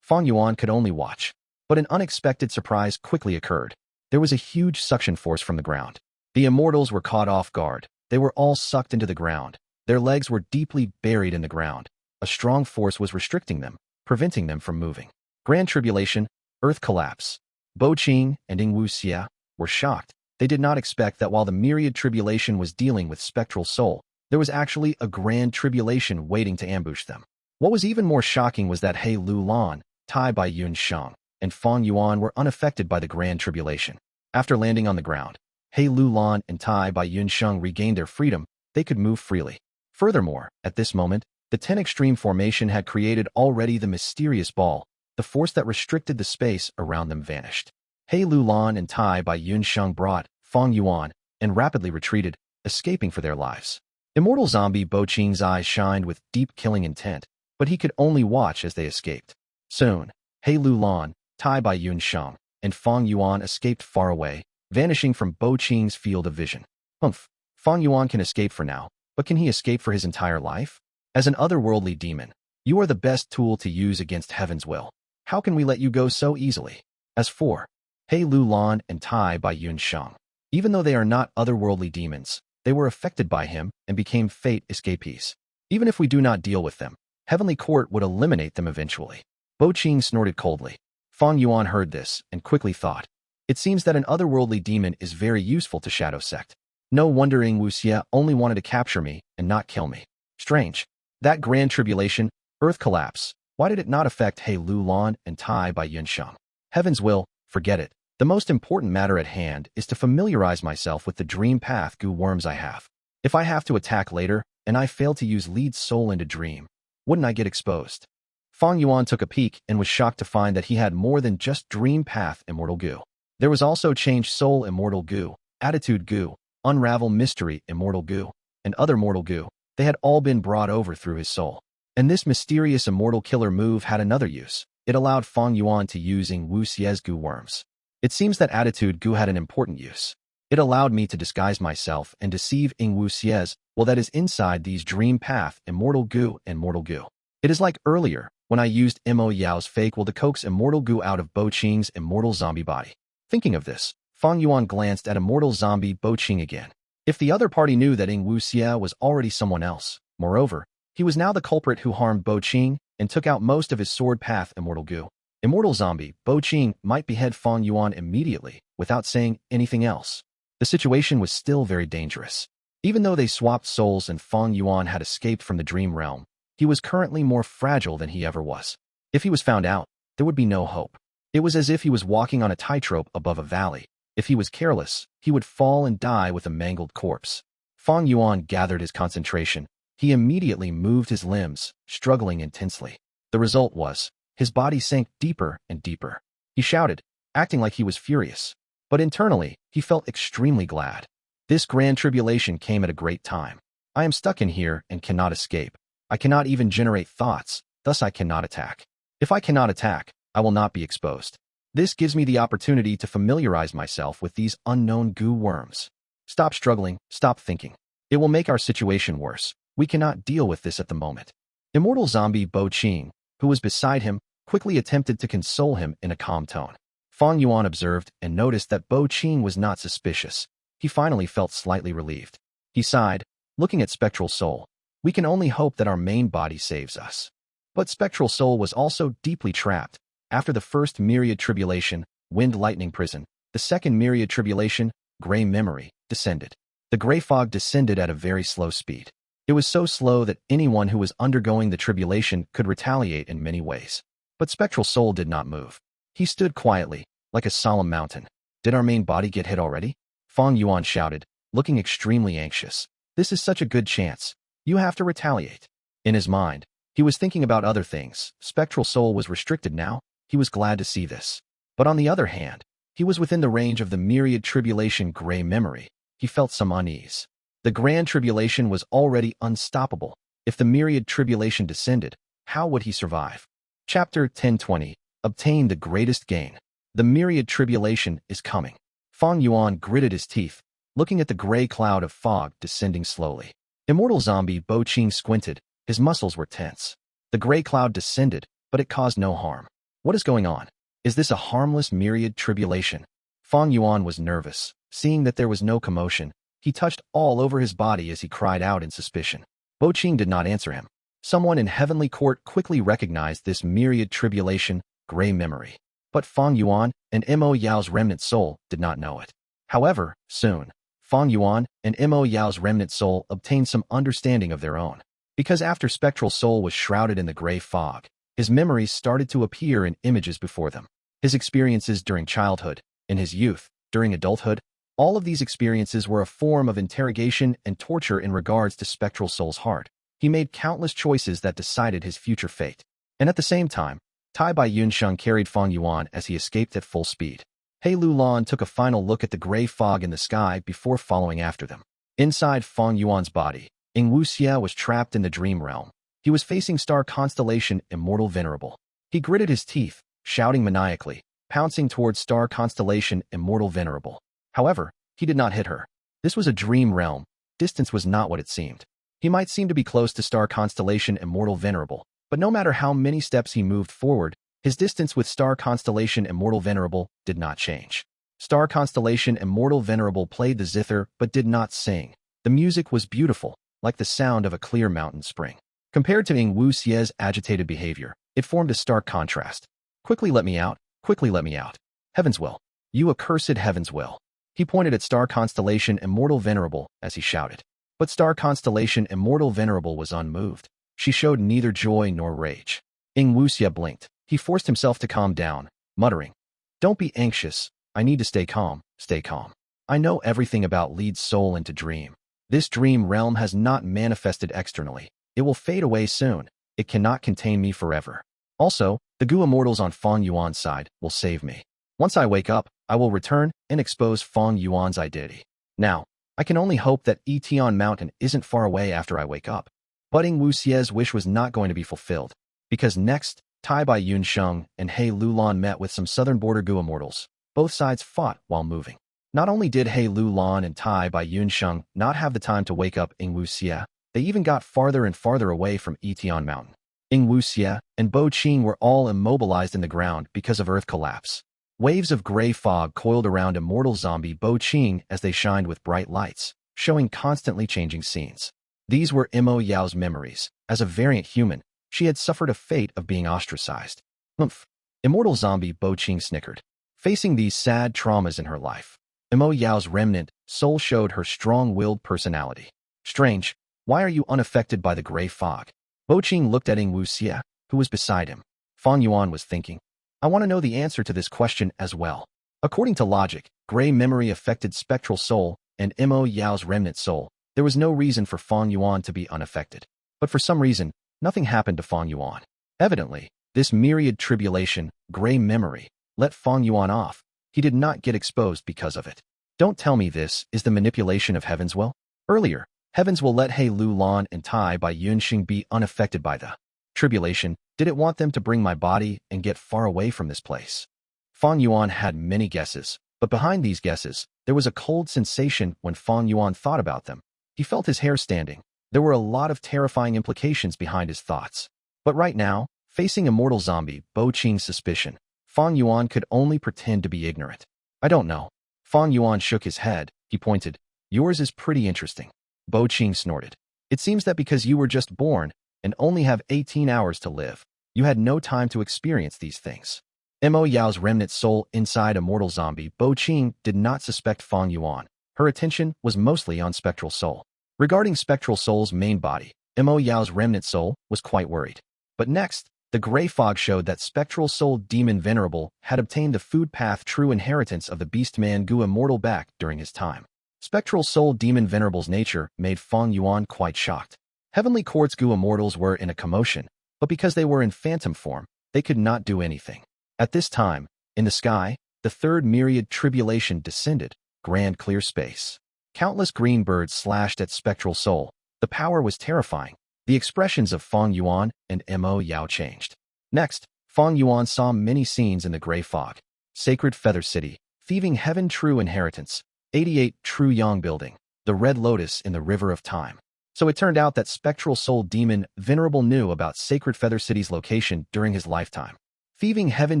Fang Yuan could only watch. But an unexpected surprise quickly occurred. There was a huge suction force from the ground. The immortals were caught off guard. They were all sucked into the ground. Their legs were deeply buried in the ground. A strong force was restricting them, preventing them from moving. Grand Tribulation, Earth collapse. Qing and Ying Wuxia were shocked. They did not expect that while the myriad tribulation was dealing with spectral soul, there was actually a grand tribulation waiting to ambush them. What was even more shocking was that He Lulan, Tai by Yunxing, and Fang Yuan were unaffected by the grand tribulation. After landing on the ground, He Lulan and Tai by Yunxing regained their freedom. They could move freely. Furthermore, at this moment, the 10 extreme formation had created already the mysterious ball. The force that restricted the space around them vanished. He Lulan and Tai by Yunxing brought Fang Yuan and rapidly retreated, escaping for their lives. Immortal zombie Bo Qing's eyes shined with deep killing intent, but he could only watch as they escaped. Soon, He Lu Lan, Tai Bai Yun Sheng, and Fang Yuan escaped far away, vanishing from Bo Qing's field of vision. Humph, Fang Yuan can escape for now, but can he escape for his entire life? As an otherworldly demon, you are the best tool to use against heaven's will. How can we let you go so easily? As for He Lu Lan and Tai Bai Yun Sheng, even though they are not otherworldly demons, they were affected by him and became fate escapees. Even if we do not deal with them, Heavenly Court would eliminate them eventually. Bo Qing snorted coldly. Fang Yuan heard this and quickly thought, it seems that an otherworldly demon is very useful to Shadow Sect. No wonder Ying Wuxia only wanted to capture me and not kill me. Strange. That grand tribulation, earth collapse, why did it not affect He Lu Lan and Tai Bai Yun Sheng? Heaven's will, forget it. The most important matter at hand is to familiarize myself with the dream path Gu worms I have. If I have to attack later, and I fail to use lead soul into dream, wouldn't I get exposed? Fang Yuan took a peek and was shocked to find that he had more than just dream path Immortal Gu. There was also change soul Immortal Gu, attitude Gu, unravel mystery Immortal Gu, and other mortal Gu. They had all been brought over through his soul. And this mysterious immortal killer move had another use. It allowed Fang Yuan to use Ying Wuxia's Gu worms. It seems that attitude Gu had an important use. It allowed me to disguise myself and deceive Ying Wuxia's, well, that is inside these dream path Immortal Gu and Mortal Gu. It is like earlier, when I used Mo Yao's fake will to coax Immortal Gu out of Bo Qing's immortal zombie body. Thinking of this, Fang Yuan glanced at immortal zombie Bo Qing again. If the other party knew that Ying Wuxia was already someone else, moreover, he was now the culprit who harmed Bo Qing and took out most of his sword path Immortal Gu. Immortal zombie Bo Qing might behead Fang Yuan immediately without saying anything else. The situation was still very dangerous. Even though they swapped souls and Fang Yuan had escaped from the dream realm, he was currently more fragile than he ever was. If he was found out, there would be no hope. It was as if he was walking on a tightrope above a valley. If he was careless, he would fall and die with a mangled corpse. Fang Yuan gathered his concentration. He immediately moved his limbs, struggling intensely. The result was, his body sank deeper and deeper. He shouted, acting like he was furious. But internally, he felt extremely glad. This grand tribulation came at a great time. I am stuck in here and cannot escape. I cannot even generate thoughts, thus I cannot attack. If I cannot attack, I will not be exposed. This gives me the opportunity to familiarize myself with these unknown Gu worms. Stop struggling, stop thinking. It will make our situation worse. We cannot deal with this at the moment. Immortal zombie Bo Qing, who was beside him, quickly attempted to console him in a calm tone. Fang Yuan observed and noticed that Bo Qing was not suspicious. He finally felt slightly relieved. He sighed, looking at Spectral Soul. We can only hope that our main body saves us. But Spectral Soul was also deeply trapped. After the first myriad tribulation, Wind Lightning Prison, the second myriad tribulation, Gray Memory, descended. The gray fog descended at a very slow speed. It was so slow that anyone who was undergoing the tribulation could retaliate in many ways. But Spectral Soul did not move. He stood quietly, like a solemn mountain. Did our main body get hit already? Fang Yuan shouted, looking extremely anxious. This is such a good chance. You have to retaliate. In his mind, he was thinking about other things. Spectral Soul was restricted now. He was glad to see this. But on the other hand, he was within the range of the myriad tribulation Gray Memory. He felt some unease. The grand tribulation was already unstoppable. If the myriad tribulation descended, how would he survive? Chapter 1020. Obtain the greatest gain. The myriad tribulation is coming. Fang Yuan gritted his teeth, looking at the gray cloud of fog descending slowly. Immortal zombie Bo Qing squinted. His muscles were tense. The gray cloud descended, but it caused no harm. What is going on? Is this a harmless myriad tribulation? Fang Yuan was nervous. Seeing that there was no commotion, he touched all over his body as he cried out in suspicion. Bo Qing did not answer him. Someone in Heavenly Court quickly recognized this myriad tribulation, Gray Memory. But Fang Yuan and Mo Yao's remnant soul did not know it. However, soon, Fang Yuan and Mo Yao's remnant soul obtained some understanding of their own. Because after Spectral Soul was shrouded in the gray fog, his memories started to appear in images before them. His experiences during childhood, in his youth, during adulthood, all of these experiences were a form of interrogation and torture in regards to Spectral Soul's heart. He made countless choices that decided his future fate. And at the same time, Tai Bai Yun Sheng carried Fang Yuan as he escaped at full speed. He Lu Lan took a final look at the gray fog in the sky before following after them. Inside Fang Yuan's body, Ying Wuxia was trapped in the dream realm. He was facing star constellation Immortal Venerable. He gritted his teeth, shouting maniacally, pouncing towards star constellation Immortal Venerable. However, he did not hit her. This was a dream realm. Distance was not what it seemed. He might seem to be close to star constellation Immortal Venerable, but no matter how many steps he moved forward, his distance with star constellation Immortal Venerable did not change. Star constellation Immortal Venerable played the zither but did not sing. The music was beautiful, like the sound of a clear mountain spring. Compared to Ying Wuxia's agitated behavior, it formed a stark contrast. Quickly let me out, quickly let me out. Heaven's will. You accursed heaven's will. He pointed at star constellation Immortal Venerable as he shouted. But star constellation Immortal Venerable was unmoved. She showed neither joy nor rage. Ying Wuxia blinked. He forced himself to calm down, muttering, "Don't be anxious. I need to stay calm, stay calm. I know everything about lead soul into dream. This dream realm has not manifested externally. It will fade away soon. It cannot contain me forever. Also, the Gu immortals on Fang Yuan's side will save me. Once I wake up, I will return and expose Fang Yuan's identity. Now, I can only hope that Etion Mountain isn't far away after I wake up." But Ying Wuxia's wish was not going to be fulfilled, because next, Tai Bai Yunsheng and He Lulan met with some southern border Gu immortals. Both sides fought while moving. Not only did He Lulan and Tai Bai Yunsheng not have the time to wake up Ying Wuxia, they even got farther and farther away from Etion Mountain. Ying Wuxia and Bo Qing were all immobilized in the ground because of earth collapse. Waves of gray fog coiled around immortal zombie Bo Qing as they shined with bright lights, showing constantly changing scenes. These were Mo Yao's memories. As a variant human, she had suffered a fate of being ostracized. Humph. Immortal zombie Bo Qing snickered. Facing these sad traumas in her life, Mo Yao's remnant soul showed her strong-willed personality. Strange, why are you unaffected by the gray fog? Bo Qing looked at Ying Wuxia, who was beside him. Fang Yuan was thinking, I want to know the answer to this question as well. According to logic, gray memory affected Spectral soul and Mo Yao's remnant soul. There was no reason for Fang Yuan to be unaffected. But for some reason, nothing happened to Fang Yuan. Evidently, this myriad tribulation, gray memory, let Fang Yuan off. He did not get exposed because of it. Don't tell me this is the manipulation of Heaven's will? Earlier, Heaven's will let He Lulan and Tai Bai Yunxing be unaffected by the tribulation. Did it want them to bring my body and get far away from this place? Fang Yuan had many guesses, but behind these guesses, there was a cold sensation when Fang Yuan thought about them. He felt his hair standing. There were a lot of terrifying implications behind his thoughts. But right now, facing immortal zombie Bo Qing's suspicion, Fang Yuan could only pretend to be ignorant. I don't know. Fang Yuan shook his head. He pointed. Yours is pretty interesting. Bo Qing snorted. It seems that because you were just born and only have 18 hours to live, you had no time to experience these things. Mo Yao's remnant soul inside immortal zombie Bo Qing did not suspect Fang Yuan. Her attention was mostly on Spectral soul. Regarding Spectral soul's main body, Mo Yao's remnant soul was quite worried. But next, the gray fog showed that Spectral soul demon Venerable had obtained the food path true inheritance of the Beastman Gu immortal back during his time. Spectral soul demon Venerable's nature made Fang Yuan quite shocked. Heavenly Quartz Gu immortals were in a commotion, but because they were in phantom form, they could not do anything. At this time, in the sky, the third myriad tribulation descended, grand clear space. Countless green birds slashed at Spectral soul. The power was terrifying. The expressions of Fang Yuan and Mo Yao changed. Next, Fang Yuan saw many scenes in the gray fog. Sacred Feather City, Thieving Heaven True Inheritance, 88 True Yang Building, the Red Lotus in the River of Time. So it turned out that Spectral soul demon Venerable knew about Sacred Feather City's location during his lifetime. Thieving Heaven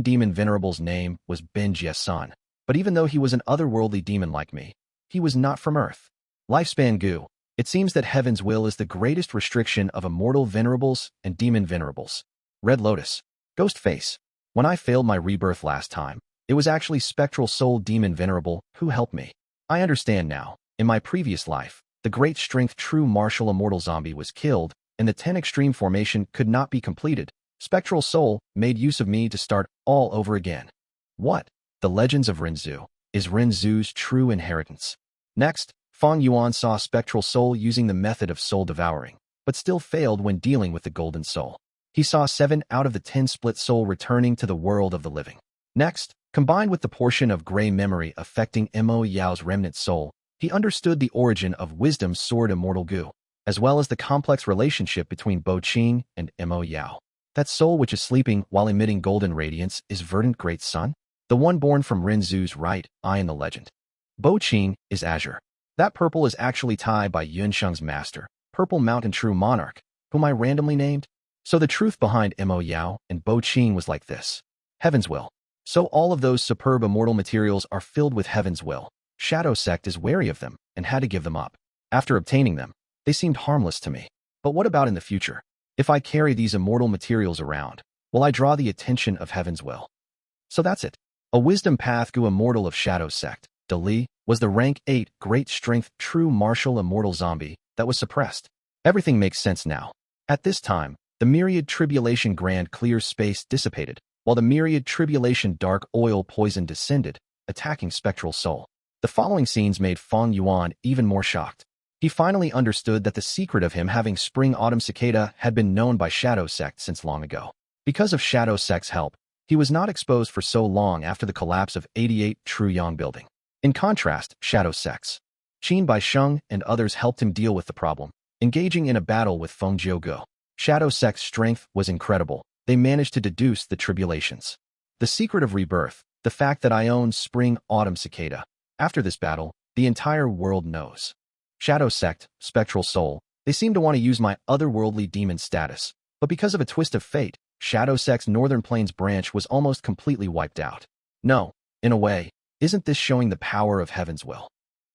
demon Venerable's name was Ben Jiesun, but even though he was an otherworldly demon like me, he was not from Earth. Lifespan Gu. It seems that Heaven's will is the greatest restriction of immortal venerables and demon venerables. Red Lotus. Ghost Face. When I failed my rebirth last time, it was actually Spectral soul demon Venerable who helped me. I understand now. In my previous life, the great strength true martial immortal zombie was killed, and the 10 extreme formation could not be completed. Spectral soul made use of me to start all over again. What? The Legends of Renzu. Is Renzu's true inheritance. Next, Fang Yuan saw Spectral soul using the method of soul devouring, but still failed when dealing with the golden soul. He saw 7 out of the 10 split soul returning to the world of the living. Next, combined with the portion of gray memory affecting Mo Yao's remnant soul, He understood the origin of Wisdom's sword Immortal Gu, as well as the complex relationship between Qing and Mo Yao. That soul which is sleeping while emitting golden radiance is Verdant Great Sun, the one born from Rinzu's right eye in the legend. Qing is azure. That purple is actually Tai by Yunsheng's master, Purple Mountain True Monarch, whom I randomly named. So the truth behind Mo Yao and Qing was like this. Heaven's will. So all of those superb immortal materials are filled with heaven's will. Shadow Sect is wary of them and had to give them up. After obtaining them, they seemed harmless to me. But what about in the future? If I carry these immortal materials around, will I draw the attention of heaven's will? So that's it. A wisdom path Gu immortal of Shadow Sect, Li, was the rank 8 great strength true martial immortal zombie that was suppressed. Everything makes sense now. At this time, the myriad tribulation grand clear space dissipated, while the myriad tribulation dark oil poison descended, attacking Spectral soul. The following scenes made Fang Yuan even more shocked. He finally understood that the secret of him having spring Autumn Cicada had been known by Shadow Sect since long ago. Because of Shadow Sect's help, he was not exposed for so long after the collapse of 88 True Yang building. In contrast, Shadow Sect's Qin by Sheng and others helped him deal with the problem, engaging in a battle with Feng Gu. Shadow Sect's strength was incredible. They managed to deduce the tribulations. The secret of rebirth, the fact that I own spring Autumn Cicada. After this battle, the entire world knows. Shadow Sect, Spectral soul, they seem to want to use my otherworldly demon status, but because of a twist of fate, Shadow Sect's Northern Plains branch was almost completely wiped out. No, in a way, isn't this showing the power of heaven's will?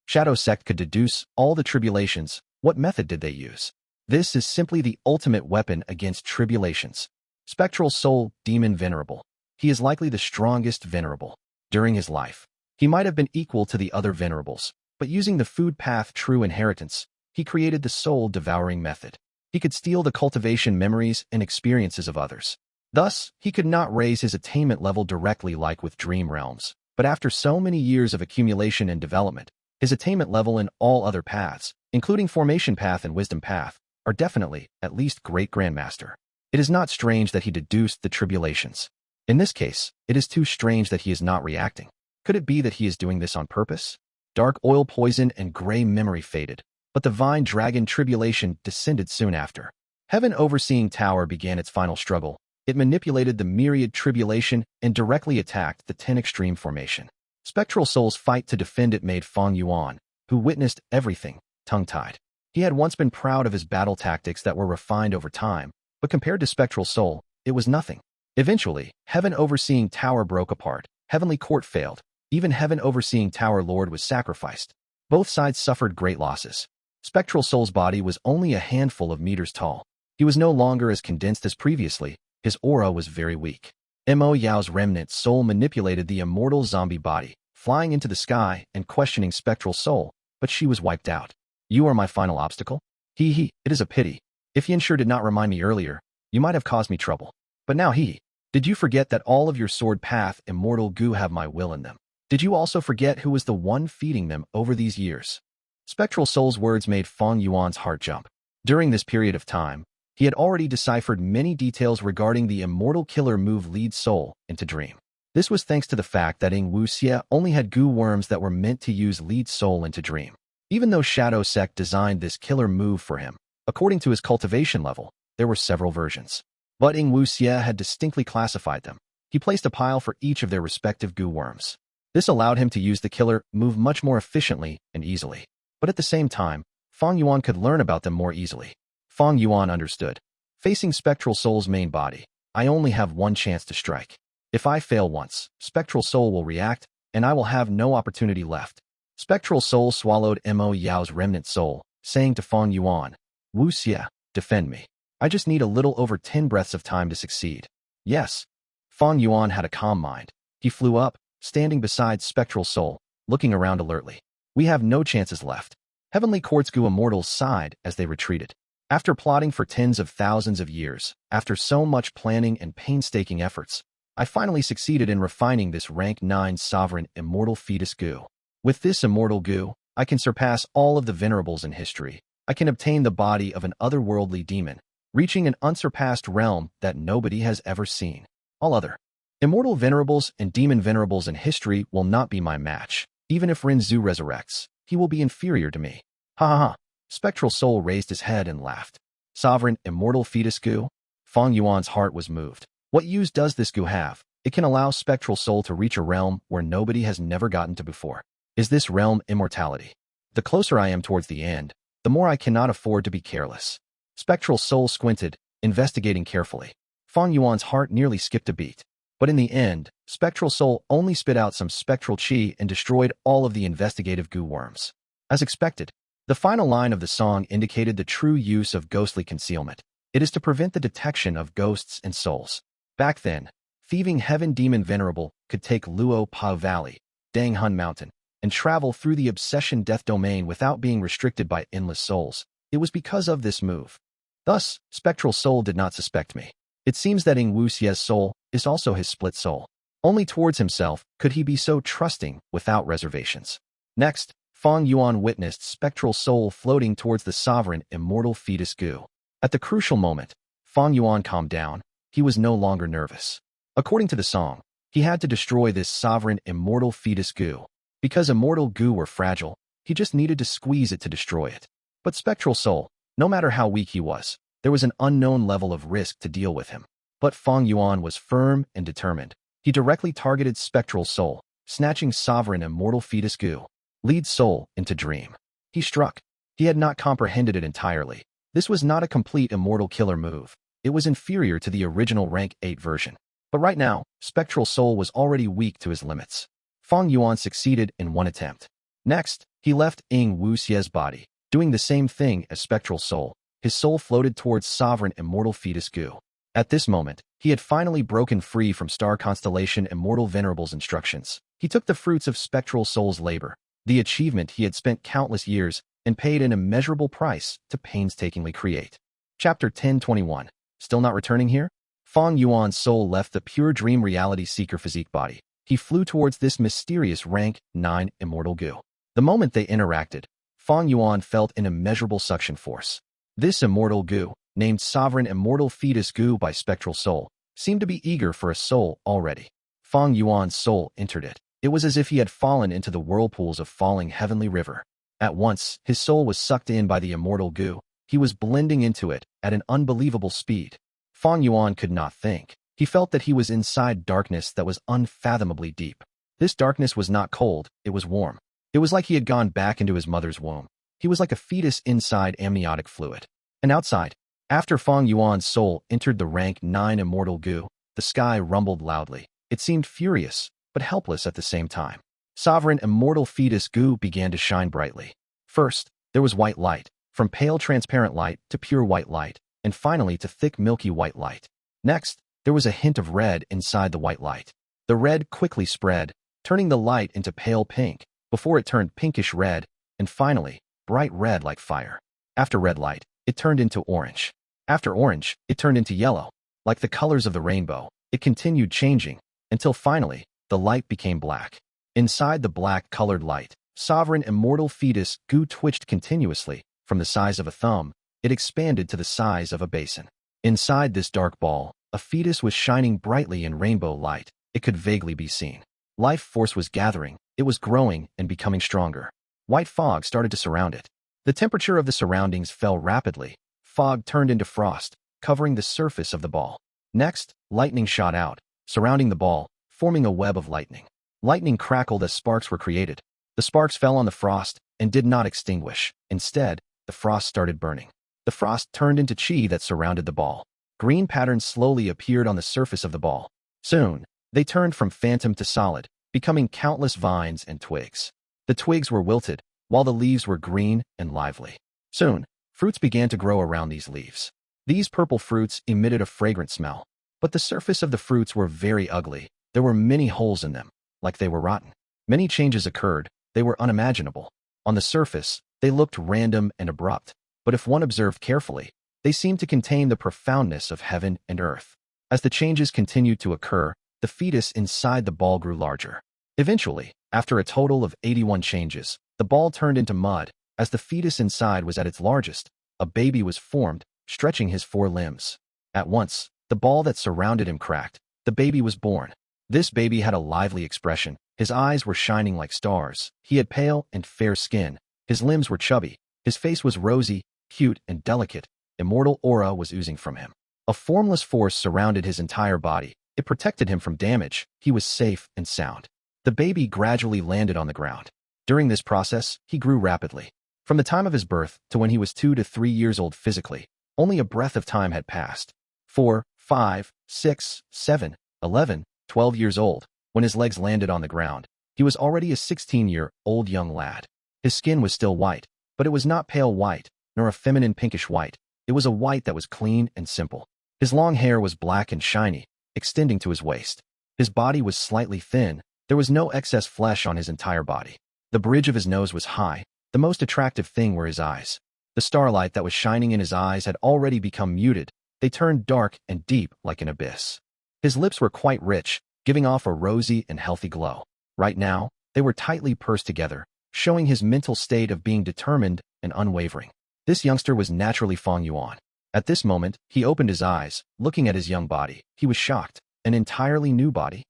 Shadow Sect could deduce all the tribulations. What method did they use? This is simply the ultimate weapon against tribulations. Spectral soul, demon venerable. He is likely the strongest venerable. During his life, he might have been equal to the other venerables, but using the food path true inheritance, he created the soul-devouring method. He could steal the cultivation memories and experiences of others. Thus, he could not raise his attainment level directly like with Dream Realms, but after so many years of accumulation and development, his attainment level in all other paths, including Formation Path and Wisdom Path, are definitely, at least Great Grandmaster. It is not strange that he deduced the tribulations. In this case, it is too strange that he is not reacting. Could it be that he is doing this on purpose? Dark oil poison and gray memory faded, but the vine dragon tribulation descended soon after. Heaven Overseeing Tower began its final struggle. It manipulated the myriad tribulation and directly attacked the 10 extreme formation. Spectral soul's fight to defend it made Fang Yuan, who witnessed everything, tongue-tied. He had once been proud of his battle tactics that were refined over time, but compared to Spectral soul, it was nothing. Eventually, Heaven Overseeing Tower broke apart. Heavenly Court failed. Even Heaven Overseeing Tower Lord was sacrificed. Both sides suffered great losses. Spectral soul's body was only a handful of meters tall. He was no longer as condensed as previously. His aura was very weak. Mo Yao's remnant soul manipulated the immortal zombie body, flying into the sky and questioning Spectral soul, but she was wiped out. You are my final obstacle? It is a pity. If Yin sure did not remind me earlier, you might have caused me trouble. But now did you forget that all of your sword path Immortal Gu have my will in them? Did you also forget who was the one feeding them over these years? Spectral soul's words made Fang Yuan's heart jump. During this period of time, he had already deciphered many details regarding the immortal killer move lead soul into dream. This was thanks to the fact that Ying Wuxia only had Gu worms that were meant to use lead soul into dream. Even though Shadow Sect designed this killer move for him, according to his cultivation level, there were several versions. But Ying Wuxia had distinctly classified them. He placed a pile for each of their respective Gu worms. This allowed him to use the killer move much more efficiently and easily. But at the same time, Fang Yuan could learn about them more easily. Fang Yuan understood. Facing Spectral Soul's main body, I only have one chance to strike. If I fail once, Spectral Soul will react, and I will have no opportunity left. Spectral Soul swallowed Mo Yao's remnant soul, saying to Fang Yuan, Wuxia, defend me. I just need a little over 10 breaths of time to succeed. Yes. Fang Yuan had a calm mind. He flew up, standing beside Spectral Soul, looking around alertly. We have no chances left. Heavenly Court's Gu Immortals sighed as they retreated. After plotting for tens of thousands of years, after so much planning and painstaking efforts, I finally succeeded in refining this rank 9 sovereign immortal fetus Gu. With this immortal Gu, I can surpass all of the venerables in history. I can obtain the body of an otherworldly demon, reaching an unsurpassed realm that nobody has ever seen. All other immortal venerables and demon venerables in history will not be my match, even if Rinzu resurrects. he will be inferior to me. Ha ha ha. Spectral Soul raised his head and laughed. Sovereign, immortal fetus Gu? Fang Yuan's heart was moved. What use does this Gu have? It can allow Spectral Soul to reach a realm where nobody has never gotten to before. Is this realm immortality? The closer I am towards the end, the more I cannot afford to be careless. Spectral Soul squinted, investigating carefully. Fang Yuan's heart nearly skipped a beat. But in the end, Spectral Soul only spit out some spectral qi and destroyed all of the investigative Gu worms. As expected, the final line of the song indicated the true use of ghostly concealment. It is to prevent the detection of ghosts and souls. Back then, thieving heaven demon Venerable could take Luo Pa Valley, Dang Hun Mountain, and travel through the obsession death domain without being restricted by endless souls. It was because of this move. Thus, Spectral Soul did not suspect me. It seems that Ying Wuxie's soul is also his split soul. Only towards himself could he be so trusting without reservations. Next, Fang Yuan witnessed Spectral Soul floating towards the sovereign immortal fetus Gu. At the crucial moment, Fang Yuan calmed down. He was no longer nervous. According to the song, he had to destroy this sovereign immortal fetus Gu. Because immortal Gu were fragile, he just needed to squeeze it to destroy it. But Spectral Soul, no matter how weak he was, there was an unknown level of risk to deal with him. But Fang Yuan was firm and determined. He directly targeted Spectral Soul, snatching sovereign immortal fetus Gu, lead soul, into dream. He struck. He had not comprehended it entirely. This was not a complete immortal killer move. It was inferior to the original rank 8 version. But right now, Spectral Soul was already weak to his limits. Fang Yuan succeeded in one attempt. Next, he left Ying Wuxie's body, doing the same thing as Spectral Soul. His soul floated towards sovereign immortal fetus Gu. At this moment, he had finally broken free from Star Constellation Immortal Venerable's instructions. He took the fruits of Spectral Soul's labor, the achievement he had spent countless years and paid an immeasurable price to painstakingly create. Chapter 1021. Still not returning here? Fang Yuan's soul left the pure dream reality seeker physique body. He flew towards this mysterious rank 9 immortal Gu. The moment they interacted, Fang Yuan felt an immeasurable suction force. This immortal Gu, named Sovereign Immortal Fetus Gu by Spectral Soul, seemed to be eager for a soul already. Fang Yuan's soul entered it. It was as if he had fallen into the whirlpools of falling heavenly river. At once, his soul was sucked in by the immortal Gu. He was blending into it at an unbelievable speed. Fang Yuan could not think. He felt that he was inside darkness that was unfathomably deep. This darkness was not cold, it was warm. It was like he had gone back into his mother's womb. He was like a fetus inside amniotic fluid. And outside, after Fang Yuan's soul entered the rank 9 immortal Gu, the sky rumbled loudly. It seemed furious, but helpless at the same time. Sovereign immortal fetus Gu began to shine brightly. First, there was white light, from pale transparent light to pure white light, and finally to thick milky white light. Next, there was a hint of red inside the white light. The red quickly spread, turning the light into pale pink, before it turned pinkish red, and finally, bright red like fire. After red light, it turned into orange. After orange, it turned into yellow. Like the colors of the rainbow, it continued changing, until finally, the light became black. Inside the black-colored light, sovereign immortal fetus Gu twitched continuously. From the size of a thumb, it expanded to the size of a basin. Inside this dark ball, a fetus was shining brightly in rainbow light. It could vaguely be seen. Life force was gathering. It was growing and becoming stronger. White fog started to surround it. The temperature of the surroundings fell rapidly. Fog turned into frost, covering the surface of the ball. Next, lightning shot out, surrounding the ball, forming a web of lightning. Lightning crackled as sparks were created. The sparks fell on the frost and did not extinguish. Instead, the frost started burning. The frost turned into chi that surrounded the ball. Green patterns slowly appeared on the surface of the ball. Soon, they turned from phantom to solid, becoming countless vines and twigs. The twigs were wilted, while the leaves were green and lively. Soon, fruits began to grow around these leaves. These purple fruits emitted a fragrant smell. But the surface of the fruits were very ugly. There were many holes in them, like they were rotten. Many changes occurred. They were unimaginable. On the surface, they looked random and abrupt. But if one observed carefully, they seemed to contain the profoundness of heaven and earth. As the changes continued to occur, the fetus inside the ball grew larger. Eventually, after a total of 81 changes, the ball turned into mud. As the fetus inside was at its largest, a baby was formed, stretching his 4 limbs. At once, the ball that surrounded him cracked. The baby was born. This baby had a lively expression. His eyes were shining like stars. He had pale and fair skin. His limbs were chubby. His face was rosy, cute, and delicate. Immortal aura was oozing from him. A formless force surrounded his entire body. It protected him from damage. He was safe and sound. The baby gradually landed on the ground. During this process, he grew rapidly. From the time of his birth to when he was 2 to 3 years old physically, only a breath of time had passed. 4, 5, 6, 7, 11, 12 years old, when his legs landed on the ground, he was already a 16-year-old young lad. His skin was still white, but it was not pale white, nor a feminine pinkish white. It was a white that was clean and simple. His long hair was black and shiny, extending to his waist. His body was slightly thin. There was no excess flesh on his entire body. The bridge of his nose was high. The most attractive thing were his eyes. The starlight that was shining in his eyes had already become muted. They turned dark and deep like an abyss. His lips were quite rich, giving off a rosy and healthy glow. Right now, they were tightly pursed together, showing his mental state of being determined and unwavering. This youngster was naturally Fang Yuan. At this moment, he opened his eyes, looking at his young body. He was shocked. An entirely new body.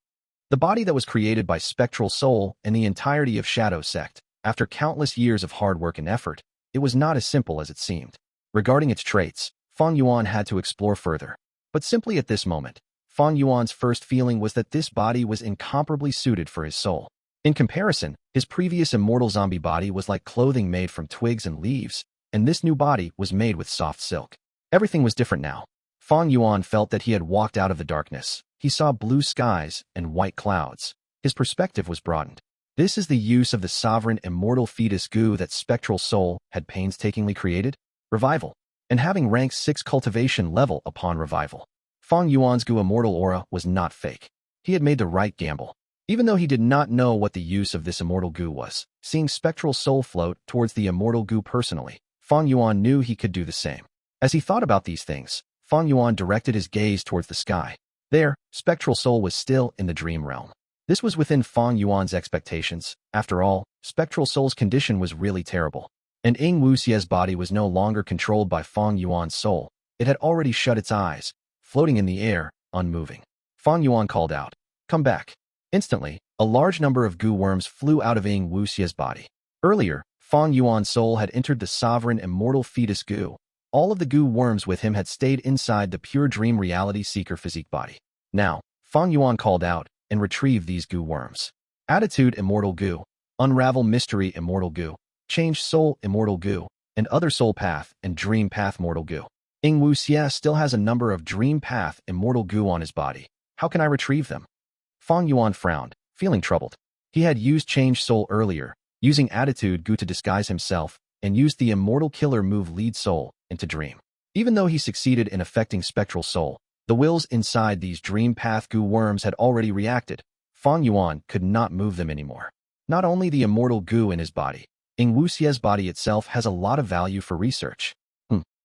The body that was created by Spectral Soul and the entirety of Shadow Sect. After countless years of hard work and effort, it was not as simple as it seemed. Regarding its traits, Fang Yuan had to explore further. But simply at this moment, Fang Yuan's first feeling was that this body was incomparably suited for his soul. In comparison, his previous immortal zombie body was like clothing made from twigs and leaves, and this new body was made with soft silk. Everything was different now. Fang Yuan felt that he had walked out of the darkness. He saw blue skies and white clouds. His perspective was broadened. This is the use of the sovereign immortal fetus Gu that Spectral Soul had painstakingly created? Revival. And having rank 6 cultivation level upon revival. Fang Yuan's Gu immortal aura was not fake. He had made the right gamble. Even though he did not know what the use of this immortal Gu was, seeing Spectral Soul float towards the immortal Gu personally, Fang Yuan knew he could do the same. As he thought about these things, Fang Yuan directed his gaze towards the sky. There, Spectral Soul was still in the dream realm. This was within Fang Yuan's expectations. After all, Spectral Soul's condition was really terrible. And Ying Wuxie's body was no longer controlled by Fang Yuan's soul. It had already shut its eyes, floating in the air, unmoving. Fang Yuan called out, "Come back." Instantly, a large number of Gu worms flew out of Ying Wuxie's body. Earlier, Fang Yuan's soul had entered the sovereign immortal fetus Gu. All of the Gu worms with him had stayed inside the pure dream reality seeker physique body. Now, Fang Yuan called out and retrieved these Gu worms. Attitude Immortal Gu, Unravel Mystery Immortal Gu, Change Soul Immortal Gu, and Other Soul Path and Dream Path Mortal Gu. Ying Wuxie still has a number of Dream Path Immortal Gu on his body. How can I retrieve them? Fang Yuan frowned, feeling troubled. He had used Change Soul earlier, using Attitude Gu to disguise himself, and used the Immortal Killer move Lead Soul into Dream. Even though he succeeded in affecting Spectral Soul, the wills inside these Dream Path Gu worms had already reacted. Fang Yuan could not move them anymore. Not only the immortal Gu in his body, Ying Wuxie's body itself has a lot of value for research.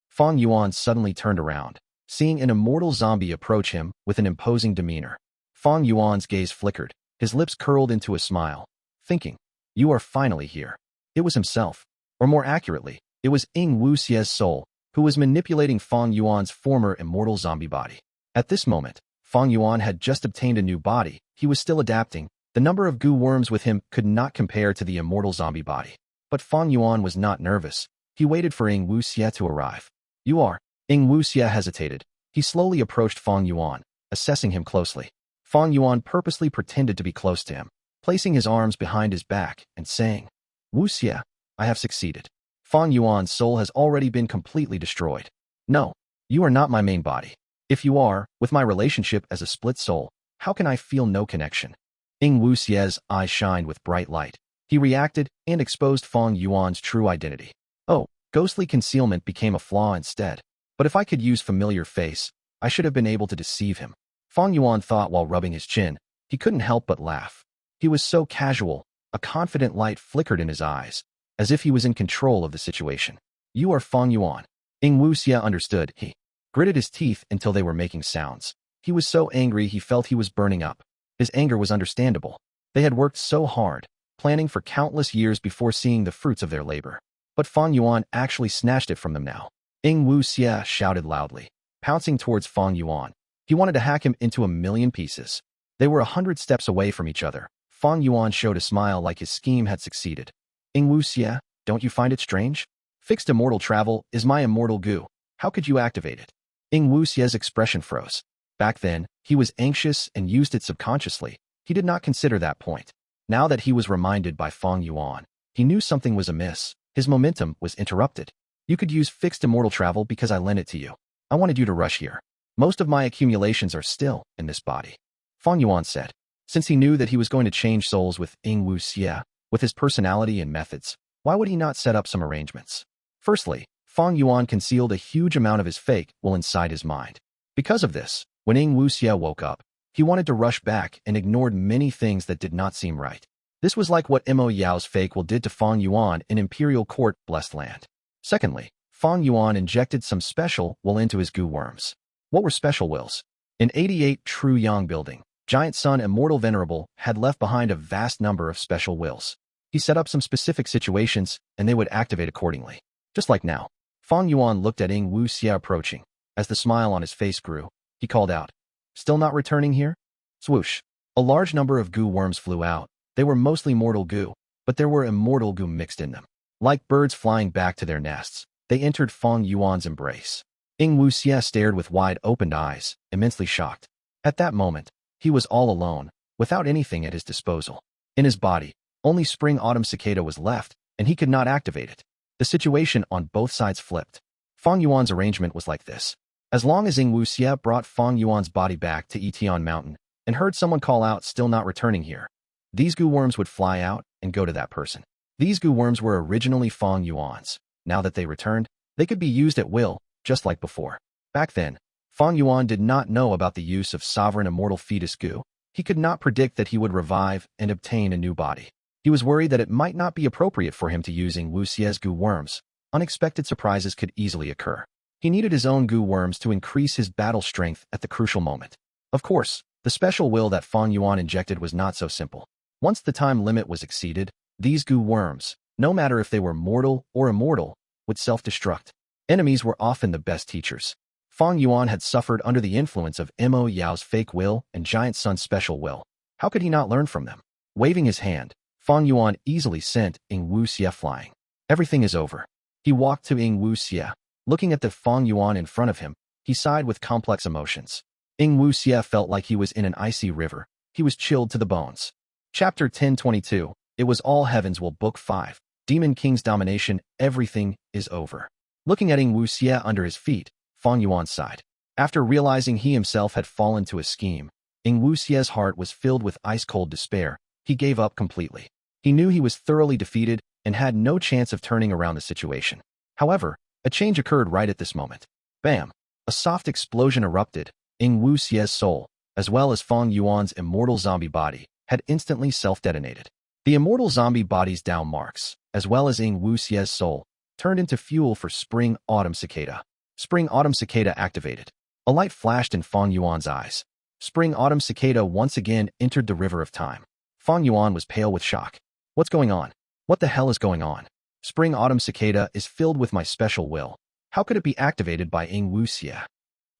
Fang Yuan suddenly turned around, seeing an immortal zombie approach him with an imposing demeanor. Fang Yuan's gaze flickered, his lips curled into a smile, thinking, "You are finally here." It was himself, or more accurately, it was Ying Wuxie's soul, who was manipulating Fang Yuan's former immortal zombie body. At this moment, Fang Yuan had just obtained a new body. He was still adapting. The number of Gu worms with him could not compare to the immortal zombie body. But Fang Yuan was not nervous. He waited for Ying Wuxie to arrive. "You are." Ying Wuxie hesitated. He slowly approached Fang Yuan, assessing him closely. Fang Yuan purposely pretended to be close to him, placing his arms behind his back and saying, "Wuxie, I have succeeded. Fang Yuan's soul has already been completely destroyed. No, you are not my main body. If you are, with my relationship as a split soul, how can I feel no connection?" Ying Wuxie's eyes shined with bright light. He reacted and exposed Fang Yuan's true identity. Oh, ghostly concealment became a flaw instead. But if I could use familiar face, I should have been able to deceive him. Fang Yuan thought while rubbing his chin. He couldn't help but laugh. He was so casual. A confident light flickered in his eyes, as if he was in control of the situation. "You are Fang Yuan." Ying Wuxie understood. He gritted his teeth until they were making sounds. He was so angry he felt he was burning up. His anger was understandable. They had worked so hard, planning for countless years before seeing the fruits of their labor. But Fang Yuan actually snatched it from them now. Ying Wuxie shouted loudly, pouncing towards Fang Yuan. He wanted to hack him into a million pieces. They were 100 steps away from each other. Fang Yuan showed a smile like his scheme had succeeded. Ying Wuxia, don't you find it strange? Fixed immortal travel is my immortal Gu. How could you activate it? Ying Wuxia's expression froze. Back then, he was anxious and used it subconsciously. He did not consider that point. Now that he was reminded by Fang Yuan, he knew something was amiss. His momentum was interrupted. You could use fixed immortal travel because I lent it to you. I wanted you to rush here. Most of my accumulations are still in this body. Fang Yuan said. Since he knew that he was going to change souls with Ying Wuxia, with his personality and methods, why would he not set up some arrangements? Firstly, Fang Yuan concealed a huge amount of his fake will inside his mind. Because of this, when Ying Wuxia woke up, he wanted to rush back and ignored many things that did not seem right. This was like what Mo Yao's fake will did to Fang Yuan in Imperial Court, Blessed Land. Secondly, Fang Yuan injected some special will into his Gu worms. What were special wills? In 88 True Yang Building, Giant Sun Immortal Venerable had left behind a vast number of special wills. He set up some specific situations, and they would activate accordingly. Just like now. Fang Yuan looked at Ying Wuxia approaching. As the smile on his face grew, he called out, "Still not returning here?" Swoosh. A large number of Gu worms flew out. They were mostly mortal Gu, but there were immortal Gu mixed in them. Like birds flying back to their nests, they entered Fang Yuan's embrace. Ying Wuxia stared with wide-opened eyes, immensely shocked. At that moment, he was all alone, without anything at his disposal. In his body, only Spring Autumn Cicada was left, and he could not activate it. The situation on both sides flipped. Fang Yuan's arrangement was like this. As long as Ying Wuxia brought Fang Yuan's body back to Etion Mountain and heard someone call out, "Still not returning here," these Gu worms would fly out and go to that person. These Gu worms were originally Fang Yuan's. Now that they returned, they could be used at will, just like before. Back then, Fang Yuan did not know about the use of sovereign immortal fetus Gu. He could not predict that he would revive and obtain a new body. He was worried that it might not be appropriate for him to use Ying Wuxia's Gu worms. Unexpected surprises could easily occur. He needed his own Gu worms to increase his battle strength at the crucial moment. Of course, the special will that Fang Yuan injected was not so simple. Once the time limit was exceeded, these Gu worms, no matter if they were mortal or immortal, would self-destruct. Enemies were often the best teachers. Fang Yuan had suffered under the influence of Mo Yao's fake will and Giant Sun's special will. How could he not learn from them? Waving his hand, Fang Yuan easily sent Ying Wuxia flying. Everything is over. He walked to Ying Wuxia. Looking at the Fang Yuan in front of him, he sighed with complex emotions. Ying Wuxia felt like he was in an icy river. He was chilled to the bones. Chapter 1022. It was all heavens. Will Book 5. Demon King's domination. Everything is over. Looking at Ying Wuxia under his feet, Fang Yuan sighed. After realizing he himself had fallen to a scheme, Ying Wuxia's heart was filled with ice-cold despair. He gave up completely. He knew he was thoroughly defeated and had no chance of turning around the situation. However, a change occurred right at this moment. Bam! A soft explosion erupted. Ying Wuxia's soul, as well as Fang Yuan's immortal zombie body, had instantly self-detonated. The immortal zombie body's down marks, as well as Ying Wuxia's soul, turned into fuel for Spring Autumn Cicada. Spring Autumn Cicada activated. A light flashed in Fang Yuan's eyes. Spring Autumn Cicada once again entered the river of time. Fang Yuan was pale with shock. What's going on? What the hell is going on? Spring Autumn Cicada is filled with my special will. How could it be activated by Ying Wuxia?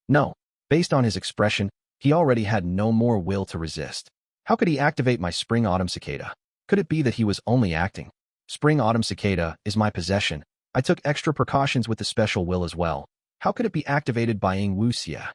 No. Based on his expression, he already had no more will to resist. How could he activate my Spring Autumn Cicada? Could it be that he was only acting? Spring Autumn Cicada is my possession. I took extra precautions with the special will as well. How could it be activated by Ying Wuxia?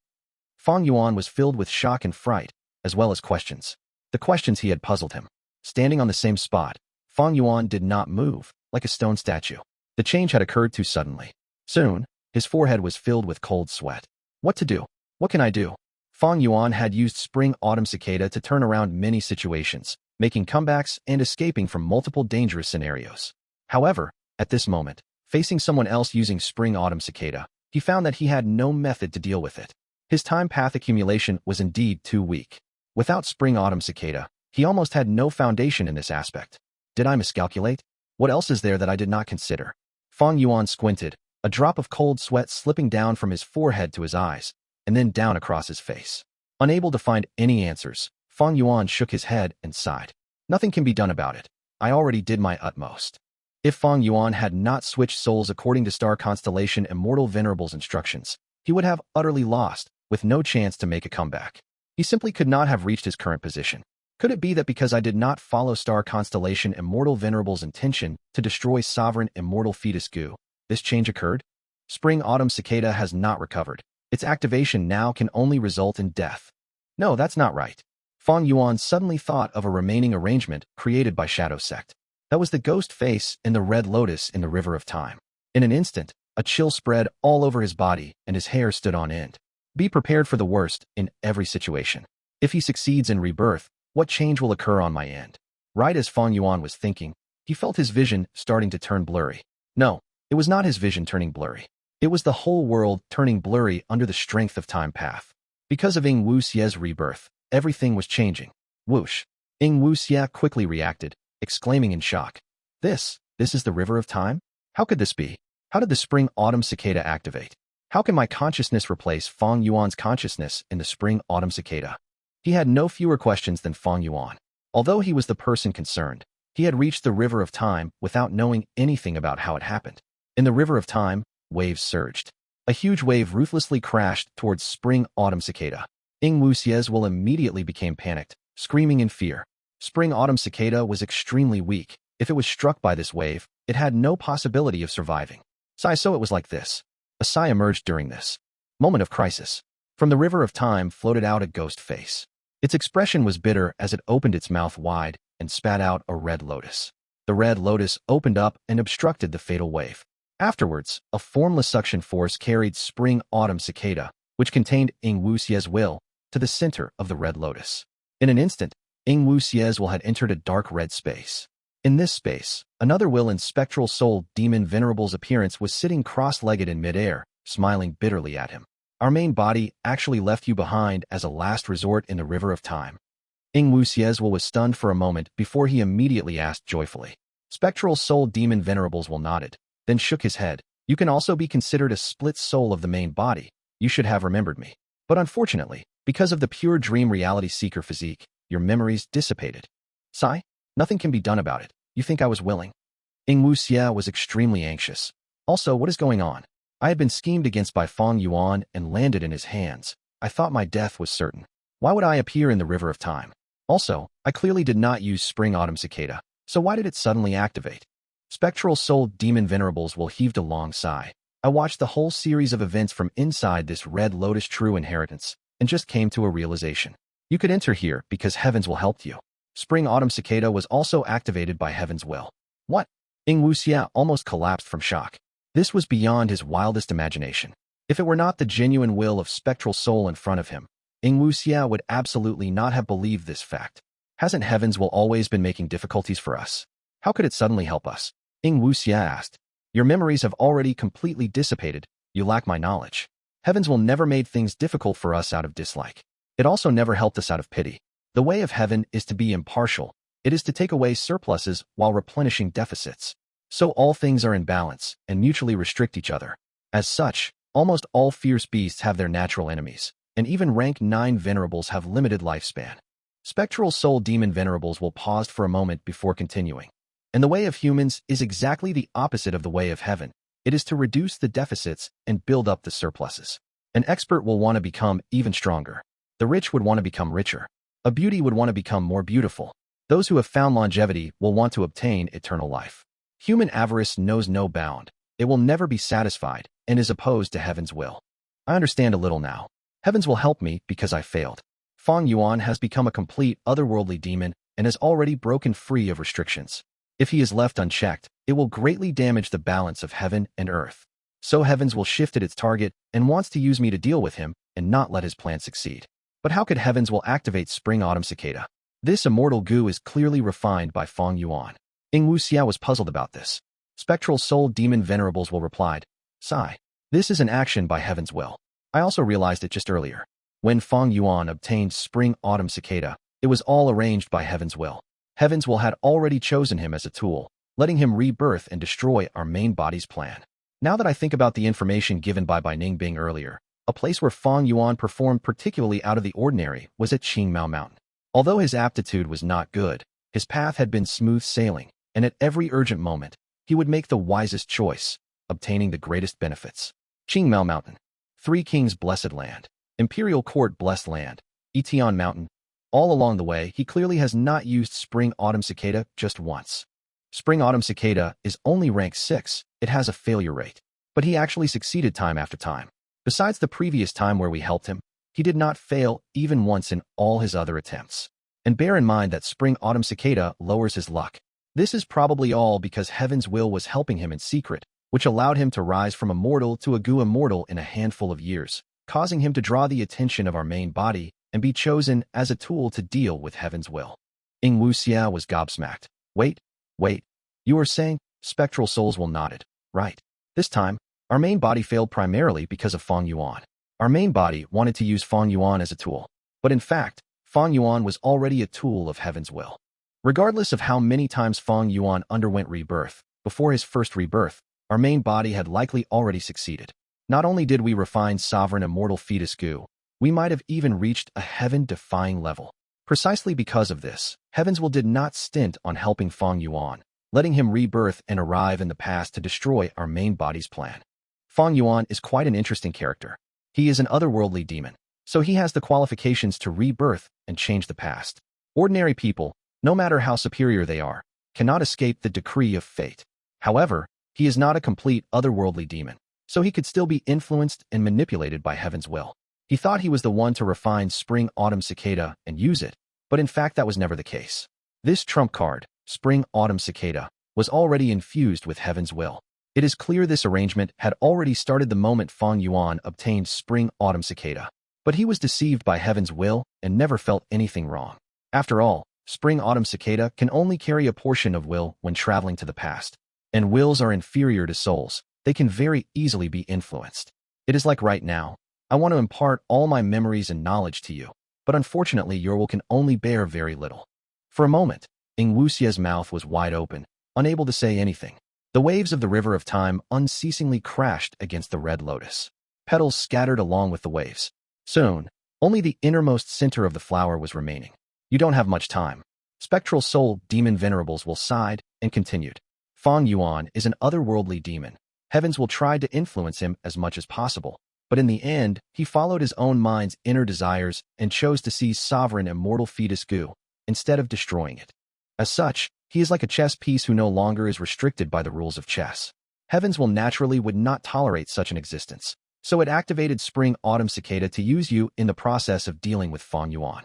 Fang Yuan was filled with shock and fright, as well as questions. The questions he had puzzled him. Standing on the same spot, Fang Yuan did not move, like a stone statue. The change had occurred too suddenly. Soon, his forehead was filled with cold sweat. What to do? What can I do? Fang Yuan had used Spring Autumn Cicada to turn around many situations, making comebacks and escaping from multiple dangerous scenarios. However, at this moment, facing someone else using Spring Autumn Cicada, he found that he had no method to deal with it. His time path accumulation was indeed too weak. Without Spring Autumn Cicada, he almost had no foundation in this aspect. Did I miscalculate? What else is there that I did not consider? Fang Yuan squinted, a drop of cold sweat slipping down from his forehead to his eyes, and then down across his face. Unable to find any answers, Fang Yuan shook his head and sighed. Nothing can be done about it. I already did my utmost. If Fang Yuan had not switched souls according to Star Constellation Immortal Venerable's instructions, he would have utterly lost, with no chance to make a comeback. He simply could not have reached his current position. Could it be that because I did not follow star constellation Immortal Venerable's intention to destroy sovereign immortal fetus Gu, this change occurred? Spring Autumn Cicada has not recovered. Its activation now can only result in death. No, that's not right. Fang Yuan suddenly thought of a remaining arrangement created by Shadow Sect. That was the ghost face in the red lotus in the River of Time. In an instant, a chill spread all over his body and his hair stood on end. Be prepared for the worst in every situation. If he succeeds in rebirth, what change will occur on my end? Right as Fang Yuan was thinking, he felt his vision starting to turn blurry. No, it was not his vision turning blurry. It was the whole world turning blurry under the strength of time path. Because of Ying Wuxie's rebirth, everything was changing. Whoosh. Ying Wuxie quickly reacted, exclaiming in shock. This is the River of Time? How could this be? How did the Spring Autumn Cicada activate? How can my consciousness replace Fang Yuan's consciousness in the Spring Autumn Cicada? He had no fewer questions than Fang Yuan. Although he was the person concerned, he had reached the River of Time without knowing anything about how it happened. In the River of Time, waves surged. A huge wave ruthlessly crashed towards Spring Autumn Cicada. Ying Wuxie's will immediately became panicked, screaming in fear. Spring Autumn Cicada was extremely weak. If it was struck by this wave, it had no possibility of surviving. So it was like this. A sigh emerged during this moment of crisis. From the River of Time floated out a ghost face. Its expression was bitter as it opened its mouth wide and spat out a red lotus. The red lotus opened up and obstructed the fatal wave. Afterwards, a formless suction force carried Spring Autumn Cicada, which contained Ying Wuxie's will, to the center of the red lotus. In an instant, Ying Wuxie's will had entered a dark red space. In this space, another will in Spectral Soul Demon Venerable's appearance was sitting cross-legged in midair, smiling bitterly at him. Our main body actually left you behind as a last resort in the River of Time. Ying Wuxie's will was stunned for a moment before he immediately asked joyfully. Spectral Soul Demon Venerable's will nodded, then shook his head. You can also be considered a split soul of the main body. You should have remembered me. But unfortunately, because of the pure dream reality seeker physique, your memories dissipated. Sigh? Nothing can be done about it. You think I was willing? Ying Wuxie was extremely anxious. Also, what is going on? I had been schemed against by Fang Yuan and landed in his hands. I thought my death was certain. Why would I appear in the River of Time? Also, I clearly did not use Spring Autumn Cicada, so why did it suddenly activate? Spectral Soul Demon Venerables will heaved a long sigh. I watched the whole series of events from inside this red lotus true inheritance, and just came to a realization. You could enter here because Heaven's will helped you. Spring Autumn Cicada was also activated by Heaven's will. What? Ying Wuxie almost collapsed from shock. This was beyond his wildest imagination. If it were not the genuine will of Spectral Soul in front of him, Ying Wuxie would absolutely not have believed this fact. Hasn't Heaven's will always been making difficulties for us? How could it suddenly help us? Ying Wuxie asked. Your memories have already completely dissipated. You lack my knowledge. Heaven's will never made things difficult for us out of dislike. It also never helped us out of pity. The way of heaven is to be impartial. It is to take away surpluses while replenishing deficits. So all things are in balance and mutually restrict each other. As such, almost all fierce beasts have their natural enemies, and even rank 9 venerables have limited lifespan. Spectral Soul Demon Venerables will pause for a moment before continuing. And the way of humans is exactly the opposite of the way of heaven. It is to reduce the deficits and build up the surpluses. An expert will want to become even stronger. The rich would want to become richer. A beauty would want to become more beautiful. Those who have found longevity will want to obtain eternal life. Human avarice knows no bound. It will never be satisfied and is opposed to Heaven's will. I understand a little now. Heaven's will help me because I failed. Fang Yuan has become a complete otherworldly demon and has already broken free of restrictions. If he is left unchecked, it will greatly damage the balance of heaven and earth. So Heaven's will shift at its target and wants to use me to deal with him and not let his plan succeed. But how could Heaven's will activate Spring Autumn Cicada? This immortal Gu is clearly refined by Fang Yuan. Ying Wuxie was puzzled about this. Spectral Soul Demon Venerables will replied, Sigh. This is an action by Heaven's will. I also realized it just earlier. When Fang Yuan obtained Spring Autumn Cicada, it was all arranged by Heaven's will. Heaven's will had already chosen him as a tool, letting him rebirth and destroy our main body's plan. Now that I think about the information given by Ningbing earlier, a place where Fang Yuan performed particularly out of the ordinary was at Qing Mountain. Although his aptitude was not good, his path had been smooth sailing, and at every urgent moment, he would make the wisest choice, obtaining the greatest benefits. Qing Mountain. 3 Kings Blessed Land. Imperial Court Blessed Land. Etion Mountain. All along the way, he clearly has not used Spring Autumn Cicada just once. Spring Autumn Cicada is only rank 6, it has a failure rate. But he actually succeeded time after time. Besides the previous time where we helped him, he did not fail even once in all his other attempts. And bear in mind that Spring Autumn Cicada lowers his luck. This is probably all because Heaven's will was helping him in secret, which allowed him to rise from a mortal to a Gu immortal in a handful of years, causing him to draw the attention of our main body and be chosen as a tool to deal with Heaven's will. Ying Wuxia was gobsmacked. Wait, you were saying spectral souls will nodded, right? This time, our main body failed primarily because of Fang Yuan. Our main body wanted to use Fang Yuan as a tool, but in fact, Fang Yuan was already a tool of Heaven's will. Regardless of how many times Fang Yuan underwent rebirth, before his first rebirth, our main body had likely already succeeded. Not only did we refine sovereign immortal fetus Gu, we might have even reached a heaven-defying level. Precisely because of this, Heaven's will did not stint on helping Fang Yuan, letting him rebirth and arrive in the past to destroy our main body's plan. Fang Yuan is quite an interesting character. He is an otherworldly demon, so he has the qualifications to rebirth and change the past. Ordinary people, no matter how superior they are, cannot escape the decree of fate. However, he is not a complete otherworldly demon, so he could still be influenced and manipulated by Heaven's will. He thought he was the one to refine Spring Autumn Cicada and use it, but in fact that was never the case. This trump card, Spring Autumn Cicada, was already infused with Heaven's will. It is clear this arrangement had already started the moment Fang Yuan obtained Spring Autumn Cicada, but he was deceived by Heaven's will and never felt anything wrong. After all, Spring Autumn Cicada can only carry a portion of will when traveling to the past, and wills are inferior to souls. They can very easily be influenced. It is like right now. I want to impart all my memories and knowledge to you, but unfortunately your will can only bear very little. For a moment, Ying Wuxia's mouth was wide open, unable to say anything. The waves of the river of time unceasingly crashed against the red lotus. Petals scattered along with the waves. Soon, only the innermost center of the flower was remaining. You don't have much time. Spectral soul demon venerables will sighed and continued. Fang Yuan is an otherworldly demon. Heavens will try to influence him as much as possible. But in the end, he followed his own mind's inner desires and chose to seize sovereign immortal fetus Gu, instead of destroying it. As such, he is like a chess piece who no longer is restricted by the rules of chess. Heavens will naturally would not tolerate such an existence, so it activated Spring Autumn Cicada to use you in the process of dealing with Fang Yuan.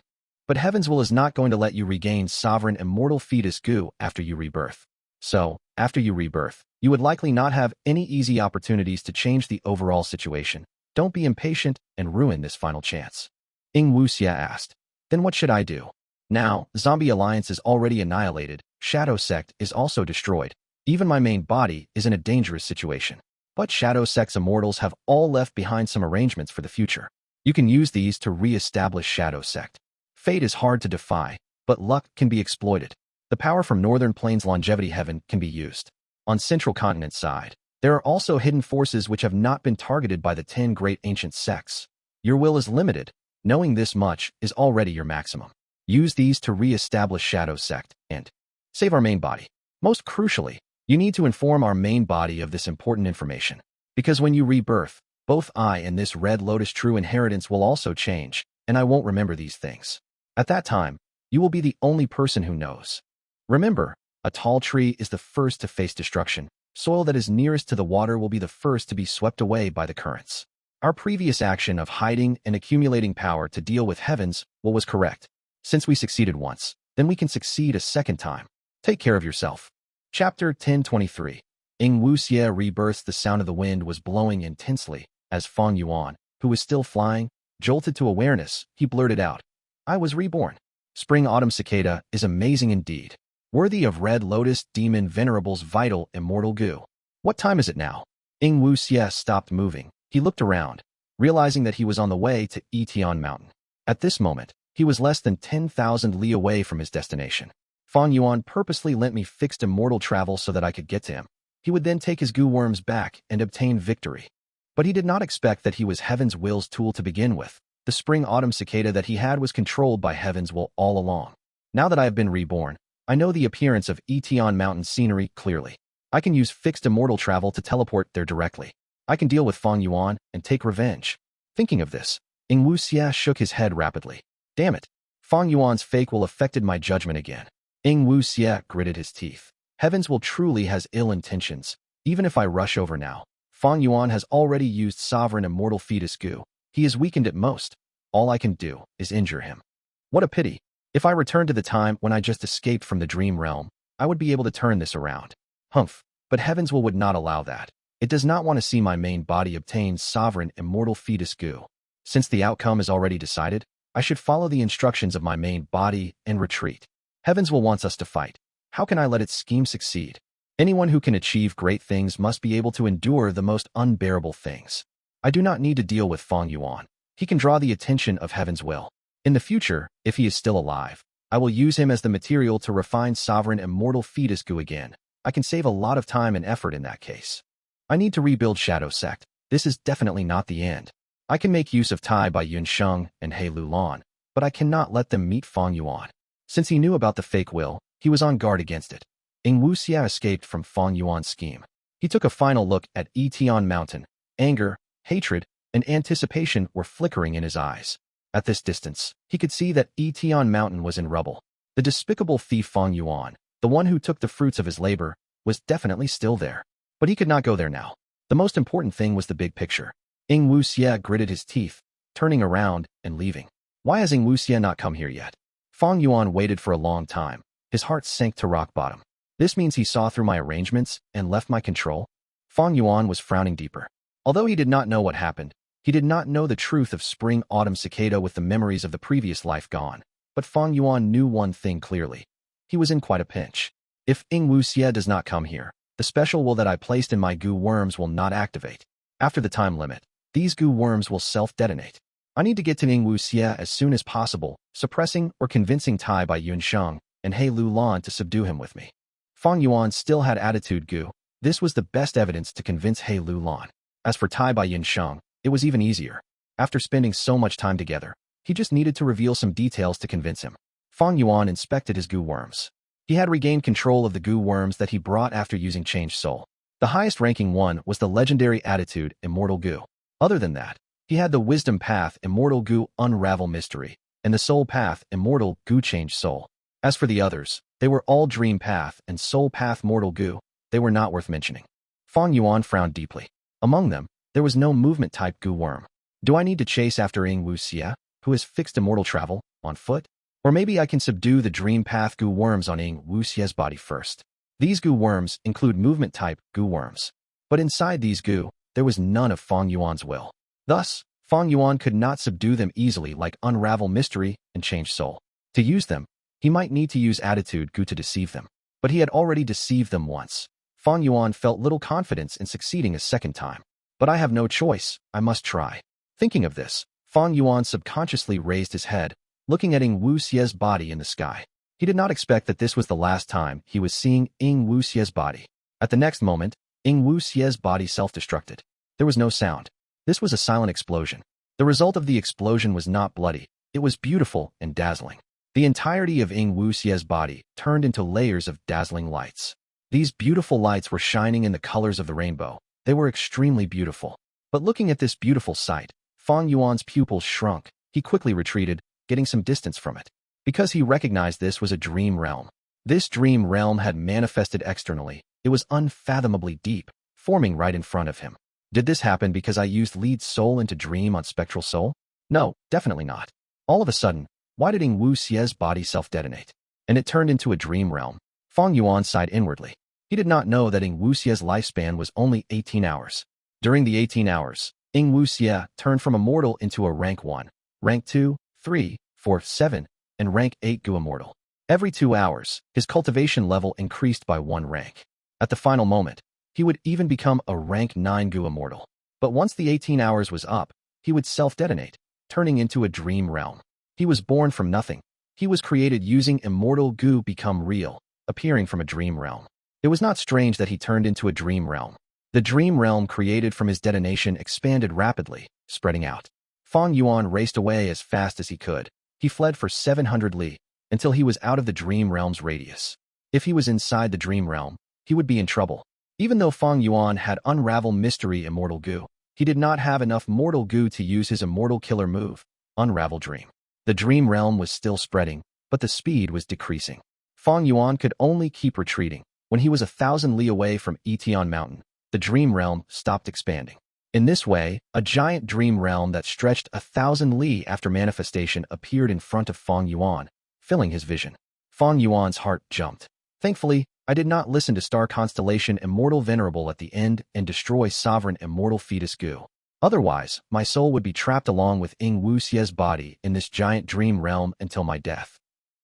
But Heaven's will is not going to let you regain sovereign immortal fetus Gu after you rebirth. So, after you rebirth, you would likely not have any easy opportunities to change the overall situation. Don't be impatient and ruin this final chance. Ying Wuxia asked. Then what should I do? Now, Zombie Alliance is already annihilated, Shadow Sect is also destroyed. Even my main body is in a dangerous situation. But Shadow Sect's immortals have all left behind some arrangements for the future. You can use these to re-establish Shadow Sect. Fate is hard to defy, but luck can be exploited. The power from Northern Plains Longevity Heaven can be used. On Central Continent side, there are also hidden forces which have not been targeted by the 10 great ancient sects. Your will is limited. Knowing this much is already your maximum. Use these to re-establish Shadow Sect and save our main body. Most crucially, you need to inform our main body of this important information. Because when you rebirth, both I and this Red Lotus true inheritance will also change, and I won't remember these things. At that time, you will be the only person who knows. Remember, a tall tree is the first to face destruction. Soil that is nearest to the water will be the first to be swept away by the currents. Our previous action of hiding and accumulating power to deal with Heaven's will was correct. Since we succeeded once, then we can succeed a second time. Take care of yourself. Chapter 1023. Ying Wuxia rebirths. The sound of the wind was blowing intensely as Fang Yuan, who was still flying, jolted to awareness. He blurted out, I was reborn. Spring Autumn Cicada is amazing indeed. Worthy of Red Lotus Demon Venerable's vital immortal Gu. What time is it now? Ying Wuxia stopped moving. He looked around, realizing that he was on the way to Etion Mountain. At this moment, he was less than 10,000 li away from his destination. Fang Yuan purposely lent me fixed immortal travel so that I could get to him. He would then take his Gu worms back and obtain victory. But he did not expect that he was Heaven's will's tool to begin with. The Spring Autumn Cicada that he had was controlled by Heaven's will all along. Now that I have been reborn, I know the appearance of Etion Mountain scenery clearly. I can use fixed immortal travel to teleport there directly. I can deal with Fang Yuan and take revenge. Thinking of this, Ying Wuxia shook his head rapidly. Damn it. Fang Yuan's fake will affected my judgment again. Ying Wuxie gritted his teeth. Heavens will truly has ill intentions. Even if I rush over now, Fang Yuan has already used sovereign immortal fetus Gu. He is weakened at most. All I can do is injure him. What a pity. If I return to the time when I just escaped from the dream realm, I would be able to turn this around. Humph. But Heavens would not allow that. It does not want to see my main body obtain sovereign immortal fetus Gu. Since the outcome is already decided, I should follow the instructions of my main body and retreat. Heavens will want us to fight. How can I let its scheme succeed? Anyone who can achieve great things must be able to endure the most unbearable things. I do not need to deal with Fang Yuan. He can draw the attention of Heaven's will. In the future, if he is still alive, I will use him as the material to refine sovereign immortal fetus Gu again. I can save a lot of time and effort in that case. I need to rebuild Shadow Sect. This is definitely not the end. I can make use of Tai by Yun Sheng and He Lulan, but I cannot let them meet Fang Yuan. Since he knew about the fake will, he was on guard against it. Ying Wuxie escaped from Fang Yuan's scheme. He took a final look at Etion Mountain. Anger, hatred, and anticipation were flickering in his eyes. At this distance, he could see that Etion Mountain was in rubble. The despicable thief Fang Yuan, the one who took the fruits of his labor, was definitely still there. But he could not go there now. The most important thing was the big picture. Ying Wuxie gritted his teeth, turning around and leaving. Why has Ying Wuxie not come here yet? Fang Yuan waited for a long time. His heart sank to rock bottom. This means he saw through my arrangements and left my control? Fang Yuan was frowning deeper. Although he did not know what happened, he did not know the truth of spring Autumn Cicada with the memories of the previous life gone. But Fang Yuan knew one thing clearly. He was in quite a pinch. If Ying Wuxie does not come here, the special will that I placed in my Gu worms will not activate. After the time limit, these Gu worms will self-detonate. I need to get to Ying Wuxie as soon as possible, suppressing or convincing Tai by Yun Sheng and He Lulan to subdue him with me. Fang Yuan still had attitude Gu. This was the best evidence to convince He Lulan. As for Tai by Yun Sheng, it was even easier. After spending so much time together, he just needed to reveal some details to convince him. Fang Yuan inspected his Gu worms. He had regained control of the Gu worms that he brought after using Changed Soul. The highest ranking one was the legendary attitude Immortal Gu. Other than that, he had the Wisdom Path Immortal Gu Unravel Mystery and the Soul Path Immortal Gu Changed Soul. As for the others, they were all Dream Path and Soul Path Mortal Gu. They were not worth mentioning. Fang Yuan frowned deeply. Among them, there was no movement type Gu worm. Do I need to chase after Ying Wuxie, who has fixed immortal travel, on foot? Or maybe I can subdue the Dream Path Gu worms on Ying Wuxie's body first. These Gu worms include movement type Gu worms. But inside these Gu, there was none of Fang Yuan's will. Thus, Fang Yuan could not subdue them easily like Unravel Mystery and Change Soul. To use them, he might need to use Attitude Gu to deceive them. But he had already deceived them once. Fang Yuan felt little confidence in succeeding a second time. But I have no choice, I must try. Thinking of this, Fang Yuan subconsciously raised his head, looking at Ying Wuxie's body in the sky. He did not expect that this was the last time he was seeing Ying Wuxie's body. At the next moment, Ying Wuxie's body self-destructed. There was no sound. This was a silent explosion. The result of the explosion was not bloody. It was beautiful and dazzling. The entirety of Ying Wuxie's body turned into layers of dazzling lights. These beautiful lights were shining in the colors of the rainbow. They were extremely beautiful. But looking at this beautiful sight, Fang Yuan's pupils shrunk. He quickly retreated, getting some distance from it. Because he recognized this was a dream realm. This dream realm had manifested externally. It was unfathomably deep, forming right in front of him. Did this happen because I used Lead Soul into Dream on Spectral Soul? No, definitely not. All of a sudden, why did Ying Wuxie's body self-detonate? And it turned into a dream realm. Fang Yuan sighed inwardly. He did not know that Ying Wuxie's lifespan was only 18 hours. During the 18 hours, Ying Wuxie turned from Immortal into a Rank 1, Rank 2, 3, 4, 7, and Rank 8 Gu Immortal. Every 2 hours, his cultivation level increased by 1 rank. At the final moment, he would even become a Rank 9 Gu Immortal. But once the 18 hours was up, he would self-detonate, turning into a dream realm. He was born from nothing. He was created using Immortal Gu become real, appearing from a dream realm. It was not strange that he turned into a dream realm. The dream realm created from his detonation expanded rapidly, spreading out. Fang Yuan raced away as fast as he could. He fled for 700 li, until he was out of the dream realm's radius. If he was inside the dream realm, he would be in trouble. Even though Fang Yuan had Unravel Mystery Immortal Gu, he did not have enough Mortal Gu to use his Immortal Killer move, Unravel Dream. The dream realm was still spreading, but the speed was decreasing. Fang Yuan could only keep retreating. When he was 1,000 li away from Etion Mountain, the dream realm stopped expanding. In this way, a giant dream realm that stretched 1,000 li after manifestation appeared in front of Fang Yuan, filling his vision. Fang Yuan's heart jumped. Thankfully, I did not listen to Star Constellation Immortal Venerable at the end and destroy Sovereign Immortal Fetus Gu. Otherwise, my soul would be trapped along with Ying Wuxie's body in this giant dream realm until my death.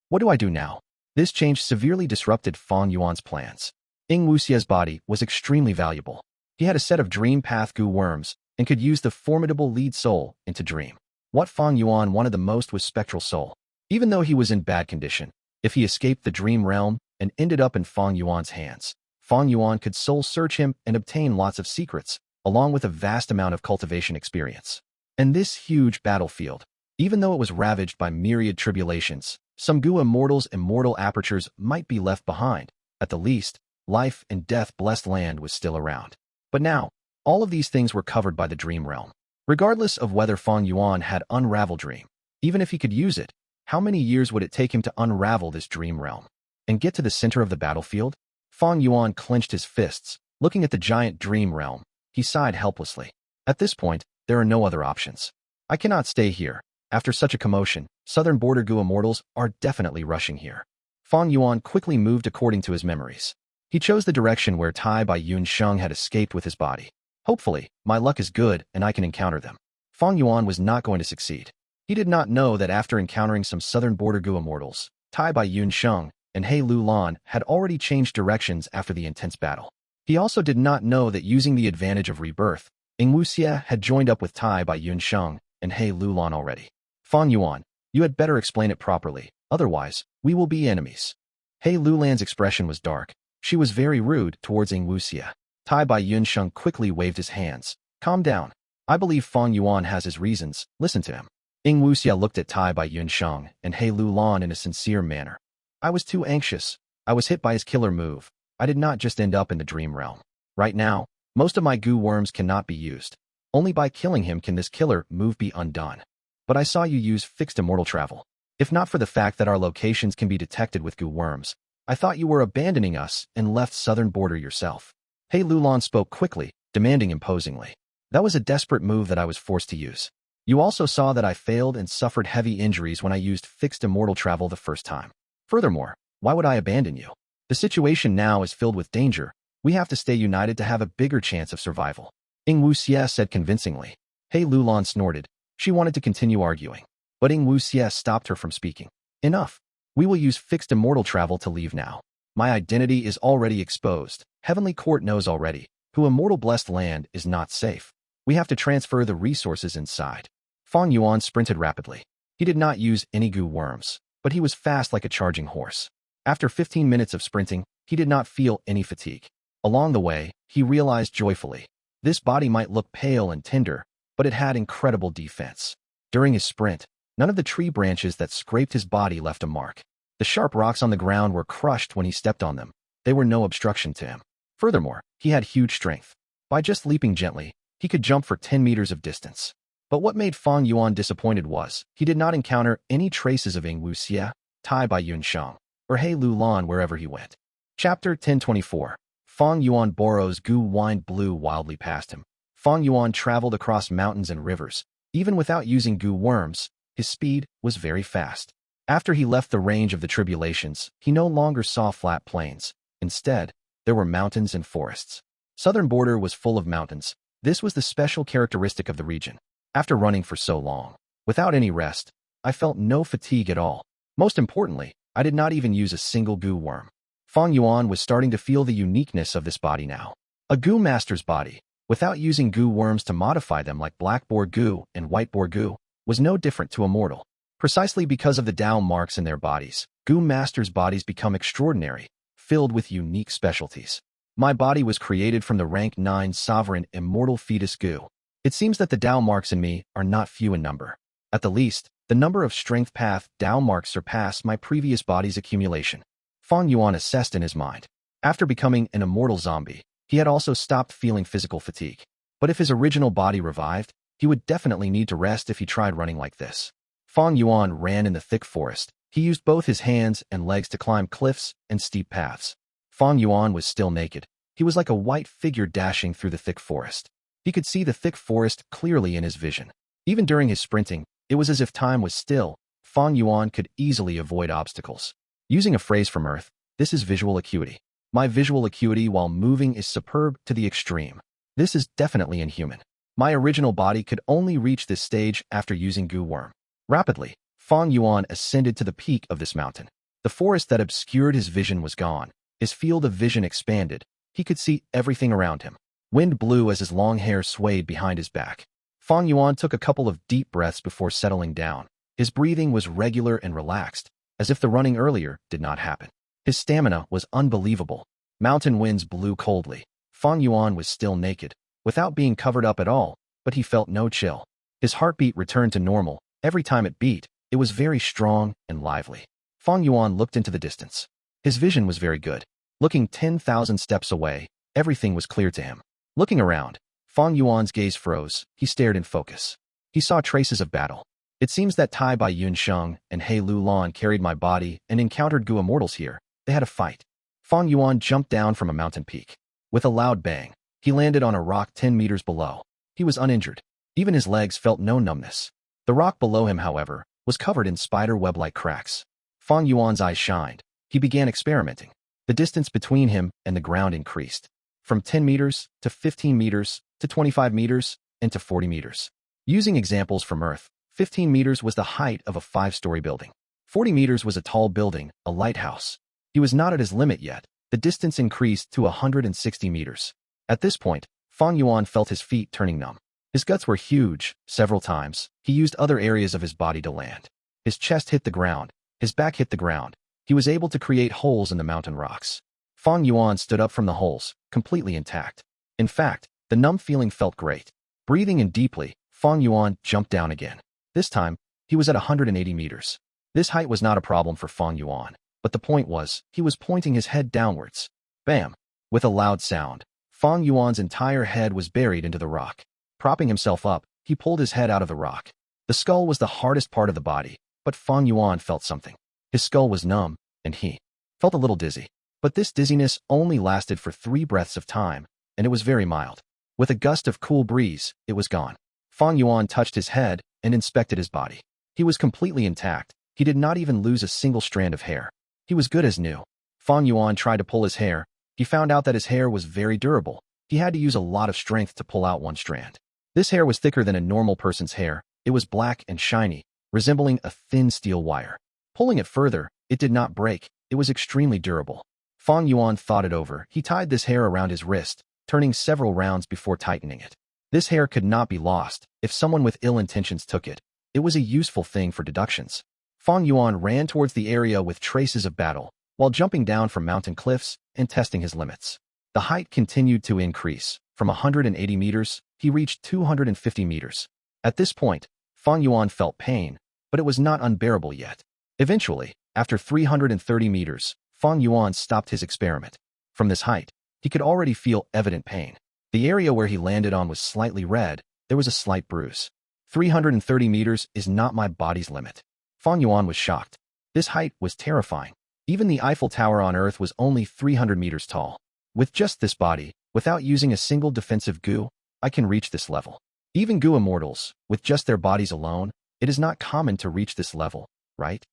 What do I do now? This change severely disrupted Fang Yuan's plans. Ying Wuxie's body was extremely valuable. He had a set of Dream Path Gu worms and could use the formidable lead soul into Dream. What Fang Yuan wanted the most was Spectral Soul. Even though he was in bad condition, if he escaped the Dream Realm and ended up in Fang Yuan's hands, Fang Yuan could soul search him and obtain lots of secrets, along with a vast amount of cultivation experience. And this huge battlefield, even though it was ravaged by myriad tribulations, some Gu Immortals' immortal apertures might be left behind. At the least, life and death-blessed land was still around. But now, all of these things were covered by the Dream Realm. Regardless of whether Fang Yuan had Unravel Dream, even if he could use it, how many years would it take him to unravel this Dream Realm and get to the center of the battlefield? Fang Yuan clenched his fists, looking at the giant Dream Realm. He sighed helplessly. At this point, there are no other options. I cannot stay here. After such a commotion, southern border Gu Immortals are definitely rushing here. Fang Yuan quickly moved according to his memories. He chose the direction where Tai Bai Yun Sheng had escaped with his body. Hopefully, my luck is good and I can encounter them. Fang Yuan was not going to succeed. He did not know that after encountering some southern border Gu Immortals, Tai Bai Yun Sheng and He Lu Lan had already changed directions after the intense battle. He also did not know that using the advantage of rebirth, Ying Wuxie had joined up with Tai Bai Yun Sheng and He Lu Lan already. Fang Yuan, you had better explain it properly, otherwise, we will be enemies. He Lu Lan's expression was dark. She was very rude towards Ying Wuxie. Tai Bai Yun Sheng quickly waved his hands. Calm down. I believe Fang Yuan has his reasons. Listen to him. Ying Wuxie looked at Tai Bai Yun Sheng and He Lu Lan in a sincere manner. I was too anxious. I was hit by his killer move. I did not just end up in the Dream Realm. Right now, most of my Gu worms cannot be used. Only by killing him can this killer move be undone. But I saw you use fixed immortal travel. If not for the fact that our locations can be detected with Gu worms, I thought you were abandoning us and left southern border yourself. He Lu Lan spoke quickly, demanding imposingly. That was a desperate move that I was forced to use. You also saw that I failed and suffered heavy injuries when I used fixed immortal travel the first time. Furthermore, why would I abandon you? The situation now is filled with danger. We have to stay united to have a bigger chance of survival. Ying Wuxie said convincingly. He Lu Lan snorted. She wanted to continue arguing, but Ying Wuxie stopped her from speaking. Enough. We will use fixed immortal travel to leave now. My identity is already exposed. Heavenly Court knows already. Who immortal blessed land is not safe. We have to transfer the resources inside. Fang Yuan sprinted rapidly. He did not use any Gu worms, but he was fast like a charging horse. After 15 minutes of sprinting, he did not feel any fatigue. Along the way, he realized joyfully. This body might look pale and tender, but it had incredible defense. During his sprint, none of the tree branches that scraped his body left a mark. The sharp rocks on the ground were crushed when he stepped on them. They were no obstruction to him. Furthermore, he had huge strength. By just leaping gently, he could jump for 10 meters of distance. But what made Fang Yuan disappointed was, he did not encounter any traces of Ying Wuxie, Tai Bai Yun Sheng, or He Lu Lan wherever he went. Chapter 1024. Fang Yuan Boro's Gu wind blew wildly past him. Fang Yuan traveled across mountains and rivers. Even without using Gu worms, his speed was very fast. After he left the range of the tribulations, he no longer saw flat plains. Instead, there were mountains and forests. Southern border was full of mountains. This was the special characteristic of the region. After running for so long, without any rest, I felt no fatigue at all. Most importantly, I did not even use a single Gu worm. Fang Yuan was starting to feel the uniqueness of this body now. A Gu master's body, without using Gu worms to modify them like Black Boar Gu and White Boar Gu, was no different to a mortal. Precisely because of the Tao marks in their bodies, Gu masters' bodies become extraordinary, filled with unique specialties. My body was created from the rank 9 sovereign immortal fetus Gu. It seems that the Tao marks in me are not few in number. At the least, the number of strength path Tao marks surpass my previous body's accumulation. Fang Yuan assessed in his mind. After becoming an immortal zombie, he had also stopped feeling physical fatigue. But if his original body revived, he would definitely need to rest if he tried running like this. Fang Yuan ran in the thick forest. He used both his hands and legs to climb cliffs and steep paths. Fang Yuan was still naked. He was like a white figure dashing through the thick forest. He could see the thick forest clearly in his vision. Even during his sprinting, it was as if time was still. Fang Yuan could easily avoid obstacles. Using a phrase from Earth, this is visual acuity. My visual acuity while moving is superb to the extreme. This is definitely inhuman. My original body could only reach this stage after using Gu Worm. Rapidly, Fang Yuan ascended to the peak of this mountain. The forest that obscured his vision was gone. His field of vision expanded. He could see everything around him. Wind blew as his long hair swayed behind his back. Fang Yuan took a couple of deep breaths before settling down. His breathing was regular and relaxed, as if the running earlier did not happen. His stamina was unbelievable. Mountain winds blew coldly. Fang Yuan was still naked, without being covered up at all, but he felt no chill. His heartbeat returned to normal. Every time it beat, it was very strong and lively. Fang Yuan looked into the distance. His vision was very good. Looking 10,000 steps away, everything was clear to him. Looking around, Fang Yuan's gaze froze. He stared in focus. He saw traces of battle. It seems that Tai Bai Yun Sheng and He Lu Lan carried my body and encountered Gu Immortals here. They had a fight. Fang Yuan jumped down from a mountain peak. With a loud bang, he landed on a rock 10 meters below. He was uninjured. Even his legs felt no numbness. The rock below him, however, was covered in spider web-like cracks. Fang Yuan's eyes shined. He began experimenting. The distance between him and the ground increased. From 10 meters to 15 meters to 25 meters and to 40 meters. Using examples from Earth, 15 meters was the height of a 5-story building. 40 meters was a tall building, a lighthouse. He was not at his limit yet. The distance increased to 160 meters. At this point, Fang Yuan felt his feet turning numb. His guts were huge. Several times, he used other areas of his body to land. His chest hit the ground. His back hit the ground. He was able to create holes in the mountain rocks. Fang Yuan stood up from the holes, completely intact. In fact, the numb feeling felt great. Breathing in deeply, Fang Yuan jumped down again. This time, he was at 180 meters. This height was not a problem for Fang Yuan, but the point was, he was pointing his head downwards. Bam! With a loud sound, Fang Yuan's entire head was buried into the rock. Propping himself up, he pulled his head out of the rock. The skull was the hardest part of the body, but Fang Yuan felt something. His skull was numb, and he felt a little dizzy. But this dizziness only lasted for 3 breaths of time, and it was very mild. With a gust of cool breeze, it was gone. Fang Yuan touched his head and inspected his body. He was completely intact. He did not even lose a single strand of hair. He was good as new. Fang Yuan tried to pull his hair. He found out that his hair was very durable. He had to use a lot of strength to pull out one strand. This hair was thicker than a normal person's hair. It was black and shiny, resembling a thin steel wire. Pulling it further, it did not break. It was extremely durable. Fang Yuan thought it over. He tied this hair around his wrist, turning several rounds before tightening it. This hair could not be lost. If someone with ill intentions took it, it was a useful thing for deductions. Fang Yuan ran towards the area with traces of battle, while jumping down from mountain cliffs and testing his limits. The height continued to increase. From 180 meters, he reached 250 meters. At this point, Fang Yuan felt pain, but it was not unbearable yet. Eventually, after 330 meters, Fang Yuan stopped his experiment. From this height, he could already feel evident pain. The area where he landed on was slightly red. There was a slight bruise. 330 meters is not my body's limit. Fang Yuan was shocked. This height was terrifying. Even the Eiffel Tower on Earth was only 300 meters tall. With just this body, without using a single defensive Gu, I can reach this level. Even Gu Immortals, with just their bodies alone, it is not common to reach this level, right?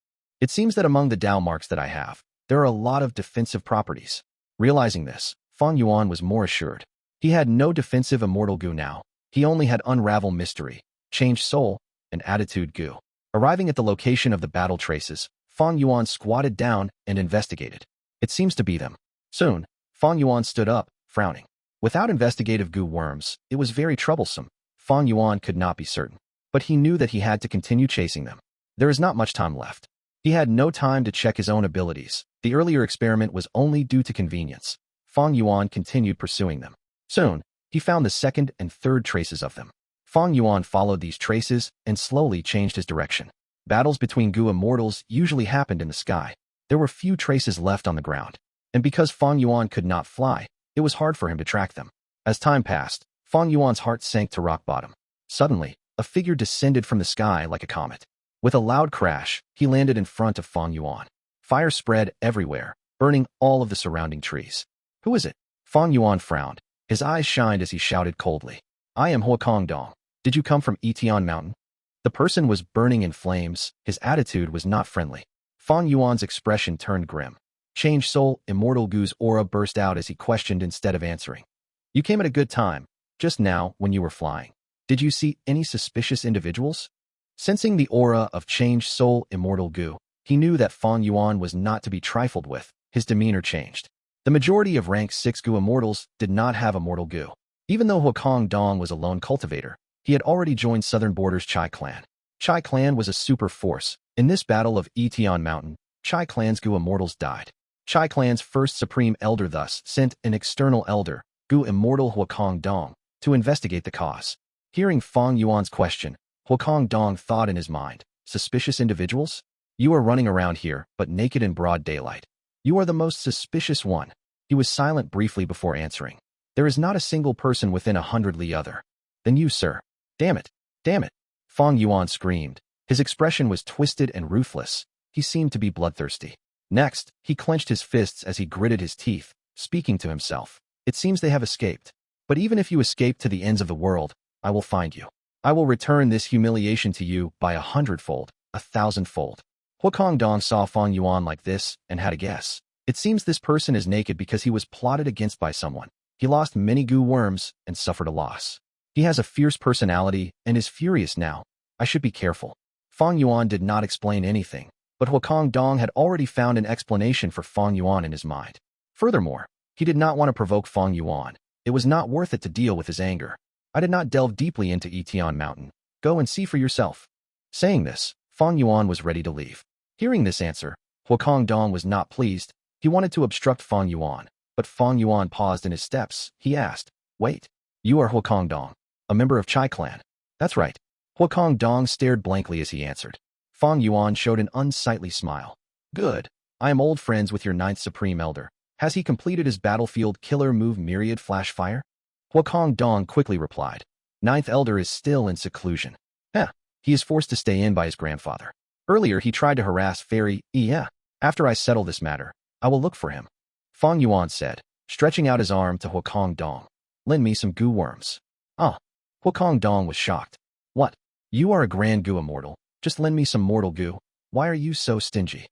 It seems that among the Dao marks that I have, there are a lot of defensive properties. Realizing this, Fang Yuan was more assured. He had no defensive immortal Gu now. He only had Unravel Mystery, Change Soul, and Attitude Gu. Arriving at the location of the battle traces, Fang Yuan squatted down and investigated. It seems to be them. Soon, Fang Yuan stood up, frowning. Without investigative Gu worms, it was very troublesome. Fang Yuan could not be certain, but he knew that he had to continue chasing them. There is not much time left. He had no time to check his own abilities. The earlier experiment was only due to convenience. Fang Yuan continued pursuing them. Soon, he found the second and third traces of them. Fang Yuan followed these traces and slowly changed his direction. Battles between Gu Immortals usually happened in the sky. There were few traces left on the ground. And because Fang Yuan could not fly, it was hard for him to track them. As time passed, Fang Yuan's heart sank to rock bottom. Suddenly, a figure descended from the sky like a comet. With a loud crash, he landed in front of Fang Yuan. Fire spread everywhere, burning all of the surrounding trees. Who is it? Fang Yuan frowned. His eyes shined as he shouted coldly. I am Huakong Dong. Did you come from Etion Mountain? The person was burning in flames. His attitude was not friendly. Fang Yuan's expression turned grim. Change Soul, Immortal Gu's aura burst out as he questioned instead of answering. You came at a good time, just now when you were flying. Did you see any suspicious individuals? Sensing the aura of Change Soul, Immortal Gu, he knew that Fang Yuan was not to be trifled with. His demeanor changed. The majority of rank 6 Gu immortals did not have Immortal Gu. Even though Huakong Dong was a lone cultivator, he had already joined Southern Border's Chai clan. Chai clan was a super force. In this battle of Etion Mountain, Chai clan's Gu immortals died. Chai clan's first supreme elder thus sent an external elder, Gu immortal Huakong Dong, to investigate the cause. Hearing Fang Yuan's question, Huakong Dong thought in his mind, suspicious individuals? You are running around here, but naked in broad daylight. You are the most suspicious one. He was silent briefly before answering. There is not a single person within 100 li other. Then you, sir. Damn it. Damn it. Fang Yuan screamed. His expression was twisted and ruthless. He seemed to be bloodthirsty. Next, he clenched his fists as he gritted his teeth, speaking to himself. It seems they have escaped. But even if you escape to the ends of the world, I will find you. I will return this humiliation to you by 100-fold, 1,000-fold. Huakong Dong saw Fang Yuan like this and had a guess. It seems this person is naked because he was plotted against by someone. He lost many Gu worms and suffered a loss. He has a fierce personality and is furious now. I should be careful. Fang Yuan did not explain anything, but Huakong Dong had already found an explanation for Fang Yuan in his mind. Furthermore, he did not want to provoke Fang Yuan. It was not worth it to deal with his anger. I did not delve deeply into Etion Mountain. Go and see for yourself. Saying this, Fang Yuan was ready to leave. Hearing this answer, Huakong Dong was not pleased. He wanted to obstruct Fang Yuan, but Fang Yuan paused in his steps. He asked, Wait, you are Huakong Dong, a member of Chai clan? That's right. Huakong Dong stared blankly as he answered. Fang Yuan showed an unsightly smile. Good. I am old friends with your 9th Supreme Elder. Has he completed his battlefield killer move Myriad Flash Fire? Huakong Dong quickly replied. 9th Elder is still in seclusion. He is forced to stay in by his grandfather. Earlier he tried to harass Fairy. After I settle this matter, I will look for him. Fang Yuan said, stretching out his arm to Huakong Dong. Lend me some Gu worms. Huakong Dong was shocked. What? You are a grand Gu immortal. Just lend me some mortal Gu. Why are you so stingy?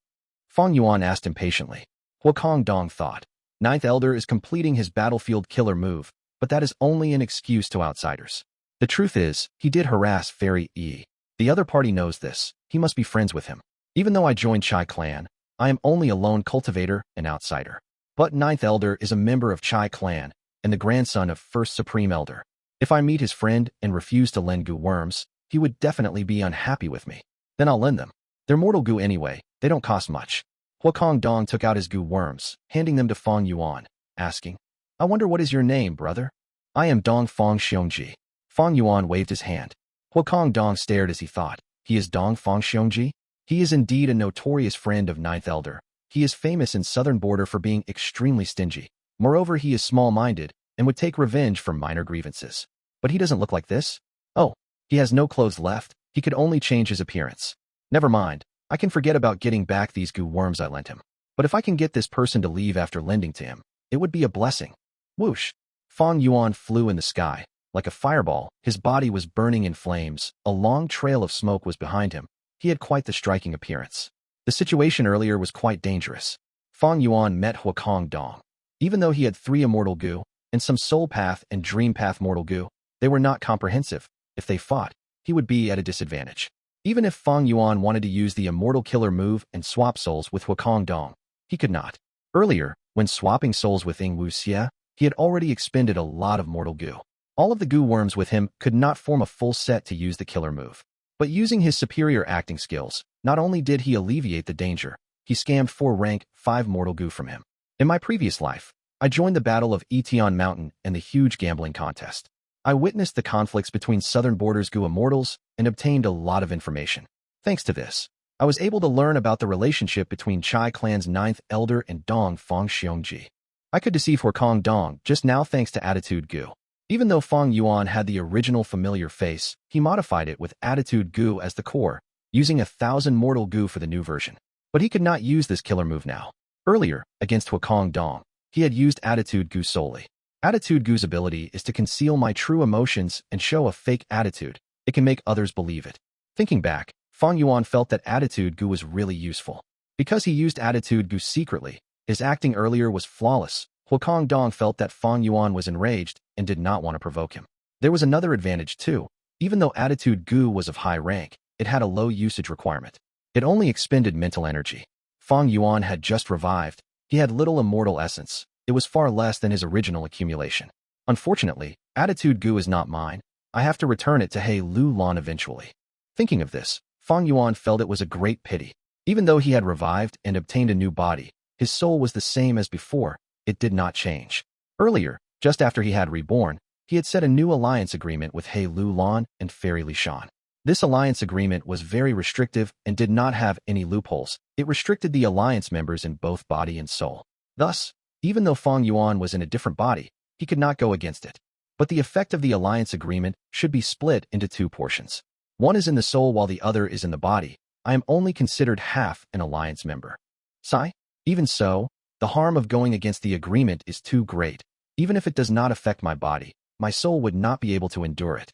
Fang Yuan asked impatiently. Huakong Dong thought. 9th Elder is completing his battlefield killer move, but that is only an excuse to outsiders. The truth is, he did harass Fairy E. The other party knows this. He must be friends with him. Even though I joined Chai clan, I am only a lone cultivator and outsider. But 9th Elder is a member of Chai clan and the grandson of 1st Supreme Elder. If I meet his friend and refuse to lend Gu worms, he would definitely be unhappy with me. Then I'll lend them. They're mortal Gu anyway. They don't cost much. Huakong Dong took out his Gu worms, handing them to Fang Yuan, asking, I wonder what is your name, brother? I am Dong Fang Xiongji. Fang Yuan waved his hand. Huakong Dong stared as he thought. He is Dong Fang Xiongji? He is indeed a notorious friend of 9th Elder. He is famous in Southern Border for being extremely stingy. Moreover, he is small-minded and would take revenge for minor grievances. But he doesn't look like this. Oh, he has no clothes left. He could only change his appearance. Never mind. I can forget about getting back these Gu worms I lent him. But if I can get this person to leave after lending to him, it would be a blessing. Whoosh! Fang Yuan flew in the sky. Like a fireball, his body was burning in flames. A long trail of smoke was behind him. He had quite the striking appearance. The situation earlier was quite dangerous. Fang Yuan met Huakong Dong. Even though he had 3 immortal Gu, and some soul path and dream path mortal Gu, they were not comprehensive. If they fought, he would be at a disadvantage. Even if Fang Yuan wanted to use the immortal killer move and swap souls with Huakong Dong, he could not. Earlier, when swapping souls with Ying Wuxia, he had already expended a lot of mortal Gu. All of the Gu worms with him could not form a full set to use the killer move. But using his superior acting skills, not only did he alleviate the danger, he scammed 4 rank 5 mortal Gu from him. In my previous life, I joined the Battle of Etion Mountain and the huge gambling contest. I witnessed the conflicts between Southern Border's Gu immortals and obtained a lot of information. Thanks to this, I was able to learn about the relationship between Chai clan's 9th Elder and Dong Fang Xiongji. I could deceive Huakong Dong just now thanks to Attitude Gu. Even though Fang Yuan had the original familiar face, he modified it with Attitude Gu as the core. using 1,000 mortal Gu for the new version. But he could not use this killer move now. Earlier, against Huakong Dong, he had used Attitude Gu solely. Attitude Gu's ability is to conceal my true emotions and show a fake attitude. It can make others believe it. Thinking back, Fang Yuan felt that Attitude Gu was really useful. Because he used Attitude Gu secretly, his acting earlier was flawless. Huakong Dong felt that Fang Yuan was enraged and did not want to provoke him. There was another advantage too. Even though Attitude Gu was of high rank, it had a low usage requirement. It only expended mental energy. Fang Yuan had just revived. He had little immortal essence. It was far less than his original accumulation. Unfortunately, Attitude Gu is not mine. I have to return it to He Lu Lan eventually. Thinking of this, Fang Yuan felt it was a great pity. Even though he had revived and obtained a new body, his soul was the same as before. It did not change. Earlier, just after he had reborn, he had set a new alliance agreement with He Lu Lan and Fairy Li Shan. This alliance agreement was very restrictive and did not have any loopholes. It restricted the alliance members in both body and soul. Thus, even though Fang Yuan was in a different body, he could not go against it. But the effect of the alliance agreement should be split into two portions. One is in the soul while the other is in the body. I am only considered half an alliance member. Sigh. Even so, the harm of going against the agreement is too great. Even if it does not affect my body, my soul would not be able to endure it.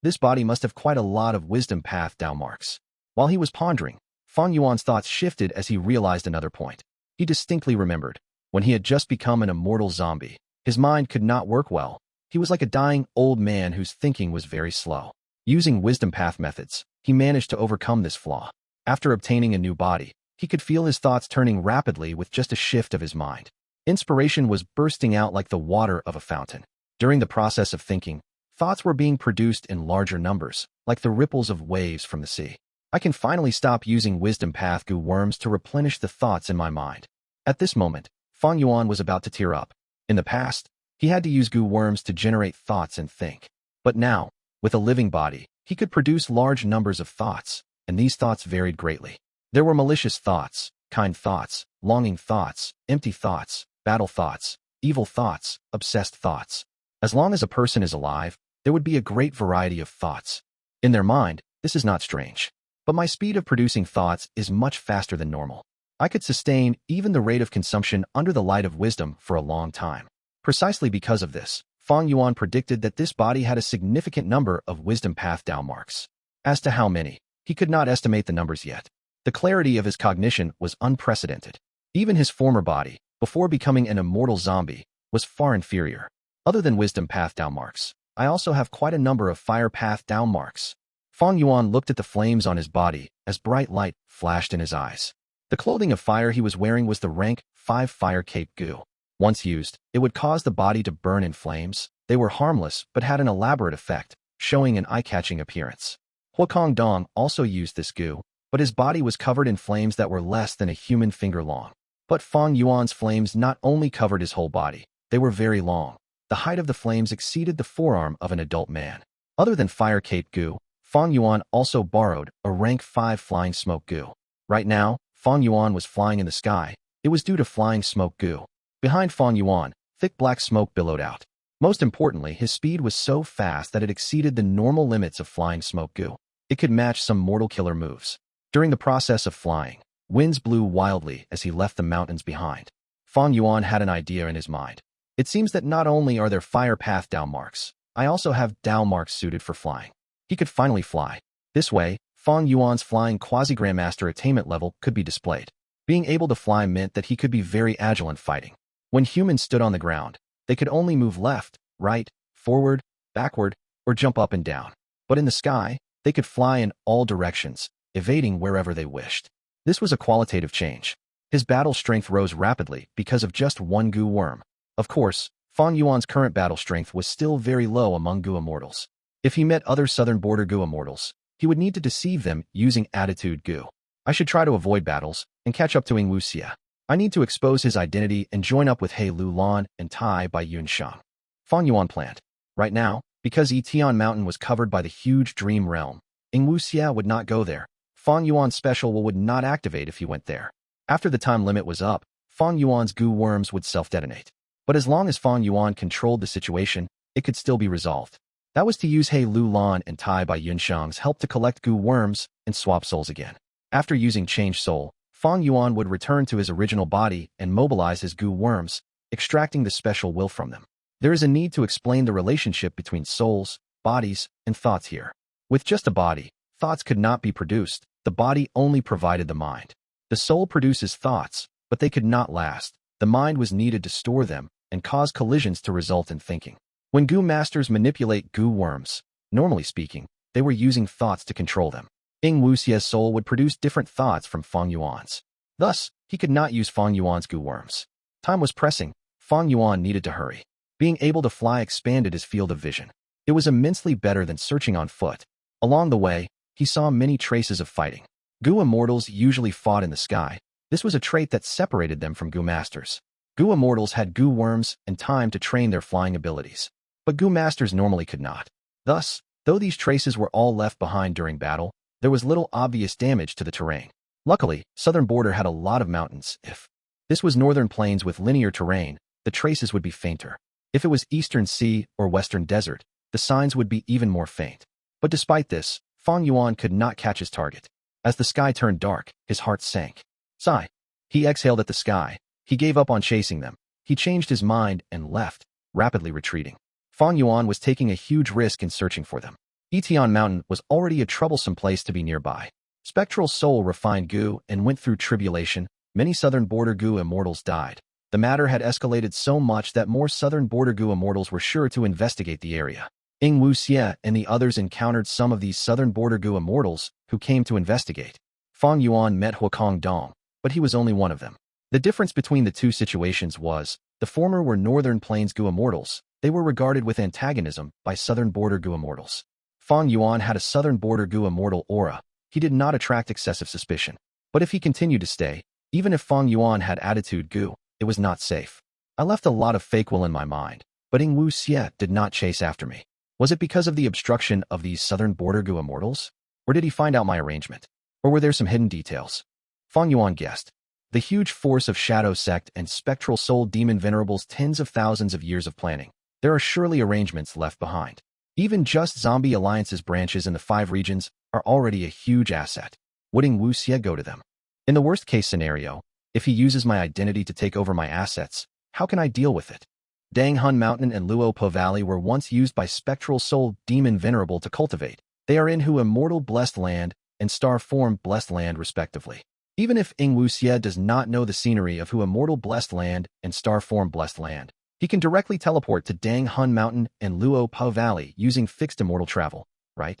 This body must have quite a lot of wisdom path down marks. While he was pondering, Fang Yuan's thoughts shifted as he realized another point. He distinctly remembered, when he had just become an immortal zombie, his mind could not work well. He was like a dying old man whose thinking was very slow. Using wisdom path methods, he managed to overcome this flaw. After obtaining a new body, he could feel his thoughts turning rapidly with just a shift of his mind. Inspiration was bursting out like the water of a fountain. During the process of thinking, thoughts were being produced in larger numbers, like the ripples of waves from the sea. I can finally stop using wisdom path Gu worms to replenish the thoughts in my mind. At this moment, Fang Yuan was about to tear up. In the past, he had to use Gu worms to generate thoughts and think. But now, with a living body, he could produce large numbers of thoughts, and these thoughts varied greatly. There were malicious thoughts, kind thoughts, longing thoughts, empty thoughts, battle thoughts, evil thoughts, obsessed thoughts. As long as a person is alive, there would be a great variety of thoughts. In their mind, this is not strange. But my speed of producing thoughts is much faster than normal. I could sustain even the rate of consumption under the light of wisdom for a long time. Precisely because of this, Fang Yuan predicted that this body had a significant number of wisdom path down marks. As to how many, he could not estimate the numbers yet. The clarity of his cognition was unprecedented. Even his former body, before becoming an immortal zombie, was far inferior. Other than wisdom path down marks, I also have quite a number of fire path down marks. Fang Yuan looked at the flames on his body as bright light flashed in his eyes. The clothing of fire he was wearing was the rank 5 Fire Cape Gu. Once used, it would cause the body to burn in flames. They were harmless but had an elaborate effect, showing an eye-catching appearance. Huakong Dong also used this Gu, but his body was covered in flames that were less than a human finger long. But Fang Yuan's flames not only covered his whole body, they were very long. The height of the flames exceeded the forearm of an adult man. Other than Fire Cape Gu, Fang Yuan also borrowed a rank 5 Flying Smoke Gu. Right now, Fang Yuan was flying in the sky. It was due to Flying Smoke Gu. Behind Fang Yuan, thick black smoke billowed out. Most importantly, his speed was so fast that it exceeded the normal limits of Flying Smoke Gu. It could match some mortal killer moves. During the process of flying, winds blew wildly as he left the mountains behind. Fang Yuan had an idea in his mind. It seems that not only are there fire path down marks, I also have down marks suited for flying. He could finally fly. This way, Fang Yuan's flying quasi-grandmaster attainment level could be displayed. Being able to fly meant that he could be very agile in fighting. When humans stood on the ground, they could only move left, right, forward, backward, or jump up and down. But in the sky, they could fly in all directions, evading wherever they wished. This was a qualitative change. His battle strength rose rapidly because of just one Gu worm. Of course, Fang Yuan's current battle strength was still very low among Gu immortals. If he met other southern border Gu immortals, he would need to deceive them using Attitude Gu. I should try to avoid battles and catch up to Ying Wuxia. I need to expose his identity and join up with He Lu Lan and Tai by Yunshang. Fang Yuan planned. Right now, because Yitian Mountain was covered by the huge dream realm, Ying Wuxia would not go there. Fang Yuan's special will would not activate if he went there. After the time limit was up, Fang Yuan's Gu worms would self-detonate. But as long as Fang Yuan controlled the situation, it could still be resolved. That was to use He Lu Lan and Tai Bai Yunshang's help to collect Gu worms and swap souls again. After using Change Soul, Fang Yuan would return to his original body and mobilize his Gu worms, extracting the special will from them. There is a need to explain the relationship between souls, bodies, and thoughts here. With just a body, thoughts could not be produced. The body only provided the mind. The soul produces thoughts, but they could not last. The mind was needed to store them and cause collisions to result in thinking. When Gu masters manipulate Gu worms, normally speaking, they were using thoughts to control them. Ying Wuxie's soul would produce different thoughts from Fang Yuan's. Thus, he could not use Fang Yuan's Gu worms. Time was pressing. Fang Yuan needed to hurry. Being able to fly expanded his field of vision. It was immensely better than searching on foot. Along the way, he saw many traces of fighting. Gu immortals usually fought in the sky. This was a trait that separated them from Gu masters. Gu immortals had Gu worms and time to train their flying abilities. But Gu masters normally could not. Thus, though these traces were all left behind during battle, there was little obvious damage to the terrain. Luckily, southern border had a lot of mountains. If this was northern plains with linear terrain, the traces would be fainter. If it was eastern sea or western desert, the signs would be even more faint. But despite this, Fang Yuan could not catch his target. As the sky turned dark, his heart sank. Sigh. He exhaled at the sky. He gave up on chasing them. He changed his mind and left, rapidly retreating. Fang Yuan was taking a huge risk in searching for them. Etian Mountain was already a troublesome place to be nearby. Spectral soul refined Gu and went through tribulation. Many southern border Gu immortals died. The matter had escalated so much that more southern border Gu immortals were sure to investigate the area. Ying Wuxie and the others encountered some of these southern border Gu immortals who came to investigate. Fang Yuan met Huakong Dong, but he was only one of them. The difference between the two situations was, the former were northern plains Gu immortals. They were regarded with antagonism by southern border Gu immortals. Fang Yuan had a southern border Gu immortal aura. He did not attract excessive suspicion. But if he continued to stay, even if Fang Yuan had attitude Gu, it was not safe. I left a lot of fake will in my mind, but Ying Wuxie did not chase after me. Was it because of the obstruction of these southern border Gu immortals? Or did he find out my arrangement? Or were there some hidden details? Fang Yuan guessed. The huge force of Shadow Sect and Spectral Soul Demon Venerables, tens of thousands of years of planning. There are surely arrangements left behind. Even just Zombie Alliance's branches in the 5 regions are already a huge asset. Would Ying Wuxie go to them? In the worst-case scenario, if he uses my identity to take over my assets, how can I deal with it? Dang Hun Mountain and Luo Po Valley were once used by Spectral Soul Demon Venerable to cultivate. They are in Hu Immortal Blessed Land and Star Form Blessed Land respectively. Even if Ying Wuxie does not know the scenery of Hu Immortal Blessed Land and Star Form Blessed Land, he can directly teleport to Dang Hun Mountain and Luo Po Valley using fixed immortal travel, right?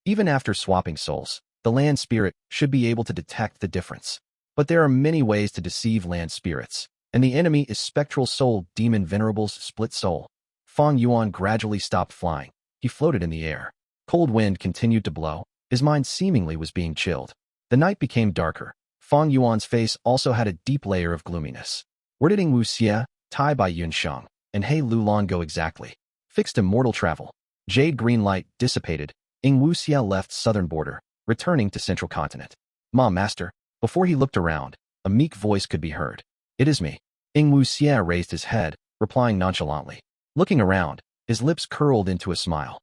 Even after swapping souls, the land spirit should be able to detect the difference. But there are many ways to deceive land spirits, and the enemy is Spectral Soul Demon Venerable's split soul. Fang Yuan gradually stopped flying. He floated in the air. Cold wind continued to blow. His mind seemingly was being chilled. The night became darker. Fang Yuan's face also had a deep layer of gloominess. Where did Ying Wuxie, Tai Bai Yunshang, and He Lu Lan go exactly? Fixed immortal travel. Jade green light dissipated. Ying Wuxie left southern border, returning to central continent. Ma, master. Before he looked around, a meek voice could be heard. It is me. Ying Wuxie raised his head, replying nonchalantly. Looking around, his lips curled into a smile.